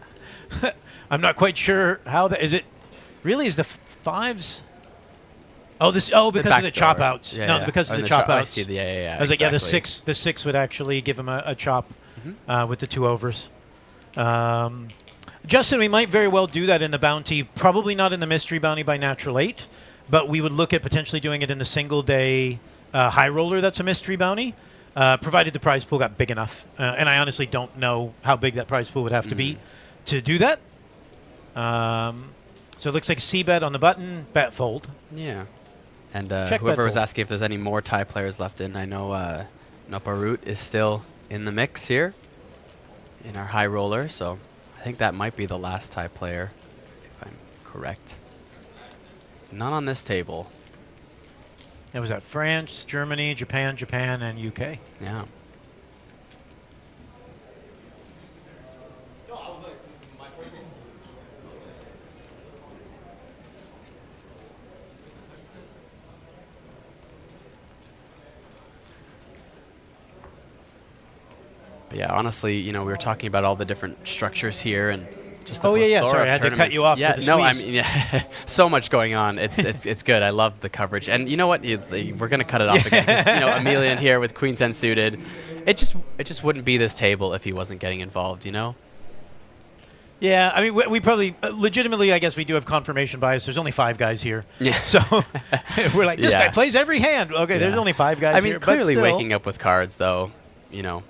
I'm not quite sure how that is. It really is the 5s. Oh, because of the chop outs. Because of the chop outs. I was like, exactly. the 6 would actually give him a chop with the 2 overs. Justin, we might very well do that in the bounty. Probably not in the mystery bounty by natural 8, but we would look at potentially doing it in the single day high roller. That's a mystery bounty, provided the prize pool got big enough. And I honestly don't know how big that prize pool would have to be to do that. So it looks like C-bet on the button, bet fold. Yeah. And whoever was asking if there's any more Thai players left in, I know Noparut is still in the mix here in our high roller, so I think that might be the last Thai player, if I'm correct. None on this table. It was at France, Germany, Japan, and UK. Yeah. But yeah, honestly, you know, we were talking about all the different structures here and just the sorry, I had to cut you off. Yeah, for the no, I squeeze. mean, so much going on. It's good. I love the coverage, and you know what? We're gonna cut it off again. 'Cause, you know, Emilian here with Queen 10 suited. It just wouldn't be this table if he wasn't getting involved. You know. Yeah, I mean, we probably legitimately, I guess, we do have confirmation bias. There's only 5 guys here. Yeah. So we're like, this guy plays every hand. Okay, there's only 5 guys here. I mean, clearly but still, waking up with cards, though, you know,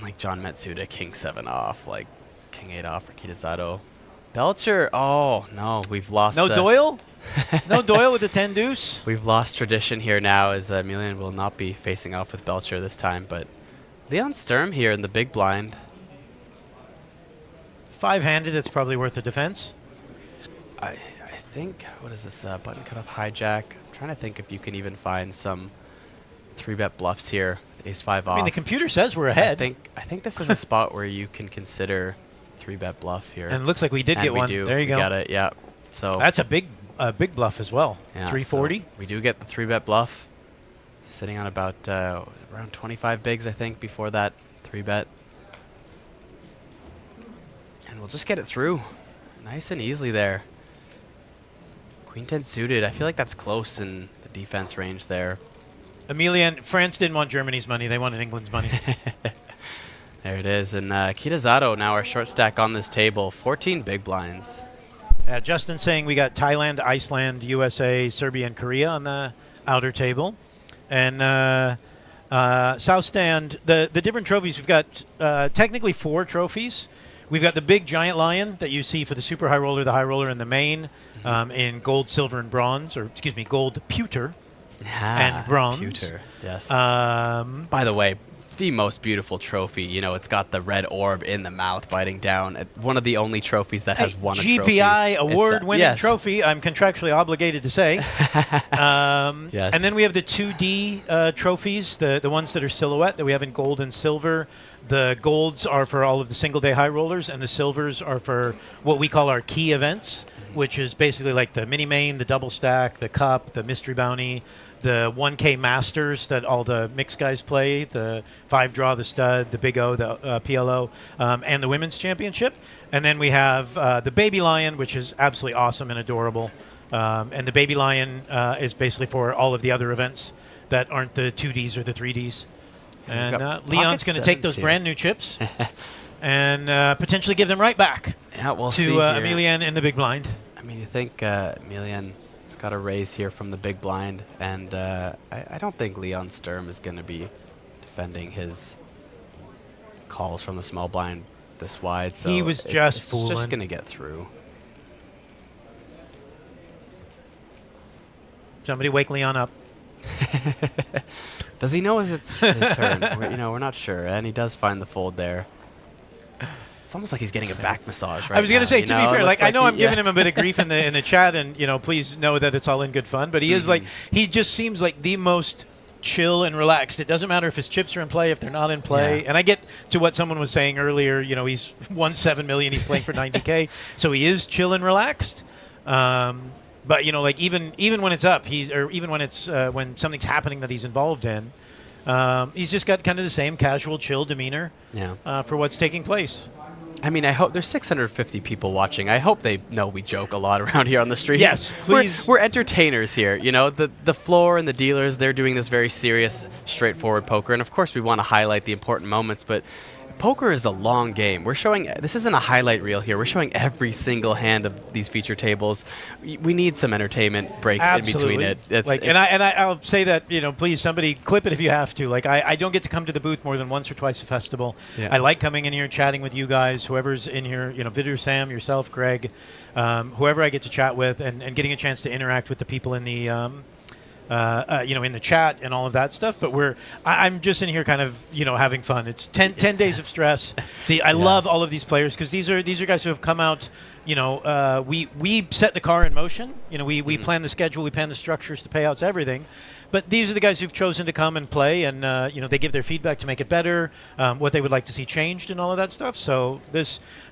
like John Metsuda, King 7 off, like King 8 off for Kitazato. Belcher, oh, no, we've lost No Doyle? No Doyle with the 10 deuce? We've lost tradition here now, as Emilian will not be facing off with Belcher this time, but Leon Sturm here in the big blind. 5-handed, it's probably worth the defense. I think, what is this, button cutoff hijack? I'm trying to think if you can even find some 3-bet bluffs here. Ace-5 off. I mean, the computer says we're ahead. I think this is a spot where you can consider 3-bet bluff here. And it looks like we did get one. There you go. We got it, yeah. So that's a big bluff as well. Yeah, 340. So we do get the 3-bet bluff. Sitting on about around 25 bigs, I think, before that 3-bet. And we'll just get it through. Nice and easily there. Queen 10 suited. I feel like that's close in the defense range there. Emilian, France didn't want Germany's money. They wanted England's money. There it is. And Kitazato now our short stack on this table. 14 big blinds. Justin saying we got Thailand, Iceland, USA, Serbia, and Korea on the outer table. And South Stand, the different trophies, we've got technically 4 trophies. We've got the big giant lion that you see for the Super High Roller, the High Roller, and the main in gold, silver, and bronze, or excuse me, gold, pewter, and bronze. Pewter, yes. By the way, the most beautiful trophy. You know, it's got the red orb in the mouth biting down. One of the only trophies that has won a trophy. GPI award-winning yes. trophy, I'm contractually obligated to say. Yes. And then we have the 2D trophies, the ones that are silhouette that we have in gold and silver. The golds are for all of the single-day high rollers, and the silvers are for what we call our key events, which is basically like the mini main, the double stack, the cup, the mystery bounty, the 1K Masters that all the mixed guys play, the 5-draw, the stud, the Big O, the PLO, and the Women's Championship. And then we have the Baby Lion, which is absolutely awesome and adorable. And the Baby Lion is basically for all of the other events that aren't the 2Ds or the 3Ds. And Leon's going to take those brand new chips and potentially give them right back to Emilian in the big blind. I mean, you think Emilian got a raise here from the big blind, and I don't think Leon Sturm is going to be defending his calls from the small blind this wide. So he was just fooling. Just going to get through. Somebody wake Leon up. Does he know it's his turn? We're not sure, and he does find the fold there. It's almost like he's getting a back massage right now. I was going to say, to be fair, like I know I'm giving yeah. him a bit of grief in the chat, and please know that it's all in good fun. But he is like, he just seems like the most chill and relaxed. It doesn't matter if his chips are in play, if they're not in play. Yeah. And I get to what someone was saying earlier. He's won $7 million. He's playing for 90K, so he is chill and relaxed. But like even when it's up, even when it's when something's happening that he's involved in, he's just got kind of the same casual, chill demeanor for what's taking place. I mean, I hope there's 650 people watching. I hope they know we joke a lot around here on the stream. Yes, please. We're entertainers here. The floor and the dealers, they're doing this very serious, straightforward poker. And of course, we want to highlight the important moments, but poker is a long game. This isn't a highlight reel here. We're showing every single hand of these feature tables. We need some entertainment breaks Absolutely. in between it. I'll say that, please, somebody clip it if you have to. I don't get to come to the booth more than once or twice a festival. Yeah. I like coming in here, chatting with you guys, whoever's in here, Vidu, Sam, yourself, Greg, whoever I get to chat with, and getting a chance to interact with the people in the in the chat and all of that stuff. But I'm just in here kind of, having fun. It's 10 days of stress. I love all of these players because these are guys who have come out. We set the car in motion. We plan the schedule, we plan the structures, the payouts, everything. But these are the guys who've chosen to come and play, and they give their feedback to make it better, what they would like to see changed, and all of that stuff. So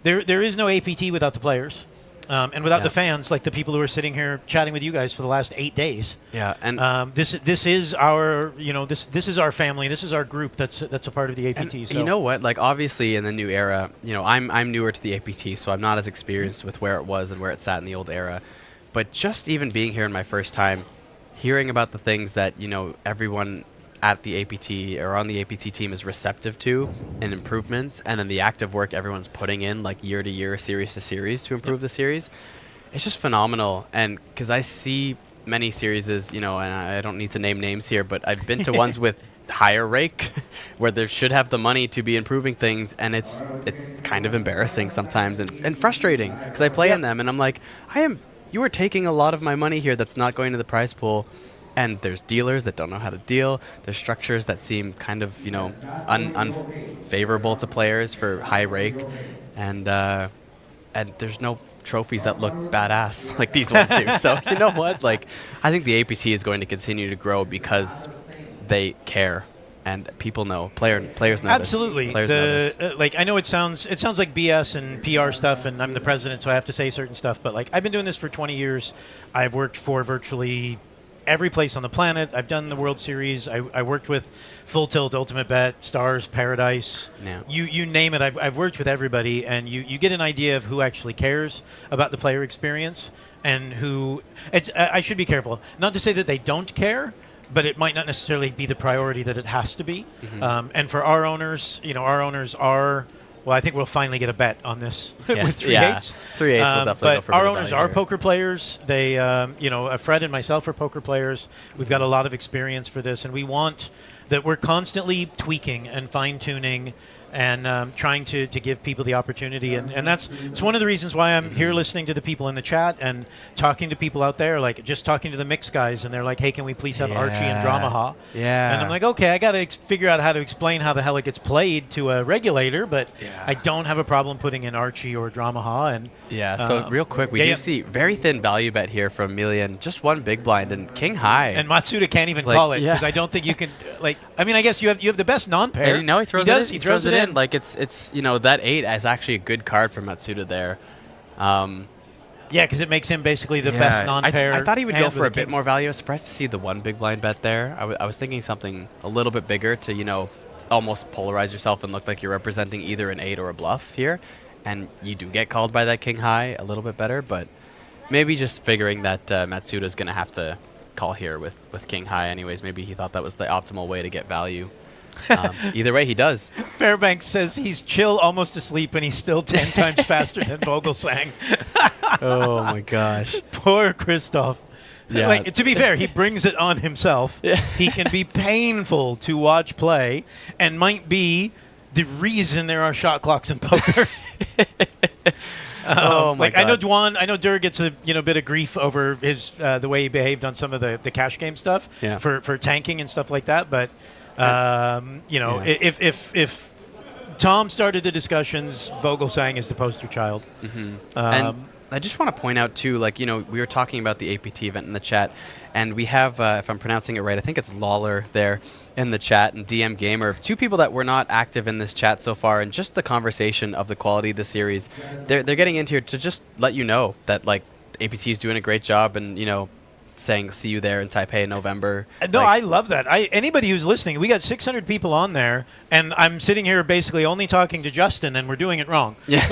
there is no APT without the players. And without the fans, like the people who are sitting here chatting with you guys for the last 8 days. Yeah, and this is our this is our family. This is our group. That's a part of the APT. And so. you know what? Like obviously in the new era, I'm newer to the APT, so I'm not as experienced with where it was and where it sat in the old era. But just even being here in my first time, hearing about the things that everyone at the APT or on the APT team is receptive to and improvements, and then the active work everyone's putting in like year to year, series to series to improve the series, it's just phenomenal. And because I see many series, and I don't need to name names here, but I've been to ones with higher rake where they should have the money to be improving things, and it's kind of embarrassing sometimes and frustrating because I play in them and I'm like, you are taking a lot of my money here that's not going to the prize pool. And there's dealers that don't know how to deal. There's structures that seem kind of, unfavorable to players for high rake. And there's no trophies that look badass like these ones do. So, you know what? I think the APT is going to continue to grow because they care. And people know. Players know Absolutely. This. Players know this. I know it sounds like BS and PR stuff, and I'm the president, so I have to say certain stuff. But, I've been doing this for 20 years. I've worked for virtually every place on the planet. I've done the World Series. I worked with Full Tilt, Ultimate Bet, Stars, Paradise. Yeah. You name it. I've worked with everybody, and you get an idea of who actually cares about the player experience and who. I should be careful, not to say that they don't care, but it might not necessarily be the priority that it has to be. And for our owners, our owners are. Well, I think we'll finally get a bet on this with 3-8s. 3-8s will definitely go for our bigger owners value are here. poker players. They, Fred and myself are poker players. We've got a lot of experience for this, and we want that we're constantly tweaking and fine-tuning and trying to give people the opportunity. And it's one of the reasons why I'm here listening to the people in the chat and talking to people out there, like just talking to the mix guys, and they're like, hey, can we please have Archie and Dramaha? Yeah. And I'm like, okay, I got to figure out how to explain how the hell it gets played to a regulator, but I don't have a problem putting in Archie or Dramaha. And so real quick, we do see very thin value bet here from Milian, just one big blind and king high. And Matsuda can't even call it because I don't think you can. I guess you have the best non-pair. And he throws it in. He throws it in. Like it's that 8 is actually a good card for Matsuda there. Yeah, because it makes him basically the best non-pair. I thought he would go for a bit more value. I was surprised to see the one big blind bet there. I was thinking something a little bit bigger to almost polarize yourself and look like you're representing either an 8 or a bluff here. And you do get called by that king high a little bit better, but maybe just figuring that Matsuda's going to have to call here with king high anyways. Maybe he thought that was the optimal way to get value. Either way, he does. Fairbanks says he's chill, almost asleep, and he's still 10 times faster than Vogelsang. Oh, my gosh. Poor Christoph. Yeah. To be fair, he brings it on himself. He can be painful to watch play and might be the reason there are shot clocks in poker. Oh my God. I know Dur gets a bit of grief over his the way he behaved on some of the cash game stuff for tanking and stuff like that. But if Tom started the discussions, Vogelsang is the poster child. And I just want to point out too, we were talking about the APT event in the chat, and we have, if I'm pronouncing it right, I think it's Lawler there in the chat, and DM Gamer, 2 people that were not active in this chat so far, and just the conversation of the quality of the series. They're getting into here to just let you know that APT is doing a great job, and saying see you there in Taipei in November. No, I love that. Anybody who's listening, we got 600 people on there, and I'm sitting here basically only talking to Justin, and we're doing it wrong. Yeah.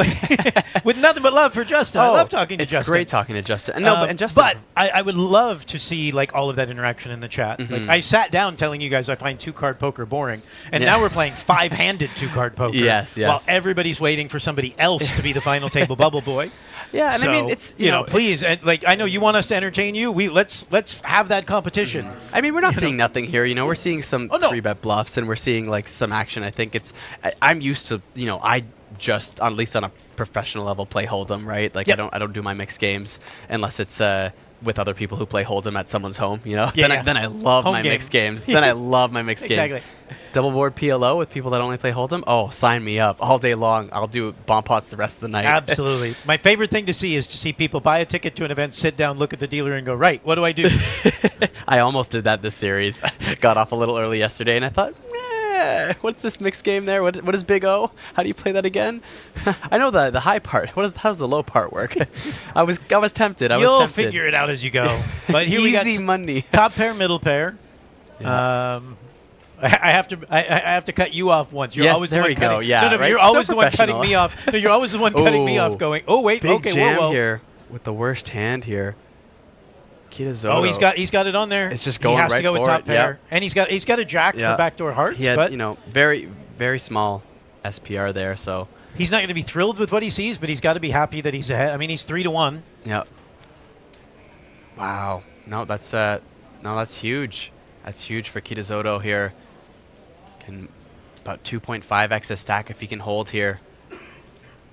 With nothing but love for Justin. I love talking to Justin. It's great talking to Justin. And Justin. But I would love to see all of that interaction in the chat. I sat down telling you guys I find 2-card poker boring, and now we're playing 5-handed 2-card poker. Yes. While everybody's waiting for somebody else to be the final table bubble boy. Yeah, and so, I mean it's please, I know you want us to entertain you. Let's have that competition. I mean, we're not seeing nothing here. We're seeing some 3-bet bluffs, and we're seeing some action. I think I'm used to I just at least on a professional level play Hold'em, right? I don't do my mixed games unless it's with other people who play Hold'em at someone's home. Then I love my mixed games. Then I love my mixed games. Double board PLO with people that only play Hold'em. Oh, sign me up all day long. I'll do bomb pots the rest of the night. Absolutely. My favorite thing to see is to see people buy a ticket to an event, sit down, look at the dealer, and go, right, what do I do? I almost did that this series. Got off a little early yesterday, and I thought, what's this mixed game there? What is Big O? How do you play that again? I know the high part. How's the low part work? I was tempted. You'll figure it out as you go. But here we got easy money. Top pair, middle pair. Yeah. I have to cut you off once. You're always the one cutting. Yeah, right? You're always the one cutting me off. No, you're always the one cutting me off. Going, oh wait, big okay, jam whoa. here with the worst hand here. Kitazoto. Oh, he's got it on there. It's just going right for it. He has to go with top pair, and he's got a jack for backdoor hearts. He had but very very small SPR there, so he's not going to be thrilled with what he sees, but he's got to be happy that he's ahead. I mean, he's 3-1. Yep. Wow. No, that's huge. That's huge for Kitazoto here. Can about 2.5x a stack if he can hold here.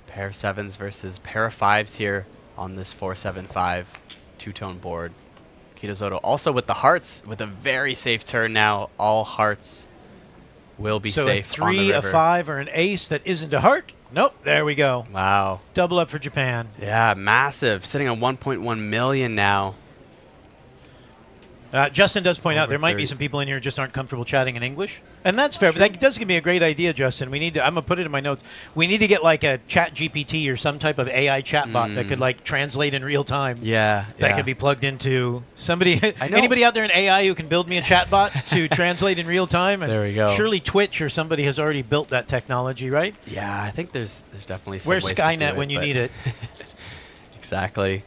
Pair of 7s versus pair of 5s here on this 4-7-5 two-tone board. Kitazoto also with the hearts with a very safe turn now. All hearts will be safe. So a 3, a 5, or an ace that isn't a heart. Nope, there we go. Wow. Double up for Japan. Yeah, massive. Sitting on 1.1 million now. Justin does point out there might be some people in here who just aren't comfortable chatting in English, and that's fair. But that does give me a great idea, Justin. We need to. I'm gonna put it in my notes. We need to get like a Chat GPT or some type of AI chatbot that could like translate in real time. Yeah, that could be plugged into somebody. Anybody out there in AI who can build me a chatbot to translate in real time? And there we go. Surely Twitch or somebody has already built that technology, right? Yeah, I think there's definitely some Where's ways to Skynet do it, when you but- need it? Exactly.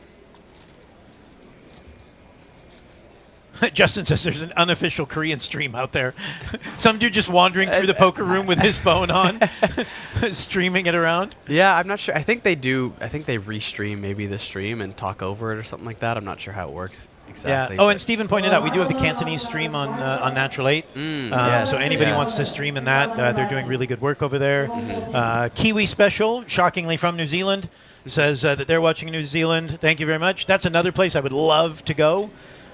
Justin says there's an unofficial Korean stream out there. Some dude just wandering through the poker room with his phone on, streaming it around. Yeah, I'm not sure. I think they do. I think they restream maybe the stream and talk over it or something like that. I'm not sure how it works exactly. Yeah. Oh, and Stephen pointed out we do have the Cantonese stream on Natural 8. Yes, so anybody yes. wants to stream in that, they're doing really good work over there. Kiwi Special, shockingly from New Zealand, says that they're watching in New Zealand. Thank you very much. That's another place I would love to go.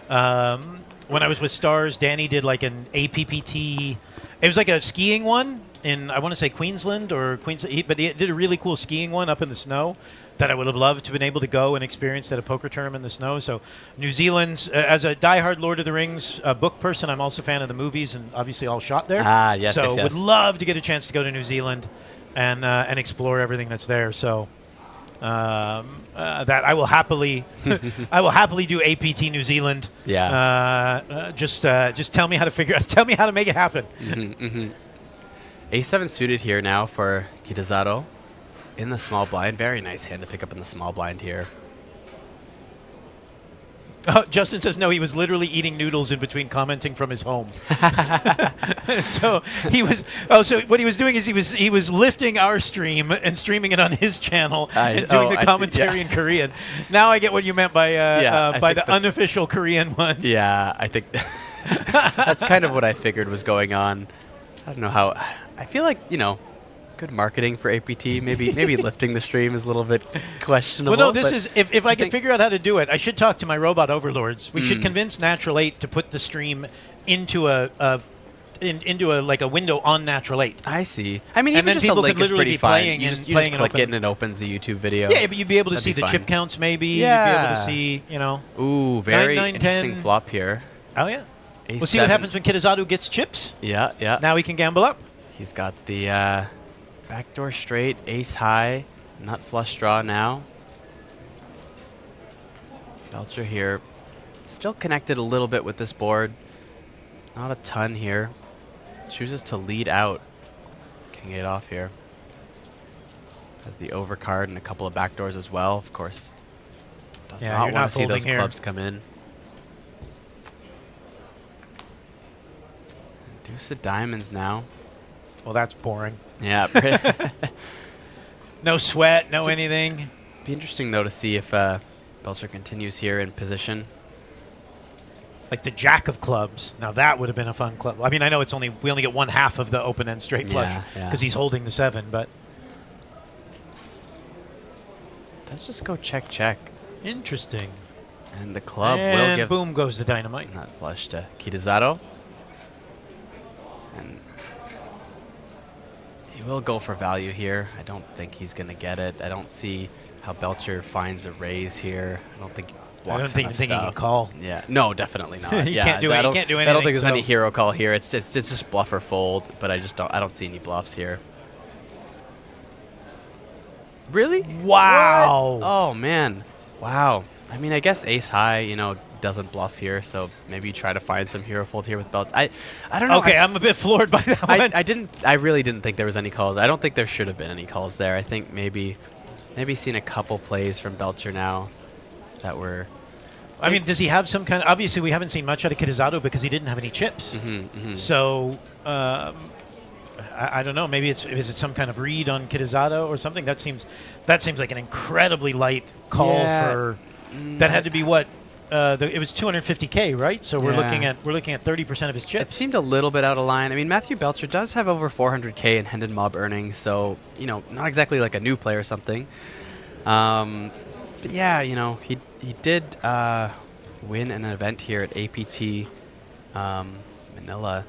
When I was with Stars, Danny did like an APPT. It was like a skiing one in, I want to say Queensland or Queensland, but he did a really cool skiing one up in the snow that I would have loved to have been able to go and experience at a poker tournament in the snow. So New Zealand's, as a diehard Lord of the Rings book person, I'm also a fan of the movies and obviously all shot there. Ah, yes, so yes, yes. would love to get a chance to go to New Zealand and explore everything that's there. So that I will happily, I will happily do APT New Zealand. Yeah. Just tell me how to tell me how to make it happen. A7 suited here now for Kitazato in the small blind. Very nice hand to pick up in the small blind here. Justin says no, he was literally eating noodles in between commenting from his home. So he was. Oh, so what he was doing is he was lifting our stream and streaming it on his channel and doing the commentary in Korean. Now I get what you meant by the unofficial Korean one. Yeah, I think that's kind of what I figured was going on. I don't know how. I feel like, you know, good marketing for APT. Maybe lifting the stream is a little bit questionable. Well, no, this is if I can figure out how to do it, I should talk to my robot overlords. We should convince Natural 8 to put the stream into into a window on Natural 8. I see. I mean, and even then just people a link could is literally pretty be fine. playing You and just playing click and it and it opens the YouTube video. Yeah, but you'd be able to That'd see be the fine. chip counts. Maybe Yeah. you'd be able to see, you know. Ooh, very 9, 9, interesting 10. flop here. Oh yeah. A7. We'll see what happens when Kitazato gets chips. Yeah, yeah. Now he can gamble up. He's got the backdoor straight, ace high, nut flush draw now. Belcher here, still connected a little bit with this board. Not a ton here. Chooses to lead out. King 8 off here. Has the overcard and a couple of backdoors as well, of course. Does Yeah, not you're want not to see those folding here. clubs come in. Deuce of diamonds now. Well, that's boring. Yeah. No sweat, no anything. Be interesting though to see if Belcher continues here in position. Like the jack of clubs. Now that would have been a fun club. I mean, I know we only get one half of the open end straight flush because he's holding the 7, but let's just go check, check. Interesting. And the club and will give. Boom goes the dynamite. Nut flush to Kitazato. And he will go for value here. I don't think he's going to get it. I don't see how Belcher finds a raise here. I don't think. I don't think he can call. Yeah, no, definitely not. He yeah, can't do I it. He don't- can't do I don't think anything, there's any so- hero call here. It's just bluff or fold. But I don't see any bluffs here. Really? Wow. What? Oh man. Wow. I mean, I guess ace high, you know, doesn't bluff here, so maybe you try to find some hero fold here with Belcher. I don't know. Okay, I'm a bit floored by that one. I really didn't think there was any calls. I don't think there should have been any calls there. I think maybe seen a couple plays from Belcher now that were. I mean, does he have some kind of... Obviously, we haven't seen much out of Kitazato because he didn't have any chips. So, I don't know. Maybe is it some kind of read on Kitazato or something? That seems like an incredibly light call for... That had to be what? It was 250K, right? So we're looking at 30% of his chips. It seemed a little bit out of line. I mean, Matthew Belcher does have over 400K in Hendon Mob earnings, so you know, not exactly like a new play or something. But yeah, you know, he did win an event here at APT Manila.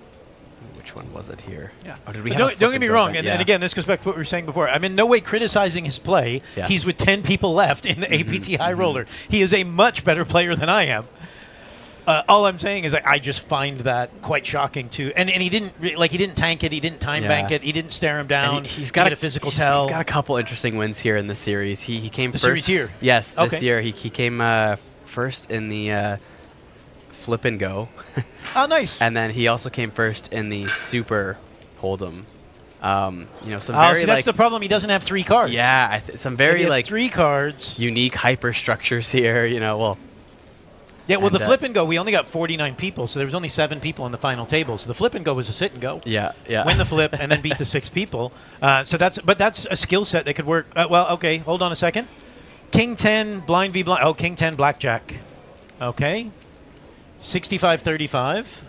Which one was it here? Yeah. Oh, did we don't get me wrong, event? and again, this goes back to what we were saying before. I'm in no way criticizing his play. Yeah. He's with 10 people left in the APT High Roller. He is a much better player than I am. All I'm saying is I just find that quite shocking too. And he didn't he didn't tank it, he didn't time bank it, he didn't stare him down. He's got a physical tell. He's got a couple interesting wins here in the series. He came first. Series here. Yes, this year he came first in the flip and go. Oh, nice. And then he also came first in the Super Hold'em. You know, some very that's the problem. He doesn't have 3 cards. Yeah, some very 3 cards. Unique hyper structures here. You know, well. Yeah, well, the flip and go, we only got 49 people, so there was only 7 people on the final table. So the flip and go was a sit and go. Yeah, yeah. Win the flip and then beat the 6 people. But that's a skill set that could work. Well, okay, hold on a second. King 10, blind v blind. Oh, King 10, blackjack. Okay. 65-35.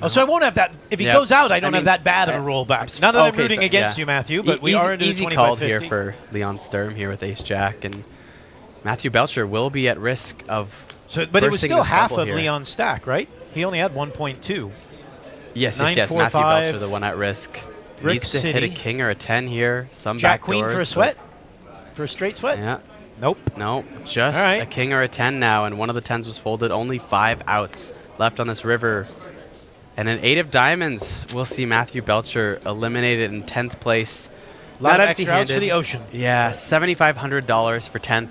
Oh, so I won't have that. If he goes out, I don't have that bad of a rollback. Not that I'm rooting against you, Matthew, but we are into easy called here for Leon Sturm here with Ace Jack, and Matthew Belcher will be at risk of. But it was still half of Leon's stack, right? He only had 1.2. Yes. Matthew Belcher, the one at risk. Needs to hit a king or a 10 here. Some Jack back Queen doors, for a sweat, for a straight sweat. Yeah. Nope. Just a king or a 10 now, and one of the 10s was folded. Only 5 outs left on this river. And an 8 of diamonds, we'll see Matthew Belcher eliminated in 10th place. A lot of extra outs for the ocean. Yeah, $7,500 for 10th.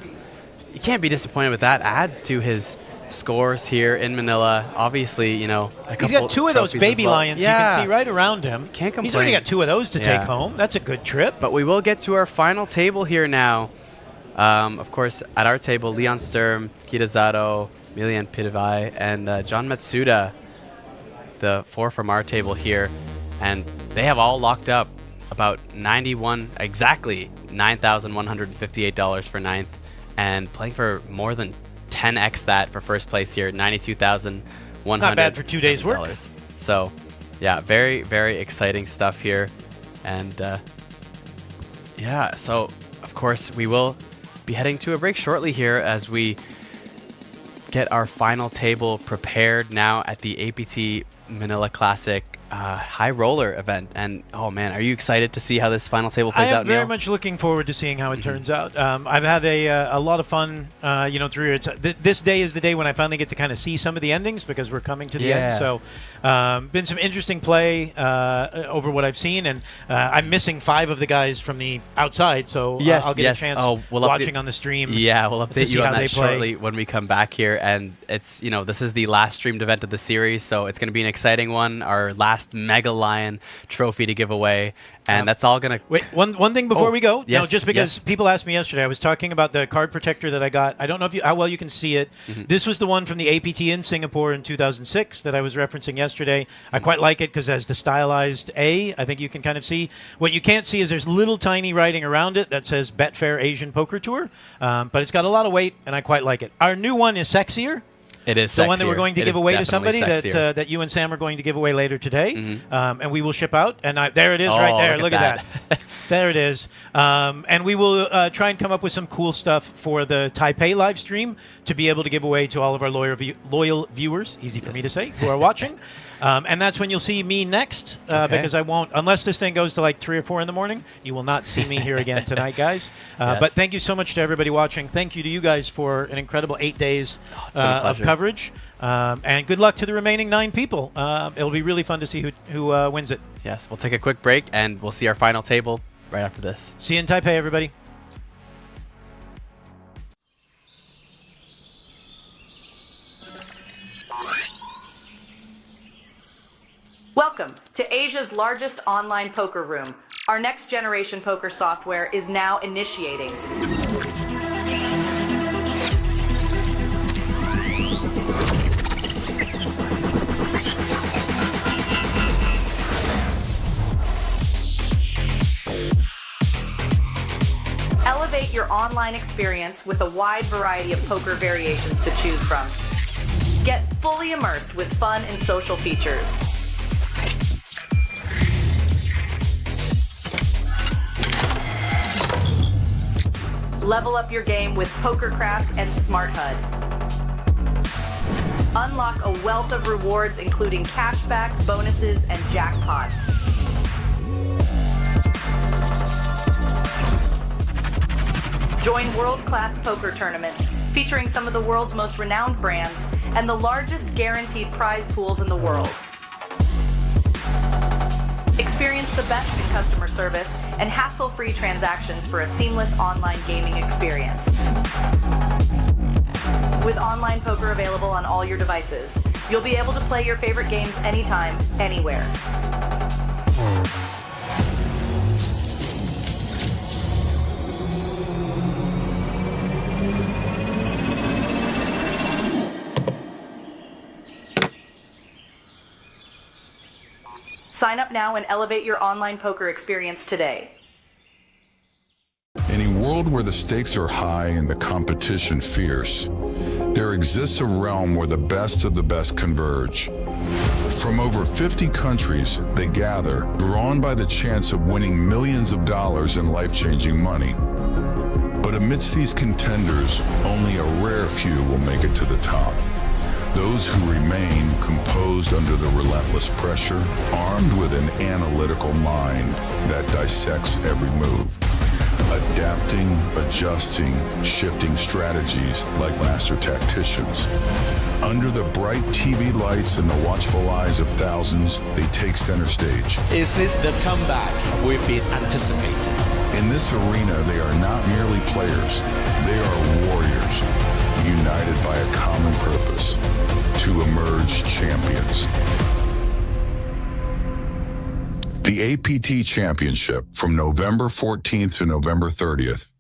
You can't be disappointed with that. Adds to his scores here in Manila. Obviously, you know, he's got 2 of those baby lions you can see right around him. Can't complain. He's only got 2 of those to take home. That's a good trip. But we will get to our final table here now. Of course, at our table, Leon Sturm, Kitazato, Milian Pidivai, and John Matsuda. The 4 from our table here, and they have all locked up about exactly $9,158 for 9th, and playing for more than 10x that for first place here, $92,100. Not bad for 2 days' work. So, yeah, very, very exciting stuff here, and yeah. So, of course, we will be heading to a break shortly here as we get our final table prepared now at the APT Manila Classic High Roller event. And oh man, are you excited to see how this final table plays out, I am very much looking forward to seeing how it turns out. I've had a lot of fun, through it. This day is the day when I finally get to kind of see some of the endings because we're coming to the end. So, been some interesting play over what I've seen, and I'm missing 5 of the guys from the outside. So I'll get a chance watching on the stream. Yeah, we'll update you on that shortly when we come back here. And it's this is the last streamed event of the series, so it's going to be an exciting one. Our last Mega Lion trophy to give away, and that's all gonna wait. One thing before we go, yes, just because people asked me yesterday, I was talking about the card protector that I got. I don't know how well you can see it. This was the one from the APT in Singapore in 2006 that I was referencing yesterday. I quite like it because it has the stylized A. I think you can kind of see. What you can't see is there's little tiny writing around it that says Betfair Asian Poker Tour, but it's got a lot of weight, and I quite like it. Our new one is sexier. It is the one that we're going to give away to somebody that you and Sam are going to give away later today, and we will ship out. And there it is, right there. Look at that. There it is. And we will try and come up with some cool stuff for the Taipei live stream to be able to give away to all of our loyal viewers. Easy for me to say, who are watching. And that's when you'll see me next, because I won't, unless this thing goes to like 3 or 4 in the morning, you will not see me here again tonight, guys. But thank you so much to everybody watching. Thank you to you guys for an incredible 8 days of coverage. And good luck to the remaining 9 people. It'll be really fun to see who wins it. Yes, we'll take a quick break, and we'll see our final table right after this. See you in Taipei, everybody. Welcome to Asia's largest online poker room. Our next generation poker software is now initiating. Elevate your online experience with a wide variety of poker variations to choose from. Get fully immersed with fun and social features. Level up your game with PokerCraft and Smart HUD. Unlock a wealth of rewards including cashback, bonuses, and jackpots. Join world-class poker tournaments featuring some of the world's most renowned brands and the largest guaranteed prize pools in the world. Experience the best in customer service and hassle-free transactions for a seamless online gaming experience. With online poker available on all your devices, you'll be able to play your favorite games anytime, anywhere. Sign up now and elevate your online poker experience today. In a world where the stakes are high and the competition fierce, there exists a realm where the best of the best converge. From over 50 countries, they gather, drawn by the chance of winning millions of dollars in life-changing money. But amidst these contenders, only a rare few will make it to the top. Those who remain composed under the relentless pressure, armed with an analytical mind that dissects every move, adapting, adjusting, shifting strategies like master tacticians. Under the bright TV lights and the watchful eyes of thousands, they take center stage. Is this the comeback we've been anticipating? In this arena, they are not merely players, they are warriors, united by a common purpose, to emerge champions. The APT Championship from November 14th to November 30th.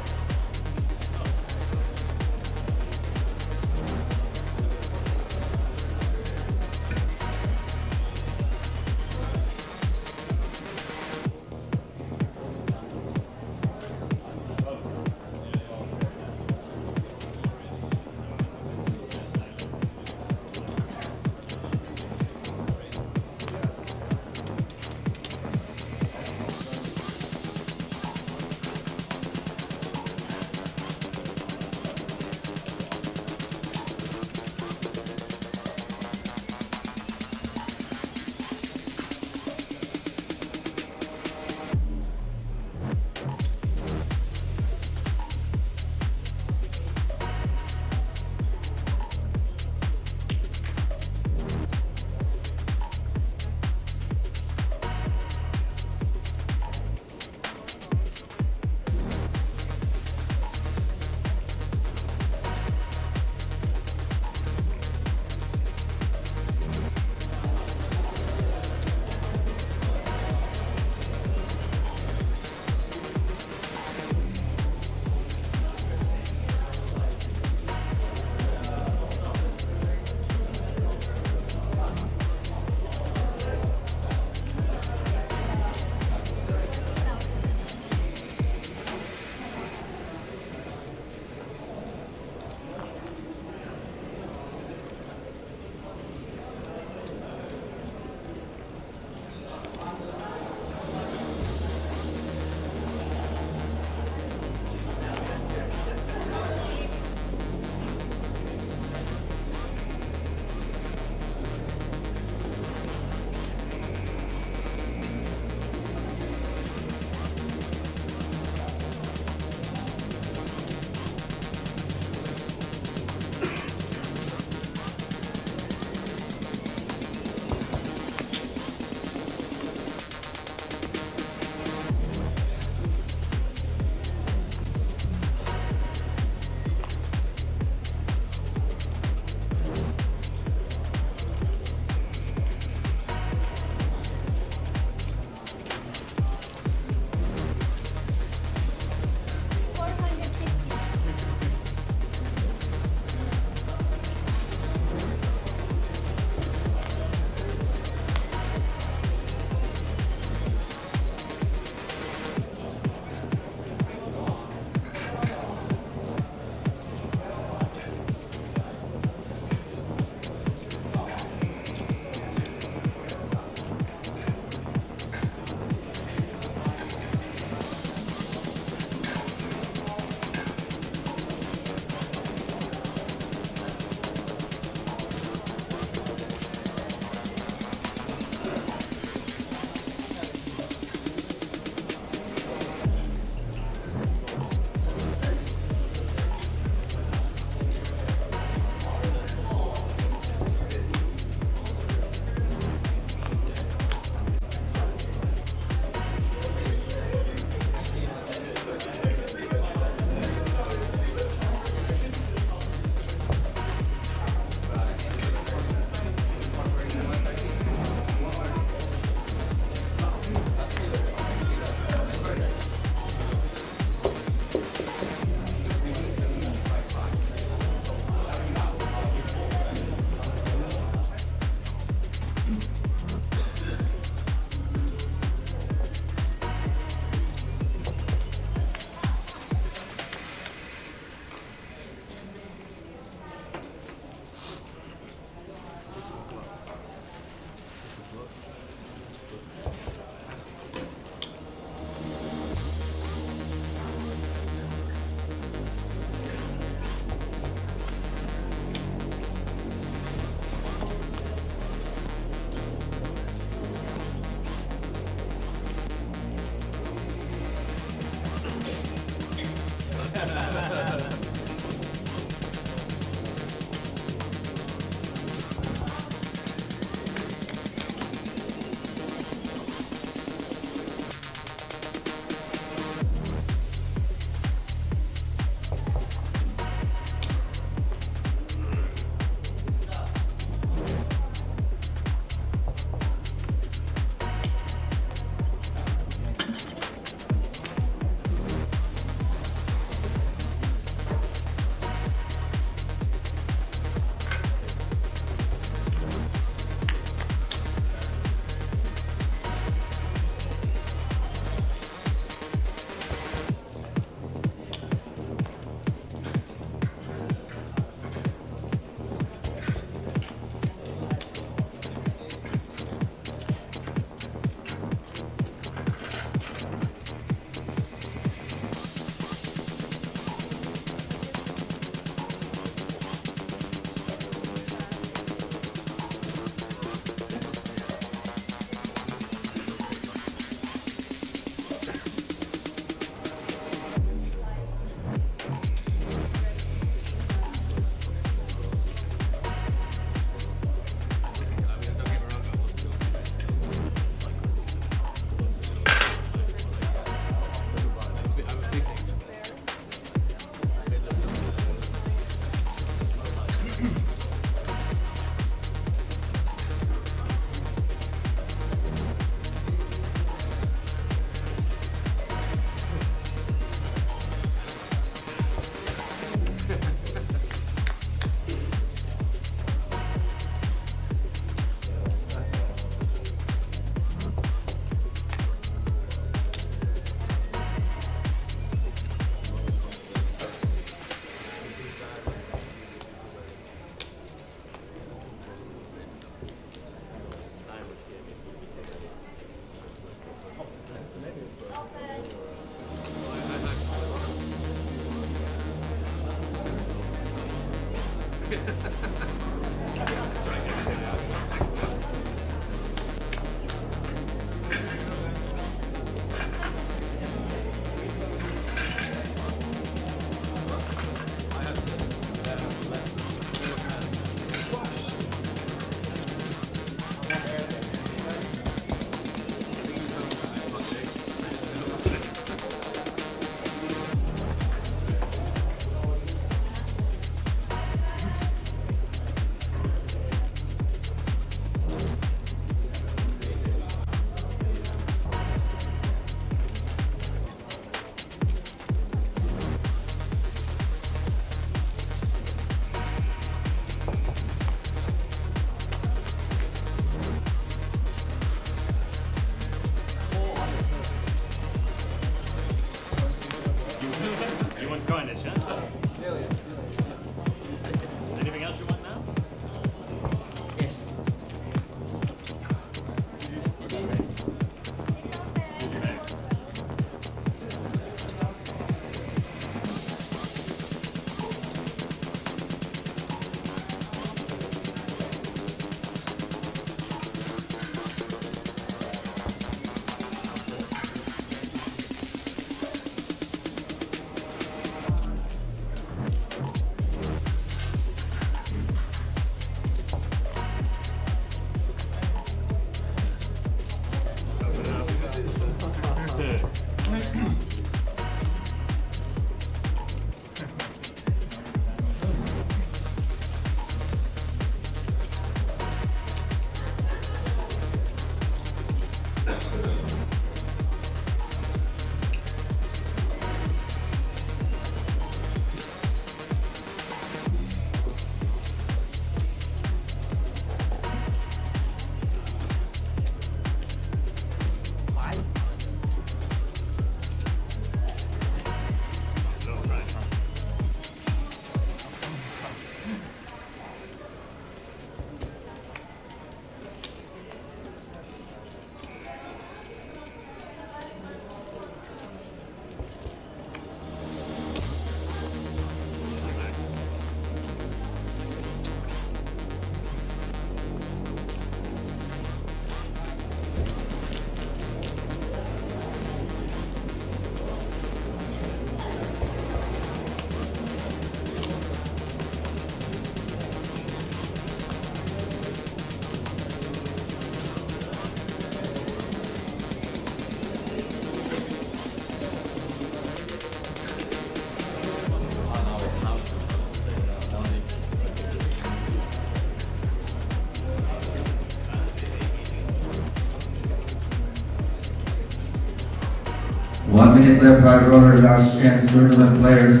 1 minute left, high roller, last chance, tournament players,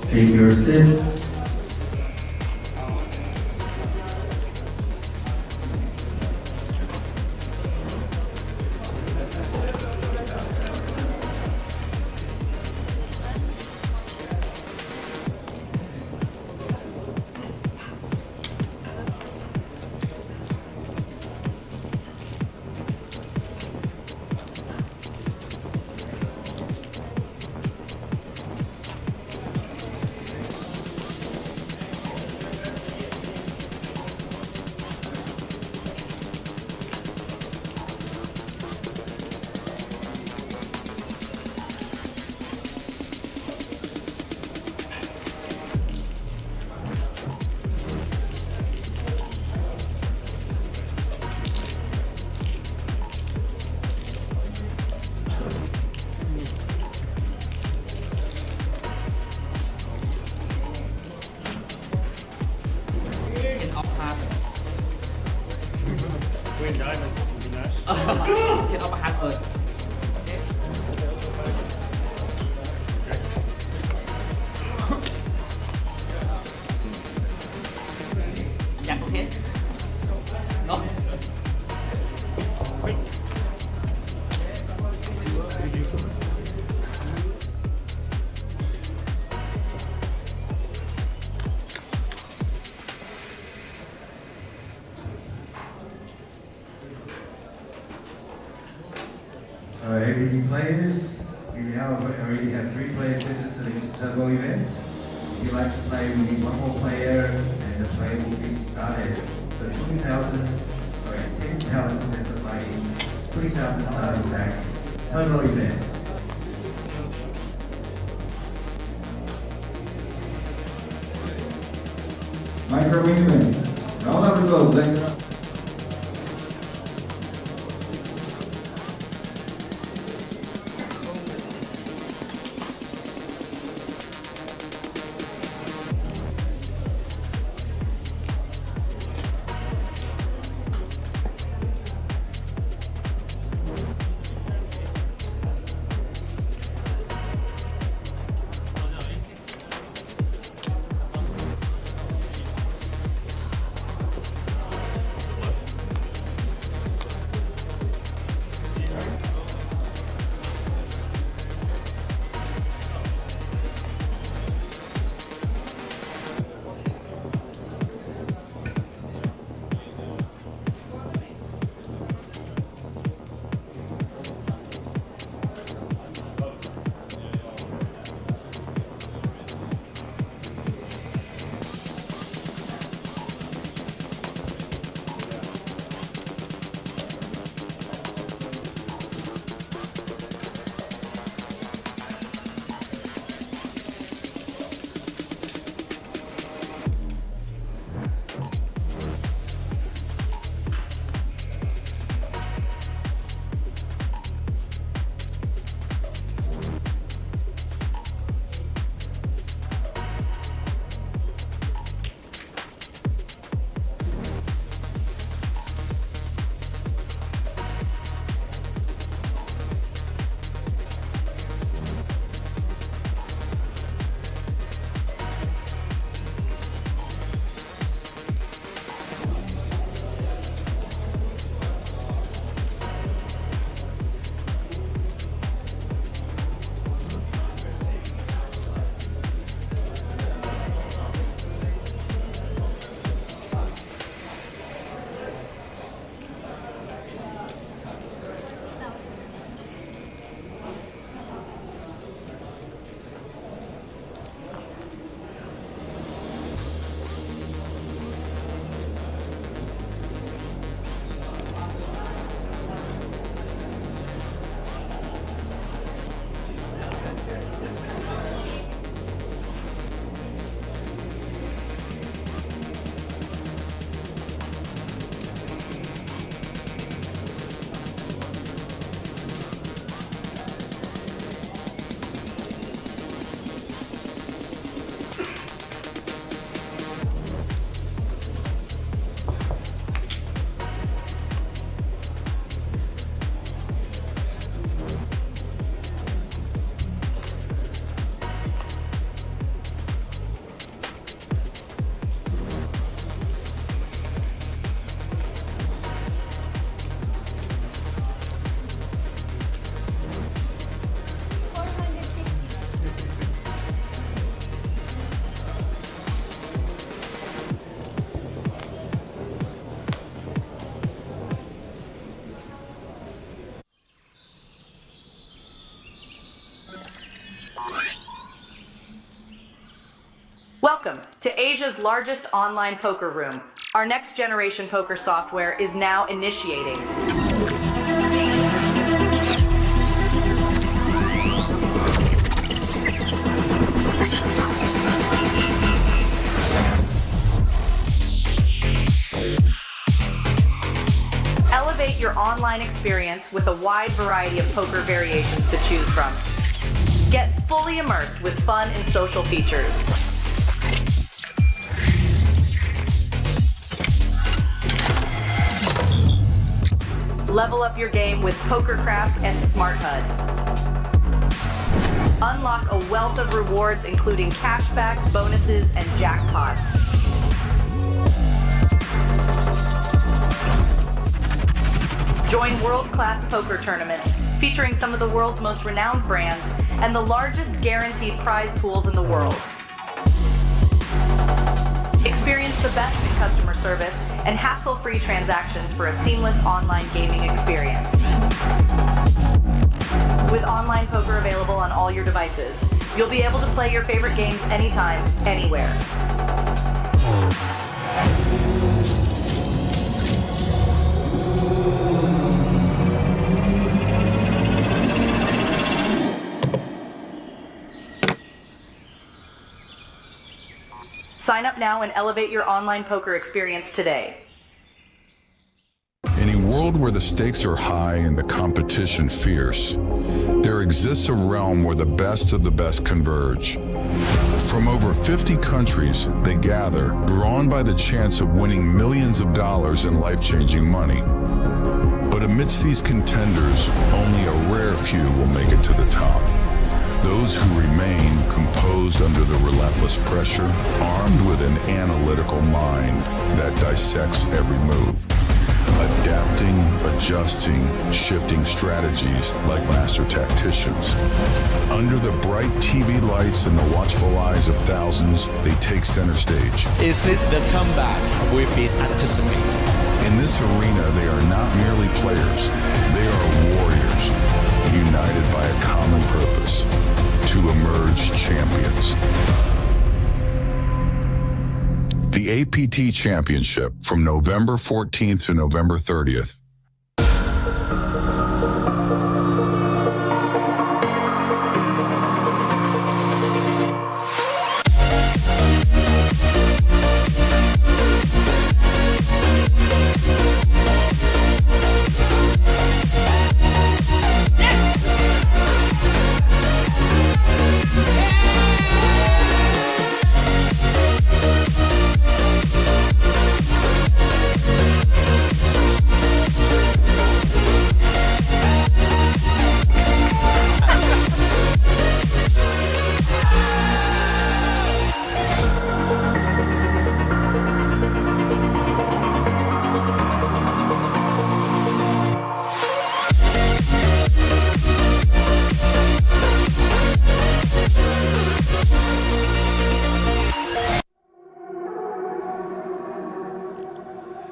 take your seat. APT players, we now already have 3 players listed so the turbo event. If you'd like to play, we need 1 more player and the play will be started. So 10,000 peso by 20,000 starting stack, turbo event. Micro event. Roll up the go, let's go. Welcome to Asia's largest online poker room. Our next generation poker software is now initiating. Elevate your online experience with a wide variety of poker variations to choose from. Get fully immersed with fun and social features. Level up your game with PokerCraft and Smart HUD. Unlock a wealth of rewards including cashback, bonuses, and jackpots. Join world-class poker tournaments featuring some of the world's most renowned brands and the largest guaranteed prize pools in the world. Experience the best in customer service and hassle-free transactions for a seamless online gaming experience. With online poker available on all your devices, you'll be able to play your favorite games anytime, anywhere. Sign up now and elevate your online poker experience today. In a world where the stakes are high and the competition fierce, there exists a realm where the best of the best converge. From over 50 countries, they gather, drawn by the chance of winning millions of dollars in life-changing money. But amidst these contenders, only a rare few will make it to the top. Those who remain composed under the relentless pressure, armed with an analytical mind that dissects every move, adapting, adjusting, shifting strategies like master tacticians. Under the bright TV lights and the watchful eyes of thousands, they take center stage. Is this the comeback we've been anticipating? In this arena, they are not merely players, they are warriors, united by a common purpose, to emerge champions. The APT Championship from November 14th to November 30th.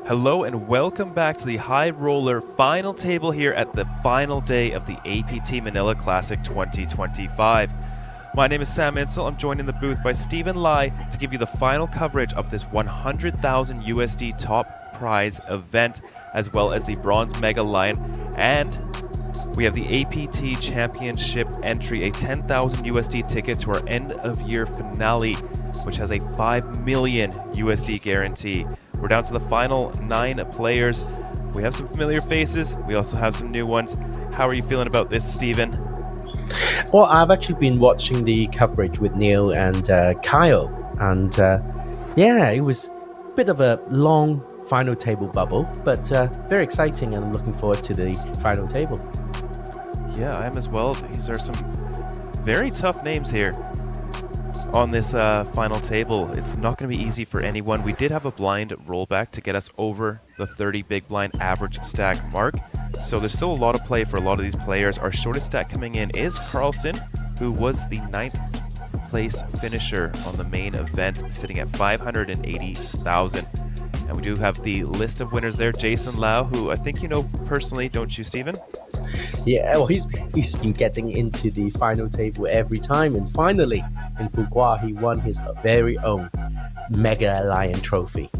Hello and welcome back to the High Roller final table here at the final day of the APT Manila Classic 2025. My name is Sam Insole. I'm joined in the booth by Stephen Lai to give you the final coverage of this 100,000 USD top prize event, as well as the Bronze Mega Lion. And we have the APT Championship entry, a 10,000 USD ticket to our end of year finale, which has a 5 million USD guarantee. We're down to the final 9 players. We have some familiar faces. We also have some new ones. How are you feeling about this, Stephen? Well, I've actually been watching the coverage with Neil and Kyle. And yeah, it was a bit of a long final table bubble, but very exciting, and I'm looking forward to the final table. Yeah, I am as well. These are some very tough names here on this final table. It's not going to be easy for anyone. We did have a blind rollback to get us over the 30 big blind average stack mark, so there's still a lot of play for a lot of these players. Our shortest stack coming in is Carlson, who was the 9th place finisher on the main event, sitting at 580,000. And we do have the list of winners there. Jason Lau, who I think you know personally, don't you, Stephen? Yeah, well, he's been getting into the final table every time, and finally in Fuqua he won his very own Mega Lion Trophy.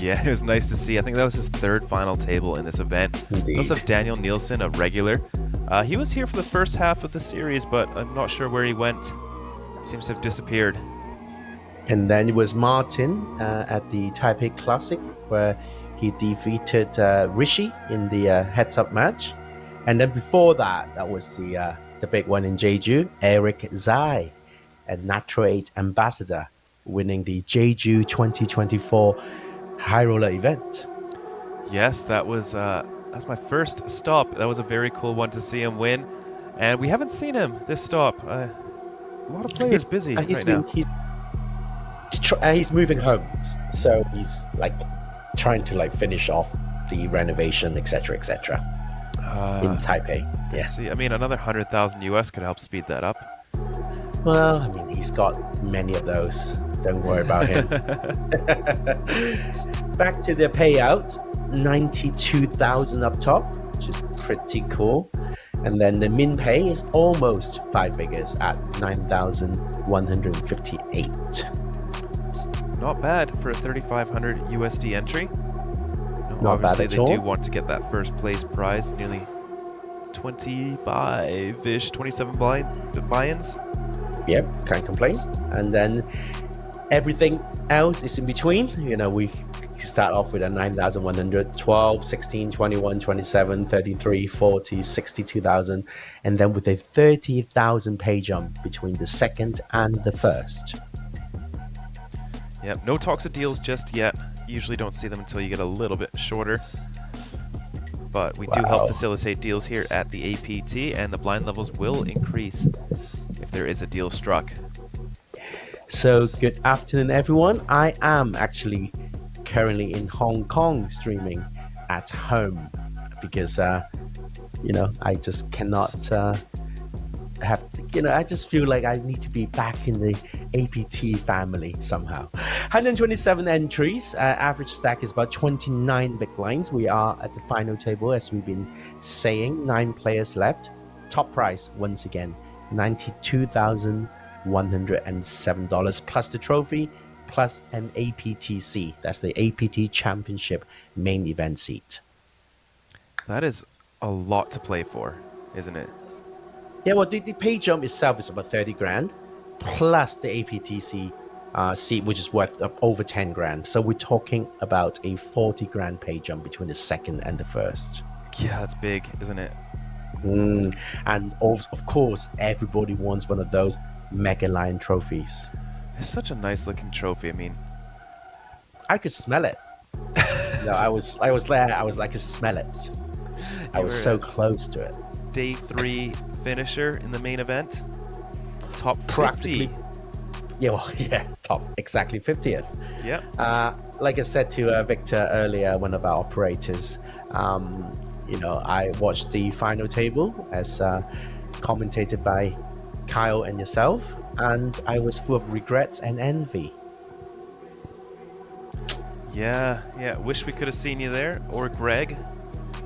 Yeah, it was nice to see. I think that was his third final table in this event. We also have Daniel Nielsen, a regular. He was here for the first half of the series, but I'm not sure where he went. Seems to have disappeared. And then it was Martin at the Taipei Classic, where he defeated Rishi in the heads-up match. And then before that, that was the big one in Jeju, Eric Zai, a Natural 8 ambassador, winning the Jeju 2024 High Roller event. Yes, that's my first stop. That was a very cool one to see him win. And we haven't seen him this stop. A lot of players busy right now. He's moving home, so he's like trying to like finish off the renovation, etc., in Taipei. Yeah. See, I mean, another 100,000 US could help speed that up. Well, I mean, he's got many of those. Don't worry about him. Back to the payout, 92,000 up top, which is pretty cool. And then the min pay is almost 5 figures at 9,158. Not bad for a 3,500 USD entry. Not bad obviously, at they all. do want to get that first place prize, nearly 25-ish, 27 buy-ins. Yep, can't complain. And then everything else is in between. You know, we start off with a 9,100, 12, 16, 21, 27, 33, 40, 62,000, and then with a 30,000 pay jump between the second and the first. Yep, no talks of deals just yet. Usually don't see them until you get a little bit shorter. But we do help facilitate deals here at the APT, and the blind levels will increase if there is a deal struck. So good afternoon, everyone. I am actually currently in Hong Kong streaming at home because, you know, I just cannot have to, you know, I just feel like I need to be back in the APT family somehow. 127 entries, average stack is about 29 big blinds. We are at the final table, as we've been saying, 9 players left. Top prize, once again, $92,107 plus the trophy, plus an APTC. That's the APT Championship main event seat. That is a lot to play for, isn't it? Yeah, well, the pay jump itself is about 30 grand, plus the APTC seat, which is worth over 10 grand. So we're talking about a 40 grand pay jump between the second and the first. Yeah, that's big, isn't it? And of course, everybody wants one of those Mega Lion trophies. It's such a nice looking trophy. I mean, I could smell it. No, I was there. I could smell it. I was so close to it. Day 3 finisher in the main event. Top 50. Yeah, well, yeah, top exactly 50th. Yeah. Like I said to Victor earlier, one of our operators, you know, I watched the final table as commentated by Kyle and yourself, and I was full of regrets and envy. Yeah. Wish we could have seen you there, or Greg,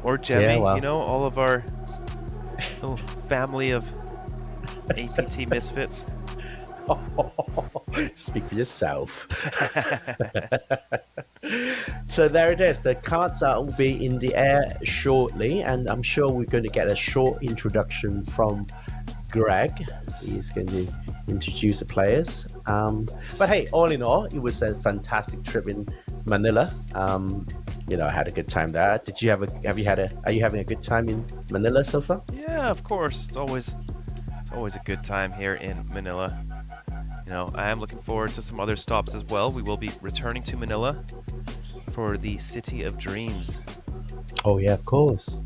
or Jemmy. Yeah, well. You know, all of our little family of APT misfits. Speak for yourself. So there it is. The cards will be in the air shortly, and I'm sure we're going to get a short introduction from Greg. He's going to introduce the players. But hey, all in all, it was a fantastic trip in Manila. You know, I had a good time there. Are you having a good time in Manila so far? Yeah, of course. It's always a good time here in Manila. You know, I am looking forward to some other stops as well. We will be returning to Manila for the City of Dreams. Oh yeah, of course.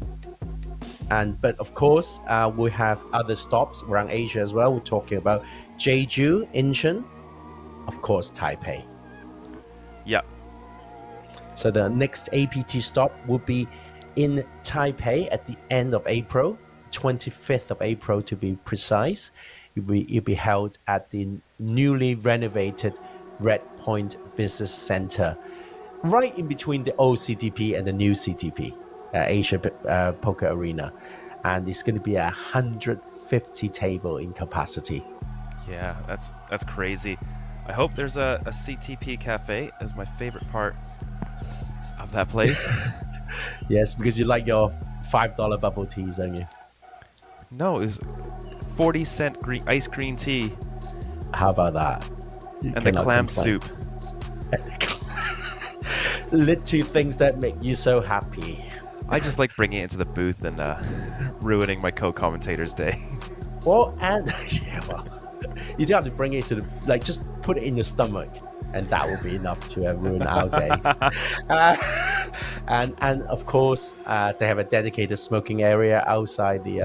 But of course, we have other stops around Asia as well. We're talking about Jeju, Incheon, of course, Taipei. Yeah. So the next APT stop will be in Taipei at the end of April, 25th of April to be precise. It'll be held at the newly renovated Red Point Business Center, right in between the old CTP and the new CTP, Asia Poker Arena. and it's going to be 150 table in capacity. Yeah, that's crazy. I hope there's a CTP cafe. That's my favorite part of that place. Yes, because you like your $5 bubble teas, don't you? No, it was 40-cent ice green tea. How about that? You and the clam complain. soup. Little things that make you so happy. I just like bringing it into the booth and ruining my co-commentator's day. Well, and yeah, well, you don't have to bring it to the, like, just put it in your stomach, and that will be enough to ruin our days. And of course, they have a dedicated smoking area outside the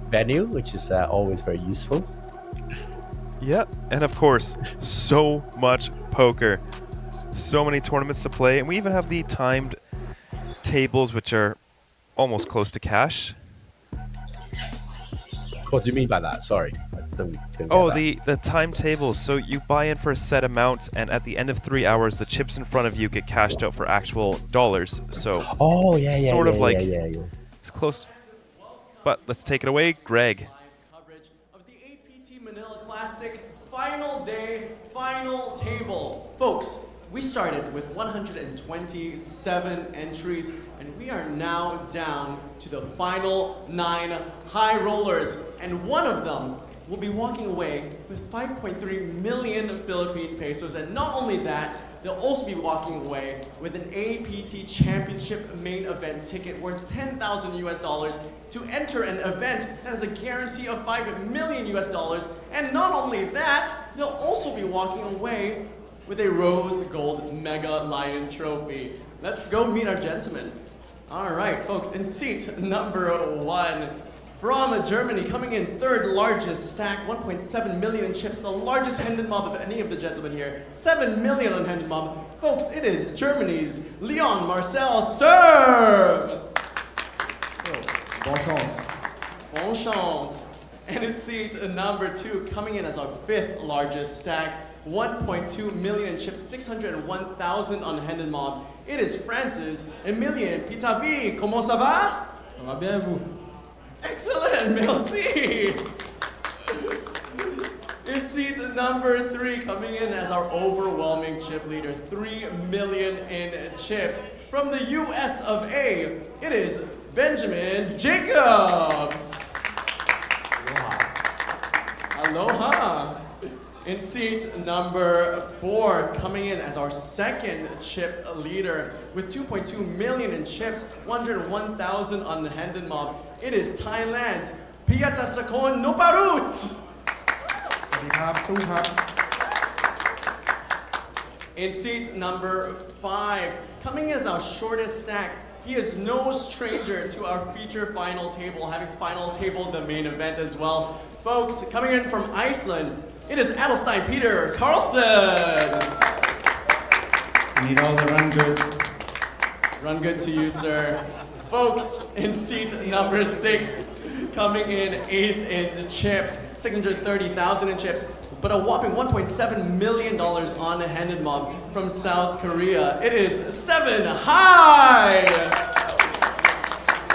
venue, which is always very useful. Yep, and of course, so much poker. So many tournaments to play, and we even have the timed tables, which are almost close to cash. What do you mean by that? Sorry. Don't Oh, get the time tables. So you buy in for a set amount, and at the end of 3 hours, the chips in front of you get cashed out for actual dollars. So oh yeah, sort of like yeah. It's close. But let's take it away, Greg. Coverage of the APT Manila Classic final day, final table. Folks, we started with 127 entries, and we are now down to the final 9 high rollers, and one of them will be walking away with 5.3 million Philippine pesos, and not only that, they'll also be walking away with an APT Championship Main Event ticket worth $10,000 to enter an event that has a guarantee of $5 million. And not only that, they'll also be walking away with a rose gold Mega Lion trophy. Let's go meet our gentlemen. All right, folks, in seat number 1, from Germany, coming in third largest stack, 1.7 million in chips, the largest handed mob of any of the gentlemen here, 7 million on handed mob. Folks, it is Germany's Leon Marcel Sturm. Bon chance. Bon chance. And in seat number 2, coming in as our 5th largest stack, 1.2 million in chips, 601,000 on handed mob. It is France's Emilien Pitavi. Comment ça va? Ça va bien, vous? Excellent, merci. In seat number 3, coming in as our overwhelming chip leader, 3 million in chips. From the US of A, it is Benjamin Jacobs. Aloha. In seat number 4, coming in as our 2nd chip leader with 2.2 million in chips, 101,000 on the handed mob. It is Thailand's Piatasakon Noparut. In seat number 5, coming as our shortest stack, he is no stranger to our feature final table, having final table the main event as well. Folks, coming in from Iceland, it is Adelstein Peter Carlson. We need all the run good. Run good to you, sir. Folks, in seat number 6, coming in 8th in chips, 630,000 in chips, but a whopping $1.7 million on the handed mob from South Korea. It is 7 High.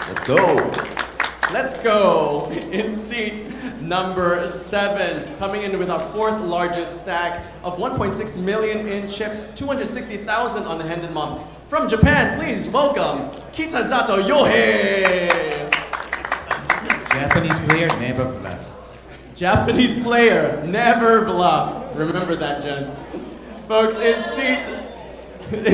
Let's go. Let's go. In seat number 7, coming in with our 4th largest stack of 1.6 million in chips, 260,000 on the handed mob. From Japan, please welcome Kitazato Yohei. Japanese player, never bluff. Japanese player, never bluff. Remember that, gents. Folks, in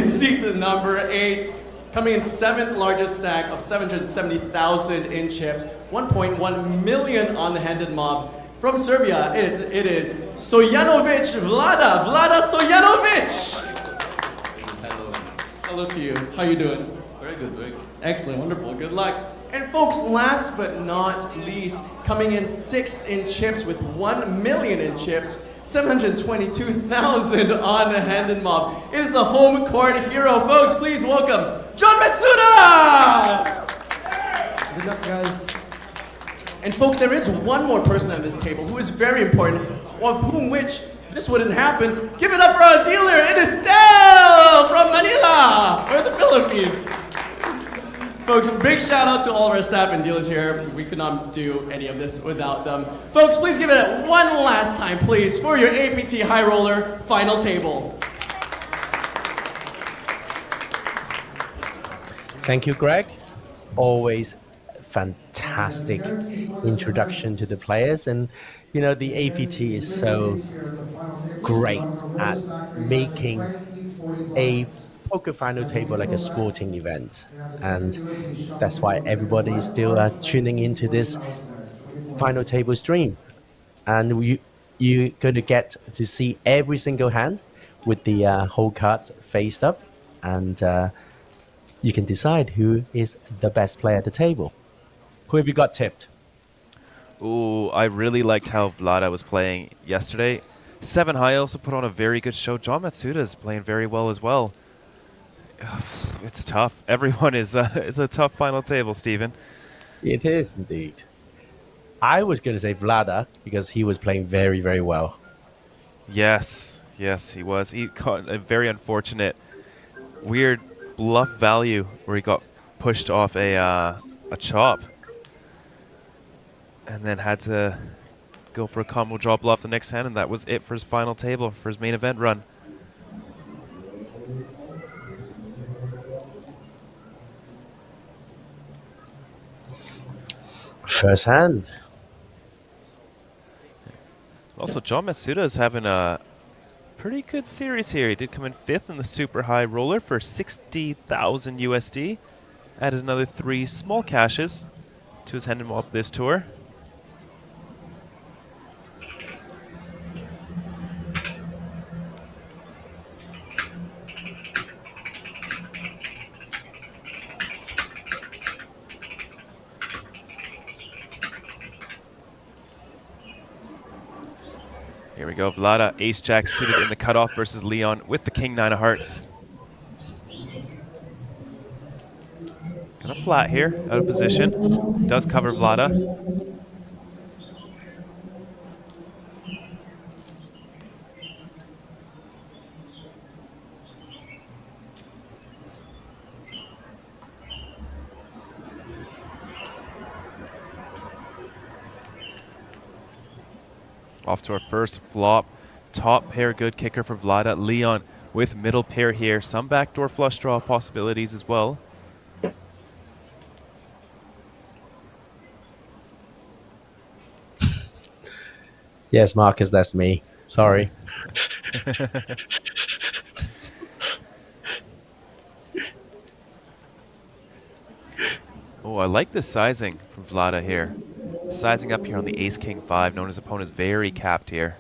seat number 8, coming in 7th largest stack of 770,000 in chips, 1.1 million on the handed mob. From Serbia, it is Stojanovic Vlada. Vlada Stojanovic. Hello to you. How you doing? Very good, very good. Excellent, wonderful, good luck. And folks, last but not least, coming in 6th in chips with 1 million in chips, 722,000 on the handed mob. It is the home court hero. Folks, please welcome John Matsuda! Good luck, guys. And folks, there is one more person at this table who is very important, of whom which this wouldn't happen. Give it up for our dealer. It is Del from Manila, or the Philippines. Folks, a big shout out to all of our staff and dealers here. We could not do any of this without them. Folks, please give it one last time, please, for your APT High Roller final table. Thank you, Greg. Always fantastic introduction to the players. And, you know, the APT is so great at making a poker final table like a sporting event. And that's why everybody is still tuning into this final table stream. And you're going to get to see every single hand with the whole card faced up. And you can decide who is the best player at the table. Who have you got tipped? Ooh, I really liked how Vlada was playing yesterday. 7 High also put on a very good show. John Matsuda is playing very well as well. It's tough. Everyone is it's a tough final table, Stephen. It is indeed. I was going to say Vlada because he was playing very, very well. Yes, he was. He caught a very unfortunate, weird bluff value where he got pushed off a chop, and then had to go for a combo draw bluff the next hand, and that was it for his final table for his main event run. First hand. Also, John Matsuda is having a pretty good series here. He did come in 5th in the Super High Roller for 60,000 USD. Added another 3 small cashes to his hand and up this tour. Here we go, Vlada, Ace-Jack suited in the cutoff versus Leon with the King-9 of Hearts. Kind of flat here, out of position. Does cover Vlada. Off to our first flop. Top pair good kicker for Vlada. Leon with middle pair here. Some backdoor flush draw possibilities as well. Yes, Marcus, that's me. Sorry. Oh, I like the sizing from Vlada here. Sizing up here on the Ace-King-5, known as opponent is very capped here.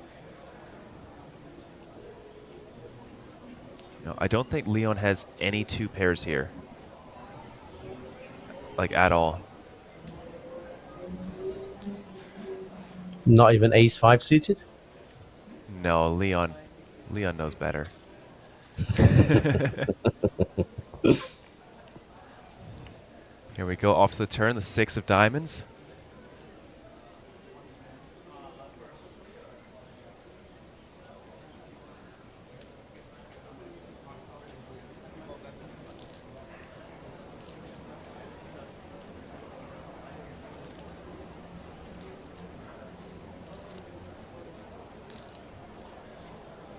No, I don't think Leon has any 2 pairs here. Like, at all. Not even Ace-5 suited? No, Leon knows better. Here we go, off to the turn, the 6 of diamonds.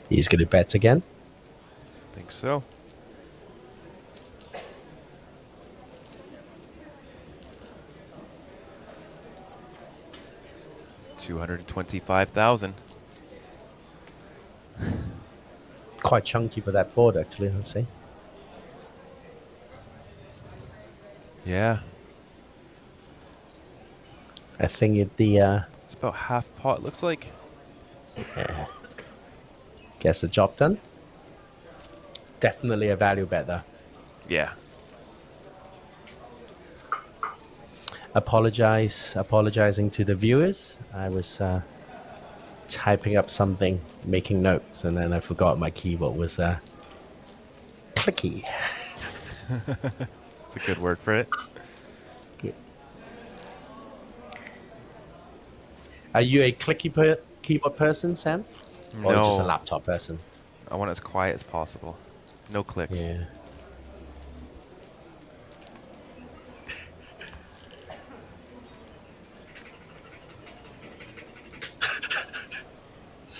He's going to bet again. Think so. $225,000. Quite chunky for that board, actually, I'll say. Yeah. I think it it's about half pot, looks like. Yeah. Gets the job done. Definitely a value bet, though. Yeah. Apologizing to the viewers. I was typing up something, making notes, and then I forgot my keyboard was clicky. That's a good word for it. Are you a clicky keyboard person, Sam? No. Or just a laptop person? I want it as quiet as possible. No clicks. Yeah.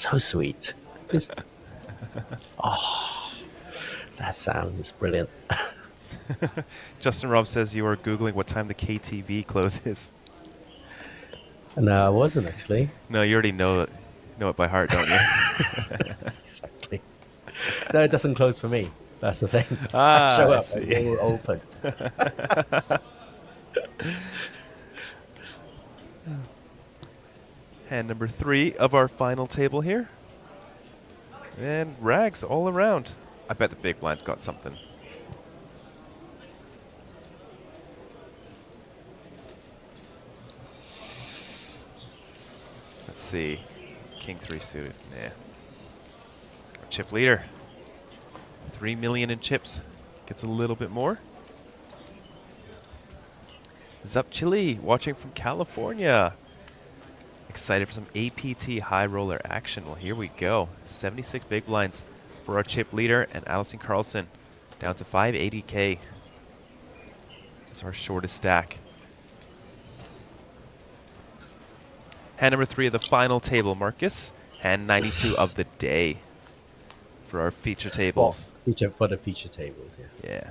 So sweet. Just, oh, that sound is brilliant. Justin Robb says you are Googling what time the KTV closes. No, I wasn't actually. No, you already know it by heart, don't you? Exactly. No, it doesn't close for me. That's the thing. Ah, I show I up see. and they will open. Hand number 3 of our final table here. And rags all around. I bet the big blind's got something. Let's see. King 3 suited. Nah. Our chip leader. 3 million in chips. Gets a little bit more. Zup Chili watching from California. Excited for some APT High Roller action. Well, here we go. 76 big blinds for our chip leader and Allison Carlson. Down to 580K. It's our shortest stack. Hand number 3 of the final table, Marcus. Hand 92 of the day for our feature tables. For the feature tables, yeah. Yeah.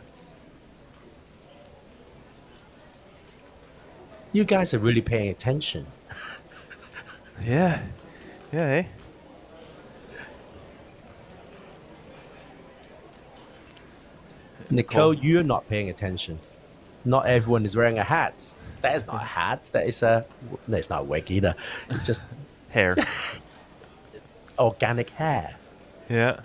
You guys are really paying attention. Yeah. Yeah, eh? Nicole, you're not paying attention. Not everyone is wearing a hat. That is not a hat. That is a... No, it's not a wig either. It's just... hair. Organic hair. Yeah.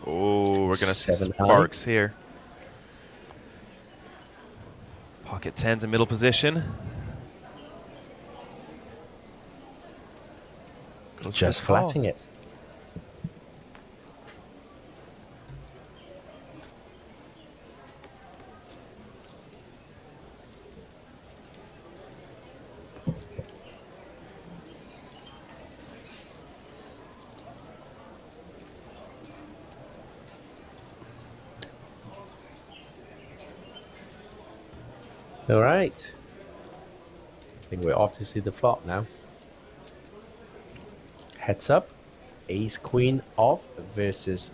Oh, we're going to see 7 high. sparks here. Pocket 10s in middle position. Goes for Just the call. flatting it. All right. I think we're off to see the flop now. Heads up. Ace Queen off versus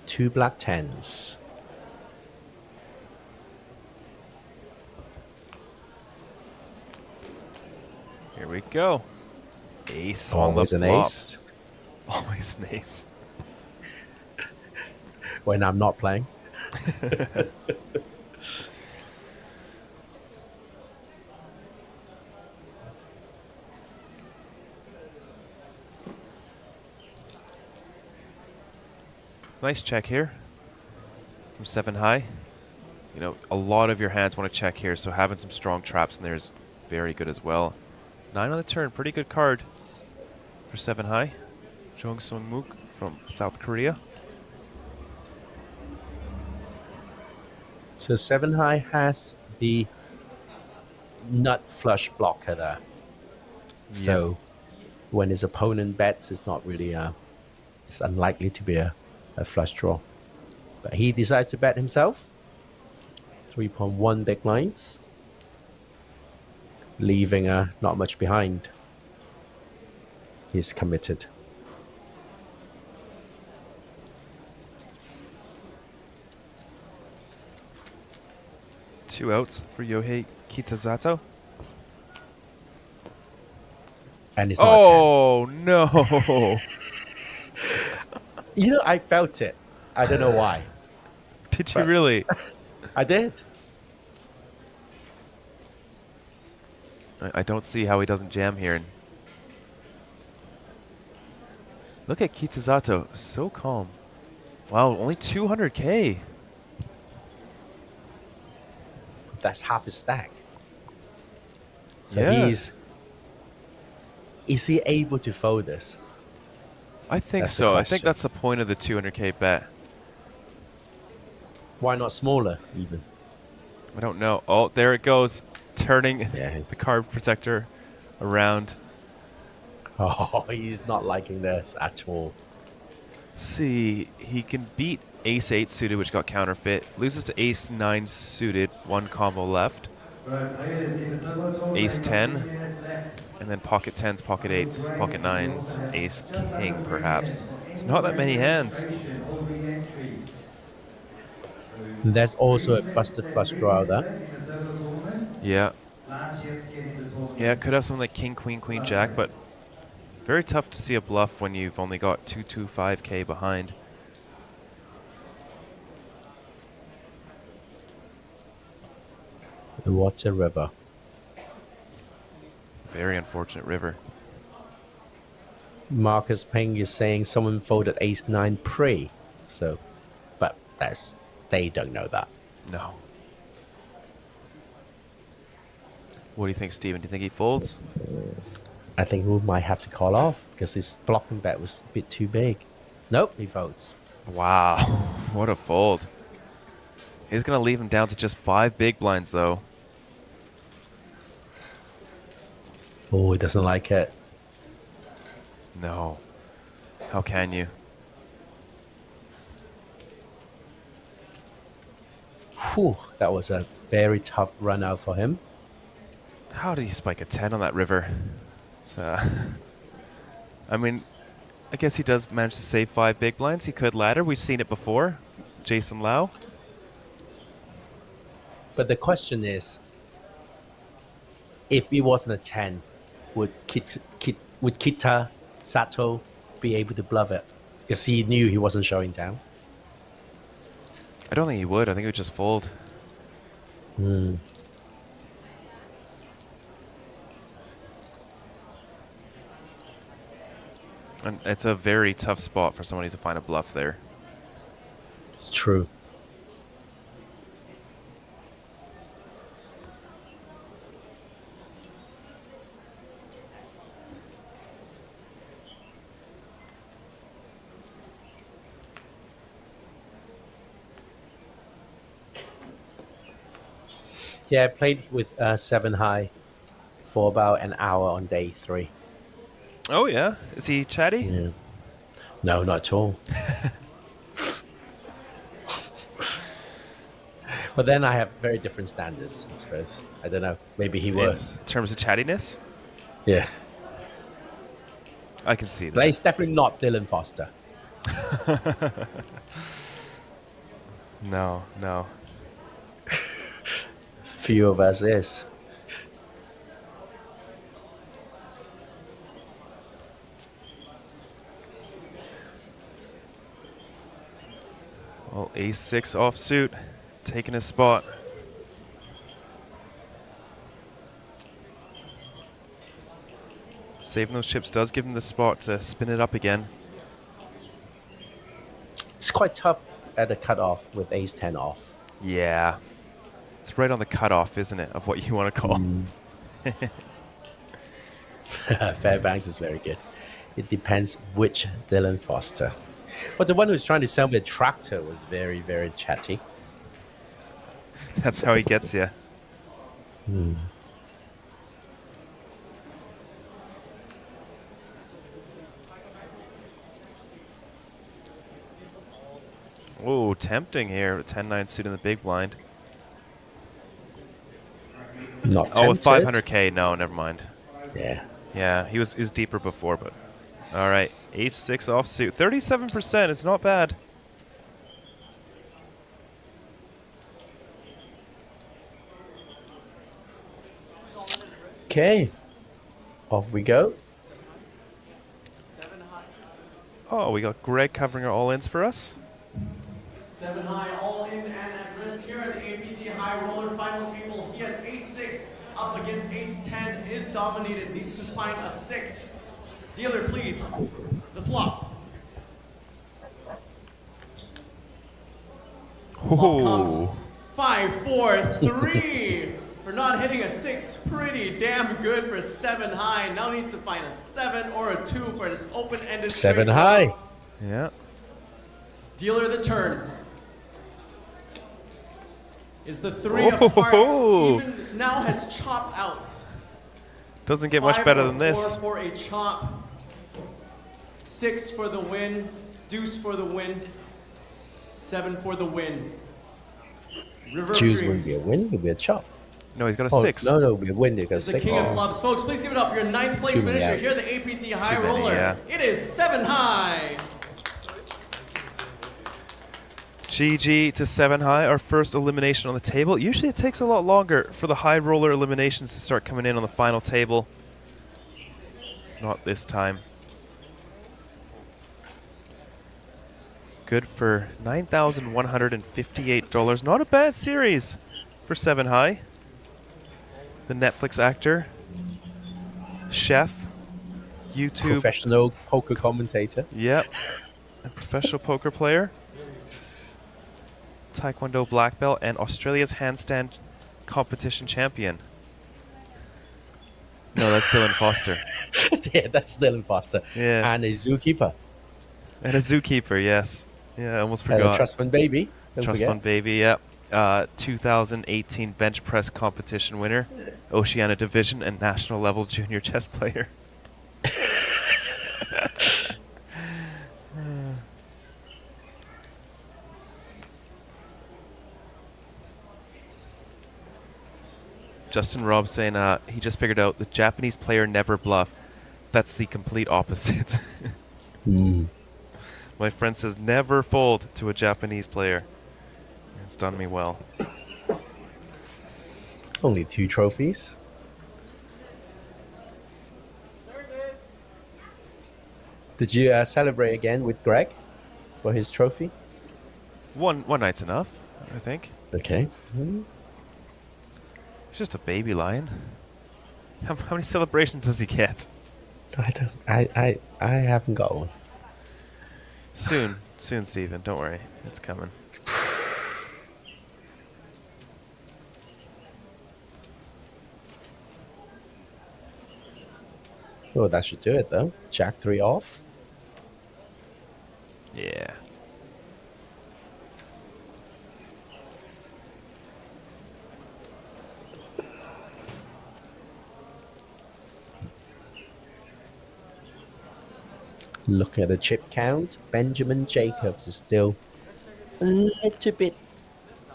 2 black 10s. Here we go. Ace Always on an the flop. ace. Always an ace. When I'm not playing. Nice check here from 7 high. You know, a lot of your hands want to check here, so having some strong traps in there is very good as well. 9 on the turn, pretty good card for 7 high. Jong Sung Mook from South Korea. So 7 high has the nut flush blocker there. So when his opponent bets, it's not really it's unlikely to be a flush draw. But he decides to bet himself. 3.1 big blinds. Leaving not much behind. He's committed. Two outs for Yohei Kitazato. And it's not oh, no. You know, I felt it. I don't know why. Did you really? I did. I don't see how he doesn't jam here. And look at Kitazato, so calm. Wow, only 200K. That's half his stack. So Yeah. is he able to fold this? I think That's the so. I think question. that's the point of the 200K bet. Why not smaller, even? I don't know. Oh, there it goes. Turning the card protector around. Oh, he's not liking this at all. See, he can beat Ace 8 suited, which got counterfeit. Loses to Ace 9 suited, one combo left. Ace 10, and then pocket 10s, pocket 8s, pocket 9s, Ace King perhaps. It's not that many hands. There's also a busted flush draw there. Yeah. Yeah, could have something like King, Queen, Queen, Jack, but very tough to see a bluff when you've only got 225K behind. What a river. Very unfortunate river. Marcus Ping is saying someone folded ace 9 pre. So, but they don't know that. No. What do you think, Steven? Do you think he folds? I think we might have to call off because his blocking bet was a bit too big. Nope, he folds. Wow, what a fold. He's going to leave him down to just 5 big blinds, though. Oh, he doesn't like it. No. How can you? Whew, that was a very tough run out for him. How did he spike a 10 on that river? It's, I mean, I guess he does manage to save 5 big blinds. He could ladder. We've seen it before. Jason Lau. But the question is, if it wasn't a 10, would Kita Sato be able to bluff it? Because he knew he wasn't showing down. I don't think he would. I think he would just fold. Hmm. And it's a very tough spot for somebody to find a bluff there. It's true. Yeah, I played with 7 high for about an hour on day 3. Oh, yeah? Is he chatty? Yeah. No, not at all. But then I have very different standards, I suppose. I don't know. Maybe he was. In terms of chattiness? Yeah. I can see that. But he's definitely not Dylan Foster. No, no. Few of us is. Well, ace 6 offsuit, taking his spot. Saving those chips does give him the spot to spin it up again. It's quite tough at a cutoff with ace 10 off. Yeah. It's right on the cutoff, isn't it, of what you want to call. Fairbanks is very good. It depends which Dylan Foster. But the one who's trying to sell me a tractor was very, very chatty. That's how he gets you. Hmm. Oh, tempting here. 10-9 suit in the big blind. Not oh, with tempted. 500K. No, never mind. Yeah. Yeah, he was deeper before, but all right. Ace 6 offsuit. 37%. It's not bad. Okay. Off we go. Oh, we got Greg covering our all-ins for us. 7 high, all in and at risk here at the APT High Roller final table. He has ace 6 up against ace 10, is dominated, needs to find a 6. Dealer, please. The flop. Flop comes 5, 4, 3. For not hitting a 6, pretty damn good for 7 high. Now needs to find a 7 or a 2 for this open-ended 7 straight high. draw. Yeah. Dealer the turn. Is the 3 of hearts. Even now has chop outs. Doesn't get much better than this. 4 for a chop. 6 for the win. Deuce for the win. 7 for the win. River of Choose Dreams wouldn't be a win, it'll be a chop. No, he's got a Oh, 6. No, it'll be a win, because is the king of clubs. Folks, please give it up for your 9th place Too many finisher outs. here at the APT High Too many, Roller. yeah. It is 7 high. GG to 7 high, our first elimination on the table. Usually it takes a lot longer for the high roller eliminations to start coming in on the final table. Not this time. Good for $9,158. Not a bad series for 7 high. The Netflix actor, chef, YouTube. Professional poker commentator. Yep. A professional poker player. Taekwondo black belt and Australia's handstand competition champion. No, that's Dylan Foster. Yeah, that's Dylan Foster. Yeah. And a zookeeper. And a zookeeper, yes. Yeah, I almost And forgot. a trust fund baby. Don't Trust forget. fund baby, yep. 2018 bench press competition winner, Oceania Division and national level junior chess player. Justin Robb saying he just figured out the Japanese player never bluff. That's the complete opposite. My friend says never fold to a Japanese player. It's done me well. Only 2 trophies. Did you celebrate again with Greg for his trophy? One night's enough, I think. Okay. He's just a baby lion. How many celebrations does he get? I don't. I haven't got one. Soon, Stephen. Don't worry, it's coming. Oh, that should do it though. Jack 3 off. Yeah. Look at the chip count. Benjamin Jacobs is still a little bit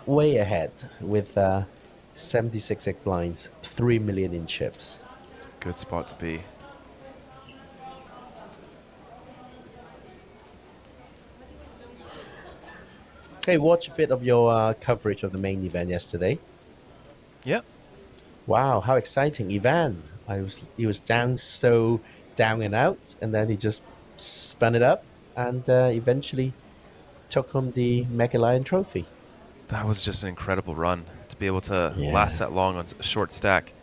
way ahead with 76 egg blinds, 3 million in chips. It's a good spot to be. Hey, watch a bit of your coverage of the main event yesterday. Yep. Wow, how exciting. Ivan, he was down and out, and then he just spun it up and eventually took home the Mega Lion trophy. That was just an incredible run to be able to last that long on a short stack.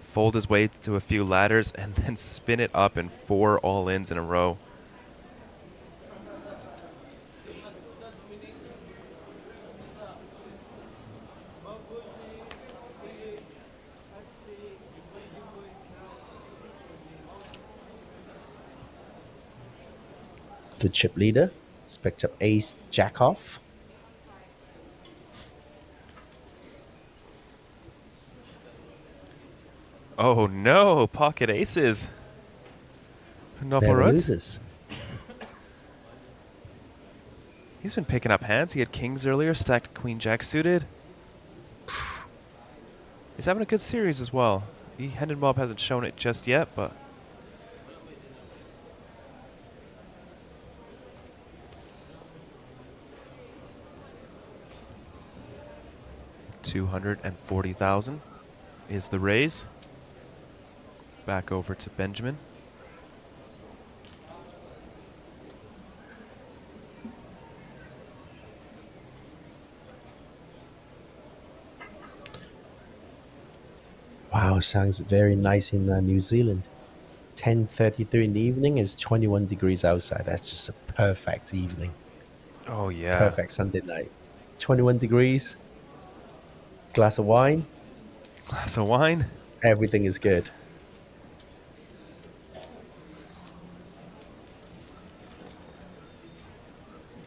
Fold his way to a few ladders and then spin it up in 4 all-ins in a row. The chip leader has picked up ace jack off. Oh no, pocket aces. Never loses. He's been picking up hands. He had kings earlier, stacked queen jack suited. He's having a good series as well. Hendon Bob hasn't shown it just yet, but $240,000 is the raise. Back over to Benjamin. Wow, sounds very nice in New Zealand. 10:33 in the evening is 21 degrees outside. That's just a perfect evening. Oh yeah. Perfect Sunday night. 21 degrees. Glass of wine. Glass of wine. Everything is good.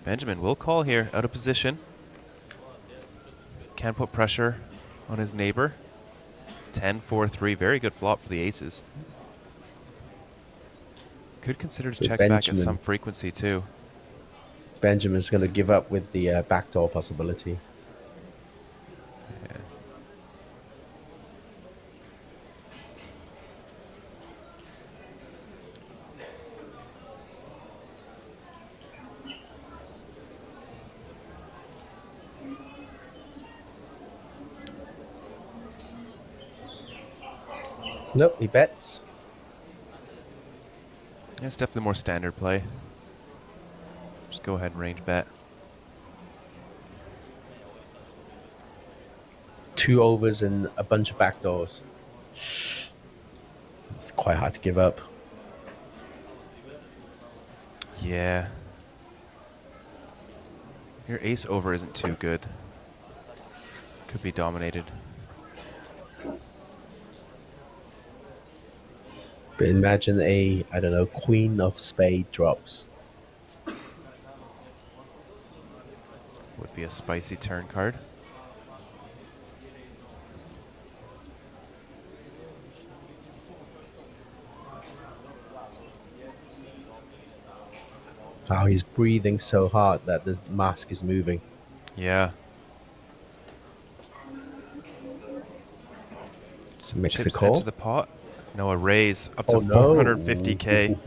Benjamin will call here, out of position. Can put pressure on his neighbor. 10-4-3, very good flop for the aces. Could consider to With check back at Benjamin. some frequency too. Benjamin's going to give up with the backdoor possibility. Nope, he bets. Yeah, it's definitely more standard play. Just go ahead and range bet. 2 overs and a bunch of backdoors. It's quite hard to give up. Yeah. Your ace over isn't too good. Could be dominated. But imagine a, I don't know, queen of spade drops. Would be a spicy turn card. Oh, he's breathing so hard that the mask is moving. Yeah. Makes the Chips call. into the pot. No, a raise up to Oh, no. 450K.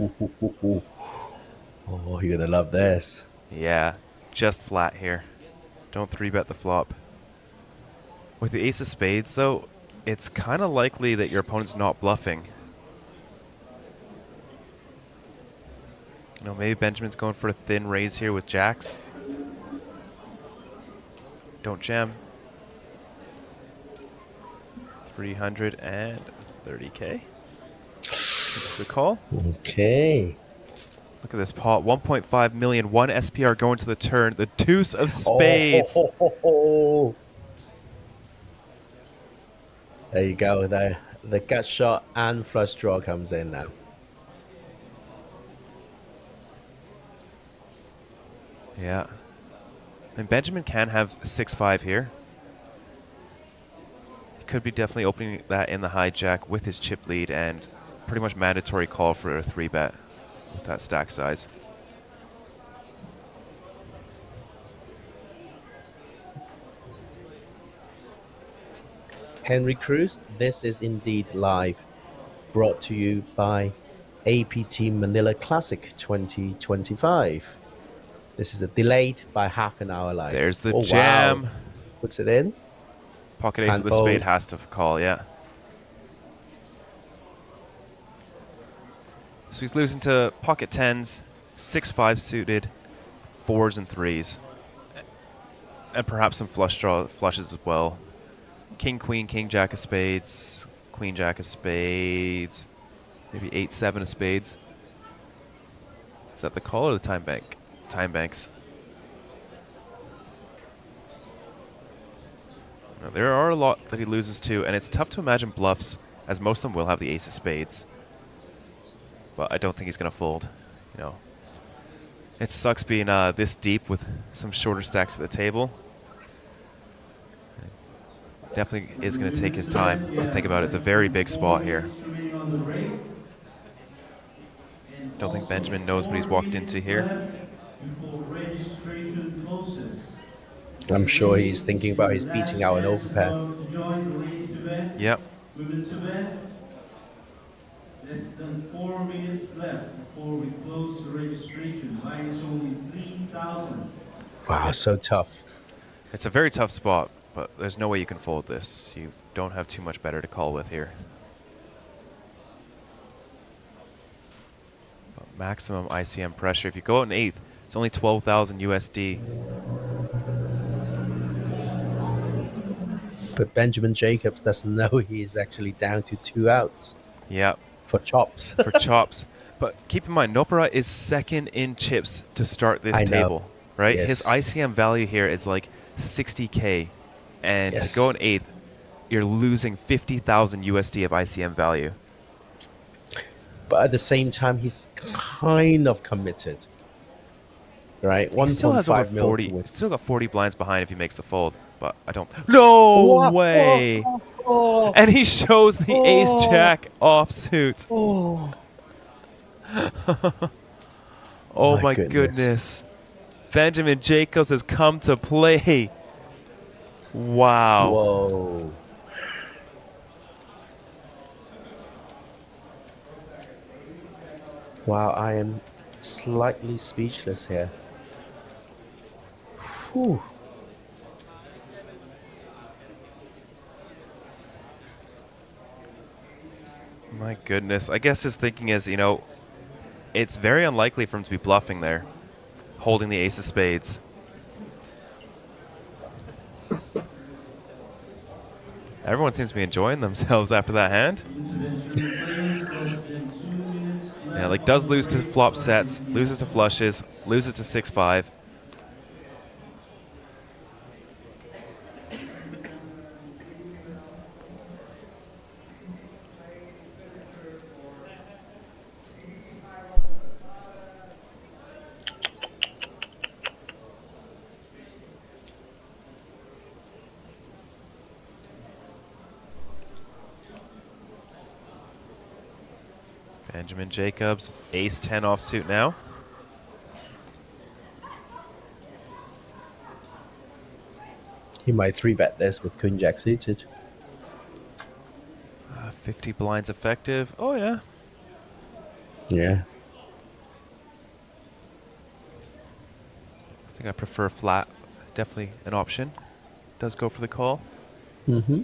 Oh, you're gonna love this. Yeah, just flat here. Don't 3-bet the flop. With the ace of spades, though, it's kind of likely that your opponent's not bluffing. You know, maybe Benjamin's going for a thin raise here with jacks. Don't jam. 330K. That's the call. Okay. Look at this pot. 1.5 million. 1 SPR going to the turn. The deuce of spades. Oh. There you go. The gut shot and flush draw comes in now. Yeah. And Benjamin can have 6-5 here. He could be definitely opening that in the hijack with his chip lead and pretty much mandatory call for a 3-bet with that stack size. Henry Cruz, this is indeed live. Brought to you by APT Manila Classic 2025. This is a delayed by half an hour live. There's the Oh, jam. wow. Puts it in. Pocket ace with a spade has to call, yeah. So he's losing to pocket 10s, 6-5 suited, 4s and 3s. And perhaps some flushes as well. King, queen, king, jack of spades, queen, jack of spades, maybe 8-7 of spades. Is that the call or the time bank? Time banks. Now, there are a lot that he loses to, and it's tough to imagine bluffs, as most of them will have the ace of spades. But I don't think he's going to fold. You know, it sucks being this deep with some shorter stacks at the table. Definitely is going to take his time to think about it. It's a very big spot here. Don't think Benjamin knows what he's walked into here. I'm sure he's thinking about his beating out an overpair. Yep. Less than 4 minutes left before we close the registration. Line is only 3,000. Wow, so tough. It's a very tough spot, but there's no way you can fold this. You don't have too much better to call with here. But maximum ICM pressure. If you go out in 8th, it's only 12,000 USD. But Benjamin Jacobs doesn't know he is actually down to 2 outs. Yep. For chops. For chops. But keep in mind, Nopara is second in chips to start this table, right? Yes. His ICM value here is like 60K. And Yes. to go in 8th, you're losing 50,000 USD of ICM value. But at the same time, he's kind of committed. Right? He still has over 1.5 mil 40. to win. Still got 40 blinds behind if he makes the fold. But I don't. No way! And he shows the ace jack offsuit. Oh my goodness. Benjamin Jacobs has come to play. Wow. Whoa. Wow, I am slightly speechless here. Whew. My goodness. I guess his thinking is, you know, it's very unlikely for him to be bluffing there, holding the ace of spades. Everyone seems to be enjoying themselves after that hand. Yeah, like does lose to flop sets, loses to flushes, loses to 6-5. Benjamin Jacobs, ace-10 offsuit now. He might 3-bet this with Queen Jack suited. 50 blinds effective. Oh, yeah. Yeah. I think I prefer flat. Definitely an option. Does go for the call. Mm-hmm.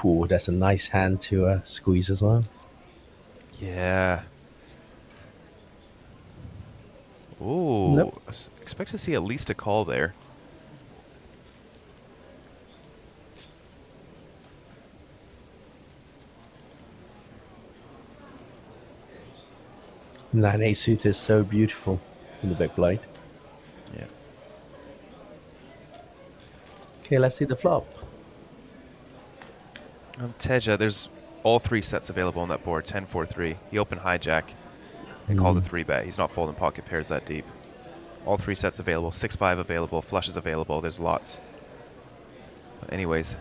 Ooh, that's a nice hand to squeeze as well. Yeah. Ooh. Nope. Expect to see at least a call there. Nine ace suit is so beautiful in the big blind. Yeah. Okay, let's see the flop. Teja, there's all 3 sets available on that board. 10-4-3. He opened hijack and called a 3-bet. He's not folding pocket pairs that deep. All 3 sets available. 6-5 available. Flushes available. There's lots. But anyways,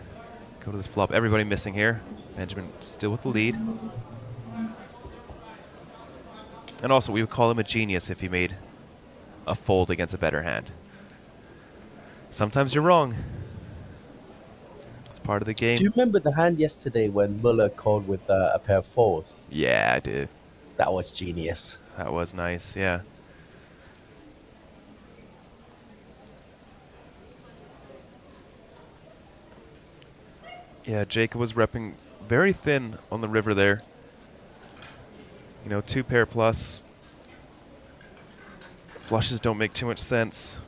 go to this flop. Everybody missing here. Benjamin still with the lead. And also, we would call him a genius if he made a fold against a better hand. Sometimes you're wrong. It's part of the game. Do you remember the hand yesterday when Muller called with a pair of fours? Yeah, I did. That was genius. That was nice, yeah. Yeah, Jacob was repping very thin on the river there. You know, 2 pair plus. Flushes don't make too much sense.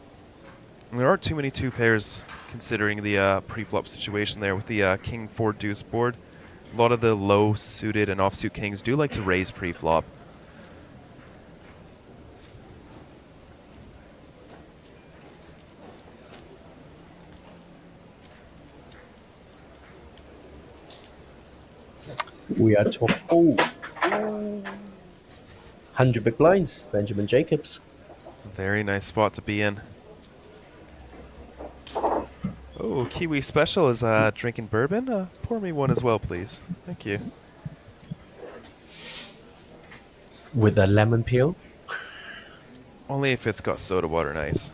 And there aren't too many 2 pairs considering the pre-flop situation there with the king 4 deuce board. A lot of the low suited and offsuit kings do like to raise pre-flop. We are talking. Oh. 100 big blinds, Benjamin Jacobs. Very nice spot to be in. Oh, Kiwi Special is drinking bourbon. Pour me one as well, please. Thank you. With a lemon peel? Only if it's got soda water and ice.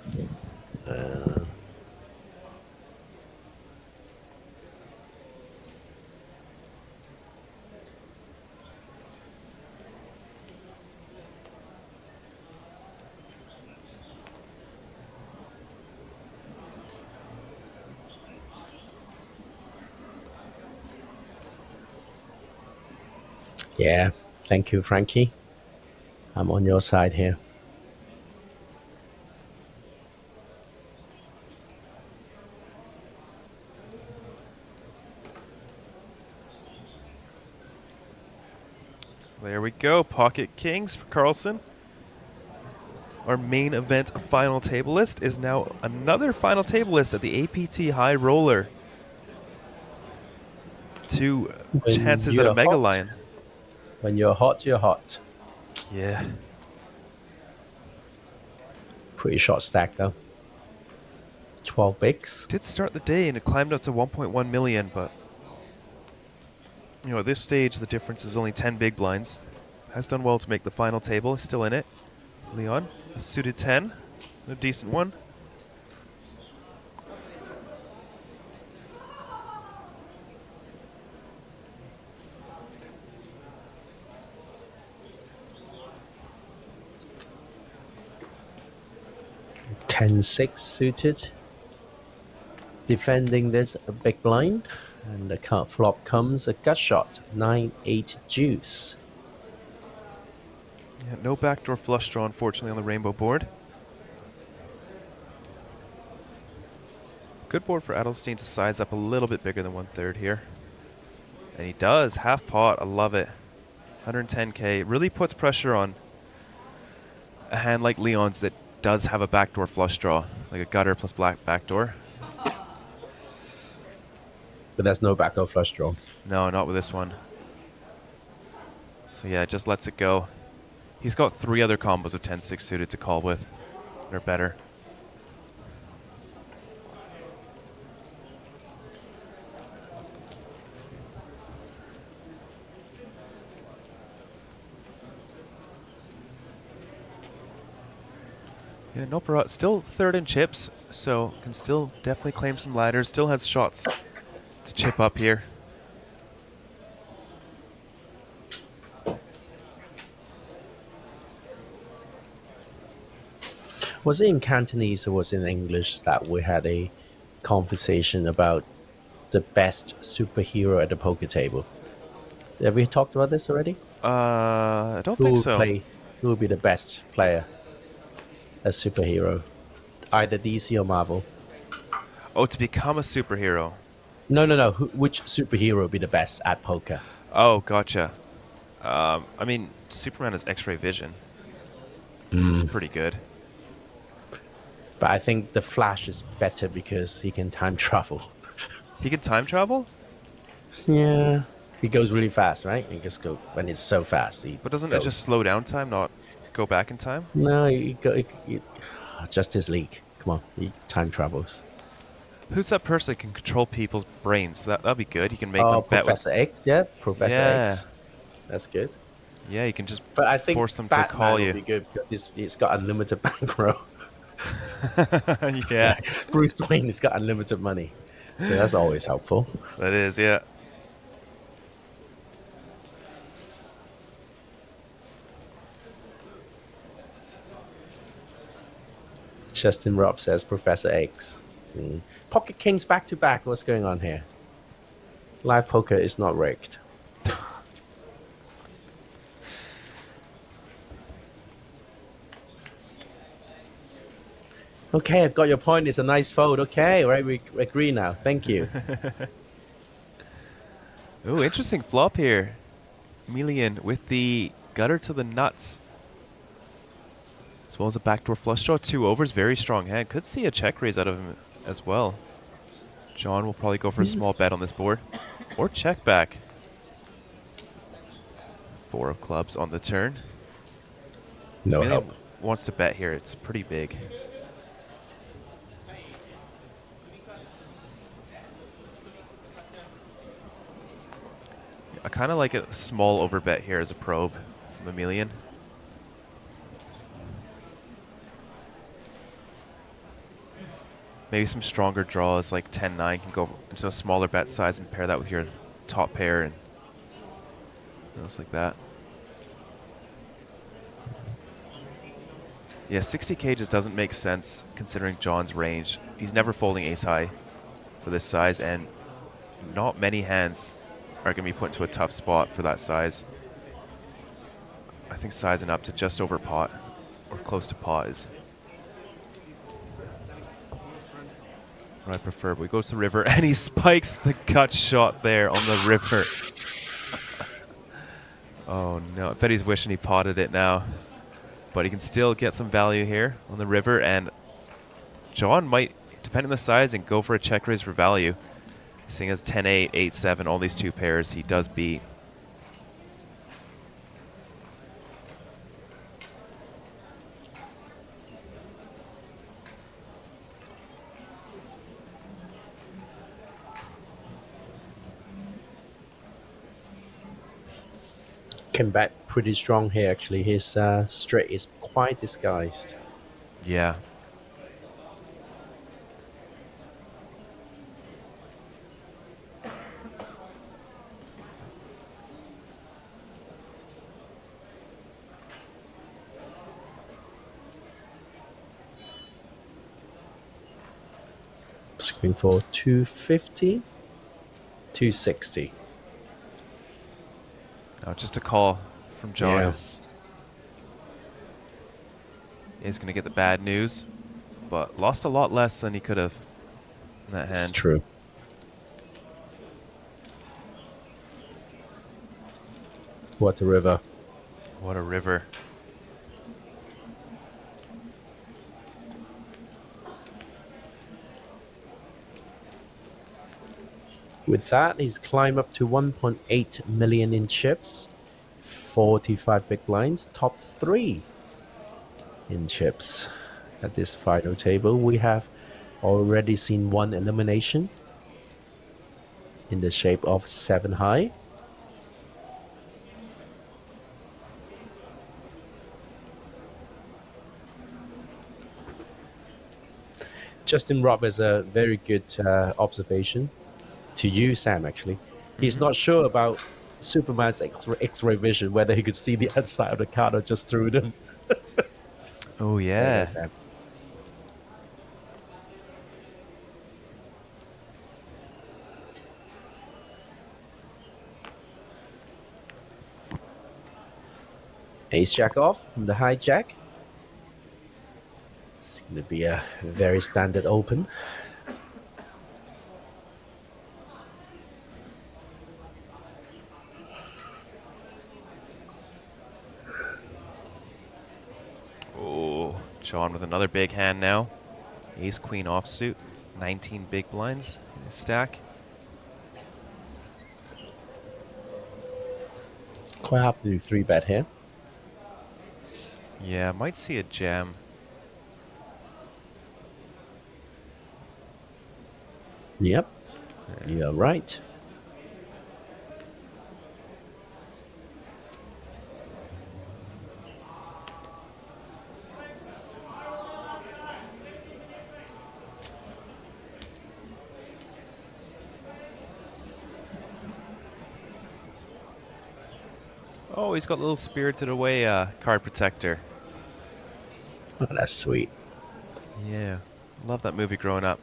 Yeah, thank you, Frankie. I'm on your side here. There we go. Pocket Kings for Carlson. Our main event final table list is now another final table list at the APT High Roller. 2 chances at a Mega Lion. When you're hot, you're hot. Yeah. Pretty short stack, though. 12 bigs. Did start the day and it climbed up to 1.1 million, but you know, at this stage the difference is only 10 big blinds. Has done well to make the final table, is still in it. Leon, a suited 10, a decent one. Ten six suited. Defending this a big blind. And the card flop comes a gut shot. 9-8 deuce. Yeah, no backdoor flush draw, unfortunately, on the rainbow board. Good board for Adelstein to size up a little bit bigger than 1/3 here. And he does. Half pot. I love it. 110K. Really puts pressure on a hand like Leon's that does have a backdoor flush draw, like a gutter plus black backdoor. But there's no backdoor flush draw. No, not with this one. So yeah, just lets it go. He's got 3 other combos of 10-6 suited to call with. They're better. Yeah, Noparat still 3rd in chips, so can still definitely claim some ladders. Still has shots to chip up here. Was it in Cantonese or was it in English that we had a conversation about the best superhero at the poker table? Have we talked about this already? I don't think so. Who would be the best player as superhero? Either DC or Marvel. Oh, to become a superhero. No. Which superhero would be the best at poker? Oh, gotcha. I mean, Superman has X-ray vision. It's pretty good. But I think the Flash is better because he can time travel. He can time travel? Yeah. He goes really fast, right? He just go when it's so fast. But doesn't it just slow down time, not go back in time? No, Justice League. Come on, he time travels. Who's that person that can control people's brains? That'd be good. You can make them bet with Professor X, yeah, Professor X. That's good. Yeah, you can just but I think force them Batman to call you. Would be good because he's got unlimited bankroll. Yeah. Bruce Wayne has got unlimited money. So that's always helpful. That is, yeah. Justin Robb says Professor X. Pocket Kings back to back. What's going on here? Live poker is not rigged. Okay, I've got your point. It's a nice fold. Okay, right, we agree now. Thank you. Ooh, interesting flop here. Emilian with the gutter to the nuts. As well as a backdoor flush draw, 2 overs, very strong hand. Could see a check raise out of him as well. John will probably go for a small bet on this board. Or check back. 4 of clubs on the turn. No help. Wants to bet here, it's pretty big. I kind of like a small overbet here as a probe from Emilian. Maybe some stronger draws like 10-9 can go into a smaller bet size and pair that with your top pair and else like that. Yeah, 60K just doesn't make sense considering John's range. He's never folding ace high for this size, and not many hands are going to be put into a tough spot for that size. I think sizing up to just over pot or close to pot is what I prefer. But we go to the river and he spikes the gut shot there on the river. Oh no, I bet he's wishing he potted it now. But he can still get some value here on the river, and John might, depending on the size, and go for a check raise for value. Seeing as 10-8, 8-7, all these 2 pairs, he does beat. Came back pretty strong here, actually. His straight is quite disguised. Yeah. Screen for 250, 260. Now just a call from John. Yeah. He's going to get the bad news, but lost a lot less than he could have in that hand. It's true. What a river. What a river. With that, he's climbed up to 1.8 million in chips, 45 big blinds, top 3 in chips. At this final table, we have already seen one elimination in the shape of 7 high. Justin Robb has a very good observation. To you, Sam, actually. He's not sure about Superman's X-ray vision, whether he could see the outside of the card or just through them. Oh, yeah. Sam. Ace Jack off from the hijack. It's going to be a very standard open. John with another big hand now. Ace Queen offsuit. 19 big blinds in his stack. Quite happy to do 3-bet here. Yeah, might see a jam. Yep. You're right. Oh, he's got a little Spirited Away card protector. Oh, that's sweet. Yeah, love that movie growing up.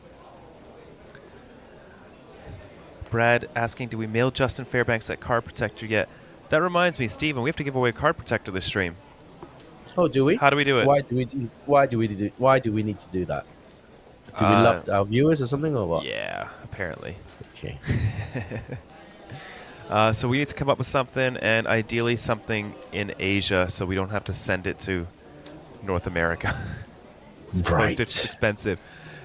Brad asking, do we mail Justin Fairbanks that card protector yet? That reminds me, Steven, we have to give away a card protector this stream. Oh, do we? How do we do it? Why do we need to do that? Do we love our viewers or something, or what? Yeah, apparently. Okay. So we need to come up with something, and ideally something in Asia, so we don't have to send it to North America. It's postage expensive.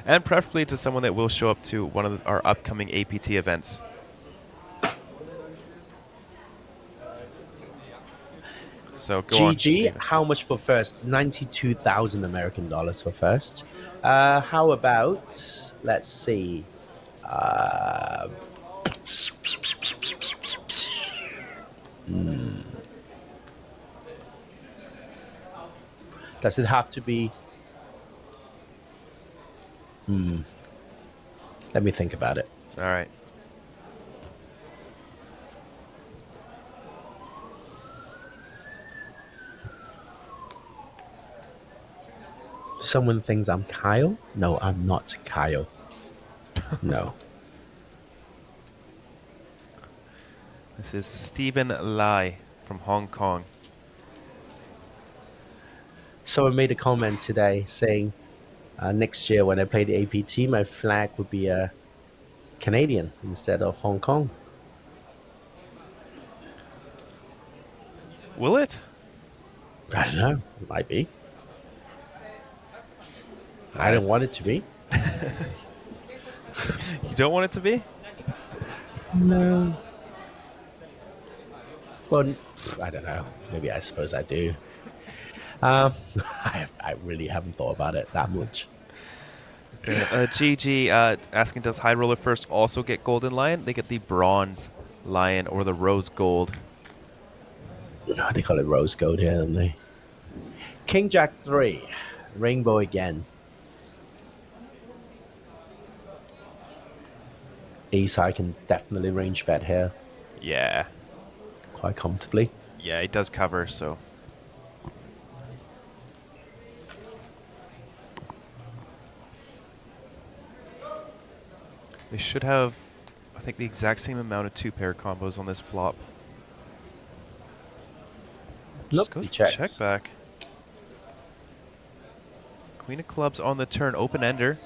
And preferably to someone that will show up to one of our upcoming APT events. So go on, GG, Steven. how much for first? 92,000 American dollars for first. How about, let's see. Does it have to be? Let me think about it. All right. Someone thinks I'm Kyle? No, I'm not Kyle. No. This is Stephen Lai from Hong Kong. Someone made a comment today saying, next year when I play the APT, my flag would be a Canadian instead of Hong Kong. Will it? I don't know. It might be. I don't want it to be. You don't want it to be? No. Well, I don't know. Maybe I suppose I do. I really haven't thought about it that much. GG asking, does High Roller First also get Golden Lion? They get the Bronze Lion or the Rose Gold. Oh, they call it rose gold here, don't they? King Jack 3. Rainbow again. Ace high can definitely range bet here Yeah. quite comfortably. Yeah, it does cover, so. They should have, I think, the exact same amount of 2-pair combos on this flop. Nope, Just goes he checks. check back. Queen of clubs on the turn, open ender.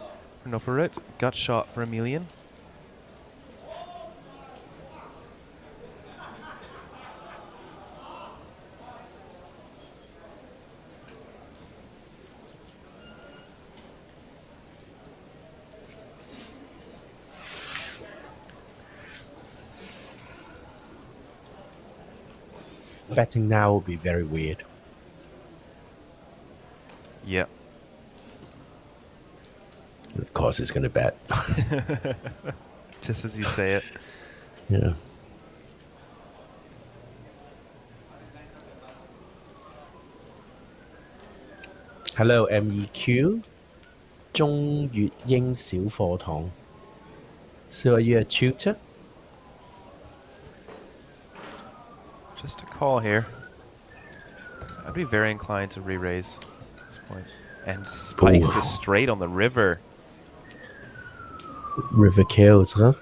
Noperit, gut shot for $1,000,000. Betting now will be very weird. Yeah. And of course, it's going to bet. Just as you say it. Yeah. Hello, MEQ. 中粵英小課堂. So are you a tutor? Just a call here. I'd be very inclined to re-raise at this point. And spikes Ooh. is straight on the river. River kills, huh?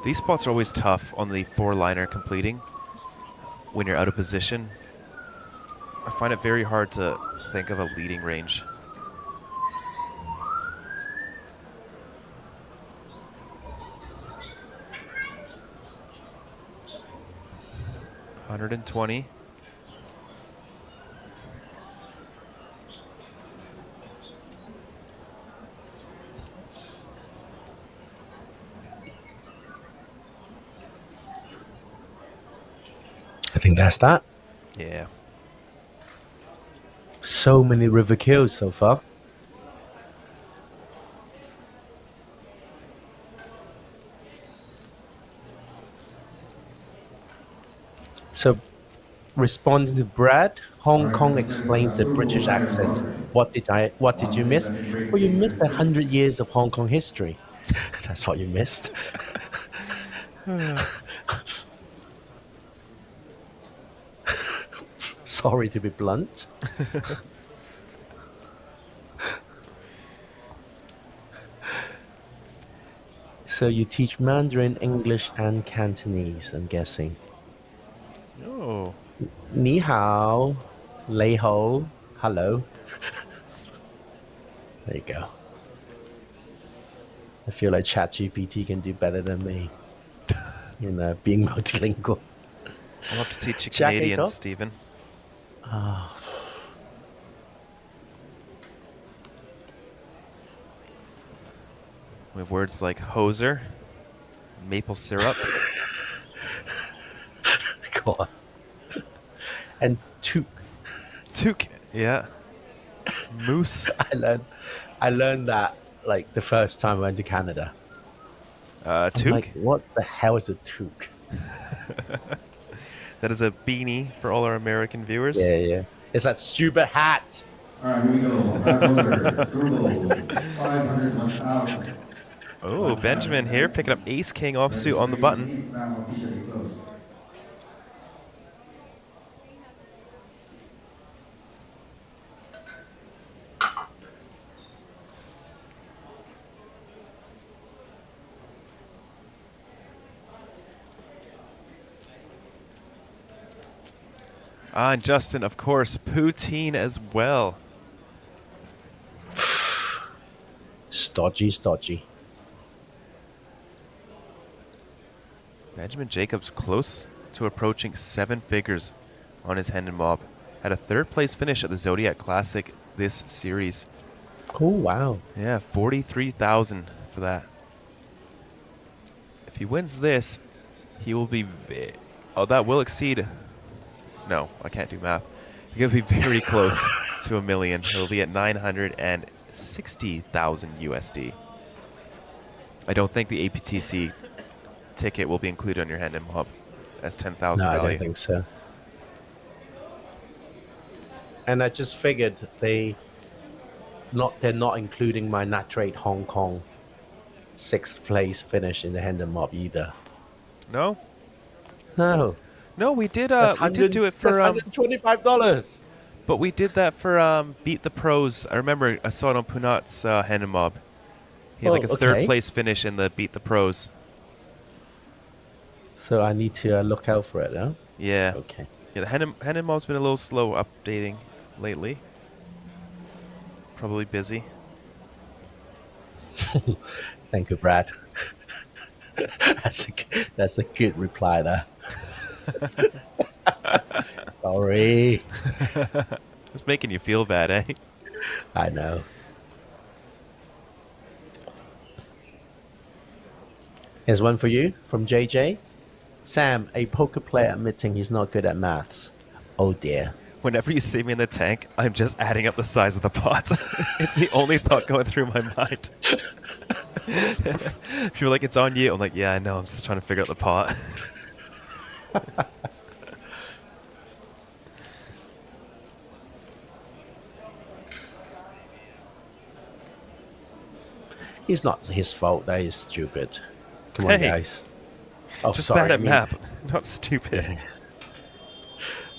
These spots are always tough on the 4-liner completing when you're out of position. I find it very hard to think of a leading range. $120. I think that's that. Yeah. So many river kills so far. So, responding to Brad, Hong Kong explains the British accent. What did you miss? Well, you missed 100 years of Hong Kong history. That's what you missed. Sorry to be blunt. So you teach Mandarin, English, and Cantonese, I'm guessing. Oh. 你好, 你好, hello. There you go. I feel like ChatGPT can do better than me in being multilingual. I'll have to teach you Jack Canadian, Ato? Stephen. With words like hoser, maple syrup. God. And toque. Toque, yeah. Moose. I learned that like the first time I went to Canada. I'm Toque? like, what the hell is a toque? That is a beanie for all our American viewers. Yeah, yeah. It's that stupid hat. All right, here we go. Google, 500, 1,000. Oh, Benjamin here picking up ace king offsuit on the button. Now officially closed. Ah, and Justin, of course, poutine as well. Stodgy, stodgy. Benjamin Jacobs close to approaching 7 figures on his Hendon Mob. Had a 3rd place finish at the Zodiac Classic this series. Oh, wow. Yeah, 43,000 for that. If he wins this, he will be... Oh, that will exceed... No, I can't do math. He's going to be very close to $1 million. He'll be at 960,000 USD. I don't think the APTC ticket will be included on your hand and mob as 10,000 No, I value. don't think so. And I just figured they're not including my Natrate Hong Kong 6th place finish in the hand and mob either. No? No. No, we did That's do it for that's $125. but we did that for Beat the Pros. I remember I saw it on Punat's hand and mob. He had like a third place finish in the Beat the Pros. So I need to look out for it, huh? Yeah. Okay. Yeah, the hand and mob's been a little slow updating lately. Probably busy. Thank you, Brad. That's a good reply there. Sorry. It's making you feel bad, eh? I know. Here's one for you from JJ. Sam, a poker player admitting he's not good at maths. Oh dear. Whenever you see me in the tank, I'm just adding up the size of the pot. It's the only thought going through my mind. If you're like, it's on you, I'm like, yeah, I know, I'm still trying to figure out the pot. It's not his fault. That is stupid. Come on, Hey. guys. Oh, Just sorry, bad I at mean- math, not stupid.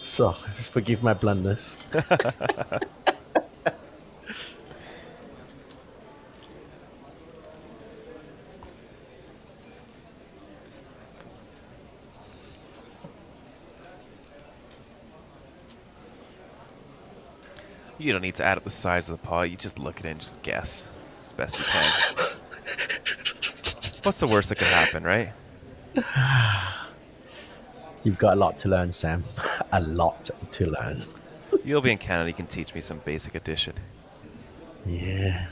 So, forgive my blunders. You don't need to add up the size of the pot. You just look at it and just guess as best you can. What's the worst that could happen, right? You've got a lot to learn, Sam. A lot to learn. You'll be in Canada. You can teach me some basic addition. Yeah.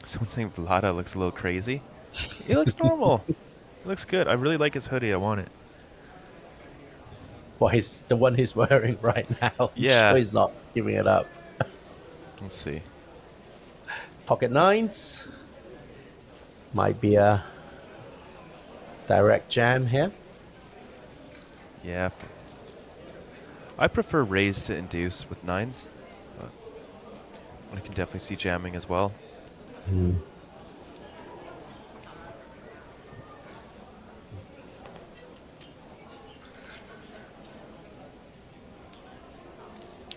Someone saying Vlada looks a little crazy. He looks normal. He looks good. I really like his hoodie. I want it. Well, he's the one he's wearing right now. Yeah. Sure he's not giving it up. Let's see. Pocket nines. Might be a direct jam here. Yeah. I prefer raise to induce with nines. But I can definitely see jamming as well. Hmm.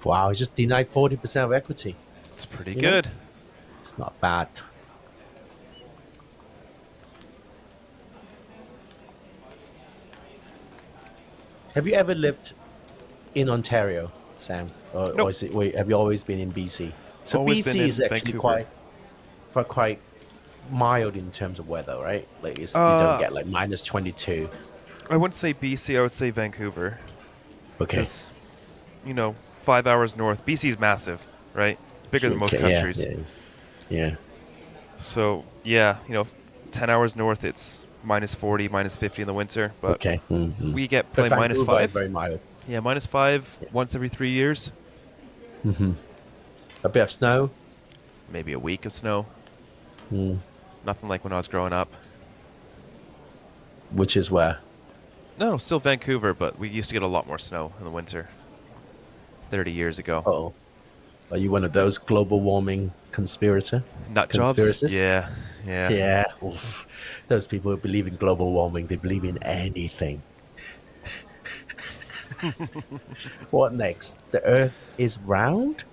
Wow, he just denied 40% of equity. It's pretty You know? good. It's not bad. Have you ever lived in Ontario, Sam? Or, Nope. or is it, wait, have you always been in BC? So Always been BC in is actually Vancouver. quite mild in terms of weather, right? Like you Uh, don't get like minus 22. I wouldn't say BC. I would say Vancouver. Okay. 'Cause, you know, 5 hours north. BC is massive, right? It's bigger than most Okay, yeah, countries. Yeah. So, yeah, 10 hours north, it's minus 40, minus 50 in the winter. But Okay. Mhm. we get But play minus Vancouver 5. is very mild. Yeah, minus 5 once every 3 years. Hmm. A bit of snow. Maybe a week of snow. Mm. Nothing like when I was growing up. Which is where? No, still Vancouver, but we used to get a lot more snow in the winter. 30 years ago. Oh. Are you one of those global warming conspirator? Nut jobs? Conspiracists? Yeah, yeah. Yeah. Oof. Those people who believe in global warming, they believe in anything. What next? The Earth is round?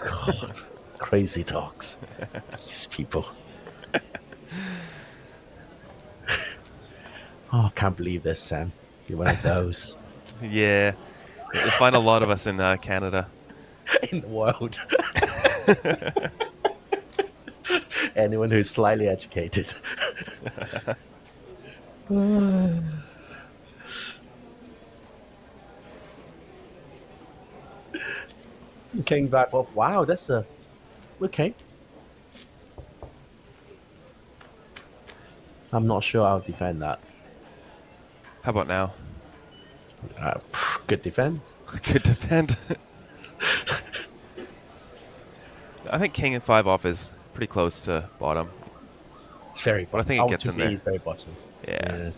God, crazy talks. These people. Oh, I can't believe this, Sam. You're one of those Yeah. You'll find a lot of us in Canada. in the world. Anyone who's slightly educated. King back off. Wow, that's a okay. I'm not sure I'll defend that. How about now? Good defense. Good defend. I think king and 5 off is pretty close to bottom. It's very but I think it gets in there. Is very bottom. Yeah.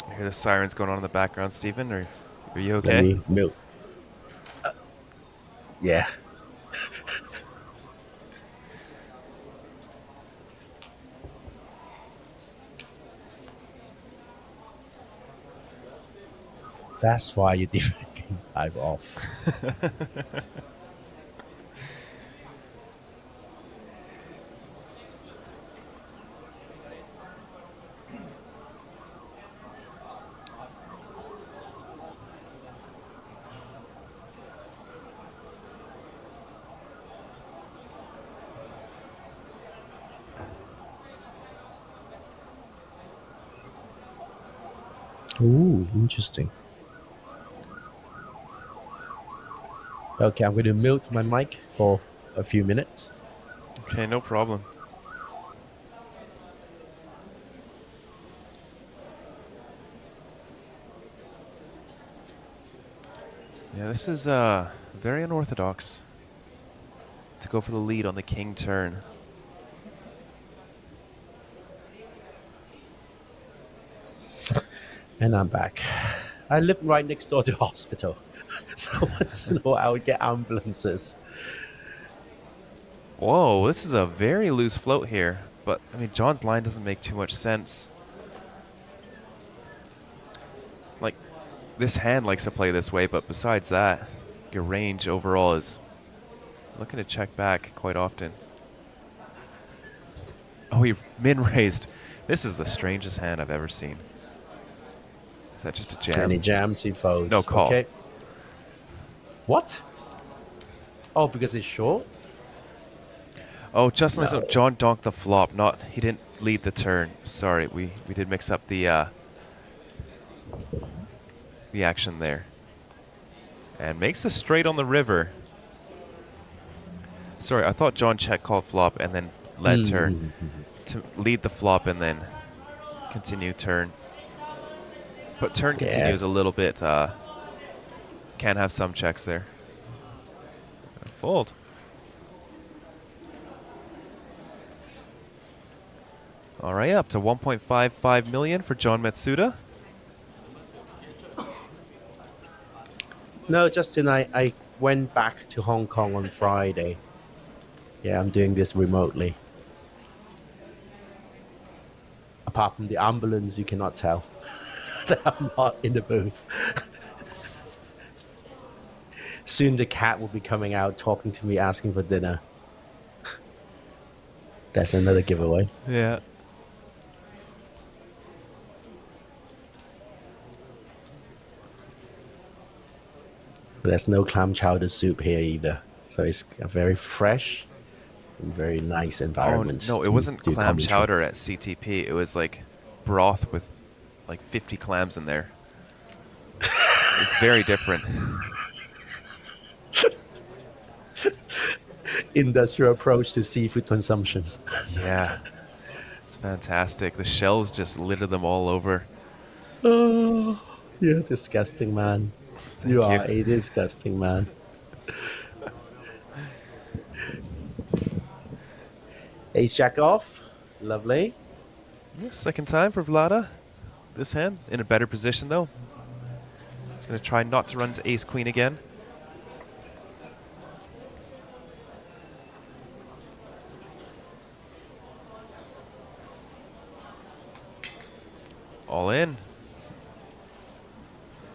I hear the sirens going on in the background, Stephen. Are you okay? Let me mute. Yeah. That's why you defend king 5 off. Ooh, interesting. Okay, I'm going to mute my mic for a few minutes. Okay, no problem. Yeah, this is very unorthodox to go for the lead on the king turn. And I'm back. I live right next door to the hospital. So once in a while I would get ambulances. Whoa, this is a very loose float here. But, I mean, John's line doesn't make too much sense. Like, this hand likes to play this way, but besides that, your range overall is looking to check back quite often. Oh, he min-raised. This is the strangest hand I've ever seen. Is that just a jam? Any jams, he folds. No call. Okay. What? Oh, because it's short? Oh, Justin, no. John donked the flop. He didn't lead the turn. Sorry, we did mix up the action there. And makes a straight on the river. Sorry, I thought John check called flop and then led turn to lead the flop and then continue turn. But turn continues a little bit. Can have some checks there. Fold. All right, up to 1.55 million for John Matsuda. No, Justin, I went back to Hong Kong on Friday. Yeah, I'm doing this remotely. Apart from the ambulance, you cannot tell that I'm not in the booth. Soon the cat will be coming out, talking to me, asking for dinner. That's another giveaway. Yeah. But there's no clam chowder soup here either. So it's a very fresh and very nice environment. Oh, no, it wasn't clam chowder at CTP. It was like broth with like 50 clams in there. It's very different. Industrial approach to seafood consumption. Yeah. It's fantastic. The shells just litter them all over. Oh, you're disgusting, man. You are a disgusting man. Ace jack off. Lovely. Second time for Vlada. This hand in a better position though. He's going to try not to run to ace queen again. All in.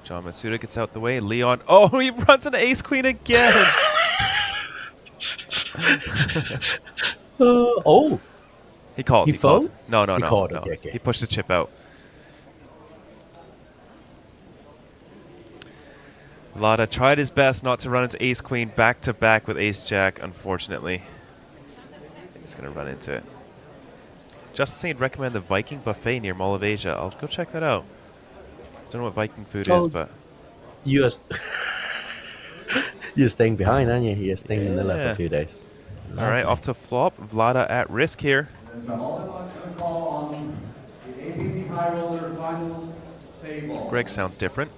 John Matsuda gets out the way. Leon. Oh, he runs into ace queen again. Oh. He called. He folded? No. He called. Okay. He pushed the chip out. Lada tried his best not to run into ace queen back to back with ace jack. Unfortunately, he's going to run into it. Justin Saint recommend the Viking buffet near Mall of Asia. I'll go check that out. Don't know what Viking food is, but you're staying behind, aren't you? You're staying in Manila for a few days. All right, off to flop. Vlada at risk here. There's an all-in-one call on the APT High Roller final table. Greg sounds different.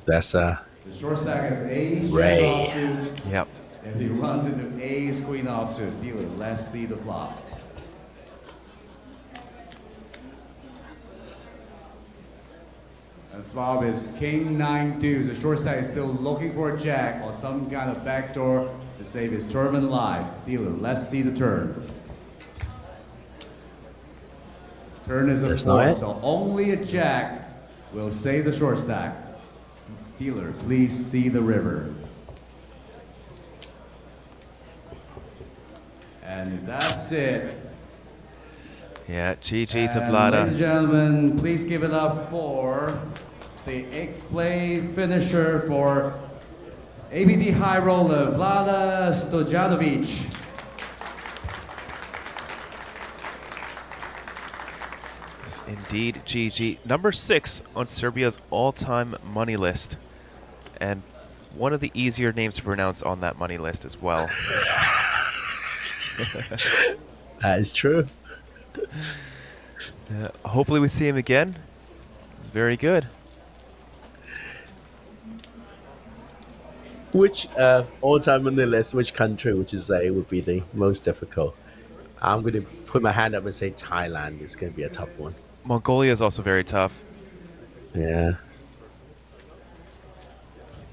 That's The short stack is ace, Ray. jack offsuit. Yep. If he runs into ace, queen offsuit, dealer, let's see the flop. And flop is king, nine, deuce. The short stack is still looking for a jack or some kind of backdoor to save his tournament life. Dealer, let's see the turn. Turn is a That's four, not it. so only a jack will save the short stack. Dealer, please see the river. And that's it. Yeah, GG to And Vlada. ladies and gentlemen, please give it up for the 8th play finisher for APT High Roller, Vlada Stojanovic. Yes, indeed, GG. Number 6 on Serbia's all-time money list. And one of the easier names to pronounce on that money list as well. That is true. Hopefully we see him again. Very good. Which all-time on the list, which country would you say would be the most difficult? I'm going to put my hand up and say Thailand is going to be a tough one. Mongolia is also very tough. Yeah.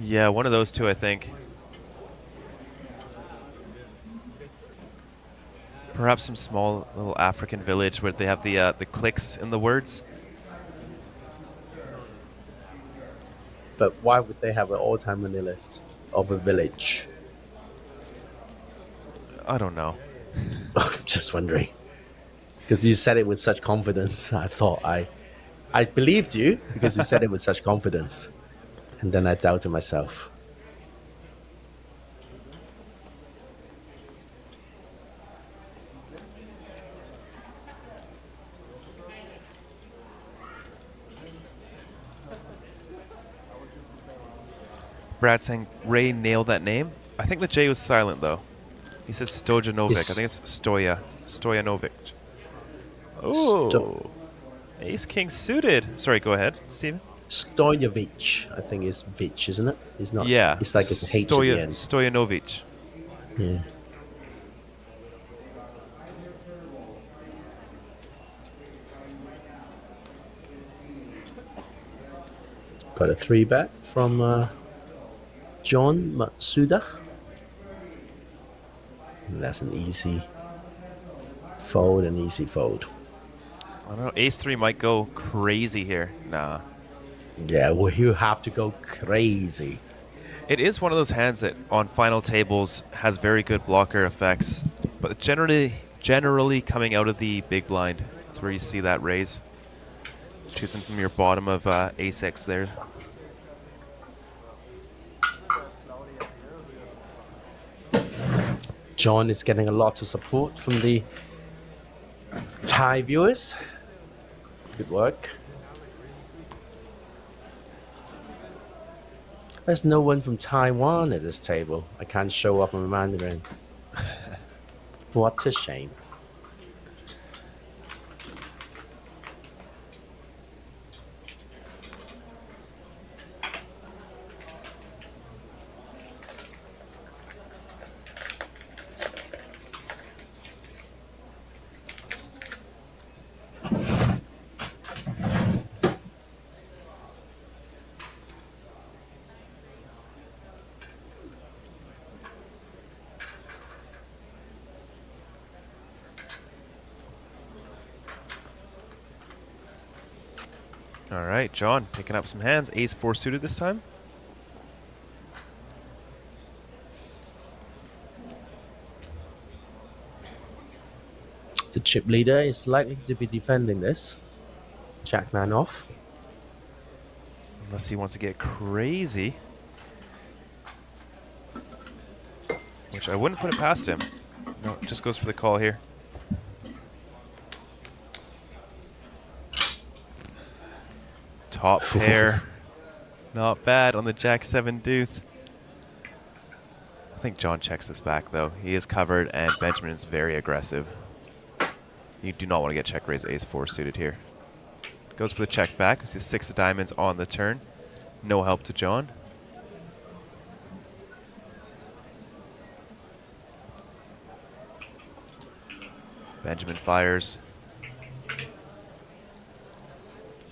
Yeah, one of those two, I think. Perhaps some small little African village where they have the clicks in the words. But why would they have an all-time on the list of a village? I don't know. I'm just wondering. Because you said it with such confidence. I thought I believed you because you said it with such confidence. And then I doubted myself. Brad saying Ray nailed that name. I think the J was silent though. He said Stojanovic. Yes. I think it's Stojanovic. Oh, Ace King suited. Sorry, go ahead, Steven. Stojovic, I think is Vich, isn't it? It's not. Yeah, It's like it's H at the end. Stojanovic. Yeah. Got a 3-bet from John Matsuda. And that's an easy fold, an easy fold. I don't know. Ace 3 might go crazy here. Nah. Yeah, well, you have to go crazy. It is one of those hands that on final tables has very good blocker effects, but generally coming out of the big blind. That's where you see that raise. Choosing from your bottom of ace X there. John is getting a lot of support from the Thai viewers. Good work. There's no one from Taiwan at this table. I can't show off my Mandarin. What a shame. All right, John picking up some hands. Ace 4 suited this time. The chip leader is likely to be defending this. Jack 9 off. Unless he wants to get crazy. Which I wouldn't put it past him. No, it just goes for the call here. Top pair. Not bad on the Jack 7 deuce. I think John checks this back, though. He is covered, and Benjamin is very aggressive. You do not want to get check raise ace-4 suited here. Goes for the check back. We see 6 of diamonds on the turn. No help to John. Benjamin fires.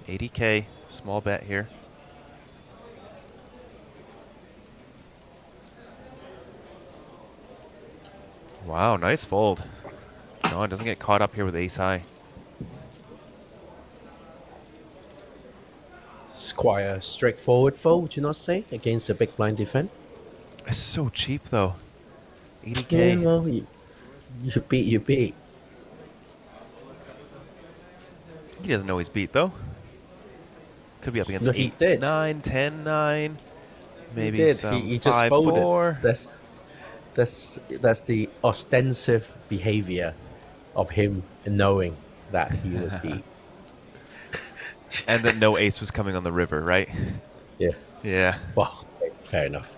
80K, small bet here. Wow, nice fold. John doesn't get caught up here with ace high. It's quite a straightforward fold, would you not say, against the big blind defense? It's so cheap, though. 80K. Yeah, well, you beat. He doesn't know he's beat, though. Could be up against No, he 8, did. 9, 10, 9. Maybe He did. some He just 5, folded. 4. That's the ostensive behavior of him knowing that he was beat. And that no ace was coming on the river, right? Yeah. Yeah. Well, fair enough.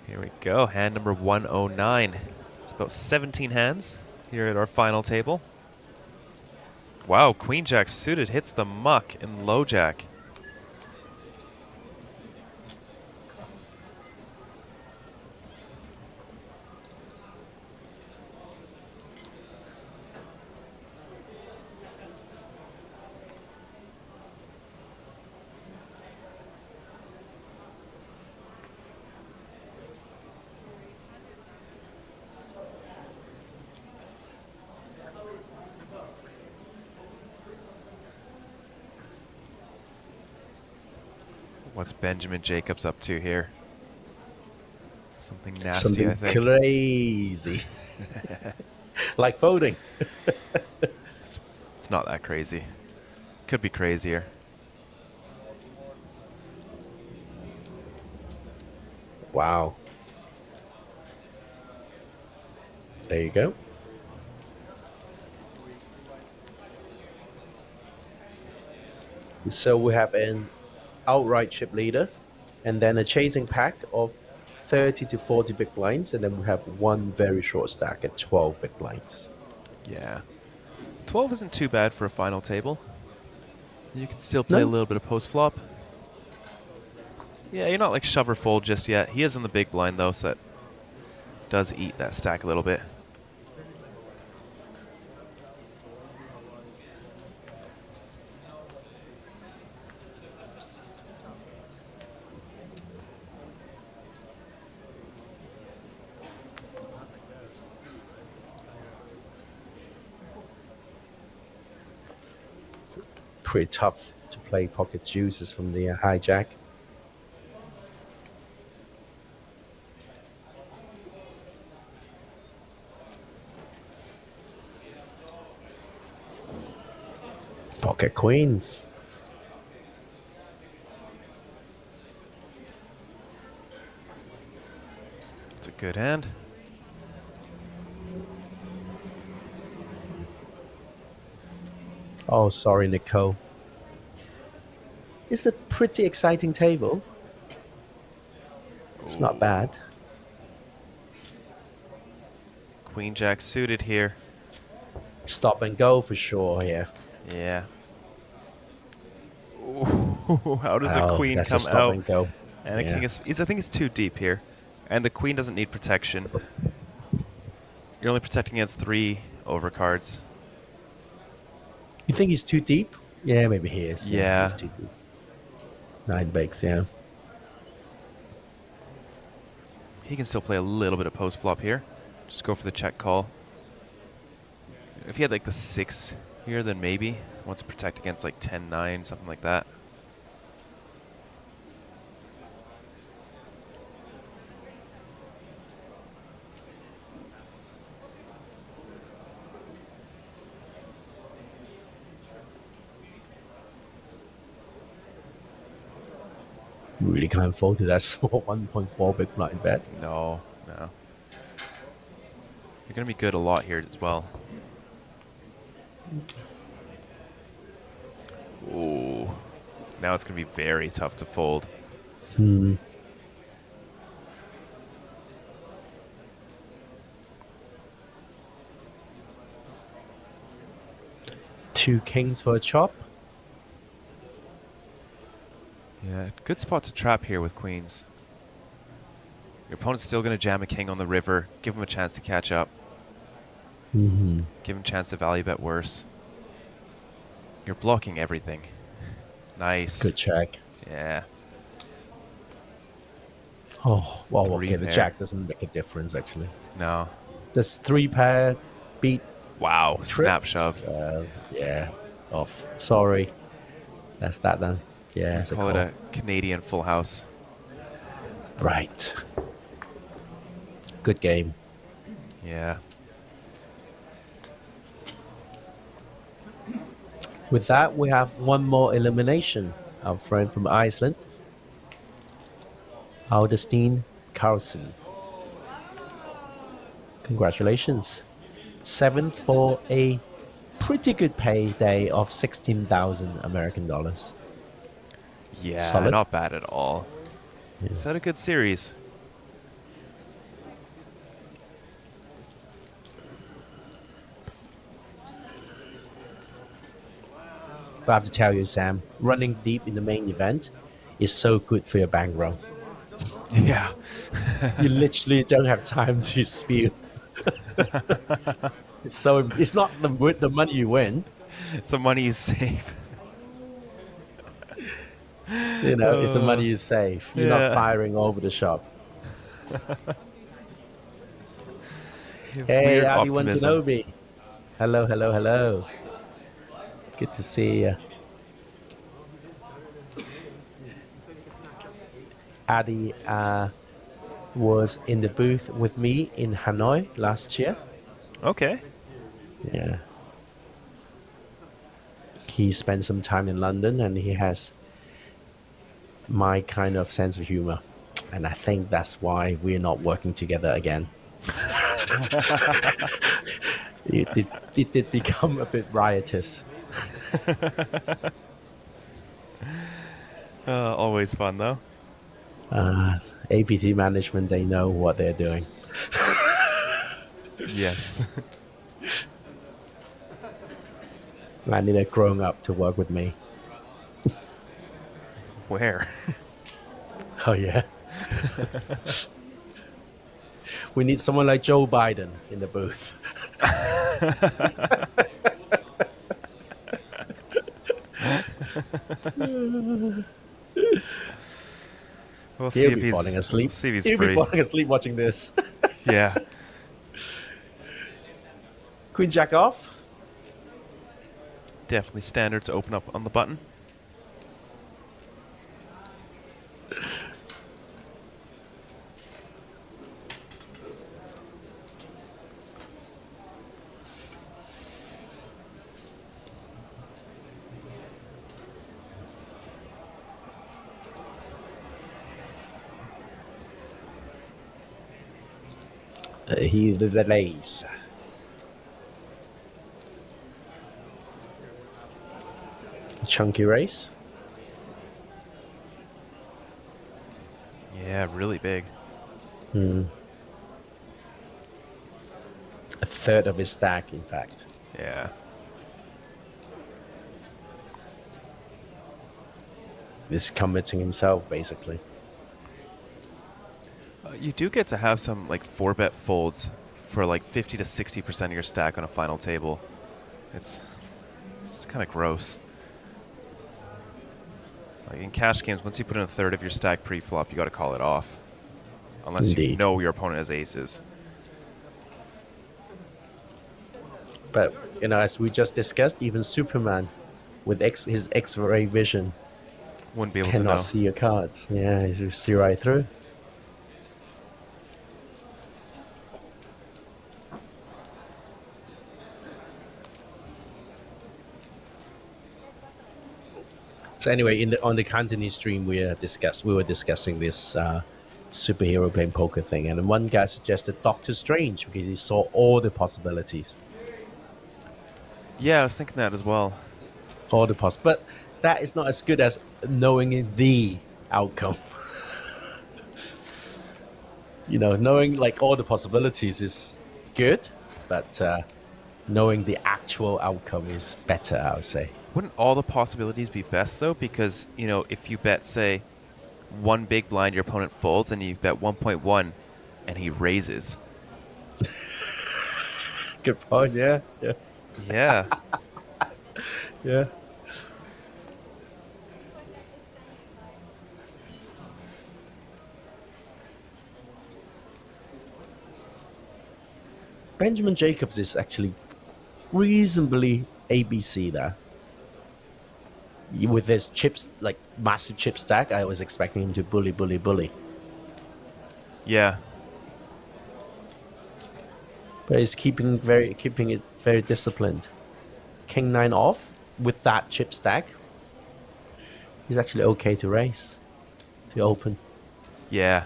Here we go. Hand number 109. It's about 17 hands here at our final table. Wow, Queen Jack suited hits the muck in low jack. What's Benjamin Jacobs up to here? Something nasty, Something I think. crazy. Like folding. It's not that crazy. Could be crazier. Wow. There you go. So we have an outright chip leader, and then a chasing pack of 30 to 40 big blinds, and then we have one very short stack at 12 big blinds. Yeah. 12 isn't too bad for a final table. You can still play a little bit of post-flop. Yeah, you're not like shove or fold just yet. He is in the big blind, though, so that does eat that stack a little bit. Pretty tough to play pocket juices from the hijack. Pocket queens. It's a good hand. Oh, sorry, Nicole. It's a pretty exciting table. It's not bad. Queen Jack suited here. Stop and go for sure here. Yeah. Ooh, how does a queen that's come a stop out? and go. And a king is, I think it's too deep here. And the queen doesn't need protection. You're only protecting against 3 overcards. You think he's too deep? Yeah, maybe he is. Yeah. He's too deep. 9 bigs, yeah. He can still play a little bit of post flop here. Just go for the check call. If he had like the 6 here, then maybe. Wants to protect against like 10-9, something like that. Really can't fold to that small 1.4 big blind bet. No, no. You're going to be good a lot here as well. Ooh. Now it's going to be very tough to fold. Hmm. Two kings for a chop. Yeah, good spot to trap here with queens. Your opponent's still going to jam a king on the river. Give him a chance to catch up. Mm-hmm. Give him a chance to value bet worse. You're blocking everything. Nice. Good check. Yeah. Oh, well, okay, the Three-pair. jack doesn't make a difference, actually. No. Does 3-pair beat Wow, trip? snap shove. Yeah, off. Sorry. That's that then. Yeah, it's a Call it call. a Canadian full house. Right. Good game. Yeah. With that, we have one more elimination. Our friend from Iceland, Aldestein Carlsen. Congratulations. 7th for a pretty good payday of 16,000 American dollars. Yeah, Solid. not bad at all. Is that a good series? But I have to tell you, Sam, running deep in the main event is so good for your bankroll. Yeah. You literally don't have time to spew. It's not the money you win. It's the money you save. You know, it's the money you save. You're Yeah. not firing over the shop. Hey, Weird Adi optimism. Wantanobi. Hello, hello, hello. Good to see you. Adi was in the booth with me in Hanoi last year. Okay. Yeah. He spent some time in London and he has my kind of sense of humor. And I think that's why we're not working together again. It did become a bit riotous. Always fun, though. APT management, they know what they're doing. Yes. I need a grown up to work with me. Where? Oh, yeah. We need someone like Joe Biden in the booth. We'll see He'll if be he's falling asleep. See if he's He'll free. be falling asleep watching this. Yeah. Queen Jack off. Definitely standard to open up on the button. He delays. Chunky race. Yeah, really big. A third of his stack, in fact. Yeah. He's committing himself, basically. You do get to have some like 4-bet folds for like 50 to 60% of your stack on a final table. It's kind of gross. Like in cash games, once you put in a third of your stack pre-flop, you got to call it off, unless you Indeed. know your opponent has aces. But, you know, as we just discussed, even Superman, with his X-ray vision, Wouldn't be able to know. cannot see your cards. Yeah, he will see right through. So anyway, on the Cantonese stream, we were discussing this superhero playing poker thing, and then one guy suggested Doctor Strange because he saw all the possibilities. Yeah, I was thinking that as well. But that is not as good as knowing the outcome. You know, knowing like all the possibilities is good, but knowing the actual outcome is better, I would say. Wouldn't all the possibilities be best though? Because, you know, if you bet, say, one big blind, your opponent folds, and you bet 1.1, and he raises. Good point. Yeah. Yeah. Yeah. Yeah. Benjamin Jacobs is actually reasonably ABC there. With his chips, like massive chip stack, I was expecting him to bully. Yeah. But he's keeping it very disciplined. King 9 off with that chip stack. He's actually okay to raise, to open. Yeah.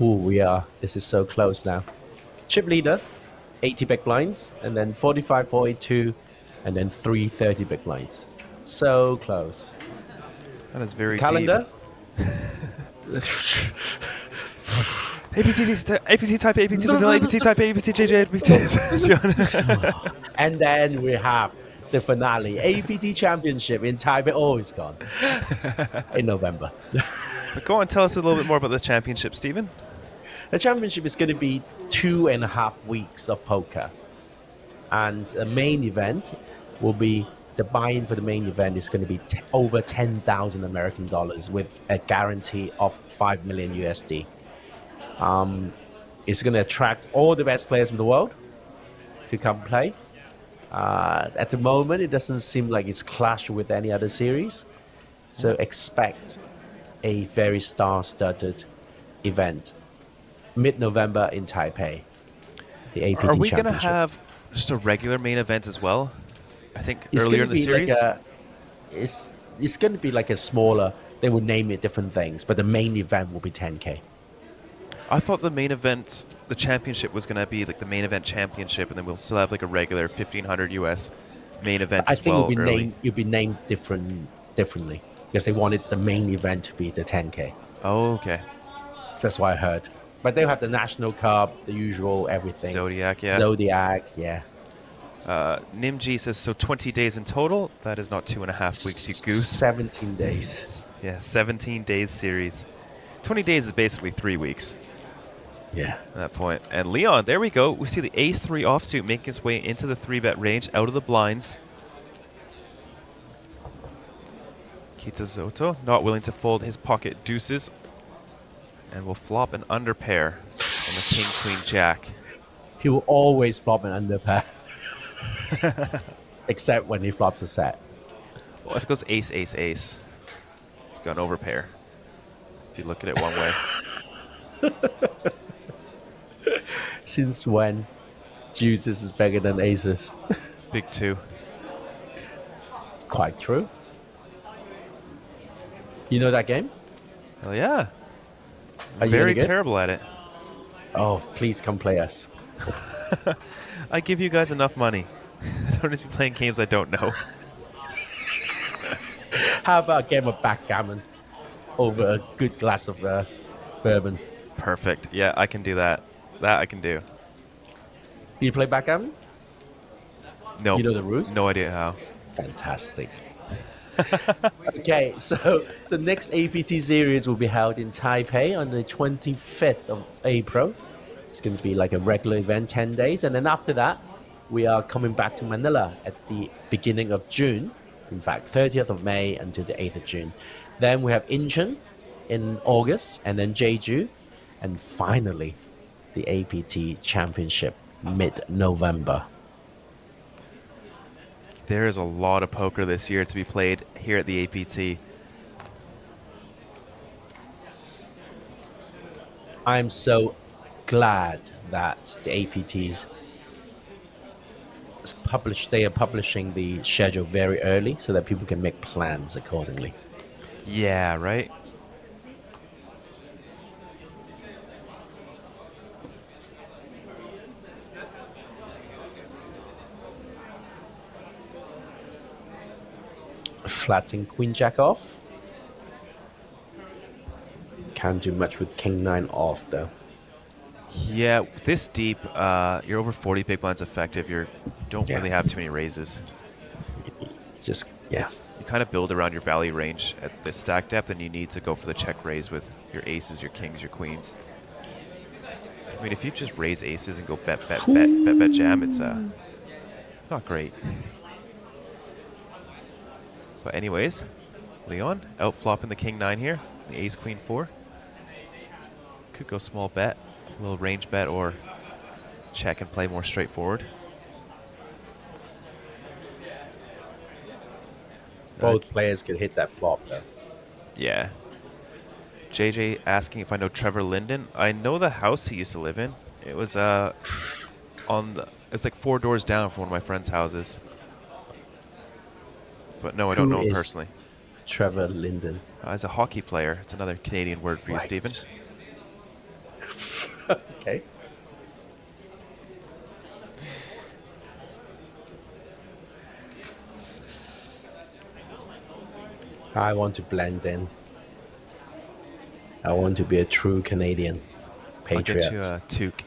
Ooh, we are. This is so close now. Chip leader, 80 big blinds, and then 45, 42, and then 330 big blinds. So close. That is very Calendar. APT type, APT Manila, APT type, APT JJ, APT. And then we have the finale, APT Championship in Taipei. Oh, it's gone. In November. But go on, tell us a little bit more about the championship, Stephen. The championship is going to be 2.5 weeks of poker. And the main event will be, the buy-in for the main event is going to be over 10,000 American dollars with a guarantee of 5 million USD. It's going to attract all the best players in the world to come play. At the moment, it doesn't seem like it's clashed with any other series. So expect a very star-studded event mid-November in Taipei. The APT Are we going to Championship. have just a regular main event as well? I think It's earlier in gonna the be series. like it's going to be like a smaller. They will name it different things, but the main event will be 10K. I thought the main event, the championship, was going to be like the main event championship, and then we'll still have like a regular 1,500 US main event I as think well. it'll be named differently because they wanted the main event to be the 10K. Oh, okay. That's what I heard. But they'll have the National Cup, the usual, everything. Zodiac, yeah. Zodiac, yeah. Nimji says, so 20 days in total? That is not 2.5 weeks, you goose. 17 days. Yeah, 17 days series. 20 days is basically 3 weeks. Yeah. At that point. And Leon, there we go. We see the ace-3 offsuit making its way into the 3-bet range, out of the blinds. Kitazoto not willing to fold his pocket deuces. And will flop an under pair on the king, queen, jack. He will always flop an under pair. Except when he flops a set. Well, if it goes ace, ace, ace, you've got an over pair. If you look at it one way. Since when deuces is bigger than aces? Big 2. Quite true. You know that game? Hell yeah. Are you Very any good? terrible at it. Oh, please come play us. I give you guys enough money. I don't need to be playing games I don't know. How about a game of backgammon over a good glass of bourbon? Perfect. Yeah, I can do that. That I can do. Do you play backgammon? No. You know the rules? No idea how. Fantastic. Okay, so the next APT series will be held in Taipei on the 25th of April. It's going to be like a regular event, 10 days. And then after that, we are coming back to Manila at the beginning of June. In fact, 30th of May until the 8th of June. Then we have Incheon in August, and then Jeju. And finally, the APT Championship mid-November. There is a lot of poker this year to be played here at the APT. I'm so glad that the APTs they are publishing the schedule very early so that people can make plans accordingly. Yeah, right? Flattening Queen Jack off. Can't do much with King 9 off though. Yeah, this deep, you're over 40 big blinds effective. You don't really have too many raises. Just, yeah. You kind of build around your value range at this stack depth, and you need to go for the check raise with your aces, your kings, your queens. I mean, if you just raise aces and go bet, jam, it's not great. But anyways, Leon out flopping the king 9 here, the ace queen 4. Could go small bet, a little range bet, or check and play more straightforward. Both players could hit that flop though. Yeah. JJ asking if I know Trevor Linden. I know the house he used to live in. It was it's like 4 doors down from one of my friend's houses. But no, I don't know him personally. Trevor Linden. He's a hockey player. It's another Canadian word for you, Stephen. Okay. I want to blend in. I want to be a true Canadian patriot. I'll get you a toque.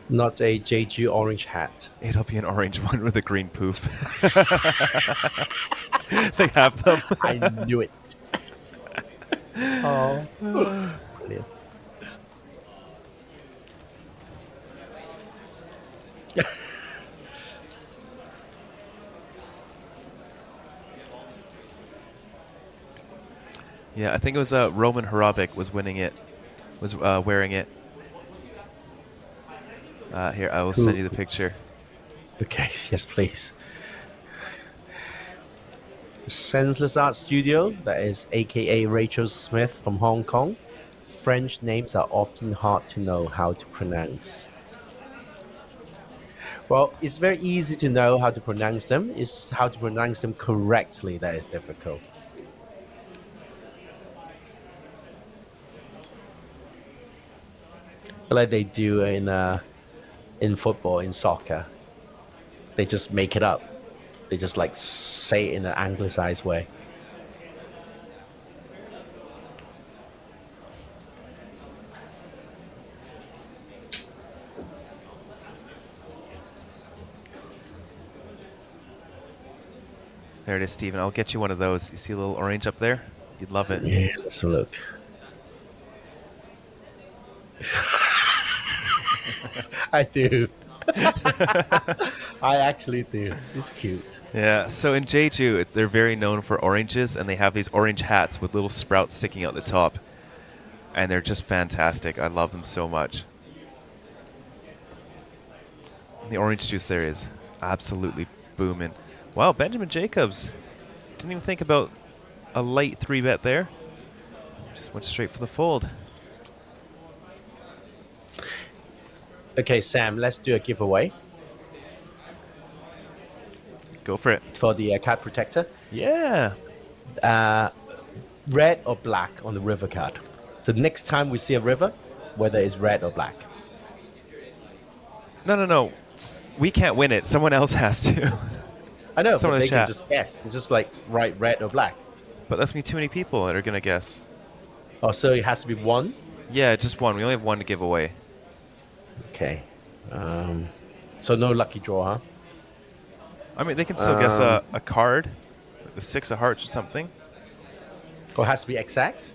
Not a JG orange hat. It'll be an orange one with a green poof. They have them. I knew it. Oh, brilliant. Yeah, I think it was Roman Harabic was winning it, was wearing it. Here, I will send you the picture. Okay, yes, please. Senseless Art Studio, that is aka Rachel Smith from Hong Kong. French names are often hard to know how to pronounce. Well, it's very easy to know how to pronounce them. It's how to pronounce them correctly that is difficult. Like they do in football, in soccer. They just make it up. They just like say it in an anglicized way. There it is, Stephen. I'll get you one of those. You see a little orange up there? You'd love it. Yeah, let's have a look. I do. I actually do. It's cute. Yeah, so in Jeju, they're very known for oranges, and they have these orange hats with little sprouts sticking out the top. And they're just fantastic. I love them so much. The orange juice there is absolutely booming. Wow, Benjamin Jacobs. Didn't even think about a light 3-bet there. Just went straight for the fold. Okay, Sam, let's do a giveaway. Go for it. For the card protector. Yeah. Red or black on the river card. The next time we see a river, whether it's red or black. No. We can't win it. Someone else has to. I know, Someone but in they the can chat. just guess. It's just like write red or black. But that's me too many people that are going to guess. Oh, so it has to be one? Yeah, just one. We only have one to give away. Okay. So no lucky draw, huh? I mean, they can still guess a card, like the 6 of hearts or something. Oh, it has to be exact?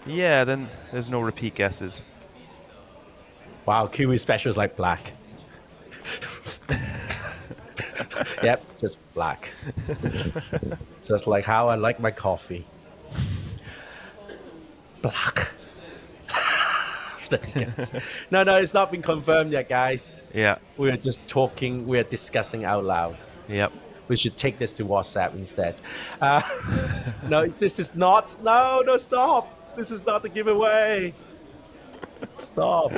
Yeah, then there's no repeat guesses. Wow, Kiwi special is like black. Yep, just black. Just like how I like my coffee. Black. No, it's not been confirmed yet, guys. Yeah. We're just talking, we're discussing out loud. Yep. We should take this to WhatsApp instead. No, this is not. No, stop. This is not the giveaway. Stop.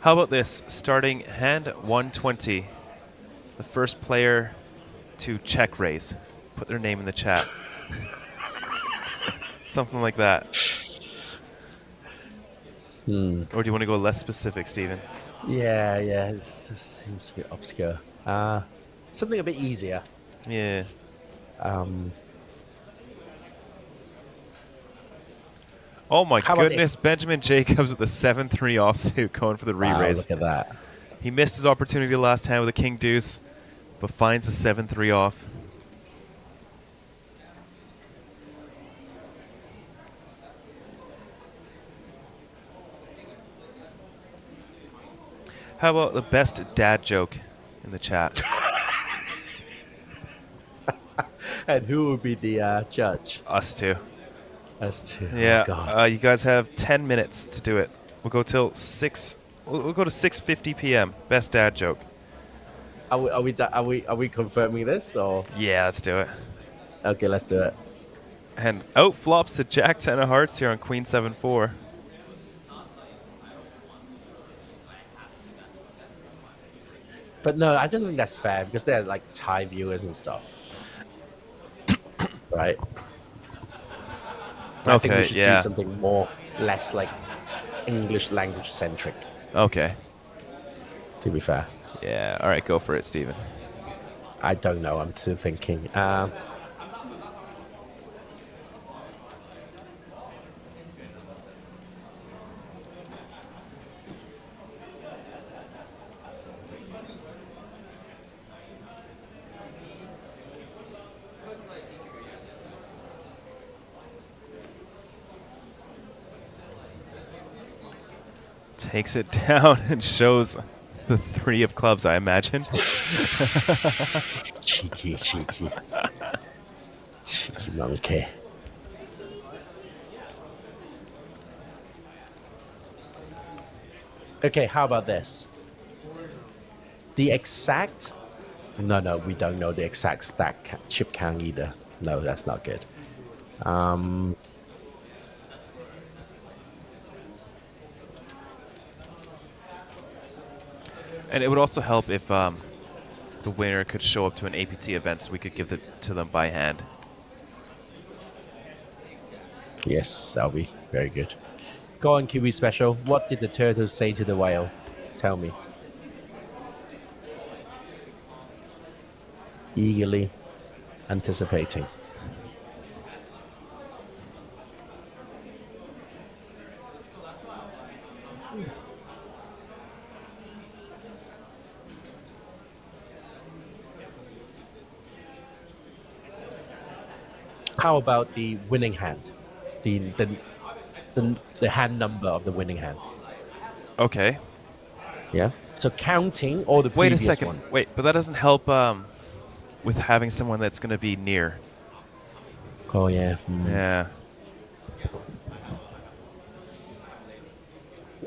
How about this? Starting hand 120. The first player to check raise. Put their name in the chat. Something like that. Or do you want to go less specific, Stephen? Yeah, this seems a bit obscure. Something a bit easier. Yeah. Oh my goodness, Benjamin Jacobs with a 7-3 offsuit going for the re-raise. Look at that. He missed his opportunity last time with a king deuce, but finds a 7-3 off. How about the best dad joke in the chat? And who would be the judge? Us two. Us two. Yeah. Oh, God. You guys have 10 minutes to do it. We'll go till 6. We'll go to 6:50 p.m. Best dad joke. Are we confirming this or? Yeah, let's do it. Okay, let's do it. And out flops the Jack 10 of hearts here on Queen 7-4. But no, I don't think that's fair because they're like Thai viewers and stuff. Right? I think we should do something more, less like English language centric. Okay. To be fair. Yeah, all right, go for it, Stephen. I don't know, I'm still thinking. Takes it down and shows the 3 of clubs, I imagine. Cheeky. Cheeky monkey. Okay, how about this? The exact... No, we don't know the exact stack chip count either. No, that's not good. And it would also help if the winner could show up to an APT event so we could give it to them by hand. Yes, that'll be very good. Go on, Kiwi Special. What did the turtle say to the whale? Tell me. Eagerly anticipating. How about the winning hand? The hand number of the winning hand. Okay. Yeah. So counting all the Wait a previous second. one. Wait, but that doesn't help with having someone that's going to be near. Oh yeah. Yeah.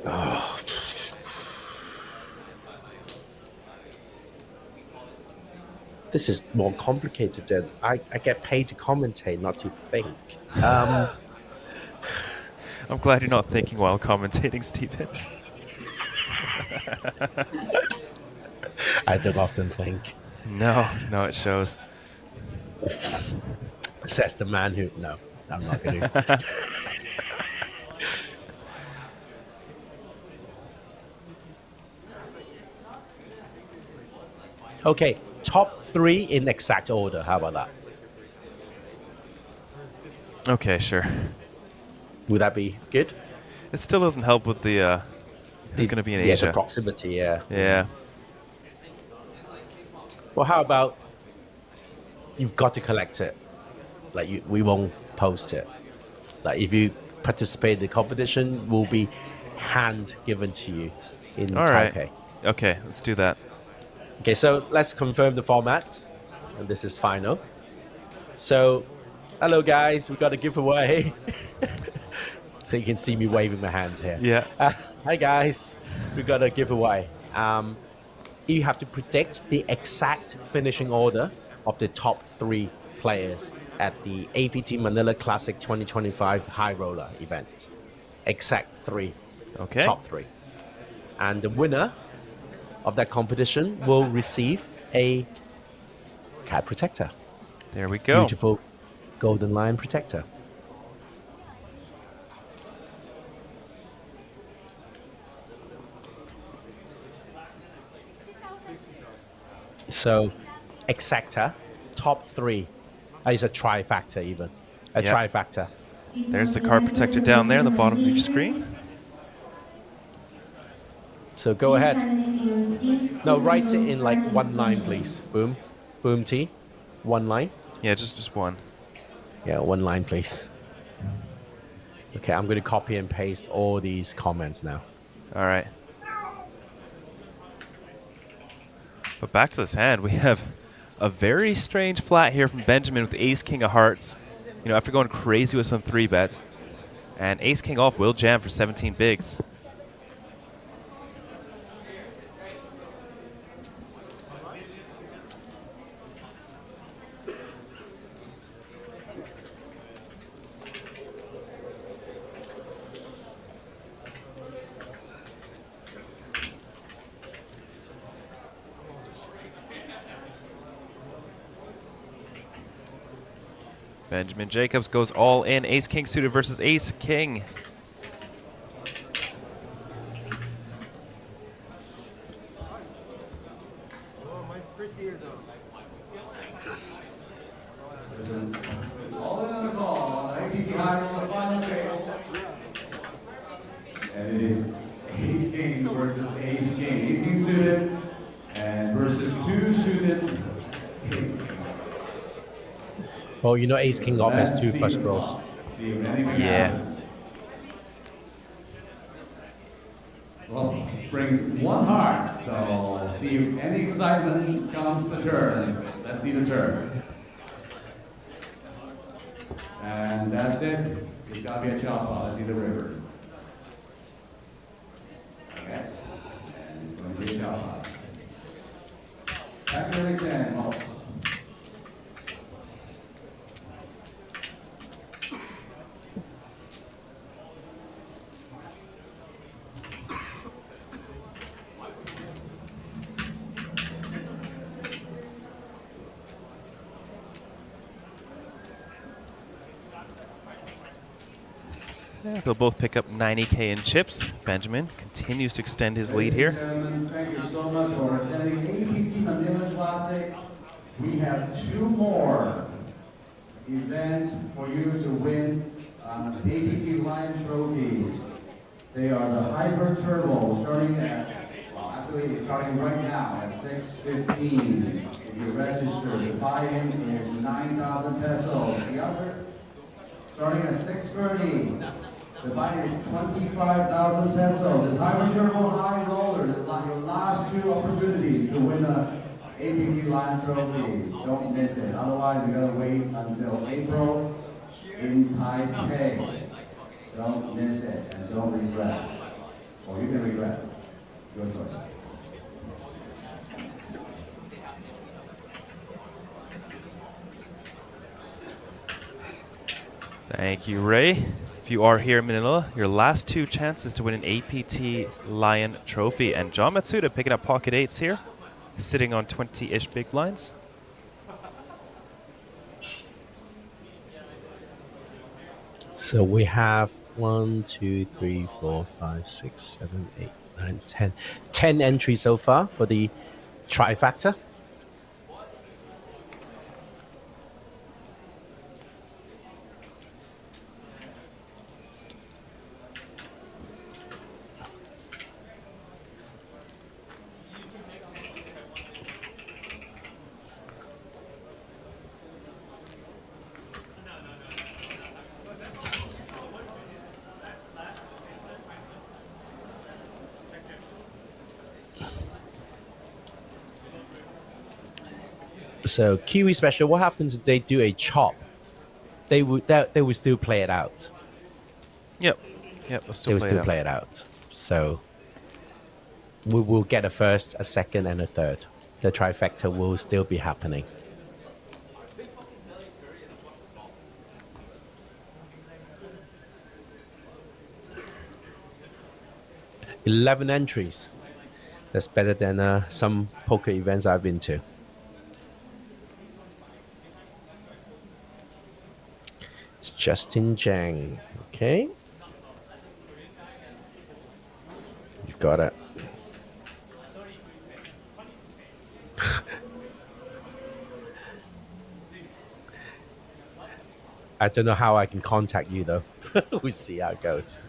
Oh. This is more complicated than I get paid to commentate, not to think. I'm glad you're not thinking while commentating, Stephen. I don't often think. No, it shows. Says the man who... No, I'm not going to. Okay, top 3 in exact order. How about that? Okay, sure. Would that be good? It still doesn't help with the who's going to be in Asia. The proximity, yeah. Yeah. Well, how about you've got to collect it? Like, we won't post it. Like, if you participate in the competition, will be hand given to you in Taipei. Right. Okay, let's do that. Okay, so let's confirm the format. And this is final. So, hello guys, we got a giveaway. So you can see me waving my hands here. Yeah. Hi guys, we got a giveaway. You have to predict the exact finishing order of the top 3 players at the APT Manila Classic 2025 High Roller event. Exact 3. Okay. Top 3. And the winner of that competition will receive a cat protector. There we go. Beautiful golden lion protector. So, exacta, top 3. It's a trifactor even. A Yep. trifactor. There's the card protector down there on the bottom of your screen. So go ahead. No, write it in like one line, please. Boom. Boom T. One line. Yeah, just one. Yeah, one line, please. Okay, I'm going to copy and paste all these comments now. All right. But back to this hand, we have a very strange flat here from Benjamin with Ace King of Hearts. You know, after going crazy with some 3-bets. And Ace King off will jam for 17 bigs. Benjamin Jacobs goes all in. Ace King suited versus Ace King. All in on the call, APT High Roller final table. And it is Ace King versus Ace King. Ace King suited and versus 2 suited Ace King. Well, you know Ace King off has 2 flush draws. See if anything Yeah. happens. Well, brings 1 heart, so see if any excitement comes to turn. Let's see the turn. And that's it. It's got to be a chop off. Let's see the river. Okay. And it's going to be a chop off. Back to the next hand, Moss. They'll both pick up 90K in chips. Benjamin continues to extend his lead here. Ladies and gentlemen, thank you so much for attending APT Manila Classic. We have 2 more events for you to win APT Lion trophies. They are the Hyper Turbo, starting at, well, actually it's starting right now at 6:15. If you register, the buy-in is 9,000 pesos. The other, starting at 6:30. The buy-in is 25,000 pesos. This Hyper Turbo High Roller is like your last 2 opportunities to win the APT Lion trophies. Don't miss it. Otherwise, you gotta wait until April in Taipei. Don't miss it and don't regret. Or you can regret. Your choice. Thank you, Ray. If you are here in Manila, your last 2 chances to win an APT Lion trophy. And John Matsuda picking up pocket 8s here, sitting on 20-ish big blinds. So we have 1, 2, 3, 4, 5, 6, 7, 8, 9, 10. 10 entries so far for the trifactor. So Kiwi Special, what happens if they do a chop? They would still play it out. Yep. Yep. They will still play it out. So we will get a first, a second, and a third. The trifecta will still be happening. $11 entries. That's better than some poker events I've been to. It's Justin Zhang. Okay. You've got it. I don't know how I can contact you though. We'll see how it goes.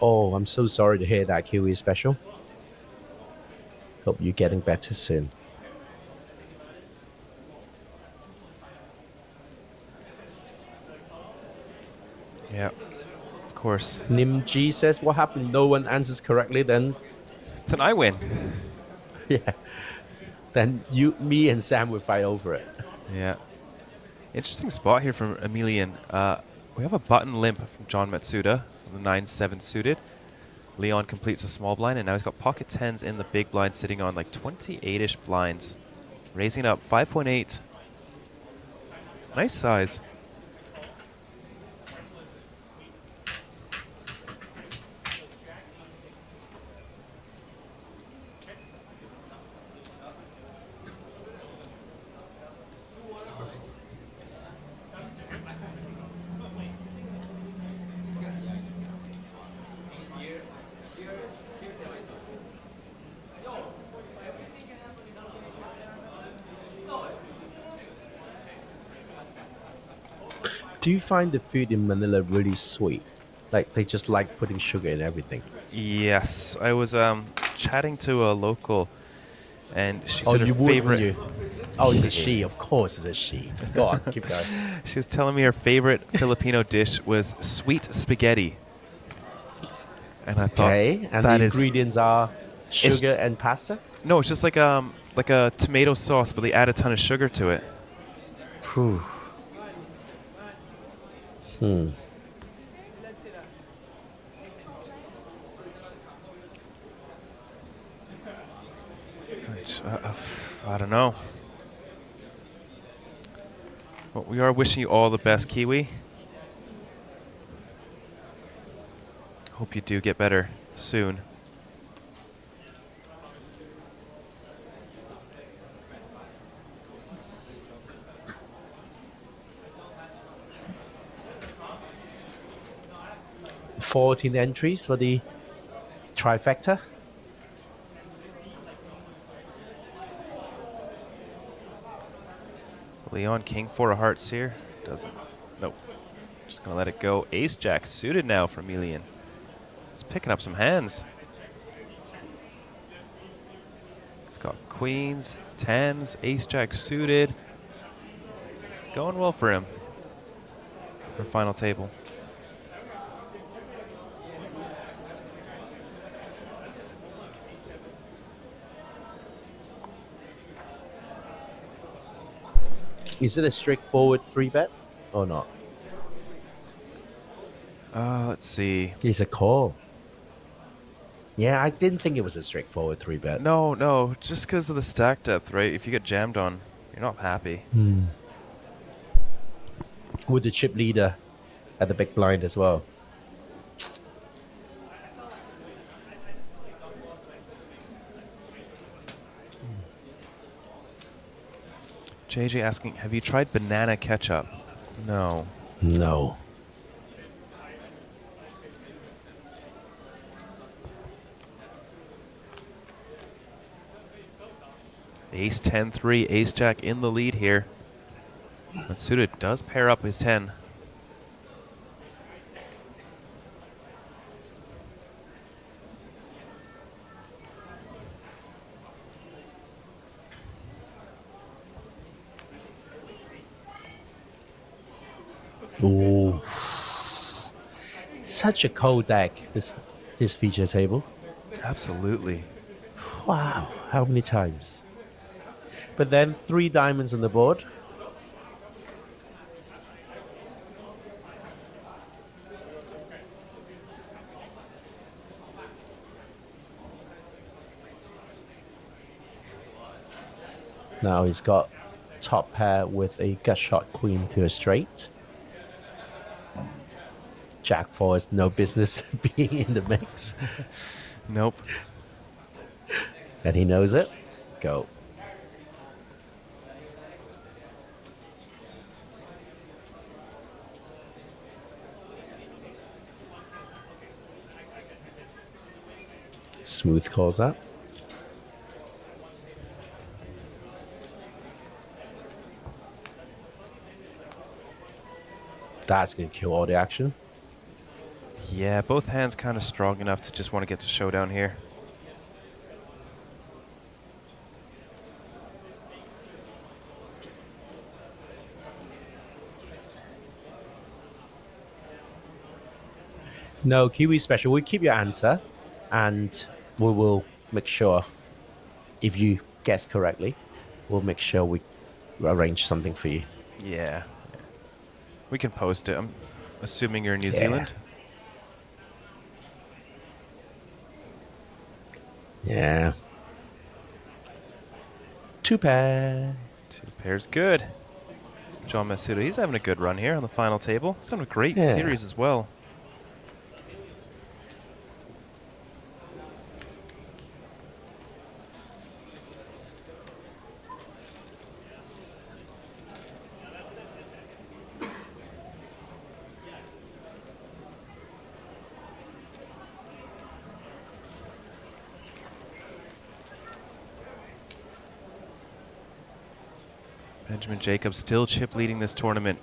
Oh, I'm so sorry to hear that, Kiwi Special. Hope you're getting better soon. Yeah, of course. Nim G says, what happened? No one answers correctly, then... Then I win. Yeah. Then me and Sam will fight over it. Yeah. Interesting spot here from Emilian. We have a button limp from John Matsuda, the 9-7 suited. Leon completes a small blind, and now he's got pocket 10s in the big blind, sitting on like 28-ish blinds. Raising up 5.8. Nice size. Do you find the food in Manila really sweet? Like, they just like putting sugar in everything? Yes, I was chatting to a local, and she Oh, said her you would, favorite. wouldn't you? Oh, it's a she. Of course, it's a she. Go on, keep going. She was telling me her favorite Filipino dish was sweet spaghetti, and I thought, Okay, and that the is ingredients are sugar and pasta? no, it's just like a tomato sauce, but they add a ton of sugar to it. Whew. I don't know. But we are wishing you all the best, Kiwi. Hope you do get better soon. $14 entries for the trifecta. Leon, King, 4 of hearts here. Doesn't. Nope. Just going to let it go. Ace Jack suited now for Emilian. He's picking up some hands. He's got queens, 10s, Ace Jack suited. It's going well for him. For final table. Is it a straightforward 3-bet or not? Let's see. It's a call. Yeah, I didn't think it was a straightforward 3-bet. No, just because of the stack depth, right? If you get jammed on, you're not happy. With the chip leader at the big blind as well. JJ asking, have you tried banana ketchup? No. No. Ace 10-3, Ace Jack in the lead here. Matsuda does pair up his 10. Ooh. Such a cold deck, this feature table. Absolutely. Wow, how many times? But then 3 diamonds on the board. Now he's got top pair with a gut shot queen to a straight. Jack 4 has no business being in the mix. Nope. And he knows it. Go. Smooth calls that. That's going to kill all the action. Yeah, both hands kind of strong enough to just want to get to showdown here. No, Kiwi Special, we'll keep your answer and we will make sure, if you guess correctly, we'll make sure we arrange something for you. Yeah. We can post it. I'm assuming you're in New Yeah. Zealand. Yeah. 2 pair. 2 pairs, good. John Masuda, he's having a good run here on the final table. He's having a great Yeah. series as well. Benjamin Jacobs still chip leading this tournament.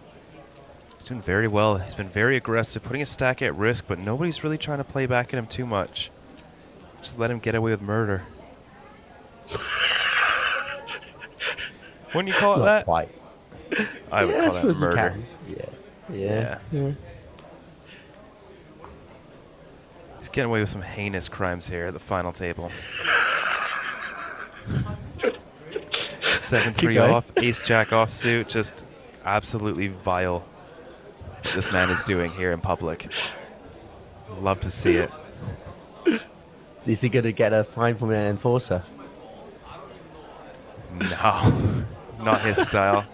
He's doing very well. He's been very aggressive, putting his stack at risk, but nobody's really trying to play back at him too much. Just let him get away with murder. Wouldn't you call it Not that? quite. I would Yeah, I call that suppose you murder. can. Yeah. He's getting away with some heinous crimes here at the final table. 7-3 going. off, ace-jack offsuit, just absolutely vile what this man is doing here in public. Love to see it. Is he going to get a fine from an enforcer? No, not his style.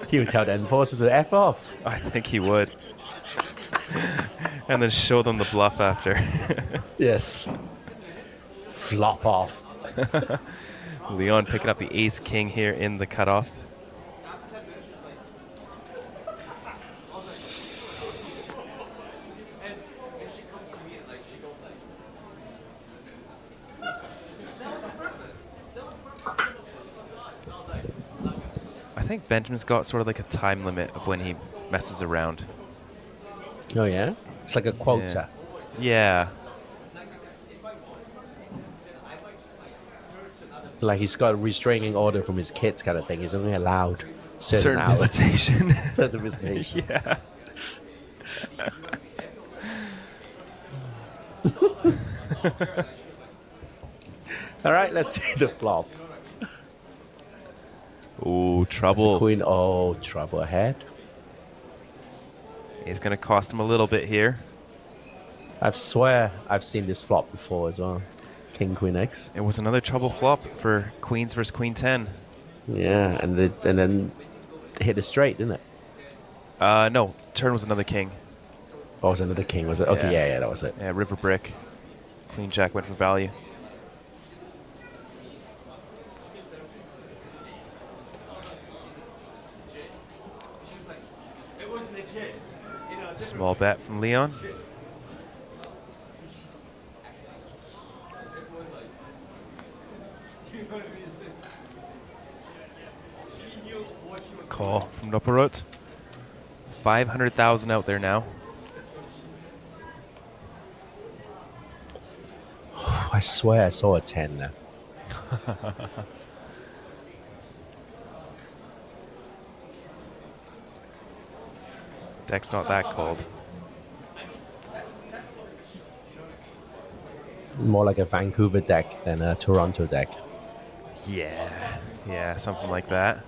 He would tell the enforcer to F off. I think he would. And then show them the bluff after. Yes. Flop off. Leon picking up the ace-king here in the cutoff. I think Benjamin's got sort of like a time limit of when he messes around. Oh, yeah? It's like a quota. Yeah. Like he's got a restraining order from his kids kind of thing. He's only allowed certain hours. visitation. Certain visitation. Yeah. All right, let's see the flop. Ooh, trouble. Queen. Oh, trouble ahead. He's going to cost him a little bit here. I swear I've seen this flop before as well. King, Queen, X. It was another trouble flop for Queens versus Queen 10. Yeah, and then hit it straight, didn't it? No, turn was another king. Oh, it was another king, was it? Okay, yeah, that was it. Yeah, river brick. Queen Jack went for value. Small bet from Leon. Call from Nopperot. 500,000 out there now. I swear I saw a 10 there. Deck's not that cold. More like a Vancouver deck than a Toronto deck. Yeah, something like that.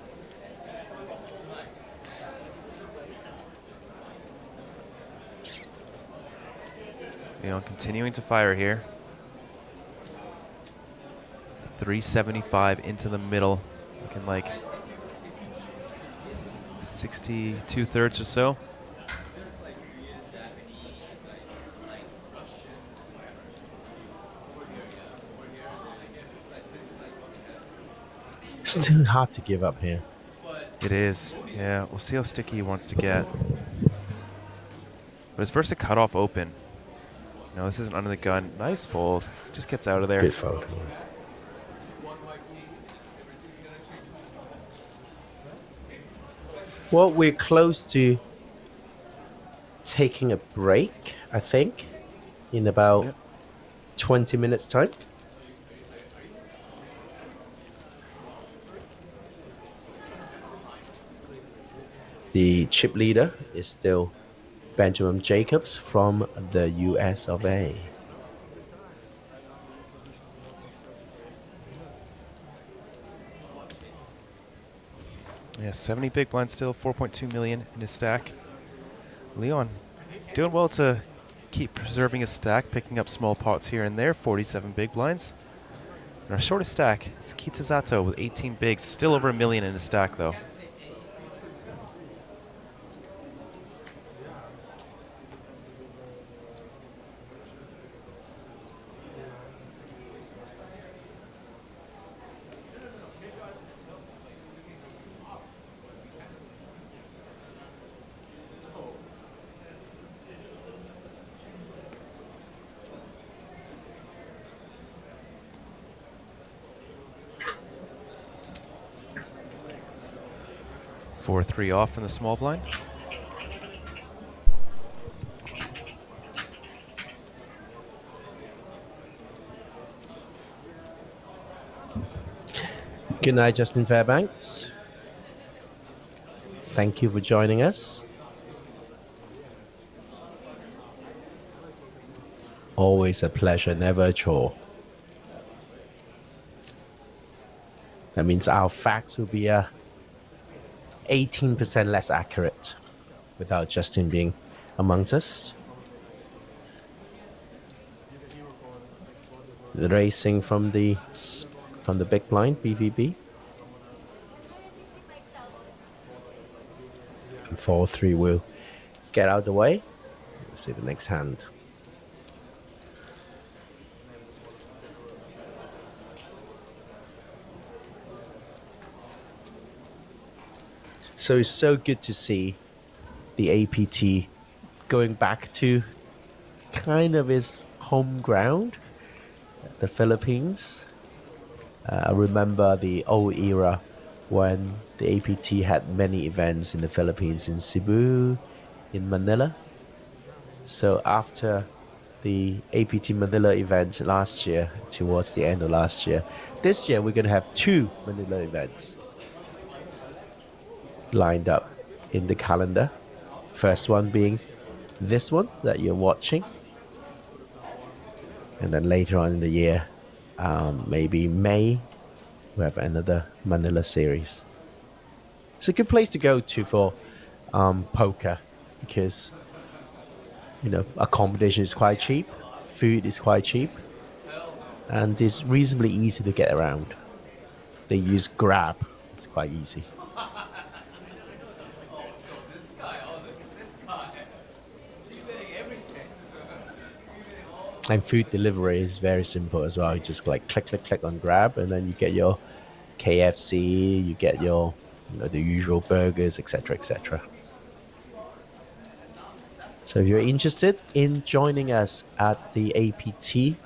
Leon continuing to fire here. 375 into the middle, looking like 62 thirds or so. Still hard to give up here. It is, yeah. We'll see how sticky he wants to get. But his first a cutoff open. No, this isn't under the gun. Nice fold. Just gets out of there. Good fold. Well, we're close to taking a break, I think, in about 20 minutes' time. The chip leader is still Benjamin Jacobs from the US of A. Yeah, 70 big blinds still, 4.2 million in his stack. Leon doing well to keep preserving his stack, picking up small pots here and there, 47 big blinds. And our shortest stack is Kitazato with 18 bigs, still over $1 million in his stack though. Four, 3 off in the small blind. Good night, Justin Fairbanks. Thank you for joining us. Always a pleasure, never a chore. That means our facts will be 18% less accurate without Justin being amongst us. The racing from the big blind, BVB. And 4-3 will get out of the way. Let's see the next hand. So it's so good to see the APT going back to kind of its home ground, the Philippines. I remember the old era when the APT had many events in the Philippines, in Cebu, in Manila. So after the APT Manila event last year, towards the end of last year, this year we're going to have 2 Manila events lined up in the calendar. First one being this one that you're watching, and then later on in the year, maybe May, we have another Manila series. It's a good place to go to for poker because accommodation is quite cheap, food is quite cheap, and it's reasonably easy to get around. They use Grab, it's quite easy. And food delivery is very simple as well. You just like click on Grab, and then you get your KFC, you get your the usual burgers, etc., etc. So if you're interested in joining us at the APT,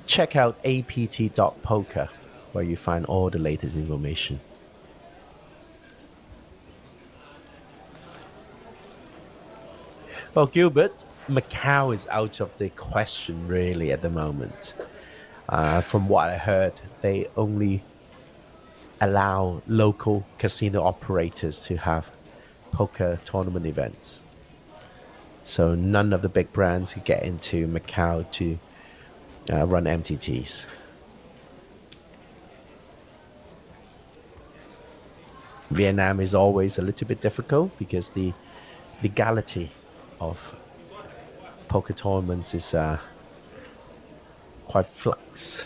check out apt.poker, where you find all the latest information. Well, Gilbert, Macau is out of the question really at the moment. From what I heard, they only allow local casino operators to have poker tournament events. So none of the big brands could get into Macau to run MTTs. Vietnam is always a little bit difficult because the legality of poker tournaments is quite flux.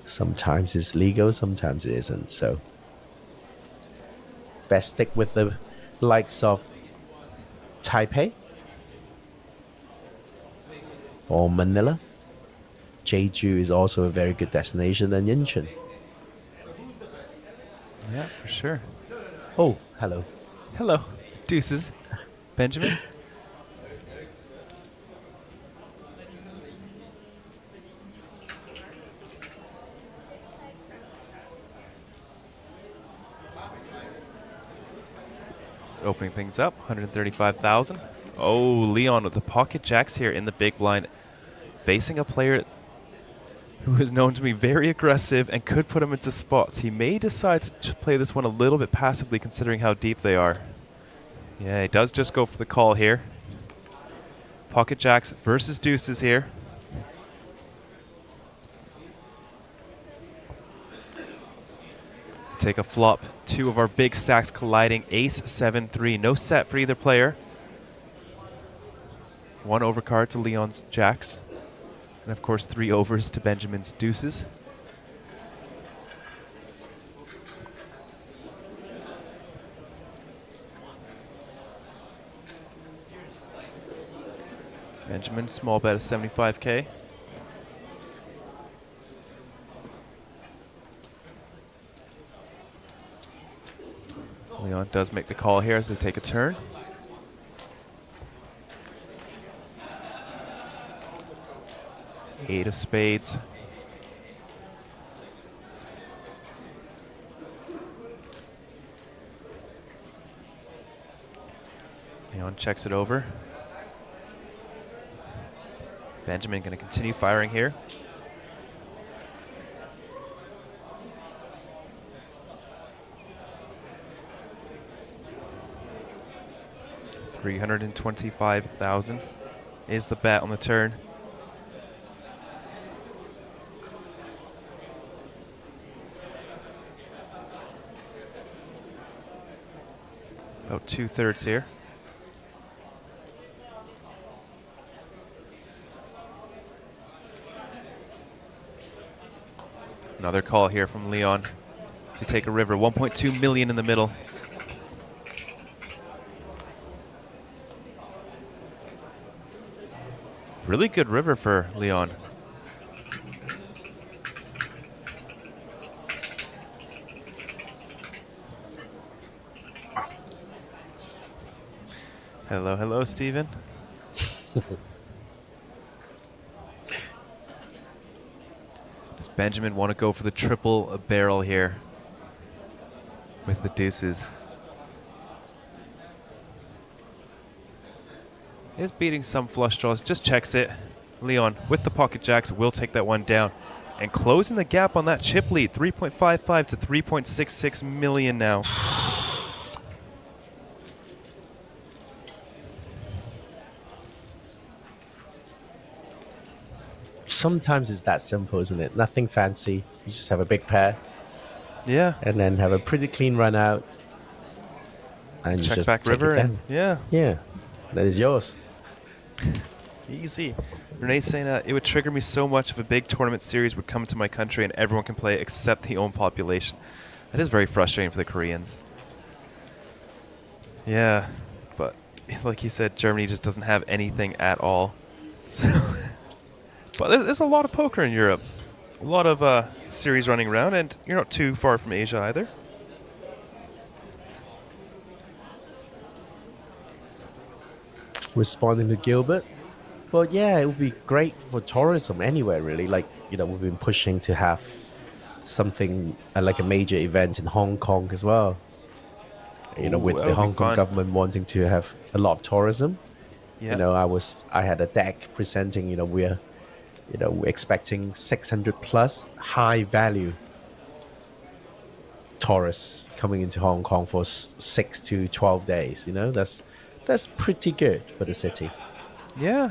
Sometimes it's legal, sometimes it isn't. So best stick with the likes of Taipei or Manila. Jeju is also a very good destination, and Incheon. Yeah, for sure. Oh, hello. Hello. Deuces. Benjamin? Just opening things up, 135,000. Oh, Leon with the pocket jacks here in the big blind, facing a player who is known to be very aggressive and could put him into spots. He may decide to play this one a little bit passively considering how deep they are. Yeah, he does just go for the call here. Pocket jacks versus deuces here. Take a flop. Two of our big stacks colliding. Ace, 7-3. No set for either player. One overcard to Leon's jacks. And of course, 3 overs to Benjamin's deuces. Benjamin, small bet of 75K. Leon does make the call here as they take a turn. Eight of spades. Leon checks it over. Benjamin going to continue firing here. $325,000 is the bet on the turn. About 2/3 here. Another call here from Leon to take a river. 1.2 million in the middle. Really good river for Leon. Hello, hello, Steven. Does Benjamin want to go for the triple barrel here with the deuces? Is beating some flush draws, just checks it. Leon with the pocket jacks will take that one down. And closing the gap on that chip lead, 3.55 to 3.66 million now. Sometimes it's that simple, isn't it? Nothing fancy. You just have a big pair. Yeah. And then have a pretty clean run out. And Check just back take river it down. and yeah. Yeah. That is yours. Easy. Renee's saying it would trigger me so much if a big tournament series would come to my country and everyone can play except the own population. That is very frustrating for the Koreans. Yeah, but like he said, Germany just doesn't have anything at all. So but there's a lot of poker in Europe. A lot of series running around, and you're not too far from Asia either. Responding to Gilbert. Well, yeah, it would be great for tourism anywhere, really. Like, you know, we've been pushing to have something like a major event in Hong Kong as well. You know, with the Hong Kong government wanting to have a lot of tourism. Yeah. You know, I had a deck presenting, we're expecting 600 plus high value tourists coming into Hong Kong for 6 to 12 days. You know, that's pretty good for the city. Yeah.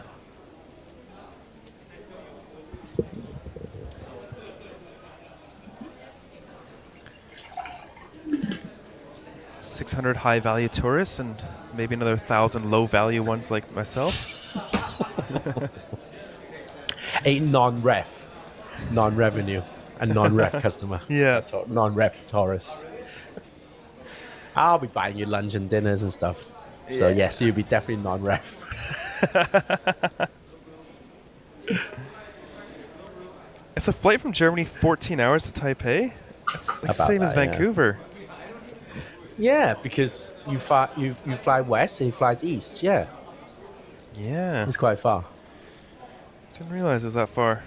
$600 high value tourists and maybe another 1,000 low value ones like myself. A non-revenue, a non-ref customer. Yeah. Non-ref tourist. I'll be buying you lunch and dinners and stuff. So yes, you'll be definitely non-ref. It's a flight from Germany, 14 hours to Taipei. It's like the same as Vancouver. Yeah, because you fly west and he flies east. Yeah. Yeah. It's quite far. Didn't realize it was that far.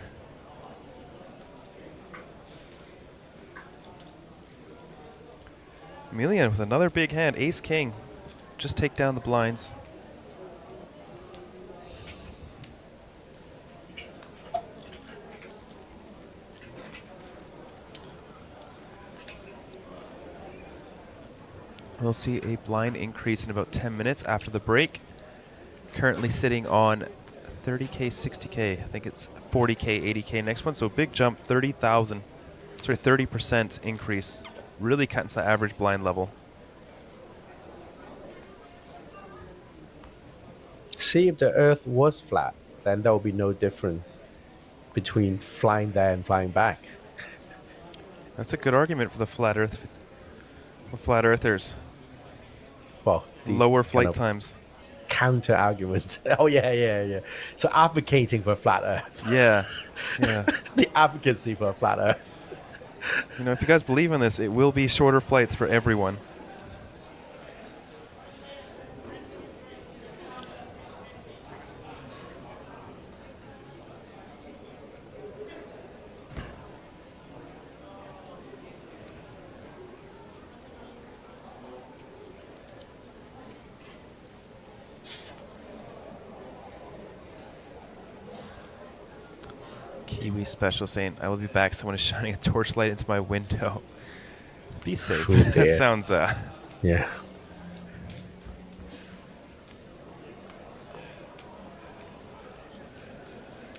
Emilian with another big hand, ace king. just take down the blinds. We'll see a blind increase in about 10 minutes after the break. Currently sitting on 30K, 60K. I think it's 40K, 80K next one. So big jump, 30,000. Sorry, 30% increase. Really cutting to the average blind level. See, if the Earth was flat, then there would be no difference between flying there and flying back. That's a good argument for the flat earthers. Well, lower flight times. Counter argument. Oh yeah. So advocating for flat Earth. Yeah. The advocacy for flat Earth. You know, if you guys believe in this, it will be shorter flights for everyone. Kiwi Special saying, I will be back. Someone is shining a torchlight into my window. Be safe. Oh, that dear. sounds, Yeah.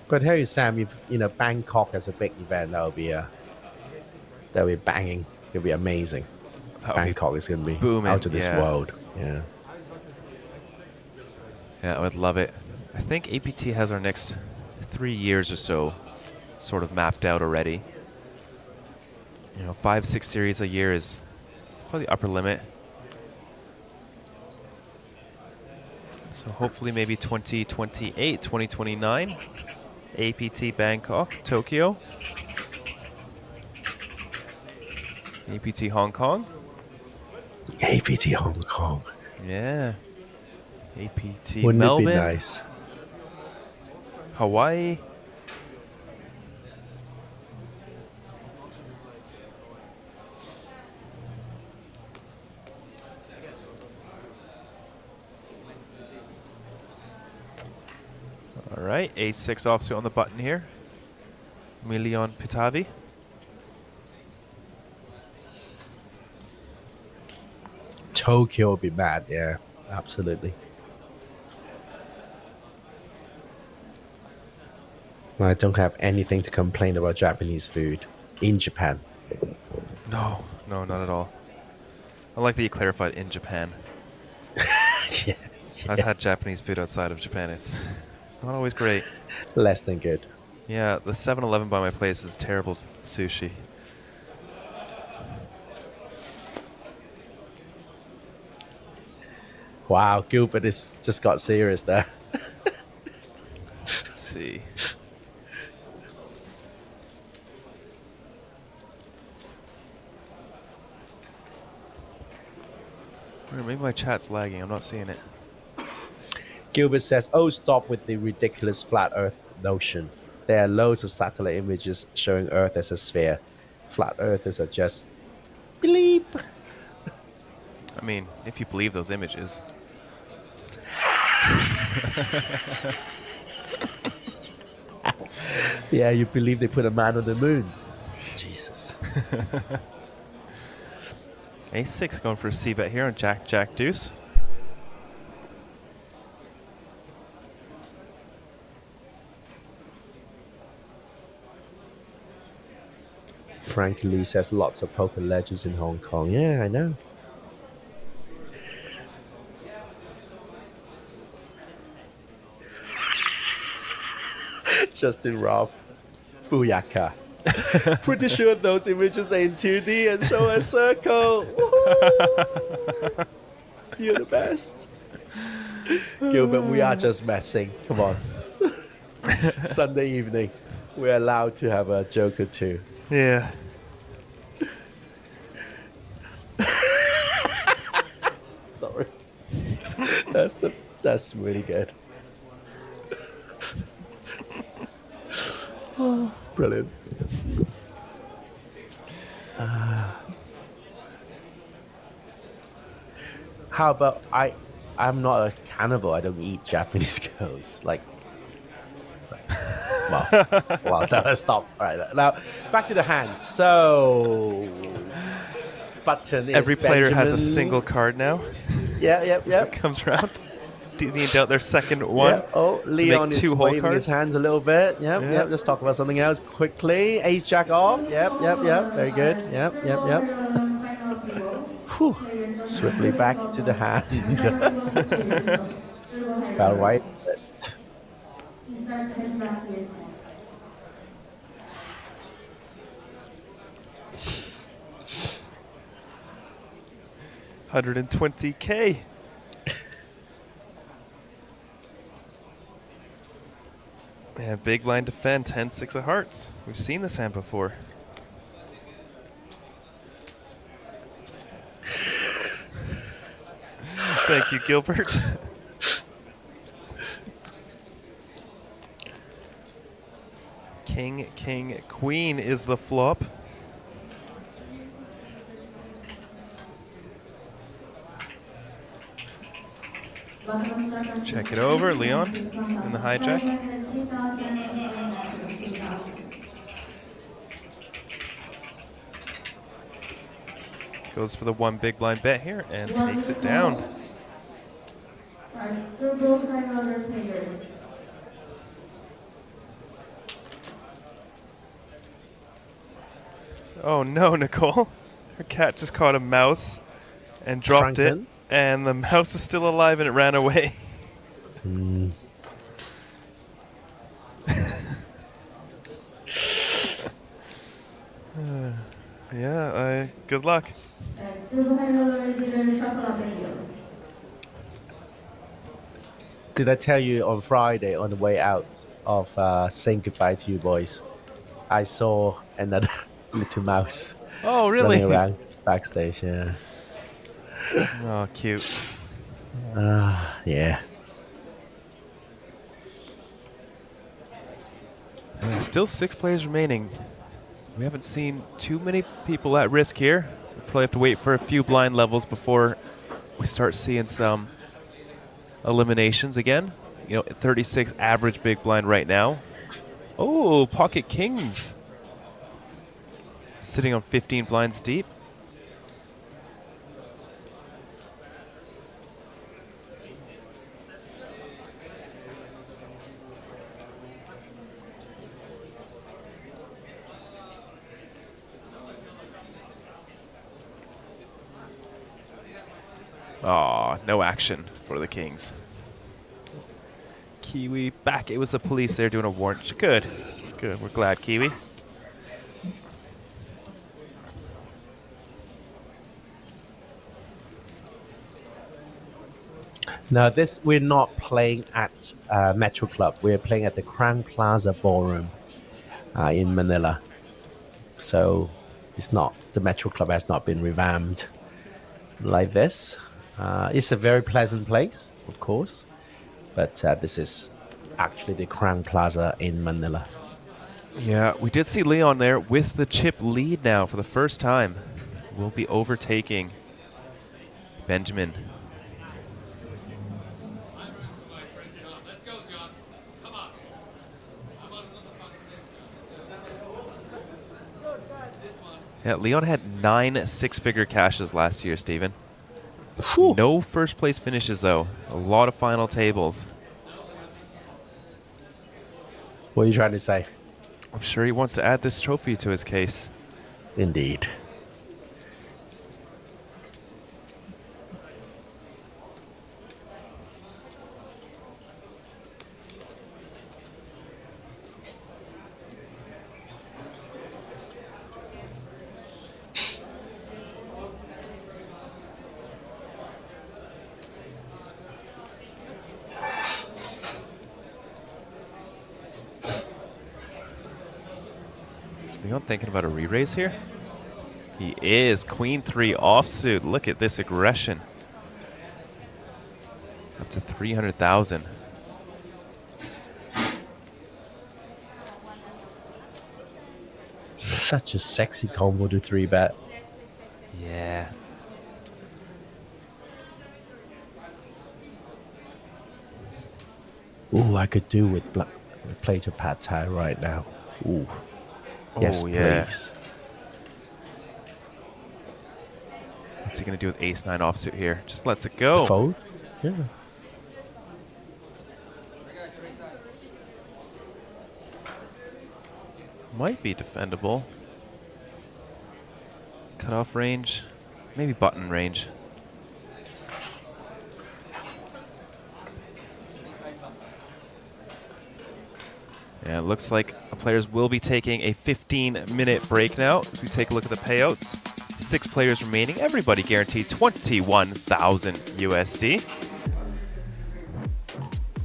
But tell you, Sam, if Bangkok has a big event, that'll be banging. It'll be amazing. Bangkok is going to be booming, out of this world. Yeah. Yeah, I would love it. I think APT has our next 3 years or so sort of mapped out already. 5-6 series a year is probably the upper limit. So hopefully maybe 2028, 2029, APT Bangkok, Tokyo, APT Hong Kong. APT Hong Kong. Yeah. APT Wouldn't Melbourne. it be nice? Hawaii. All right, A6 officer on the button here. Milion Pitavi. Tokyo would be mad, yeah, absolutely. I don't have anything to complain about Japanese food in Japan. No, not at all. I like that you clarified in Japan. Yeah. I've had Japanese food outside of Japan. It's not always great. Less than good. Yeah, the 7-Eleven by my place is terrible sushi. Wow, Gilbert is just got serious there. Let's see. Maybe my chat's lagging. I'm not seeing it. Gilbert says, oh, stop with the ridiculous flat Earth notion. There are loads of satellite images showing Earth as a sphere. Flat Earthers are just bleep. I mean, if you believe those images. Yeah, you believe they put a man on the moon. Jesus. A6 going for a C-bet here on Jack, Jack, Deuce. Frank Lee says lots of poker legends in Hong Kong. Yeah, I know. Justin Robb. Booyaka. Pretty sure those images are in 2D and show a circle. Woohoo! You're the best. Gilbert, we are just messing. Come on. Sunday evening. We're allowed to have a joke or two. Yeah. Sorry. That's really good. Oh, brilliant. How about I'm not a cannibal. I don't eat Japanese girls. Like, well, no, stop. All right, now back to the hands. So, button is Every player has a Benjamin. single card now. Yeah, yep. As it comes around. Dealing out their second one. Yeah. Oh, to Leon make is two whole waving his cards. hands a little bit. Yep. Let's talk about something else quickly. Ace Jack off. Yep. Very good. Yep. Whew. Swiftly back to the hand. Fell right. $120K. And big blind defend, 10-6 of hearts. We've seen this hand before. Thank you, Gilbert. King, king, queen is the flop. Check it over, Leon in the hijack. Goes for the one big blind bet here and takes it down. Oh no, Nicole. Her cat just caught a mouse and dropped it. And the mouse is still alive and it ran away. Good luck. Did I tell you on Friday on the way out of saying goodbye to you boys? I saw another little mouse. Oh, really? Running around backstage, yeah. Oh, cute. Yeah. Still 6 players remaining. We haven't seen too many people at risk here. We'll probably have to wait for a few blind levels before we start seeing some eliminations again. 36 average big blind right now. Oh, pocket kings. Sitting on 15 blinds deep. Aw, no action for the Kings. Kiwi back. It was the police there doing a warrant. Good. Good. We're glad, Kiwi. Now, we're not playing at Metro Club. We're playing at the Crowne Plaza Ballroom in Manila. So it's not, the Metro Club has not been revamped like this. It's a very pleasant place, of course, but this is actually the Crowne Plaza in Manila. Yeah, we did see Leon there with the chip lead now for the first time. We'll be overtaking Benjamin. Yeah, Leon had 9 six-figure cashes last year, Steven. Whew. No first place finishes, though. A lot of final tables. What are you trying to say? I'm sure he wants to add this trophy to his case. Indeed. Leon thinking about a re-raise here? He is. Queen 3 offsuit. Look at this aggression. Up to 300,000. Such a sexy combo to 3-bet. Yeah. Oh, I could do with plate of pad thai right now. Ooh. Yes, yeah. please. What's he going to do with ace-9 offsuit here? Just lets it go. Fold? Yeah. Might be defendable. Cutoff range. Maybe button range. Yeah, it looks like the players will be taking a 15-minute break now as we take a look at the payouts. 6 players remaining. Everybody guaranteed 21,000 USD.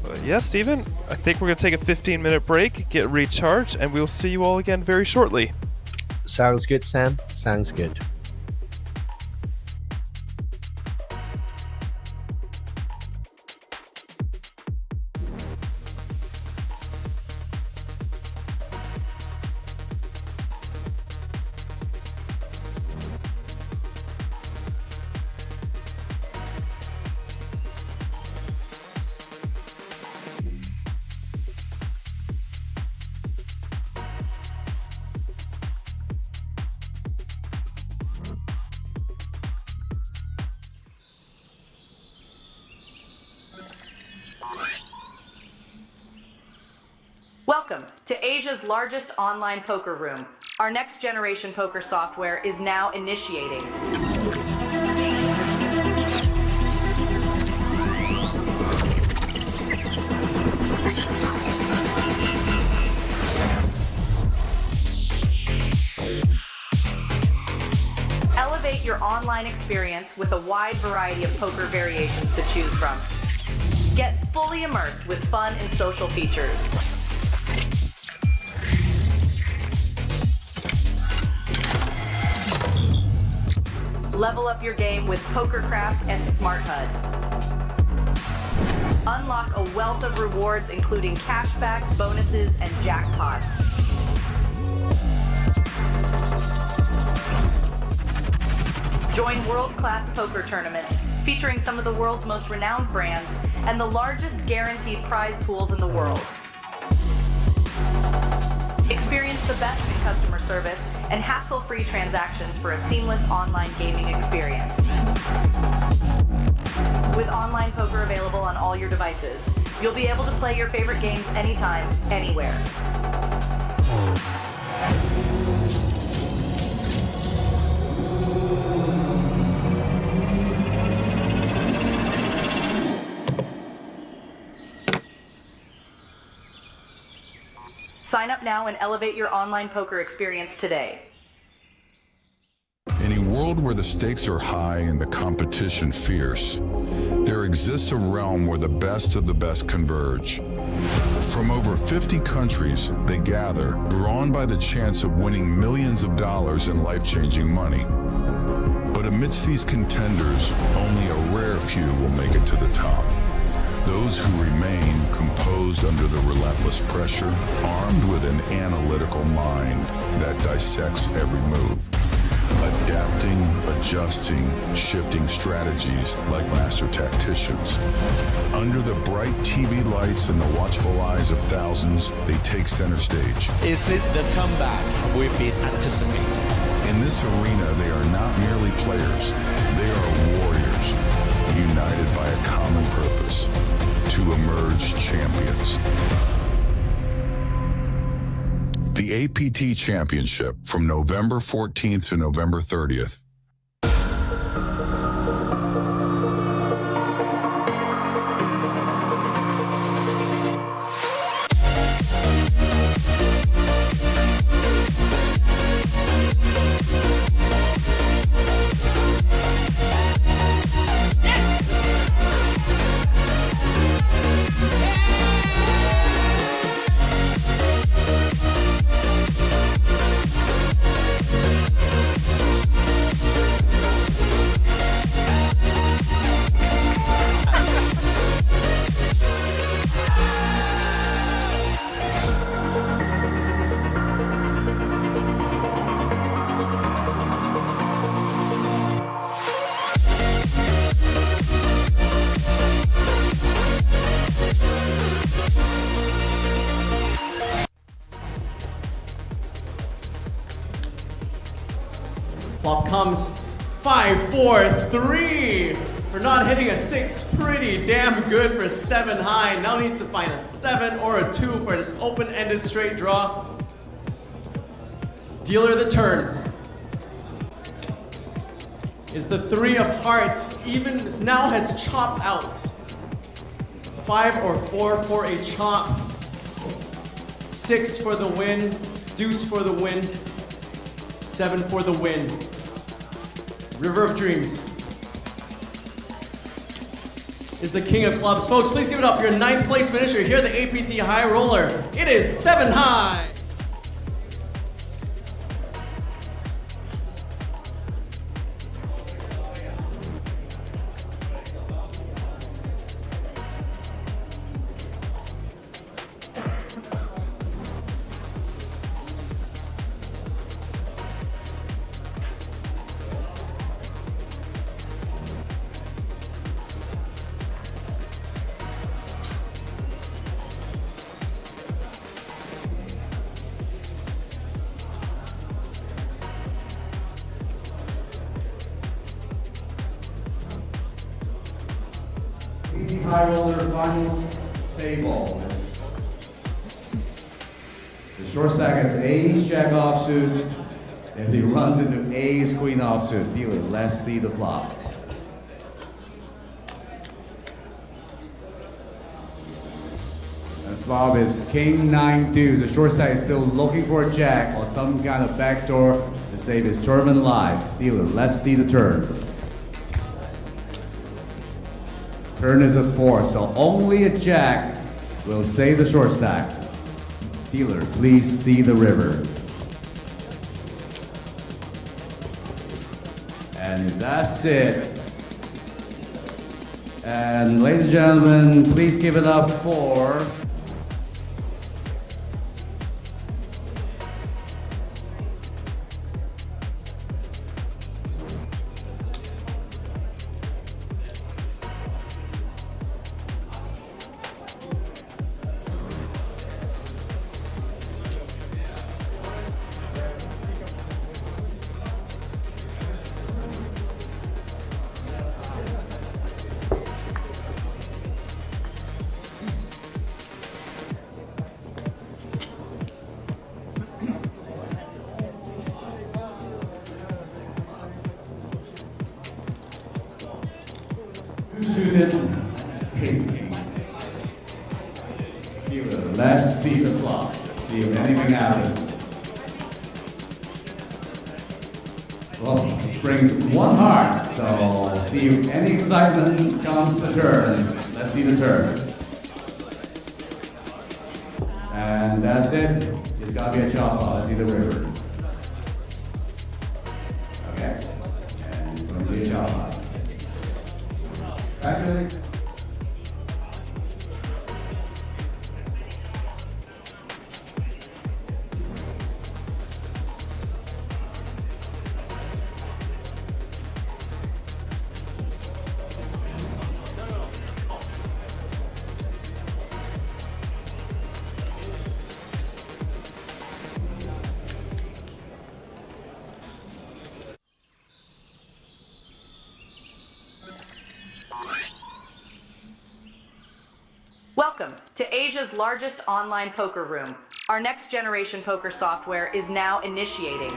But yeah, Steven, I think we're going to take a 15-minute break, get recharged, and we'll see you all again very shortly. Sounds good, Sam. Sounds good. Welcome to Asia's largest online poker room. Our next generation poker software is now initiating. Elevate your online experience with a wide variety of poker variations to choose from. Get fully immersed with fun and social features. Level up your game with PokerCraft and Smart HUD. Unlock a wealth of rewards including cashback, bonuses, and jackpots. Join world-class poker tournaments featuring some of the world's most renowned brands and the largest guaranteed prize pools in the world. Experience the best in customer service and hassle-free transactions for a seamless online gaming experience. With online poker available on all your devices, you'll be able to play your favorite games anytime, anywhere. Sign up now and elevate your online poker experience today. In a world where the stakes are high and the competition fierce, there exists a realm where the best of the best converge. From over 50 countries, they gather, drawn by the chance of winning millions of dollars in life-changing money. But amidst these contenders, only a rare few will make it to the top. Those who remain composed under the relentless pressure, armed with an analytical mind that dissects every move, adapting, adjusting, shifting strategies like master tacticians. Under the bright TV lights and the watchful eyes of thousands, they take center stage. Is this the comeback we've been anticipating? In this arena, they are not merely players, they are warriors, united by a common purpose, to emerge champions. The APT Championship from November 14th to November 30th. Flop comes. 5, 4, 3. For not hitting a 6, pretty damn good for 7 high. Now needs to find a 7 or a 2 for this open-ended straight draw. Dealer the turn. Is the 3 of hearts, even now has chop out. 5 or 4 for a chop. 6 for the win. Deuce for the win. 7 for the win. River of Dreams is the king of clubs. Folks, please give it up for your 9th place finisher here at the APT High Roller. It is 7 high. APT High Roller final table. The short stack has ace jack offsuit. If he runs into ace queen offsuit, dealer, let's see the flop. And flop is king 9 deuce. The short stack is still looking for a jack or some kind of backdoor to save his tournament live. Dealer, let's see the turn. Turn is a 4, so only a jack will save the short stack. Dealer, please see the river. And that's it. And ladies and gentlemen, please give it up for suited ace king. Dealer, let's see the flop. See if anything happens. Well, it brings 1 heart, so see if any excitement comes to turn. Let's see the turn. And that's it. It's gotta be a chop off. Let's see the river. Okay. And it's going to be a chop off. Congratulations. Welcome to Asia's largest online poker room. Our next generation poker software is now initiating.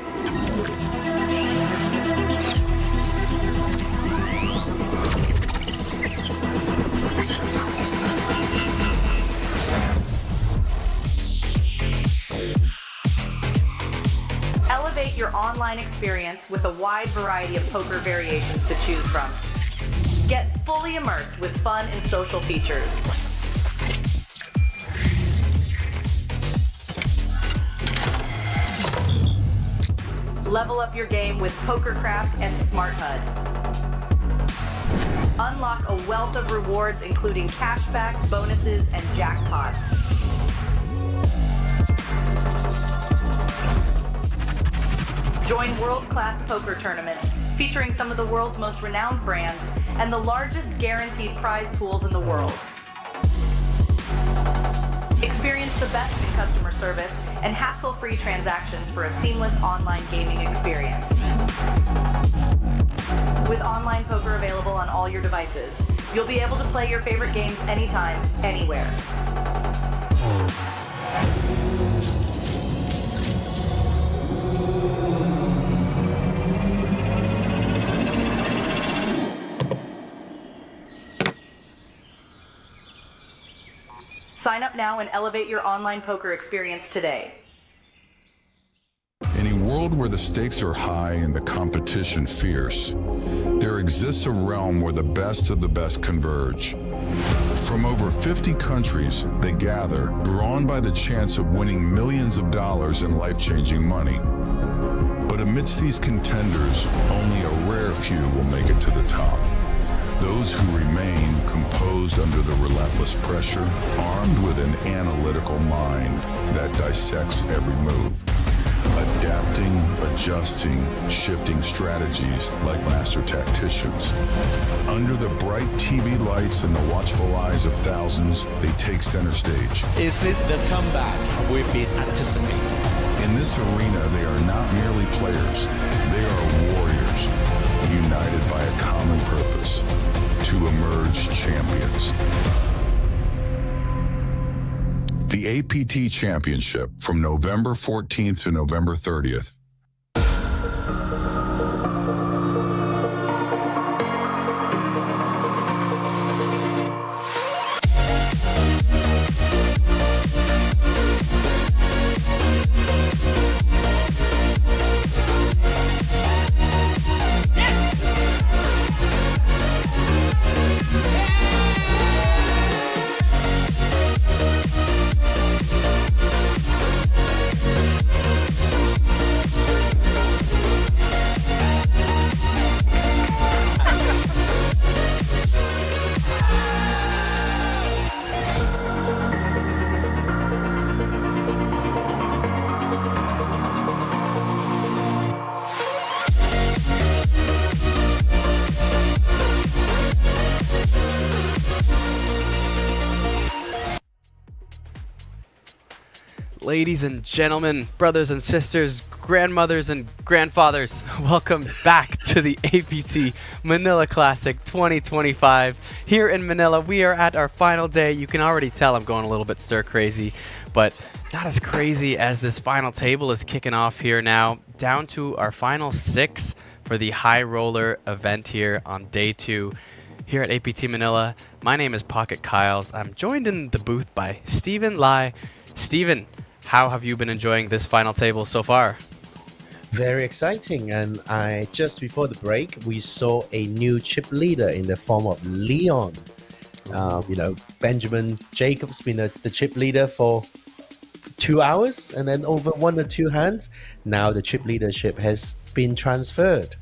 Elevate your online experience with a wide variety of poker variations to choose from. Get fully immersed with fun and social features. Level up your game with PokerCraft and Smart HUD. Unlock a wealth of rewards including cashback, bonuses, and jackpots. Join world-class poker tournaments featuring some of the world's most renowned brands and the largest guaranteed prize pools in the world. Experience the best in customer service and hassle-free transactions for a seamless online gaming experience. With online poker available on all your devices, you'll be able to play your favorite games anytime, anywhere. Sign up now and elevate your online poker experience today. In a world where the stakes are high and the competition fierce, there exists a realm where the best of the best converge. From over 50 countries, they gather, drawn by the chance of winning millions of dollars in life-changing money. But amidst these contenders, only a rare few will make it to the top. Those who remain composed under the relentless pressure, armed with an analytical mind that dissects every move. Adapting, adjusting, shifting strategies like master tacticians. Under the bright TV lights and the watchful eyes of thousands, they take center stage. Is this the comeback we've been anticipating? In this arena, they are not merely players, they are warriors, united by a common purpose, to emerge champions. The APT Championship from November 14th to November 30th. Ladies and gentlemen, brothers and sisters, grandmothers and grandfathers, welcome back to the APT Manila Classic 2025. Here in Manila, we are at our final day. You can already tell I'm going a little bit stir crazy, but not as crazy as this final table is kicking off here now. Down to our final 6 for the High Roller event here on day 2 here at APT Manila. My name is Pocket Kyles. I'm joined in the booth by Steven Lai. Steven, how have you been enjoying this final table so far? Very exciting, and just before the break, we saw a new chip leader in the form of Leon. Benjamin Jacobs been the chip leader for 2 hours, and then over 1 or 2 hands, now the chip leadership has been transferred.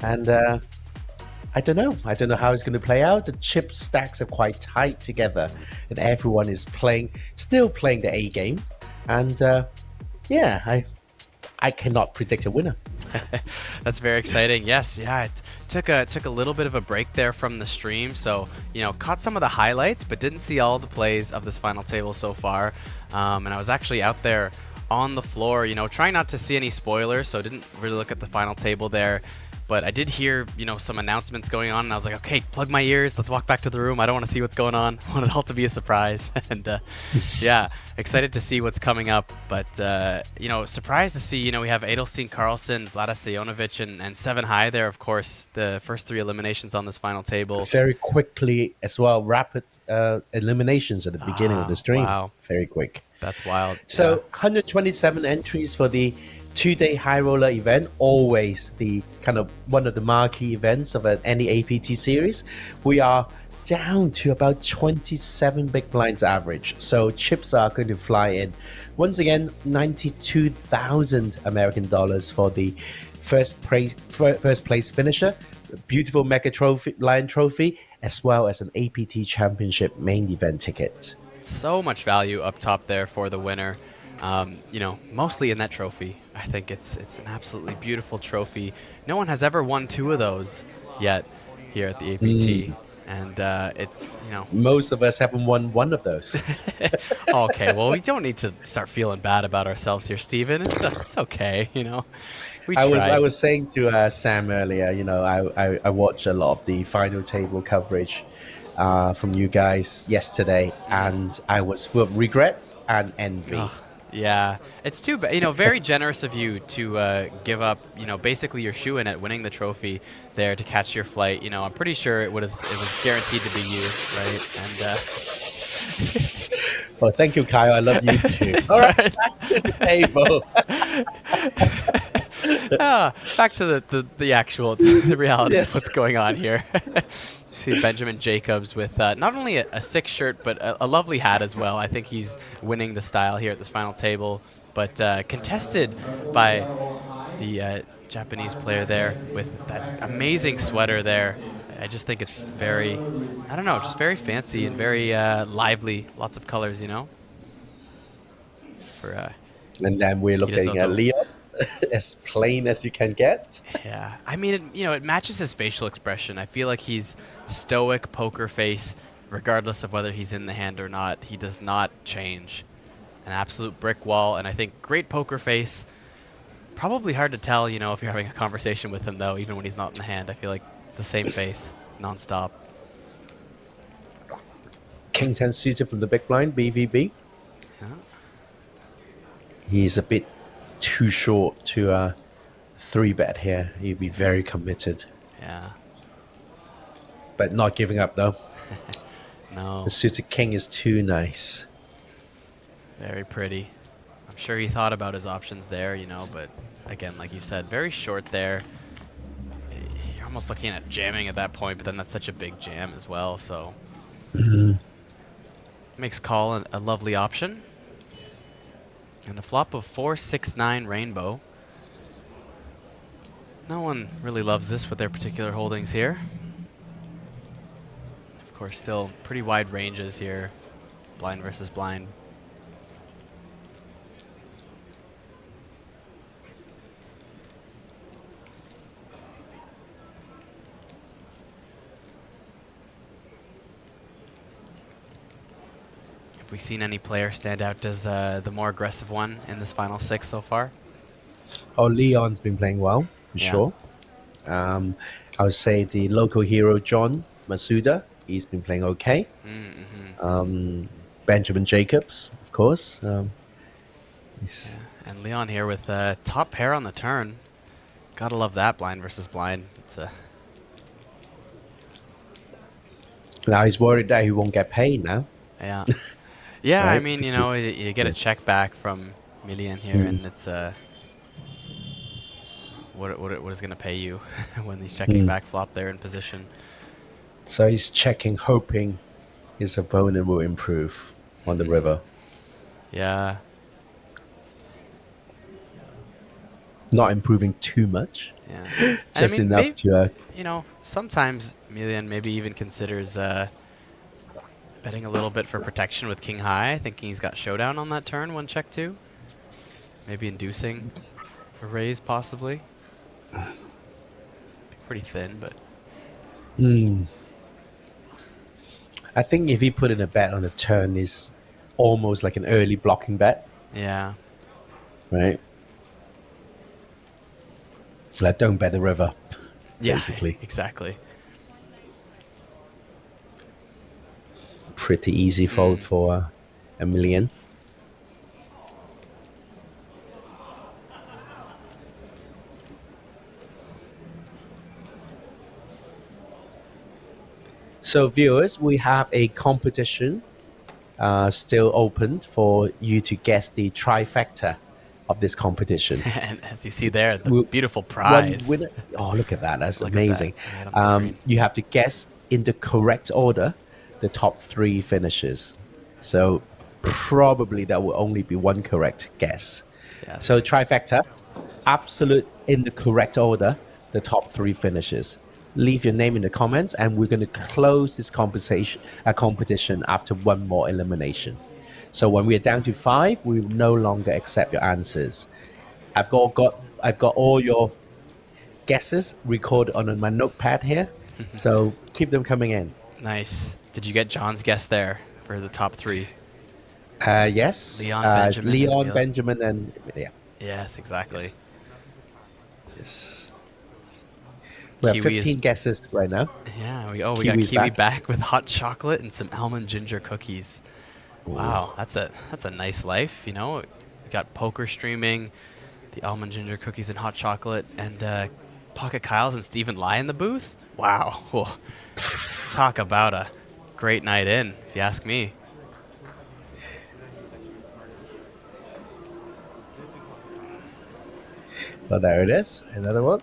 And I don't know how it's going to play out. The chip stacks are quite tight together, and everyone is still playing the A game. And I cannot predict a winner. That's very exciting. Yes, yeah, it took a little bit of a break there from the stream, so caught some of the highlights, but didn't see all the plays of this final table so far. And I was actually out there on the floor, trying not to see any spoilers, so didn't really look at the final table there. But I did hear, some announcements going on, and I was like, okay, plug my ears. Let's walk back to the room. I don't want to see what's going on. I want it all to be a surprise. And yeah, excited to see what's coming up. But, surprised to see, we have Adelstein Carlson, Vlada Sejanovic, and 7 High there, of course, the first 3 eliminations on this final table. Very quickly as well, rapid eliminations at the beginning of the stream. Wow. Very quick. That's wild. So 127 entries for the 2-day High Roller event, always the kind of one of the marquee events of any APT series. We are down to about 27 big blinds average, so chips are going to fly in. Once again, 92,000 American dollars for the first place finisher, beautiful mega trophy, lion trophy, as well as an APT Championship main event ticket. So much value up top there for the winner. Mostly in that trophy. I think it's an absolutely beautiful trophy. No one has ever won 2 of those yet here at the APT. And it's, you know. Most of us haven't won one of those. Okay, well, we don't need to start feeling bad about ourselves here, Steven. It's okay, you know. We I tried. was saying to Sam earlier, you know, I watched a lot of the final table coverage from you guys yesterday, and I was full of regret and envy. Ugh, yeah, it's too bad. You know, very generous of you to give up, you know, basically your shoe in at winning the trophy there to catch your flight. You know, I'm pretty sure it was guaranteed to be you, right? And well, thank you, Kyle. I love you too. All right, back to the table. Back to the actual the reality Yes. of what's going on here. See Benjamin Jacobs with not only a 6 shirt, but a lovely hat as well. I think he's winning the style here at this final table, but contested by the Japanese player there with that amazing sweater there. I just think it's very, I don't know, just very fancy and very lively. Lots of colors, you know. For and then we're looking at Leon, as plain as you can get. Yeah, I mean, it matches his facial expression. I feel like he's stoic poker face, regardless of whether he's in the hand or not. He does not change. An absolute brick wall, and I think great poker face. Probably hard to tell, if you're having a conversation with him, though, even when he's not in the hand. I feel like it's the same face, nonstop. King 10 suited from the big blind, BVB. Yeah. He's a bit too short to 3-bet here. He'd be very committed. Yeah. But not giving up, though. No. The suited king is too nice. Very pretty. I'm sure he thought about his options there, but again, like you said, very short there. You're almost looking at jamming at that point, but then that's such a big jam as well, so. Makes call a lovely option. And a flop of 4-6-9 rainbow. No one really loves this with their particular holdings here. Of course, still pretty wide ranges here. Blind versus blind. Have we seen any player stand out as the more aggressive one in this final 6 so far? Oh, Leon's been playing well, for sure. I would say the local hero, John Masuda, he's been playing okay. Benjamin Jacobs, of course. And Leon here with top pair on the turn. Gotta love that, blind versus blind. It's a... Now he's worried that he won't get paid now. Yeah. Yeah, Right? I mean, you get a check back from Million here, and it's what is going to pay you when he's checking back flop there in position. So he's checking, hoping his opponent will improve on the river. Yeah. Not improving too much. Yeah. Just enough to... sometimes Million maybe even considers betting a little bit for protection with King High, thinking he's got showdown on that turn, 1 check 2. Maybe inducing a raise, possibly. Pretty thin, but... I think if he put in a bet on the turn, is almost like an early blocking bet. Yeah. Right? Like, don't bet the river, basically. Exactly. Pretty easy fold for a Million. So viewers, we have a competition still open for you to guess the trifecta of this competition. And as you see there, the beautiful prize. Oh, look at that. That's Look at amazing. that, right on the screen. You have to guess in the correct order the top 3 finishes. So probably there will only be 1 correct guess. Yes. So trifecta, absolute in the correct order, the top 3 finishes. Leave your name in the comments, and we're going to close this competition after 1 more elimination. So when we are down to 5, we will no longer accept your answers. I've got all your guesses recorded on my notepad here, so keep them coming in. Nice. Did you get John's guess there for the top 3? Yes. Leon, It's Benjamin, Leon, and Benjamin, and yeah. Yes, exactly. Yes. We have Kiwi is- 15 guesses right now. Yeah, we got Kiwi's Kiwi back. back with hot chocolate and some almond ginger cookies. Wow, that's a nice life, you know. We got poker streaming, the almond ginger cookies and hot chocolate, and Pocket Kyles and Stephen Lai in the booth. Wow, whoa. Talk about a great night in, if you ask me. So there it is. Another one.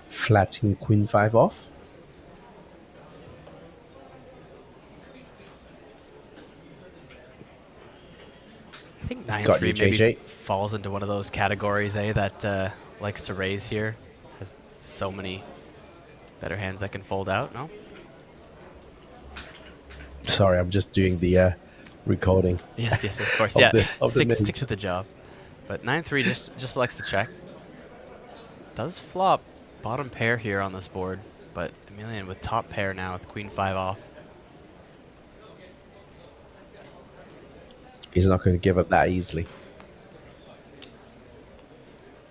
Flatting Queen 5 off. I think Got 9-3 you, maybe JJ. falls into one of those categories, that likes to raise here. Has so many better hands that can fold out, no? Sorry, I'm just doing the recording. Yes, of course. of Yeah, the stick names. to the job. But 9-3 just likes to check. Does flop bottom pair here on this board, but Emilian with top pair now with Queen 5 off. He's not going to give up that easily.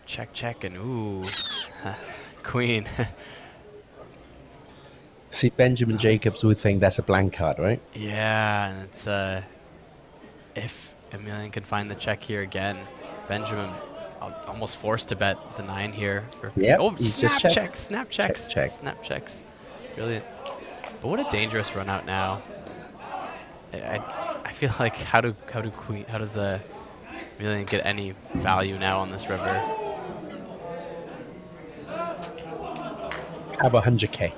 Check, and ooh, Queen. See, Benjamin Jacobs would think that's a blank card, right? Yeah, and it's if Emilian can find the check here again, Benjamin almost forced to bet the 9 here. Yep, Oh, he's snap just checks, snap checks, check. snap checks. Brilliant. But what a dangerous run out now. I feel like how does Emilian get any value now on this river? How about 100K?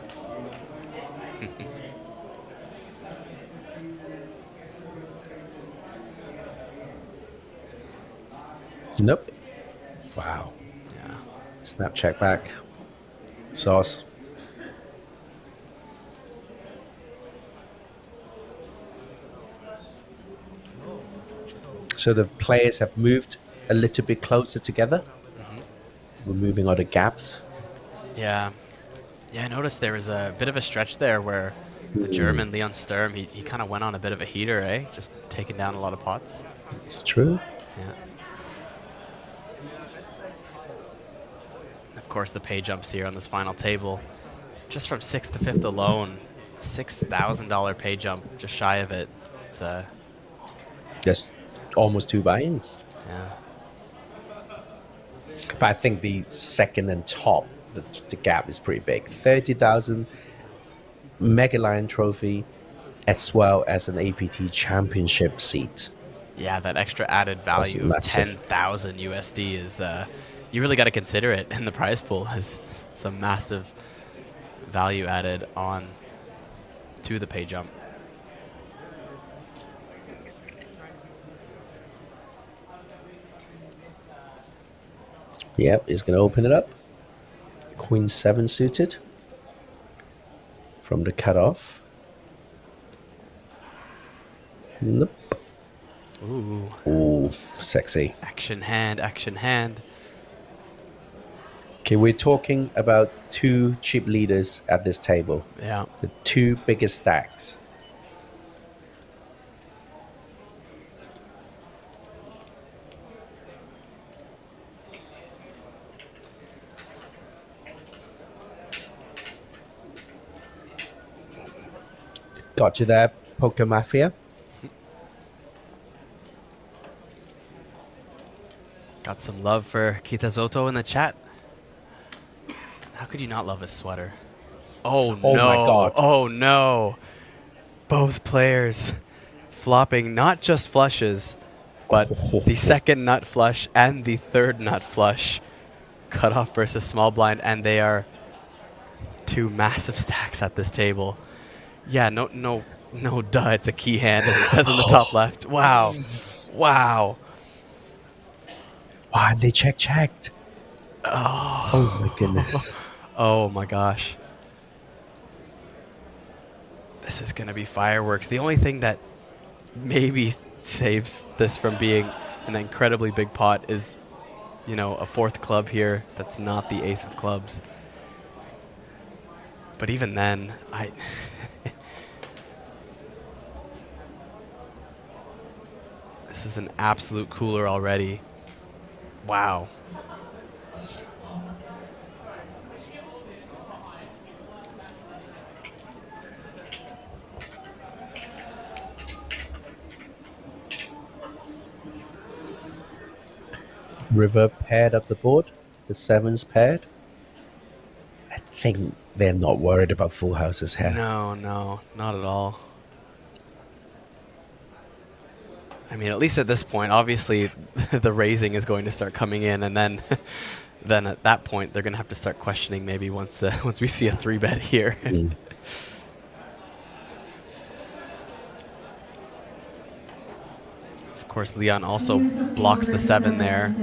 Nope. Wow. Yeah. Snap check back. Sauce. So the players have moved a little bit closer together. Removing all the gaps. Yeah. Yeah, I noticed there was a bit of a stretch there where the German Leon Sturm, he kind of went on a bit of a heater, eh? Just taking down a lot of pots. It's true. Yeah. Of course, the pay jumps here on this final table. Just from 6th to 5th alone, $6,000 pay jump, just shy of it. It's Just almost 2 buy-ins. yeah. But I think the second and top, the gap is pretty big. 30,000 Mega Lion trophy, as well as an APT Championship seat. Yeah, that extra added value of massive. 10,000 USD is you really got to consider it in the prize pool as some massive value added on to the pay jump. Yep, he's going to open it up. Queen 7 suited from the cutoff. Nope. Ooh. Ooh, sexy. Action hand, action hand. Okay, we're talking about 2 chip leaders at this table. Yeah. The 2 biggest stacks. Got you there, Poker Mafia. Got some love for Kita Zoto in the chat. How could you not love his sweater? Oh, Oh no. my God. Oh no. Both players flopping not just flushes, but the second nut flush and the third nut flush. Cutoff versus small blind, and they are 2 massive stacks at this table. Yeah, no No, duh, it's a key hand, as it says in the top left. Wow. Wow. Wow, and they checked. Oh my goodness. Oh my gosh. This is going to be fireworks. The only thing that maybe saves this from being an incredibly big pot is, you know, a fourth club here that's not the ace of clubs. But even then, this is an absolute cooler already. Wow. River paired up the board. The sevens paired. I think they're not worried about full houses here. No, not at all. I mean, at least at this point, obviously, the raising is going to start coming in, and then, then at that point, they're going to have to start questioning maybe once we see a 3-bet here. Of course, Leon also blocks the 7 there,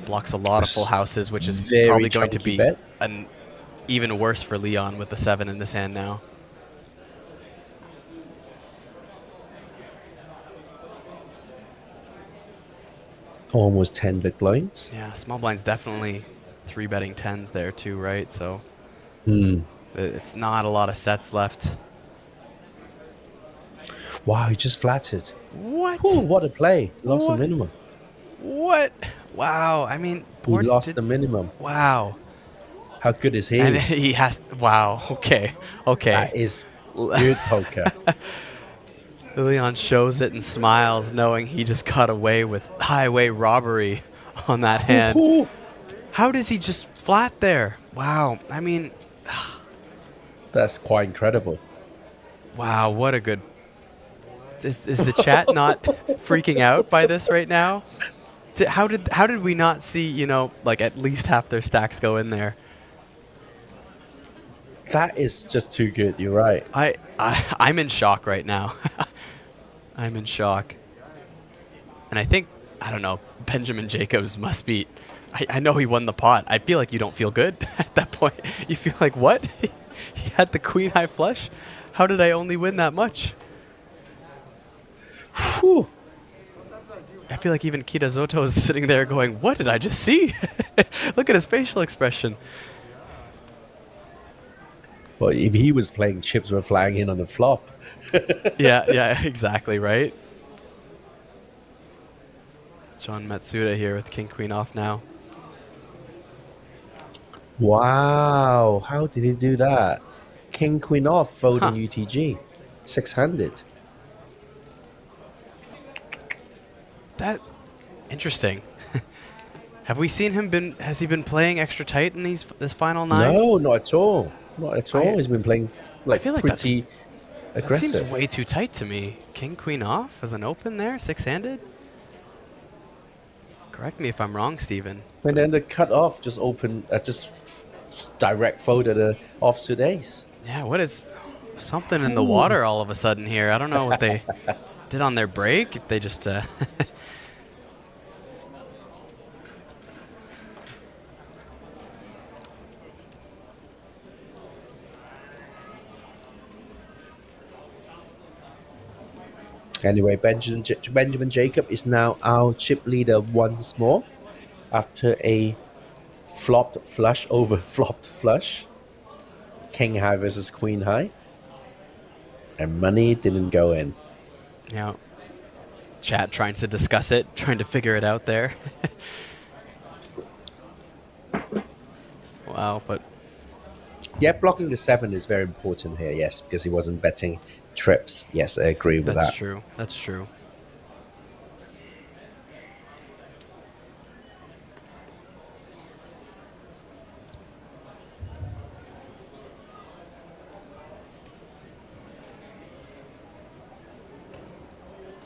blocks a lot of full houses, which is Very probably going to chunky be bet. an even worse for Leon with the 7 in his hand now. Almost 10 big blinds. Yeah, small blind's definitely 3-betting 10s there too, right? So it's not a lot of sets left. Wow, he just flattered. What? Ooh, what a play. Lost the minimum. What? Wow. I mean, He lost the minimum. Wow. How good is he? And he has. Wow. Okay. Okay. That is good poker. Leon shows it and smiles, knowing he just got away with highway robbery on that hand. How does he just flat there? Wow. I mean, that's quite incredible. Wow. What a good. Is the chat not freaking out by this right now? How did we not see, you know, like at least half their stacks go in there? That is just too good. You're right. I'm in shock right now. I'm in shock. And I think, I don't know, Benjamin Jacobs must be, I know he won the pot. I feel like you don't feel good at that point. You feel like, what? He had the queen high flush? How did I only win that much? Whew. I feel like even Kita Zoto is sitting there going, what did I just see? Look at his facial expression. Well, if he was playing, chips were flying in on the flop. yeah, exactly, right? John Matsuda here with King Queen off now. Wow, how did he do that? King Queen off, folding UTG. 600. That interesting. Have we seen him has he been playing extra tight in this final 9? No, not at all. Not at all. He's been playing like, I feel like pretty aggressive. That seems way too tight to me. King Queen off as an open there, 6-handed. Correct me if I'm wrong, Steven. And then the cut off just open, just direct fold at the offsuit ace. Yeah, what is something in the water all of a sudden here? I don't know what they did on their break. If they just Anyway, Benjamin Jacob is now our chip leader once more after a flopped flush over flopped flush. King high versus queen high. And money didn't go in. Yeah. Chat trying to discuss it, trying to figure it out there. Wow, but... Yeah, blocking the 7 is very important here, yes, because he wasn't betting trips. Yes, I agree with that. That's true. That's true.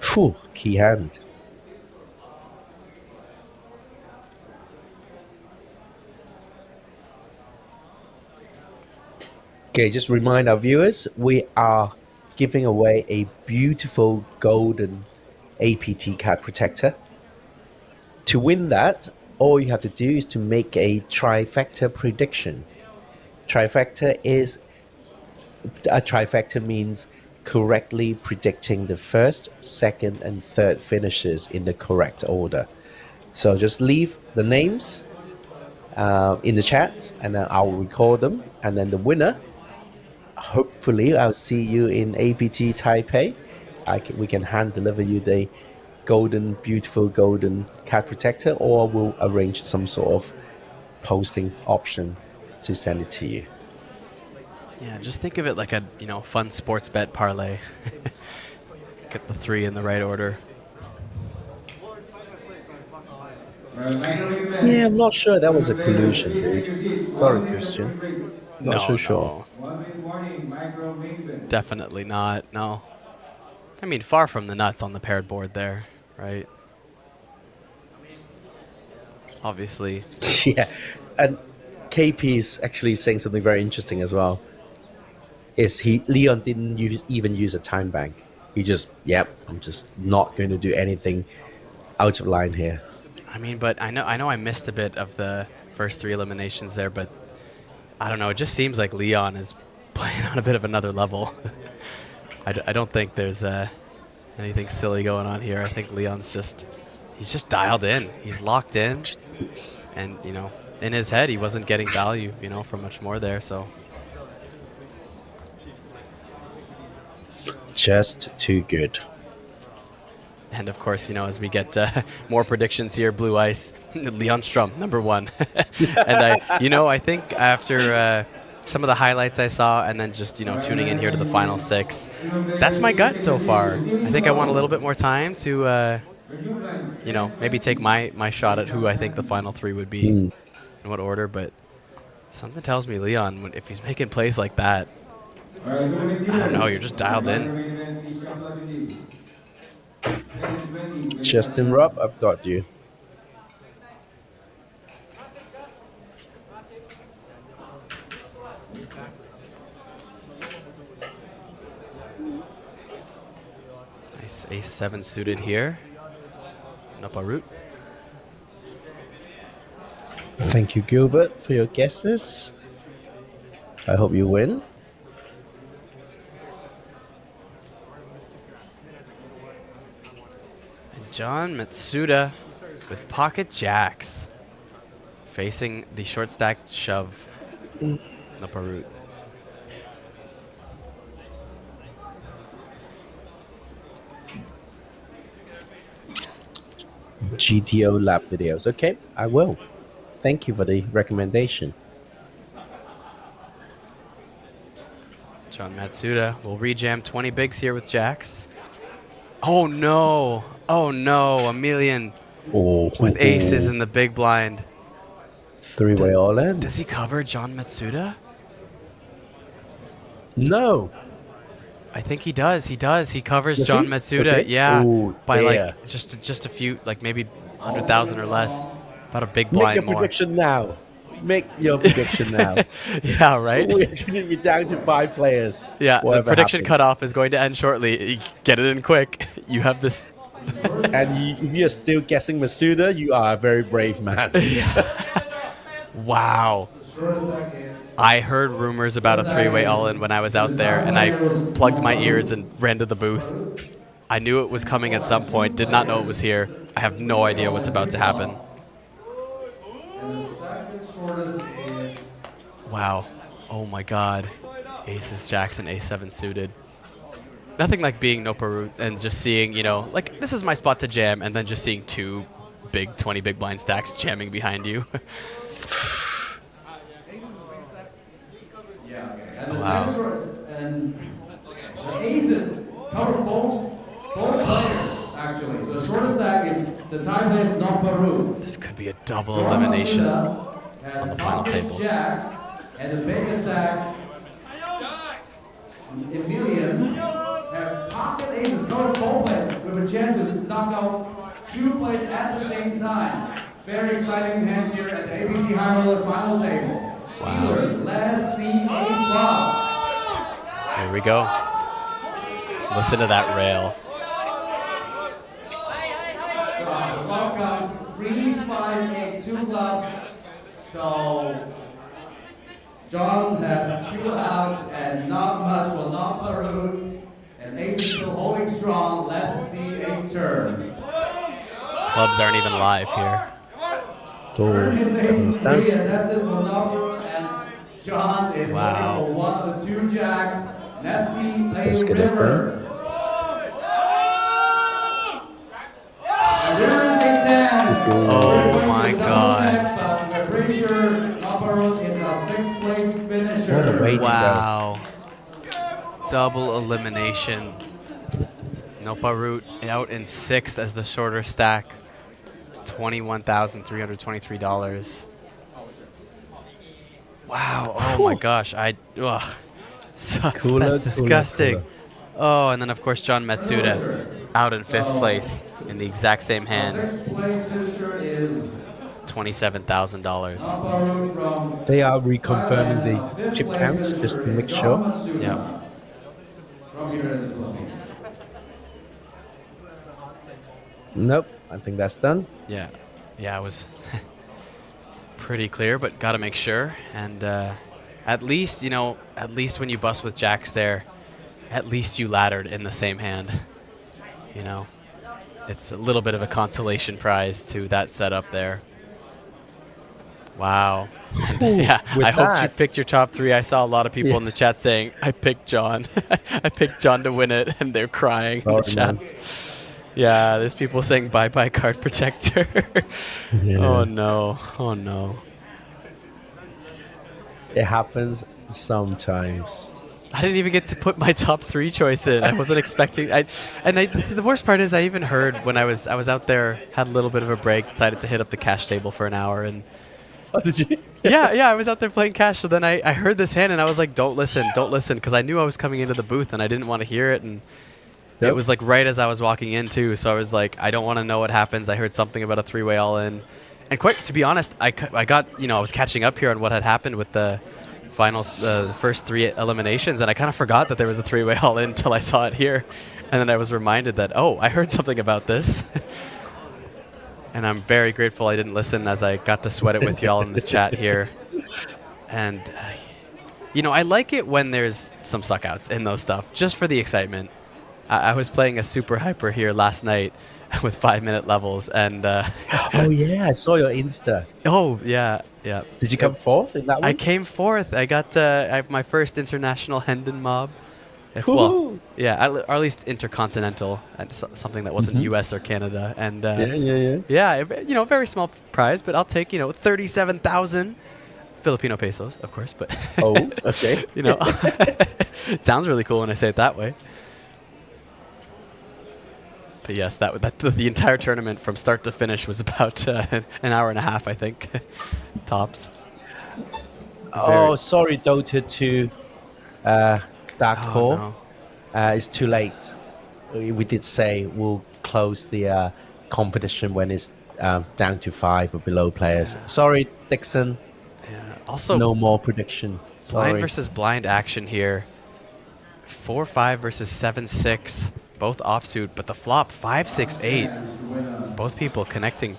Phew, key hand. Okay, just remind our viewers, we are giving away a beautiful golden APT card protector. To win that, all you have to do is to make a trifecta prediction. Trifecta means correctly predicting the first, second, and third finishes in the correct order. So just leave the names in the chat, and then I'll record them. And then the winner, hopefully, I'll see you in APT Taipei. We can hand deliver you the beautiful golden card protector, or we'll arrange some sort of posting option to send it to you. Yeah, just think of it like a fun sports bet parlay. Get the 3 in the right order. Yeah, I'm not sure that was a collusion, dude. Sorry, Christian. Not so sure. Definitely not. No. I mean, far from the nuts on the paired board there, right? Obviously. Yeah, and KP is actually saying something very interesting as well. Leon didn't even use a time bank. He just, I'm just not going to do anything out of line here. I mean, but I know I missed a bit of the first 3 eliminations there, but I don't know. It just seems like Leon is playing on a bit of another level. I don't think there's anything silly going on here. I think Leon's he's just dialed in. He's locked in, and in his head he wasn't getting value, from much more there. So just too good. And of course, as we get more predictions here, Blue Ice, Leon Strum, #1. And I think after some of the highlights I saw, and then just tuning in here to the final 6, that's my gut so far. I think I want a little bit more time to maybe take my shot at who I think the final 3 would be, in what order. But something tells me Leon, if he's making plays like that, I don't know, you're just dialed in. Justin Rob, I've got you. Nice ace-7 suited here. Up a route. Thank you, Gilbert, for your guesses. I hope you win. John Matsuda with pocket jacks, facing the short stack shove up a route. GTO lab videos. Okay, I will. Thank you for the recommendation. John Matsuda will rejam 20 bigs here with jacks. Oh no! Oh no! A million with aces in the big blind. 3-way all in. Does he cover John Matsuda? No. I think he does. He does. He covers Does John he? Matsuda. Okay. Yeah, Ooh, by yeah. like just a few, like maybe 100,000 or less. About a big Make blind your more. prediction now. Make your prediction now. Yeah, right? We're down to 5 players. Yeah, the Whatever prediction happens. cutoff is going to end shortly. Get it in quick. You have this. And if you're still guessing Masuda, you are a very brave man. Wow. I heard rumors about a 3-way all-in when I was out there, and I plugged my ears and ran to the booth. I knew it was coming at some point, did not know it was here. I have no idea what's about to happen. Wow. Oh my god. Aces, Jackson, A7 suited. Nothing like being no Peru and just seeing, like, this is my spot to jam, and then just seeing 2 big 20 big blind stacks jamming behind you. Wow. And the aces cover both players, actually. So the shortest stack is the tie player, not Peru. This could be a double elimination on the final table. Jacks, and the biggest stack, Emilian, have pocket aces cover both players with a chance to knock out 2 players at the same time. Very exciting hands here at the APT High Roller final table. Wow. Let's see a flop. Here we go. Listen to that rail. The club comes 3, 5, 8, 2 clubs. So John has 2 outs and not much will not Peru. And Ace is still holding strong. Let's see a turn. Clubs aren't even live here. Turn is 8-3, and that's it for Nopper. And John is Wow. looking for one of the 2 jacks. Nessie Let's playing get this River. And River is a 10. Oh my God. But we're pretty sure Nopper is a 6th place finisher. What a way to go. Wow. Double elimination. Noparut out in 6th as the shorter stack. $21,323. Wow. Oh my gosh. So, that's disgusting. Oh, and then of course John Matsuda out in 5th place in the exact same hand. 6th place finisher is $27,000. They are reconfirming the chip count just to make sure. Yeah. From here in the Philippines. Nope, I think that's done. Yeah. Yeah, it was pretty clear, but got to make sure. And at least, you know, at least when you bust with jacks there, at least you laddered in the same hand. You know, it's a little bit of a consolation prize to that setup there. Wow. And, yeah, I hope you picked your top 3. I saw a lot of people in the chat saying, I picked John. I picked John to win it, and they're crying in the chat. Yeah, there's people saying bye-bye card protector. Oh, no. Oh, no. It happens sometimes. I didn't even get to put my top 3 choice in. I wasn't expecting. The worst part is I even heard when I was out there, had a little bit of a break, decided to hit up the cash table for an hour, and oh, did you? yeah, I was out there playing cash. So then I heard this hand, and I was like, don't listen, because I knew I was coming into the booth, and I didn't want to hear it, and it was like right as I was walking in too. So I was like, I don't want to know what happens. I heard something about a 3-way all-in, and quite to be honest, I got, you know, I was catching up here on what had happened with the final, the first 3 eliminations, and I kind of forgot that there was a 3-way all-in until I saw it here, and then I was reminded that, oh, I heard something about this. And I'm very grateful I didn't listen as I got to sweat it with y'all in the chat here. And, you know, I like it when there's some suckouts in those stuff, just for the excitement. I was playing a super hyper here last night with 5-minute levels, and oh yeah, I saw your Insta. Oh yeah. Did you come 4th in that one? I came 4th. I got I have my first international Hendon mob. Well, yeah, or at least intercontinental, something that wasn't U.S. or Canada, and yeah, you know, very small prize, but I'll take, you know, 37,000 Filipino pesos, of course, but oh, okay, you know, it sounds really cool when I say it that way. But yes, the entire tournament from start to finish was about an hour and a half, I think, tops. Oh, sorry, Dota 2, Dark Core. No. It's too late. We did say we'll close the competition when it's down to 5 or below players. Yeah. Sorry, Dixon. Yeah. Also, no more prediction. Sorry. Blind versus blind action here. 4-5 versus 7-6. Both offsuit, but the flop 5-6-8. Both people connecting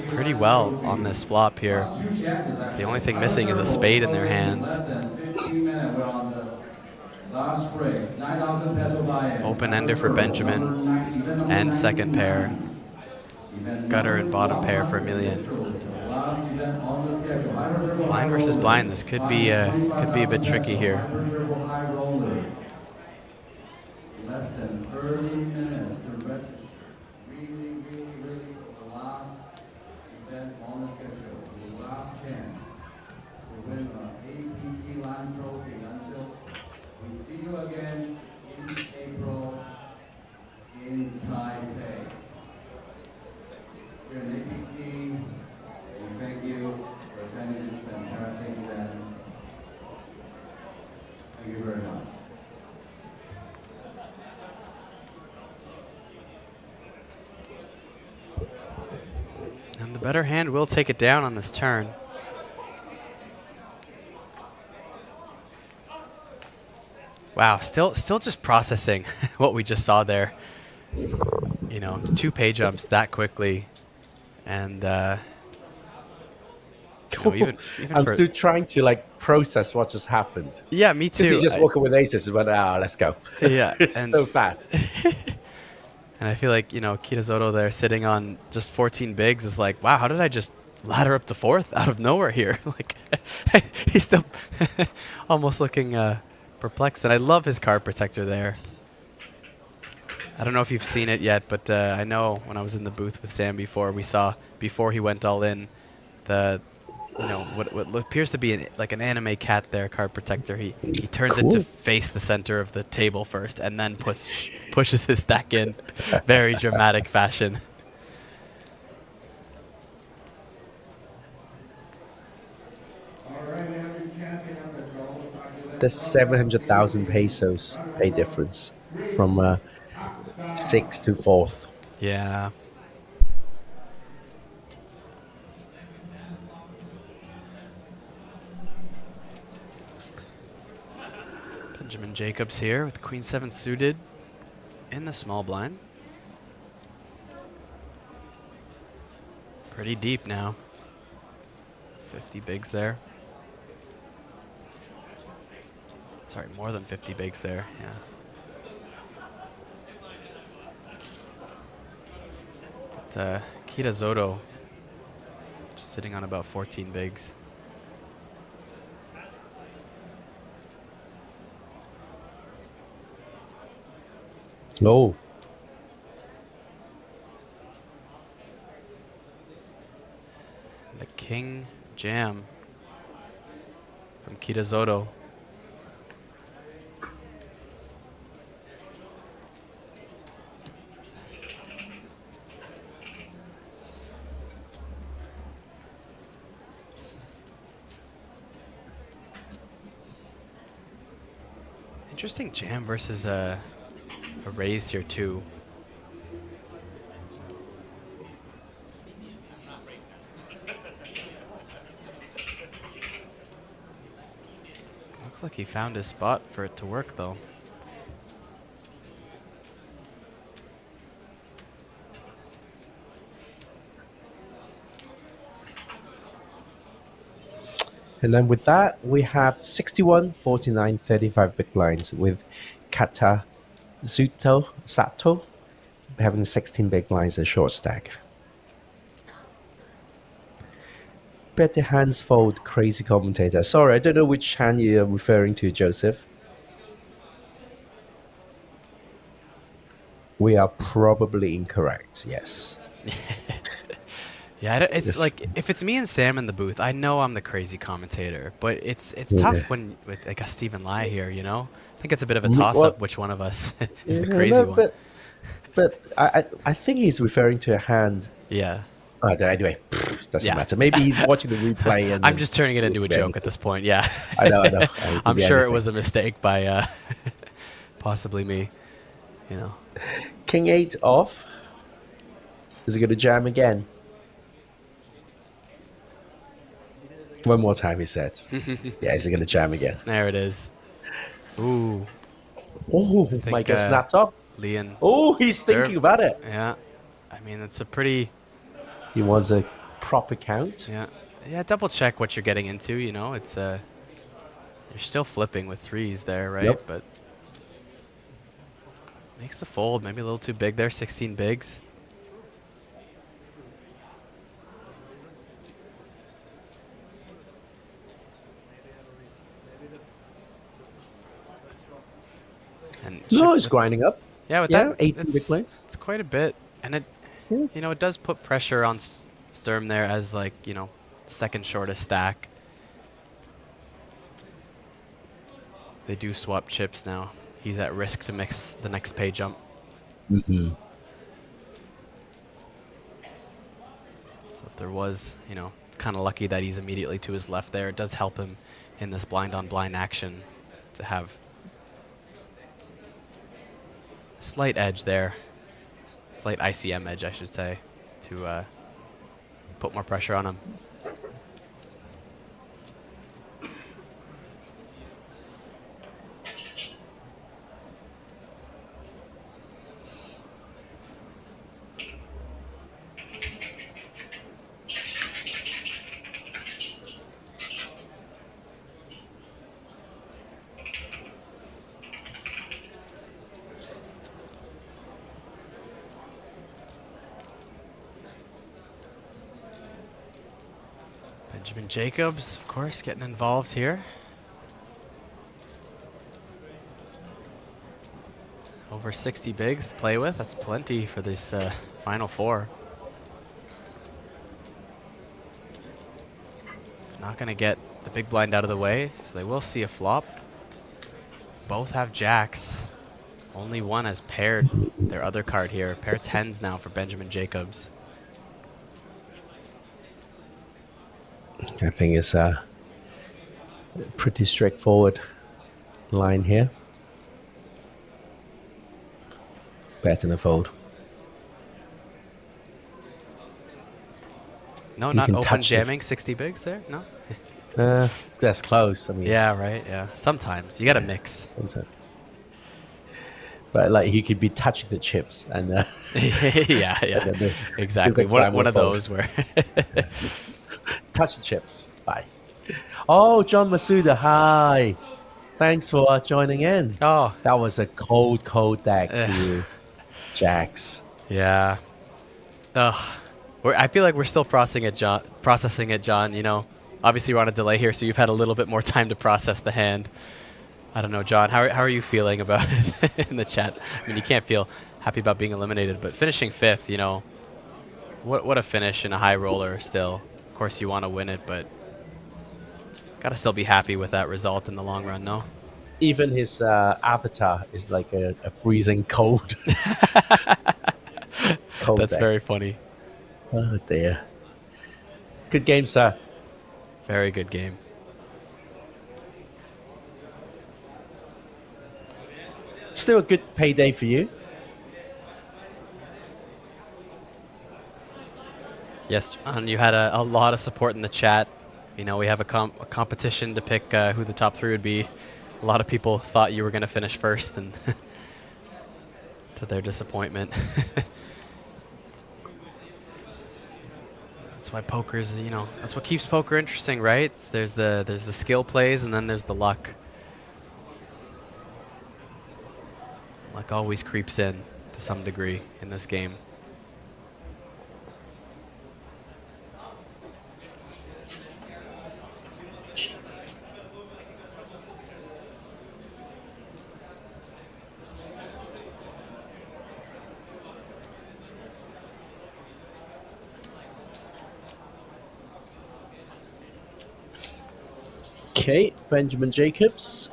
pretty well on this flop here. The only thing missing is a spade in their hands. Open ender for Benjamin and second pair. Gutter and bottom pair for Emilian. Blind versus blind. This could be a bit tricky here. Less than 30 minutes to register. Really for the last event on the schedule. The last chance to win an APT Land Trophy until we see you again in April in Taipei. Here in APT, we thank you for attending this fantastic event. Thank you very much. And the better hand will take it down on this turn. Wow, still just processing what we just saw there. You know, 2 pay jumps that quickly, and you know, even I'm for still trying to like process what just happened. yeah, me Because too. he just walked with aces, but let's go. Yeah, It's and so fast. and I feel like, you know, Kitazoto there sitting on just 14 bigs is like, wow, how did I just ladder up to 4th out of nowhere here? Like, he's still almost looking perplexed, and I love his card protector there. I don't know if you've seen it yet, but I know when I was in the booth with Sam before, we saw, before he went all in, the, you know, what appears to be like an anime cat there, card protector. He turns it to face the center of the table first, and then pushes his stack in. Very dramatic fashion. There's 700,000 pesos pay difference from 6th to 4th. Yeah. Benjamin Jacobs here with Queen 7 suited in the small blind. Pretty deep now. 50 bigs there. Sorry, more than 50 bigs there, yeah. But Kitazoto just sitting on about 14 bigs. Oh. The King Jam from Kitazoto. Interesting jam versus a raise here too. Looks like he found his spot for it to work though. And then with that, we have 61, 49, 35 big blinds with Katazuto Sato having 16 big blinds and short stack. Better hands fold, crazy commentator. Sorry, I don't know which hand you're referring to, Joseph. We are probably incorrect, yes. Yeah, it's like, if it's me and Sam in the booth, I know I'm the crazy commentator, but it's Yeah. tough when with like a Stephen Lai here, you know? I think it's a bit of a toss-up which one of us is the crazy one. But I think he's referring to a hand. Yeah. Anyway, doesn't matter. Maybe he's watching the replay. And I'm just turning it into a joke at this point, yeah. I know. I'm sure it was a mistake by possibly me, you know. King 8 off. Is he going to jam again? One more time, he said. Yeah, is he going to jam again? There it is. Ooh. Oh, might get snapped off. Leon. Oh, he's thinking about it. Yeah. I mean, it's a pretty... He wants a proper count. Yeah. Yeah, double check what you're getting into, you know. It's you're still flipping with threes there, right? Yep. But makes the fold maybe a little too big there, 16 bigs. And No, it's grinding up. Yeah, with Yeah, that, 18 big blinds. it's quite a bit, and it, you know, it does put pressure on Sturm there as like, you know, the second shortest stack. They do swap chips now. He's at risk to mix the next pay jump. Mm-hmm. So if there was, you know, it's kind of lucky that he's immediately to his left there. It does help him in this blind on blind action to have slight edge there, slight ICM edge, I should say, to put more pressure on him. Benjamin Jacobs, of course, getting involved here. Over 60 bigs to play with. That's plenty for this final four. Not going to get the big blind out of the way, so they will see a flop. Both have jacks. Only one has paired their other card here. Pair tens now for Benjamin Jacobs. I think it's a pretty straightforward line here. Better than fold. No, You not can open touch it. jamming 60 bigs there? No? That's close. I mean, Yeah, right, yeah. Sometimes. You got to mix. sometimes. But like he could be touching the chips and Yeah, and then the- exactly. the One final of fold. those where... Touch the chips. Bye. Oh, John Masuda, hi. Thanks for joining in. Oh. That was a cold deck for you, Jax. Yeah. Ugh. I feel like we're still processing it, John. You know, obviously we're on a delay here, so you've had a little bit more time to process the hand. I don't know, John. How are you feeling about it in the chat? I mean, you can't feel happy about being eliminated, but finishing fifth, you know, what a finish in a high roller still. Of course, you want to win it, but gotta still be happy with that result in the long run, no? Even his avatar is like a freezing cold. That's deck. very funny. Oh dear. Good game, sir. Very good game. Still a good payday for you. Yes, John, you had a lot of support in the chat. You know, we have a competition to pick who the top three would be. A lot of people thought you were going to finish first, and to their disappointment. That's why poker's, you know, that's what keeps poker interesting, right? There's the skill plays, and then there's the luck. Luck always creeps in to some degree in this game. Okay, Benjamin Jacobs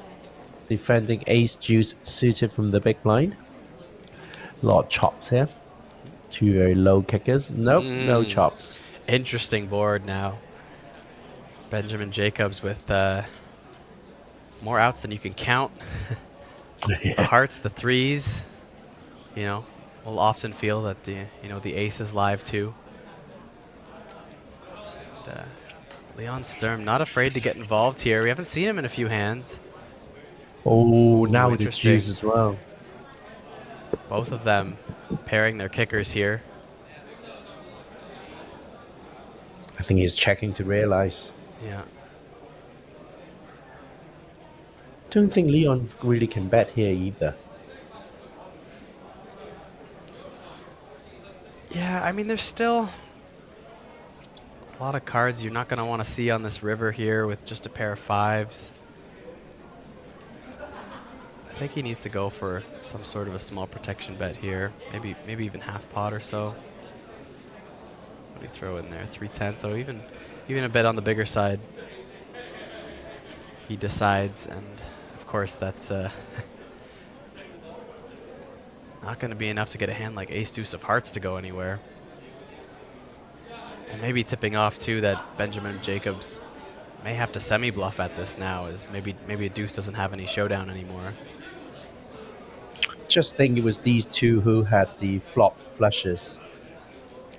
defending ace deuce suited from the big blind. A lot of chops here. Two very low kickers. Nope, no chops. Interesting board now. Benjamin Jacobs with more outs than you can count. The hearts, the threes. You know, we'll often feel that the ace is live too. And, Leon Sturm not afraid to get involved here. We haven't seen him in a few hands. Oh, now with the interesting. deuce as well. Both of them pairing their kickers here. I think he's checking to realize. Yeah. Don't think Leon really can bet here either. Yeah, I mean, there's still a lot of cards you're not going to want to see on this river here with just a pair of fives. I think he needs to go for some sort of a small protection bet here. Maybe even half pot or so. What do you throw in there? 310. So even a bet on the bigger side. He decides, and of course that's not going to be enough to get a hand like ace deuce of hearts to go anywhere. And maybe tipping off too that Benjamin Jacobs may have to semi-bluff at this now, as maybe a deuce doesn't have any showdown anymore. Just think it was these two who had the flopped flushes.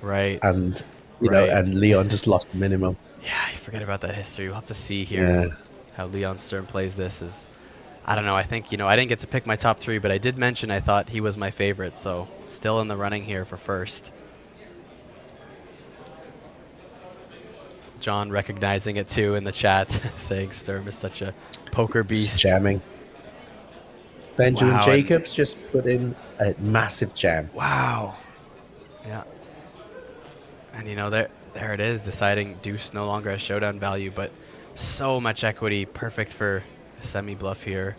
Right. And you know, and Leon just lost the minimum. Yeah, I forget about that history. We'll have to see here how Leon Sturm plays this. I don't know. I think, I didn't get to pick my top three, but I did mention I thought he was my favorite, so still in the running here for first. John recognizing it too in the chat, saying Sturm is such a poker beast. Just jamming. Benjamin Wow, Jacobs just put in a massive jam. Wow. Yeah. And There it is, deciding deuce no longer has showdown value, but so much equity, perfect for semi-bluff here.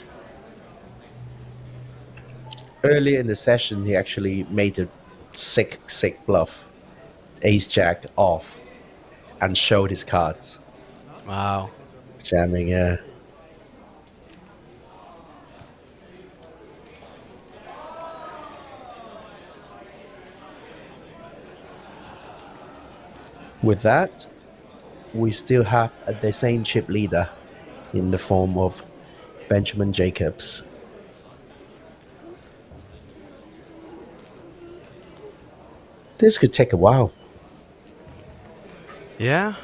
Earlier in the session, he actually made a sick bluff, ace jack off, and showed his cards. Wow. Jamming, yeah. With that, we still have the same chip leader in the form of Benjamin Jacobs. This could take a while. Yeah,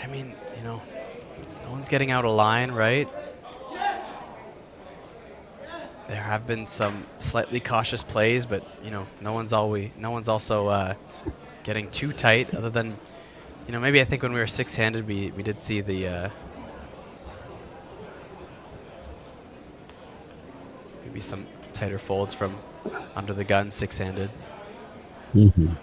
I mean, you know, no one's getting out of line, right? There have been some slightly cautious plays, but you know, no one's also getting too tight. Other than, you know, maybe I think when we were six-handed, we did see the maybe some tighter folds from under the gun six-handed. Mm-hmm.